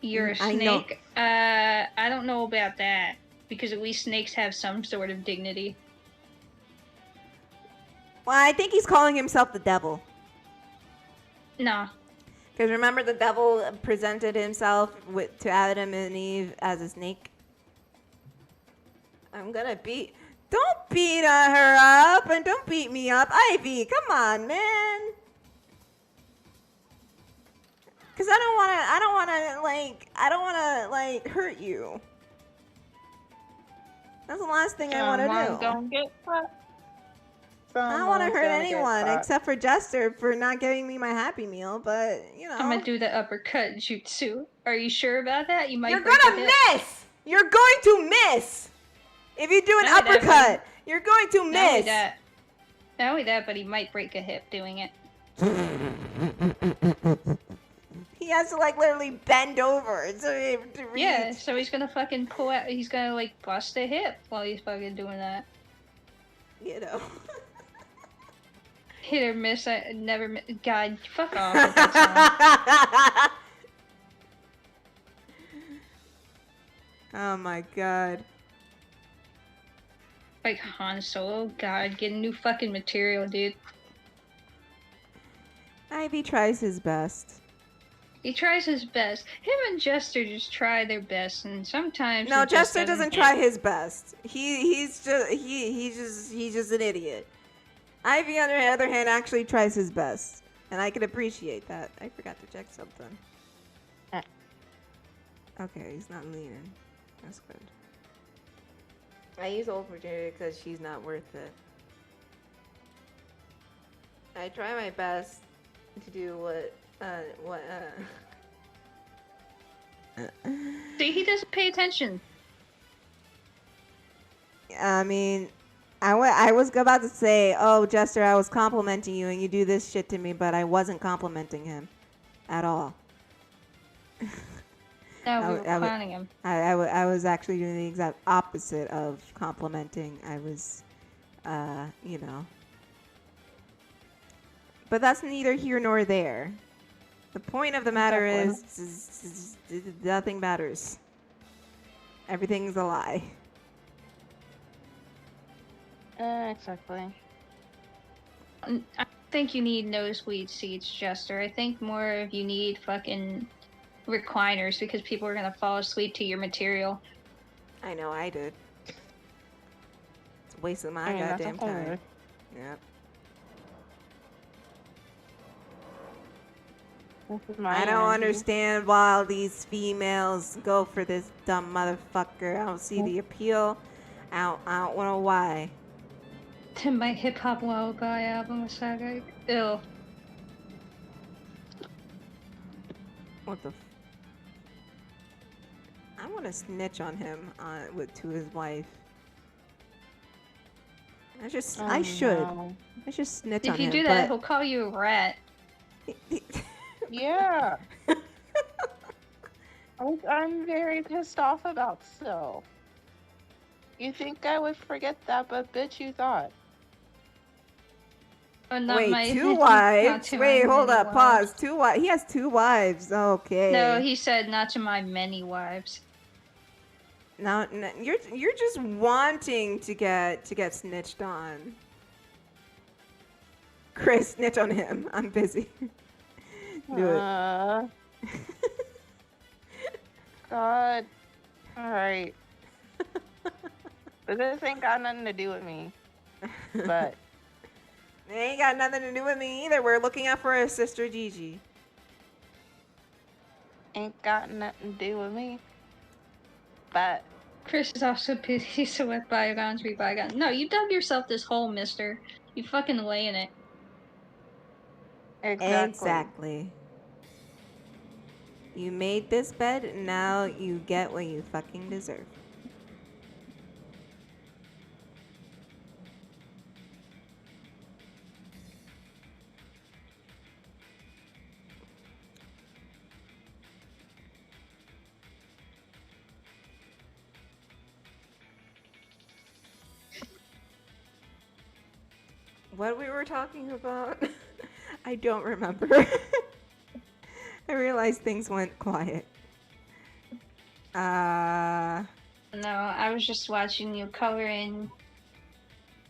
You're a I know. snake? I don't know about that. Because at least snakes have some sort of dignity. Well, I think he's calling himself the devil. Nah. Because remember, the devil presented himself to Adam and Eve as a snake. I'm gonna beat. Don't beat her up, and don't beat me up, Ivy. Come on, man. Because I don't wanna hurt you. That's the last thing I want to do. Don't get clapped. I don't want to hurt anyone except for Jester for not giving me my Happy Meal, but you know. I'm gonna do the uppercut jutsu. Are you sure about that? You might You're break gonna a hip. miss! You're going to miss! If you do an Not only that, uppercut, you're going to miss! Not only that, but he might break a hip doing it. He has to literally bend over to reach. Yeah, so he's gonna fucking pull out. He's gonna bust a hip while he's fucking doing that. You know. Hit or miss. I never. God, fuck off with that song. Oh my god. Like Han Solo. God, getting new fucking material, dude. Ivy tries his best. He tries his best. Him and Jester just try their best, and sometimes No, it just Jester doesn't hit. try his best. He's just an idiot. Ivy, on the other hand, actually tries his best, and I can appreciate that. I forgot to check something. Okay, he's not leaning. That's good. I use old Virginia because she's not worth it. I try my best to do what. See, he doesn't pay attention. I mean, I was about to say, oh, Jester, I was complimenting you and you do this shit to me, but I wasn't complimenting him at all. No, we were clowning him. I was actually doing the exact opposite of complimenting. I was, you know. But that's neither here nor there. The point of the matter is nothing matters. Everything's a lie. Exactly. I think you need nosebleed seats, Jester. I think more of you need fucking recliners because people are gonna fall asleep to your material. I know I did. It's a waste of my I mean, that's a goddamn horror. time. Yep. This is my I don't energy. understand why all these females go for this dumb motherfucker. I don't see the appeal. I don't know why. To my hip hop lullaby album was so good. Ew. What the? I want to snitch on him to his wife. I should. No. I should snitch on If you him. do that, he'll call you a rat. Yeah. I'm very pissed off about so. You think I would forget that, but bitch, you thought. But not Wait, my, two not wives? to my Wait, hold many up, wives. pause. 2 wives. He has 2 wives. Okay. No, he said not to my many wives. Now you're just wanting to get snitched on. Kris, snitch on him. I'm busy. Do it. God. Alright. This ain't got nothing to do with me. But It ain't got nothing to do with me either. We're looking out for our sister Gigi. ain't got nothing to do with me. But Kris is also busy, so let bygones be bygones. No, you dug yourself this hole, mister. You fucking lay in it. Exactly. You made this bed, now you get what you fucking deserve. What we were talking about? I don't remember. I realized things went quiet. No, I was just watching you coloring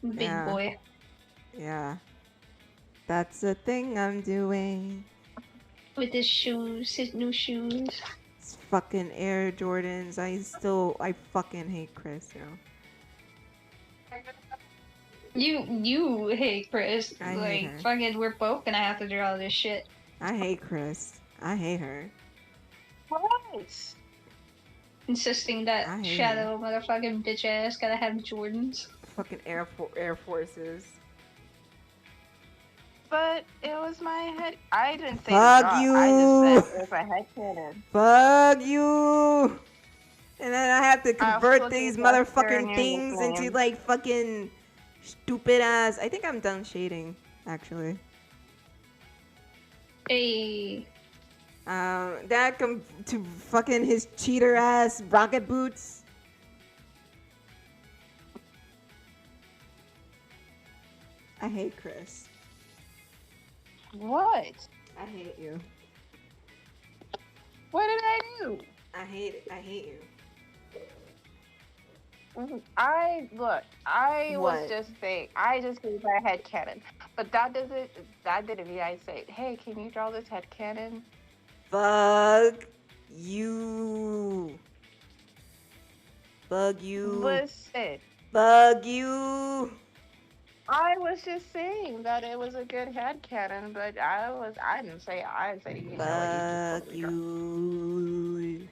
Big Yeah. Boy. Yeah. That's the thing I'm doing. With his shoes, his new shoes. It's fucking Air Jordans. I fucking hate Kris, you know. You hate Kris. I hate Like, her. fucking, we're both gonna have to draw this shit. I hate Kris. I hate her. what? Insisting I that hate Shadow motherfucking bitch ass gotta have Jordans. Fucking Air Forces. But it was my head. I didn't say Fuck to drop. you. I just said it was my head cannon. Fuck you! And then I have to I was convert looking these at that motherfucking staring things at into you. like fucking stupid ass. I think I'm done shading, actually. Hey. That come to fucking his cheater ass rocket boots. I hate Kris. What? I hate you. What did I do? I hate it. I hate you. I What? was just saying. I just gave my head cannon, but that didn't mean I say, hey, can you draw this head cannon? Fuck you. Bug you. Listen, Bug you. I was just saying that it was a good head cannon, but I didn't say you know what, Bug you should totally draw. you.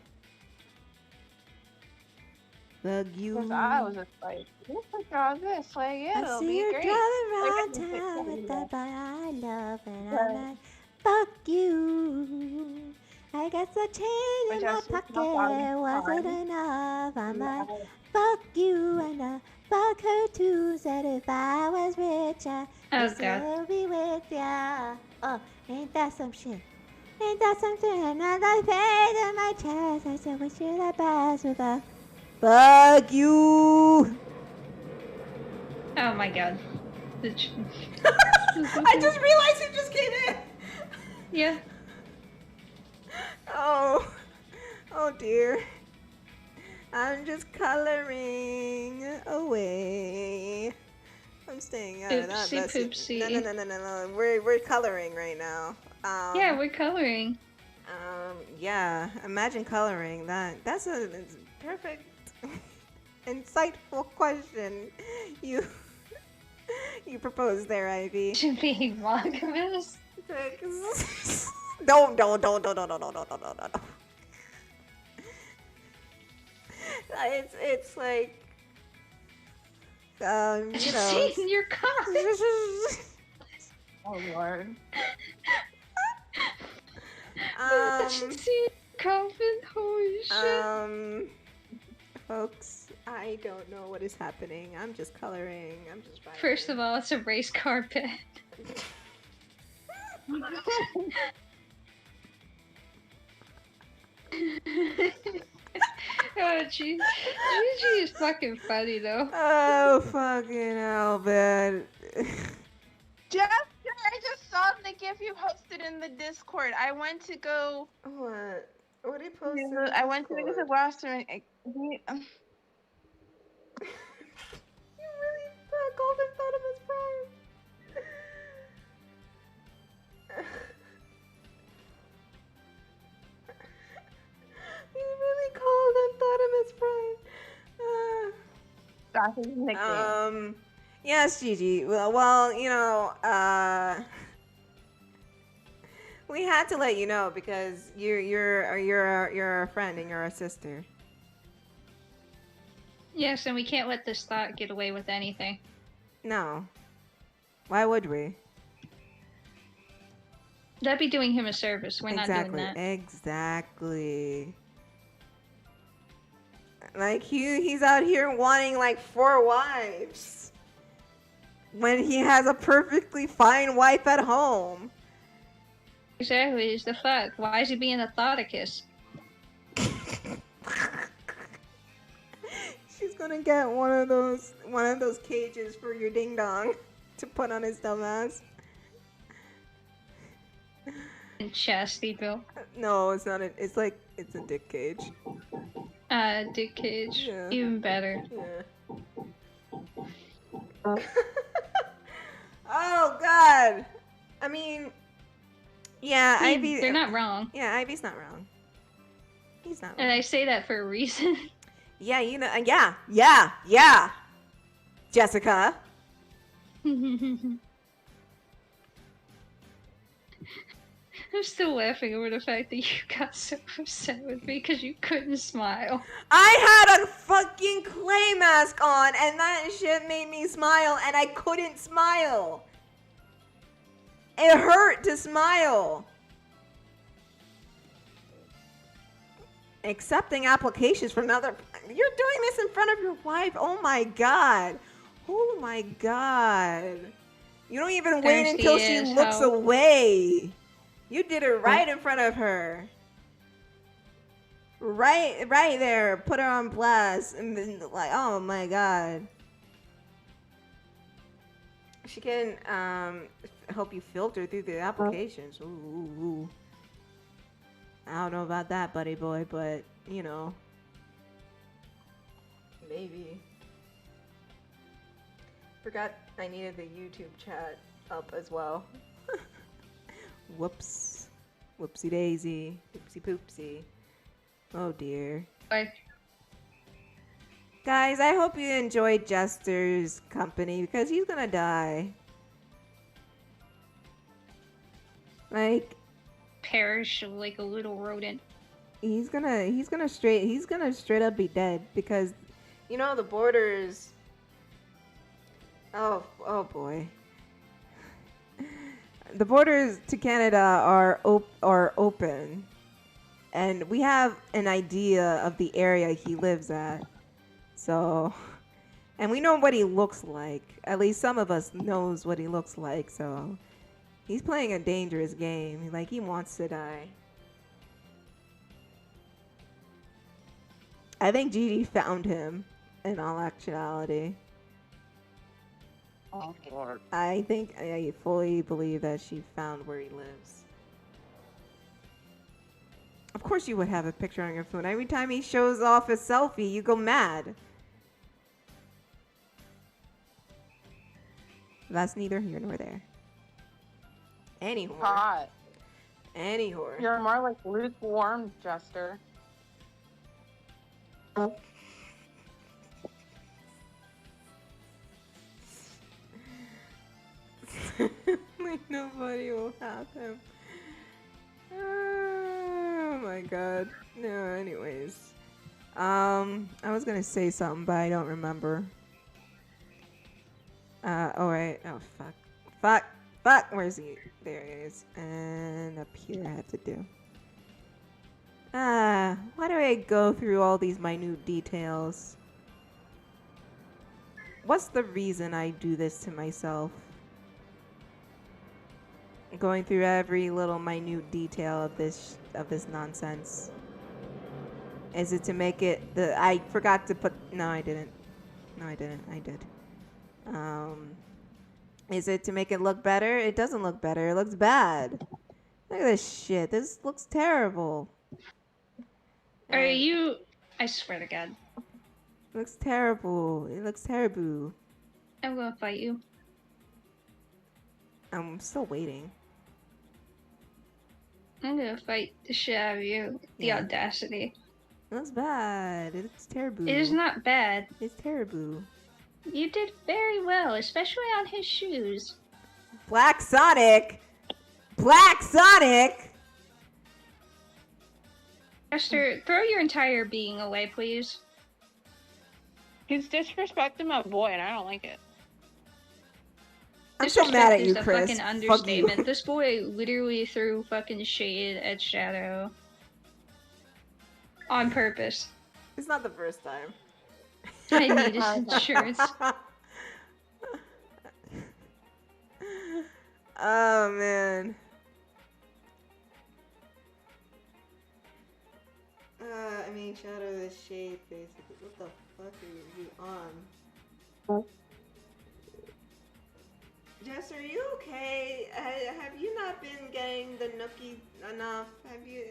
Bug you. Because I was just like, you could draw this, like I it'll see be you great. driving Like, around I just town said, with that boy I love, and Right. I'm like, fuck you. I got the change But in my just not pocket, wasn't fun. enough. I'm like, fuck you, and fuck her too. Said if I was rich, Oh, I'd God. still be with ya. Oh, ain't that some shit? Ain't that some shit? Another page in my chest. I said, we should have passed with a fuck you. Oh my god. I just realized it just came in. Yeah. Oh dear. I'm just coloring away. I'm staying out of that. Oopsie poopsie. No. We're coloring right now. Yeah, we're coloring. Yeah. Imagine coloring that. It's perfect. insightful question you you proposed there, Ivy. Being monogamous. Don't. It's like, you know. In your car. Oh Lord. See coffin. Holy shit. Folks, I don't know what is happening. I'm just coloring. I'm just writing. First of all, it's a race carpet. Oh, jeez. Gigi is fucking funny, though. Oh, fucking hell, man. Jester, I just saw the GIF you posted in the Discord. I went to go. What? What did he post? in I went to Discord? the washroom. You really called him Thought of his friend. You really called him Thought of his friend. That's his nickname. Yes, Gigi. Well, you know, we had to let you know because you're a friend and you're a sister. Yes, and we can't let this thought get away with anything. No. Why would we? That'd be doing him a service. We're not doing that. Exactly. Like he's out here wanting like 4 wives when he has a perfectly fine wife at home. Exactly, it's the fuck. Why is he being a thoticus? She's gonna get one of those cages for your ding dong to put on his dumb ass. And chastity bill. No, it's not. It's a dick cage. Dick cage. Yeah. Even better. Yeah. Oh God. I mean, yeah, Ivy. They're not wrong. Yeah, Ivy's not wrong. He's not wrong. And I say that for a reason. Yeah, you know. Yeah. Jessica. I'm still laughing over the fact that you got so upset with me because you couldn't smile. I had a fucking clay mask on, and that shit made me smile, and I couldn't smile. It hurt to smile. Accepting applications from another. You're doing this in front of your wife. Oh my god. Oh my god. You don't even wait Thirsty until she as looks hell. away. You did it right in front of her. Right there. Put her on blast. And then, like, oh my god. She can help you filter through the applications. Ooh. I don't know about that, buddy boy, but, you know. Maybe. Forgot I needed the YouTube chat up as well. Whoops. Whoopsie daisy. Oopsie poopsie. Oh dear. Like, Guys, I hope you enjoyed Jester's company because he's gonna die. Like, perish like a little rodent. he's gonna straight up be dead because, you know, the borders. Oh boy. The borders to Canada are open, and we have an idea of the area he lives at. So, and we know what he looks like. At least some of us knows what he looks like. So, he's playing a dangerous game. Like, he wants to die. I think Gigi found him, in all actuality. Oh Lord. I fully believe that she found where he lives. Of course you would have a picture on your phone. Every time he shows off a selfie, you go mad. That's neither here nor there. Anywhore. Hot. Anywhore. You're more like lukewarm, Jester. Nobody will have him. Oh my god. No, anyways. I was gonna say something, but I don't remember. Alright. Oh, fuck. Fuck! Fuck! Where's he? There he is. And up here I have to do. Why do I go through all these minute details? What's the reason I do this to myself? Going through every little minute detail of this nonsense. Is it to make it I forgot to put. No, I didn't. No, I didn't. I did. Is it to make it look better? It doesn't look better. It looks bad. Look at this shit. This looks terrible. Are you? I swear to God. It looks terrible. It looks terrible. I'm gonna fight you. I'm still waiting. I'm gonna fight the shit out of you. The Yeah. audacity. It looks bad. It looks terrible. It is not bad. It's terrible. You did very well, especially on his shoes. Black Sonic! Black Sonic! Esther, throw your entire being away, please. He's disrespecting my boy, and I don't like it. I'm so mad at Disrespect you, is a Kris. fucking Fuck understatement. you. This boy literally threw fucking shade at Shadow. On purpose. It's not the first time. I need his insurance. Oh, man. I mean, Shadow is shade, basically. What the fuck are you on? Jess, are you okay? Have you not been getting the nookie enough? Have you?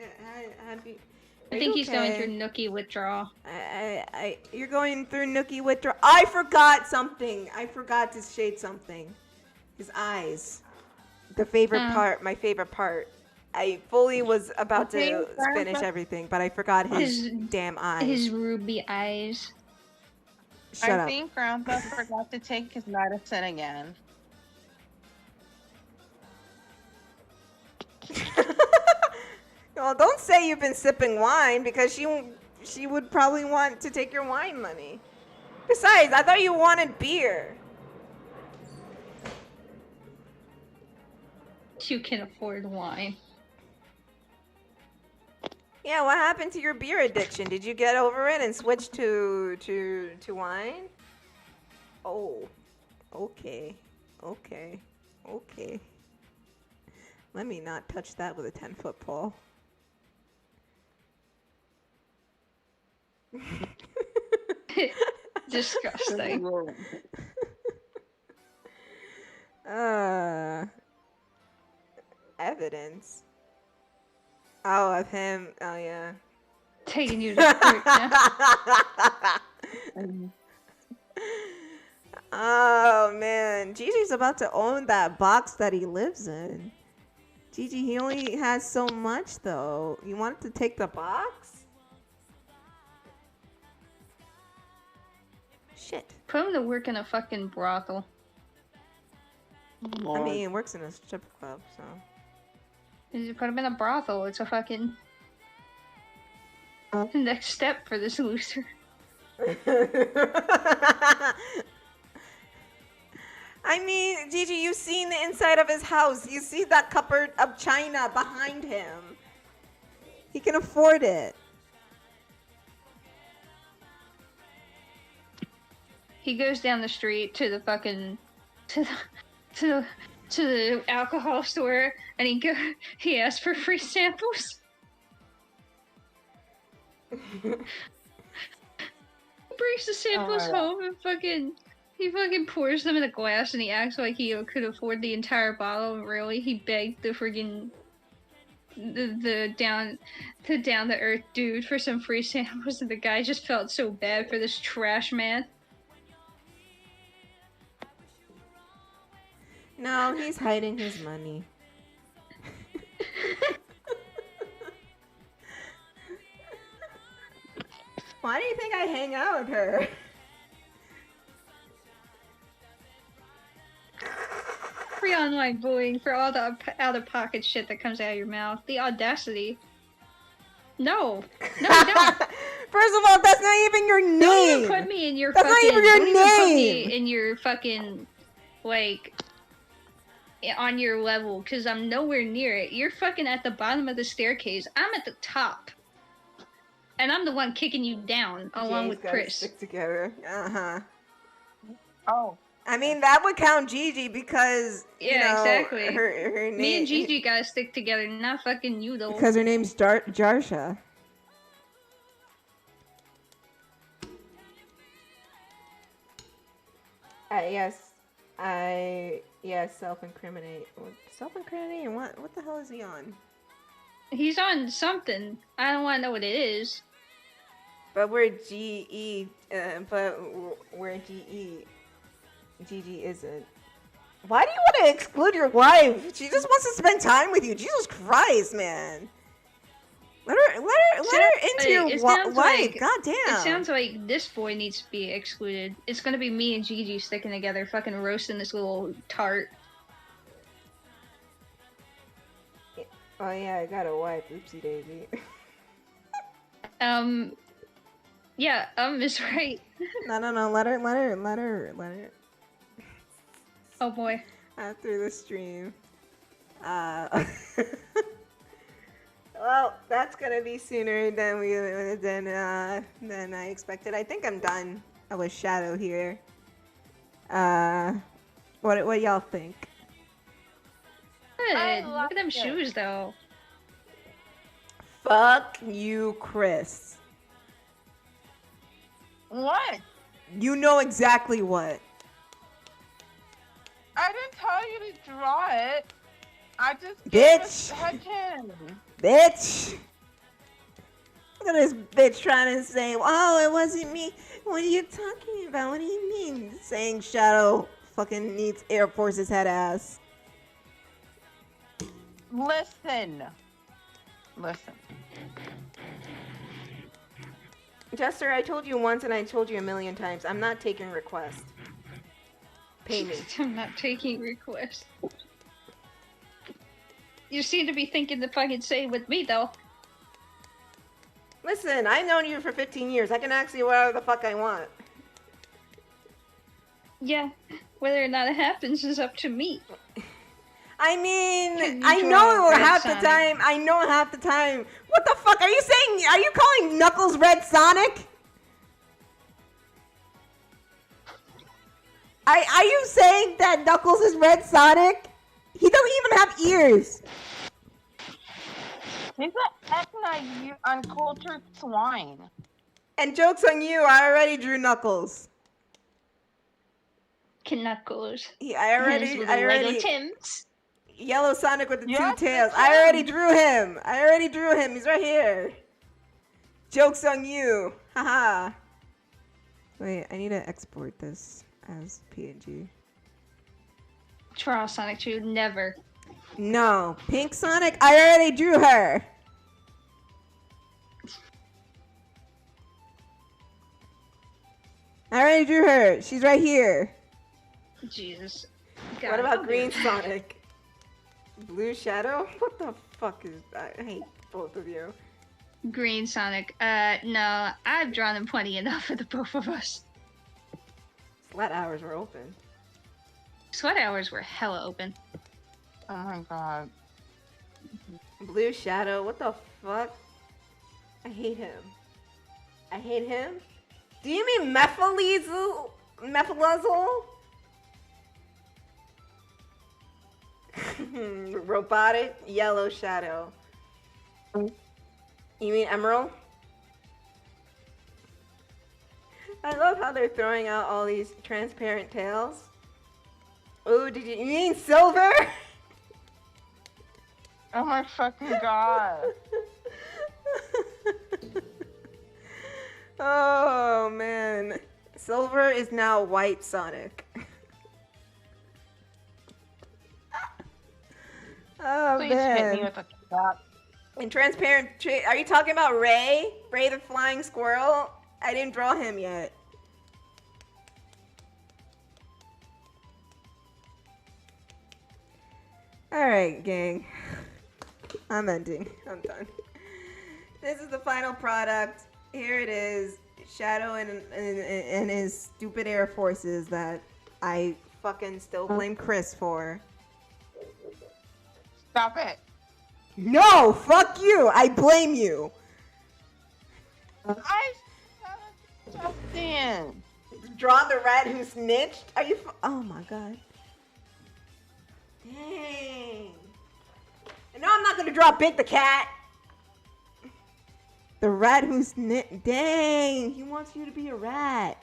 I think he's going through nookie withdrawal. You're going through nookie withdrawal. I forgot something. I forgot to shade something. His eyes. The favorite part. My favorite part. I fully was about to finish everything, but I forgot his damn eyes. His ruby eyes. Shut up. I think Grandpa forgot to take his medicine again. Well, don't say you've been sipping wine because she would probably want to take your wine money. Besides, I thought you wanted beer. You can afford wine. Yeah, what happened to your beer addiction? Did you get over it and switch to wine? Oh, okay. Let me not touch that with a 10-foot pole. Disgusting. Evidence. Oh, of him. Oh, yeah. Taking you to court now. Oh, man. Gigi's about to own that box that he lives in. Gigi, he only has so much, though. You want to take the box? Shit. Put him to work in a fucking brothel. I mean, he works in a strip club, so. You put him in a brothel. It's a fucking next step for this loser. I mean, Gigi, you've seen the inside of his house. You see that cupboard of china behind him. He can afford it. He goes down the street to the fucking to the alcohol store, and he asks for free samples. Brings the samples home and he fucking pours them in a glass, and he acts like he could afford the entire bottle. And really, he begged the friggin' the down to earth dude for some free samples, and the guy just felt so bad for this trash man. No, he's hiding his money. Why do you think I hang out with her? online bullying for all the out-of-pocket shit that comes out of your mouth. The audacity. No, you don't. First of all, that's not even your name. Don't even put me in your That's fucking. not even your don't even put name. me in your fucking, like, on your level, because I'm nowhere near it. You're fucking at the bottom of the staircase. I'm at the top. And I'm the one kicking you down, along with gotta Kris. stick together. Uh-huh. Oh, I mean, that would count Gigi because, you Yeah, know, exactly. her name... Me and Gigi gotta stick together, not fucking you, though. Because her name's Jarsha. Self-incriminate. Self-incriminate? What the hell is he on? He's on something. I don't want to know what it is. But we're GE, but we're GE. Gigi isn't. Why do you want to exclude your wife? She just wants to spend time with you. Jesus Christ, man. Let her into your life. Like, God damn. It sounds like this boy needs to be excluded. It's gonna be me and Gigi sticking together, fucking roasting this little tart. Oh yeah, I got a wife. Oopsie daisy. Yeah, is right. No. Let her. Oh boy. After the stream. Well, that's gonna be sooner than than I expected. I think I'm done with Shadow here. What y'all think? Good. Look like at them it. shoes, though. Fuck you, Kris. what? You know exactly what. I didn't tell you to draw it. I just Bitch. gave a head Bitch! Look at this bitch trying to say, oh, it wasn't me. What are you talking about? What do you mean? Saying Shadow fucking needs Air Force's head ass. Listen. Jester, I told you once and I told you a million times. I'm not taking requests. Pay me. I'm not taking requests. You seem to be thinking the fucking same with me, though. Listen, I've known you for 15 years. I can ask you whatever the fuck I want. Yeah, whether or not it happens is up to me. I mean, Can you I draw know Red half Sonic? the time. I know half the time. What the fuck are you saying? Are you calling Knuckles Red Sonic? Are you saying that Knuckles is Red Sonic? He doesn't even have ears. He's an uncultured swine. And joke's on you, I already drew Knuckles. Knuckles. I already Tims. Yellow Sonic with the Yes, two tails. it's I him. already drew him. He's right here. Joke's on you. Haha. Wait, I need to export this as PNG. Draw Sonic 2, never. No, Pink Sonic, I already drew her. I already drew her. She's right here. Jesus. What God, about don't Green do it. Sonic? Blue Shadow? What the fuck is that? I hate both of you. Green Sonic. No, I've drawn him plenty enough for the both of us. Sweat hours were open. Sweat hours were hella open. Oh my god. Blue Shadow, what the fuck? I hate him. I hate him? Do you mean Mephilezel? Robotic Yellow Shadow. You mean Emerald? I love how they're throwing out all these transparent tails. Oh, you mean Silver? Oh my fucking god. Oh man. Silver is now White Sonic. Oh Please man. hit me with a cap. And transparent are you talking about Ray? Ray the flying squirrel? I didn't draw him yet. right, gang. I'm ending. I'm done. This is the final product. Here it is. Shadow and his stupid Air Forces that I fucking still blame Kris for. Stop it. No, fuck you. I blame you. I said Justin. Draw the rat who snitched? Are you? Oh my god. Dang. And no, I'm not gonna draw Big the cat. The rat who snitched. Dang, he wants you to be a rat.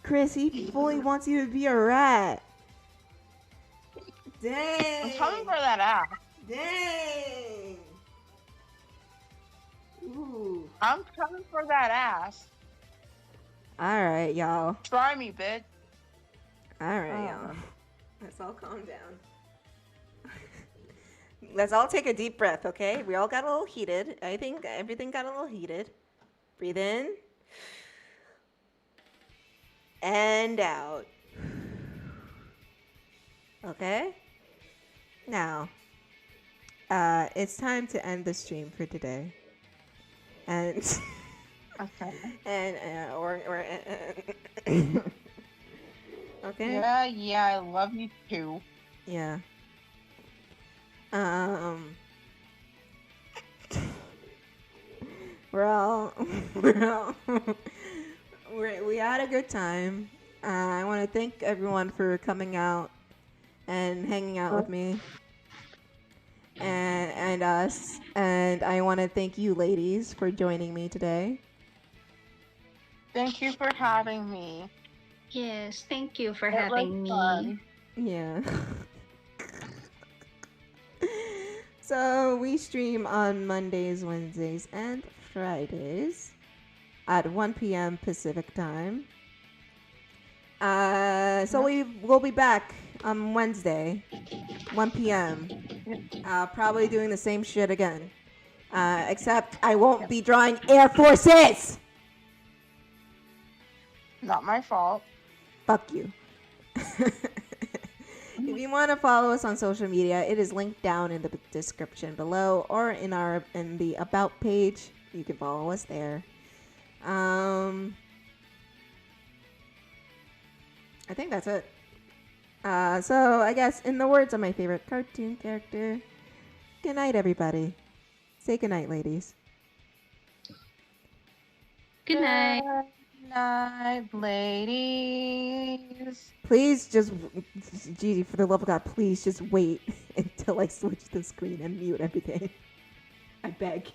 Kris, he fully wants you to be a rat. Dang. I'm coming for that ass. Dang. Ooh. I'm coming for that ass. All right, y'all. Try me, bitch. All right, y'all. Let's all calm down. Let's all take a deep breath, okay? We all got a little heated. I think everything got a little heated. Breathe in. And out. Okay? Now, it's time to end the stream for today. And Okay. and okay. Yeah, I love you too. Yeah. We had a good time. I want to thank everyone for coming out and hanging out with me and us. And I want to thank you ladies for joining me today. Thank you for having me. Yes, thank you for It was having me. fun. Yeah. So we stream on Mondays, Wednesdays, and Fridays at 1 p.m. Pacific time. So we will be back on Wednesday, 1 p.m. Probably doing the same shit again. Except I won't be drawing Air Forces. Not my fault. Fuck you. If you want to follow us on social media, it is linked down in the description below or in the about page. You can follow us there. I think that's it. So I guess in the words of my favorite cartoon character, good night, everybody. Say good night, ladies. Good night. Good night, ladies. Please just, Gigi, for the love of God, please just wait until I switch the screen and mute everything. I beg.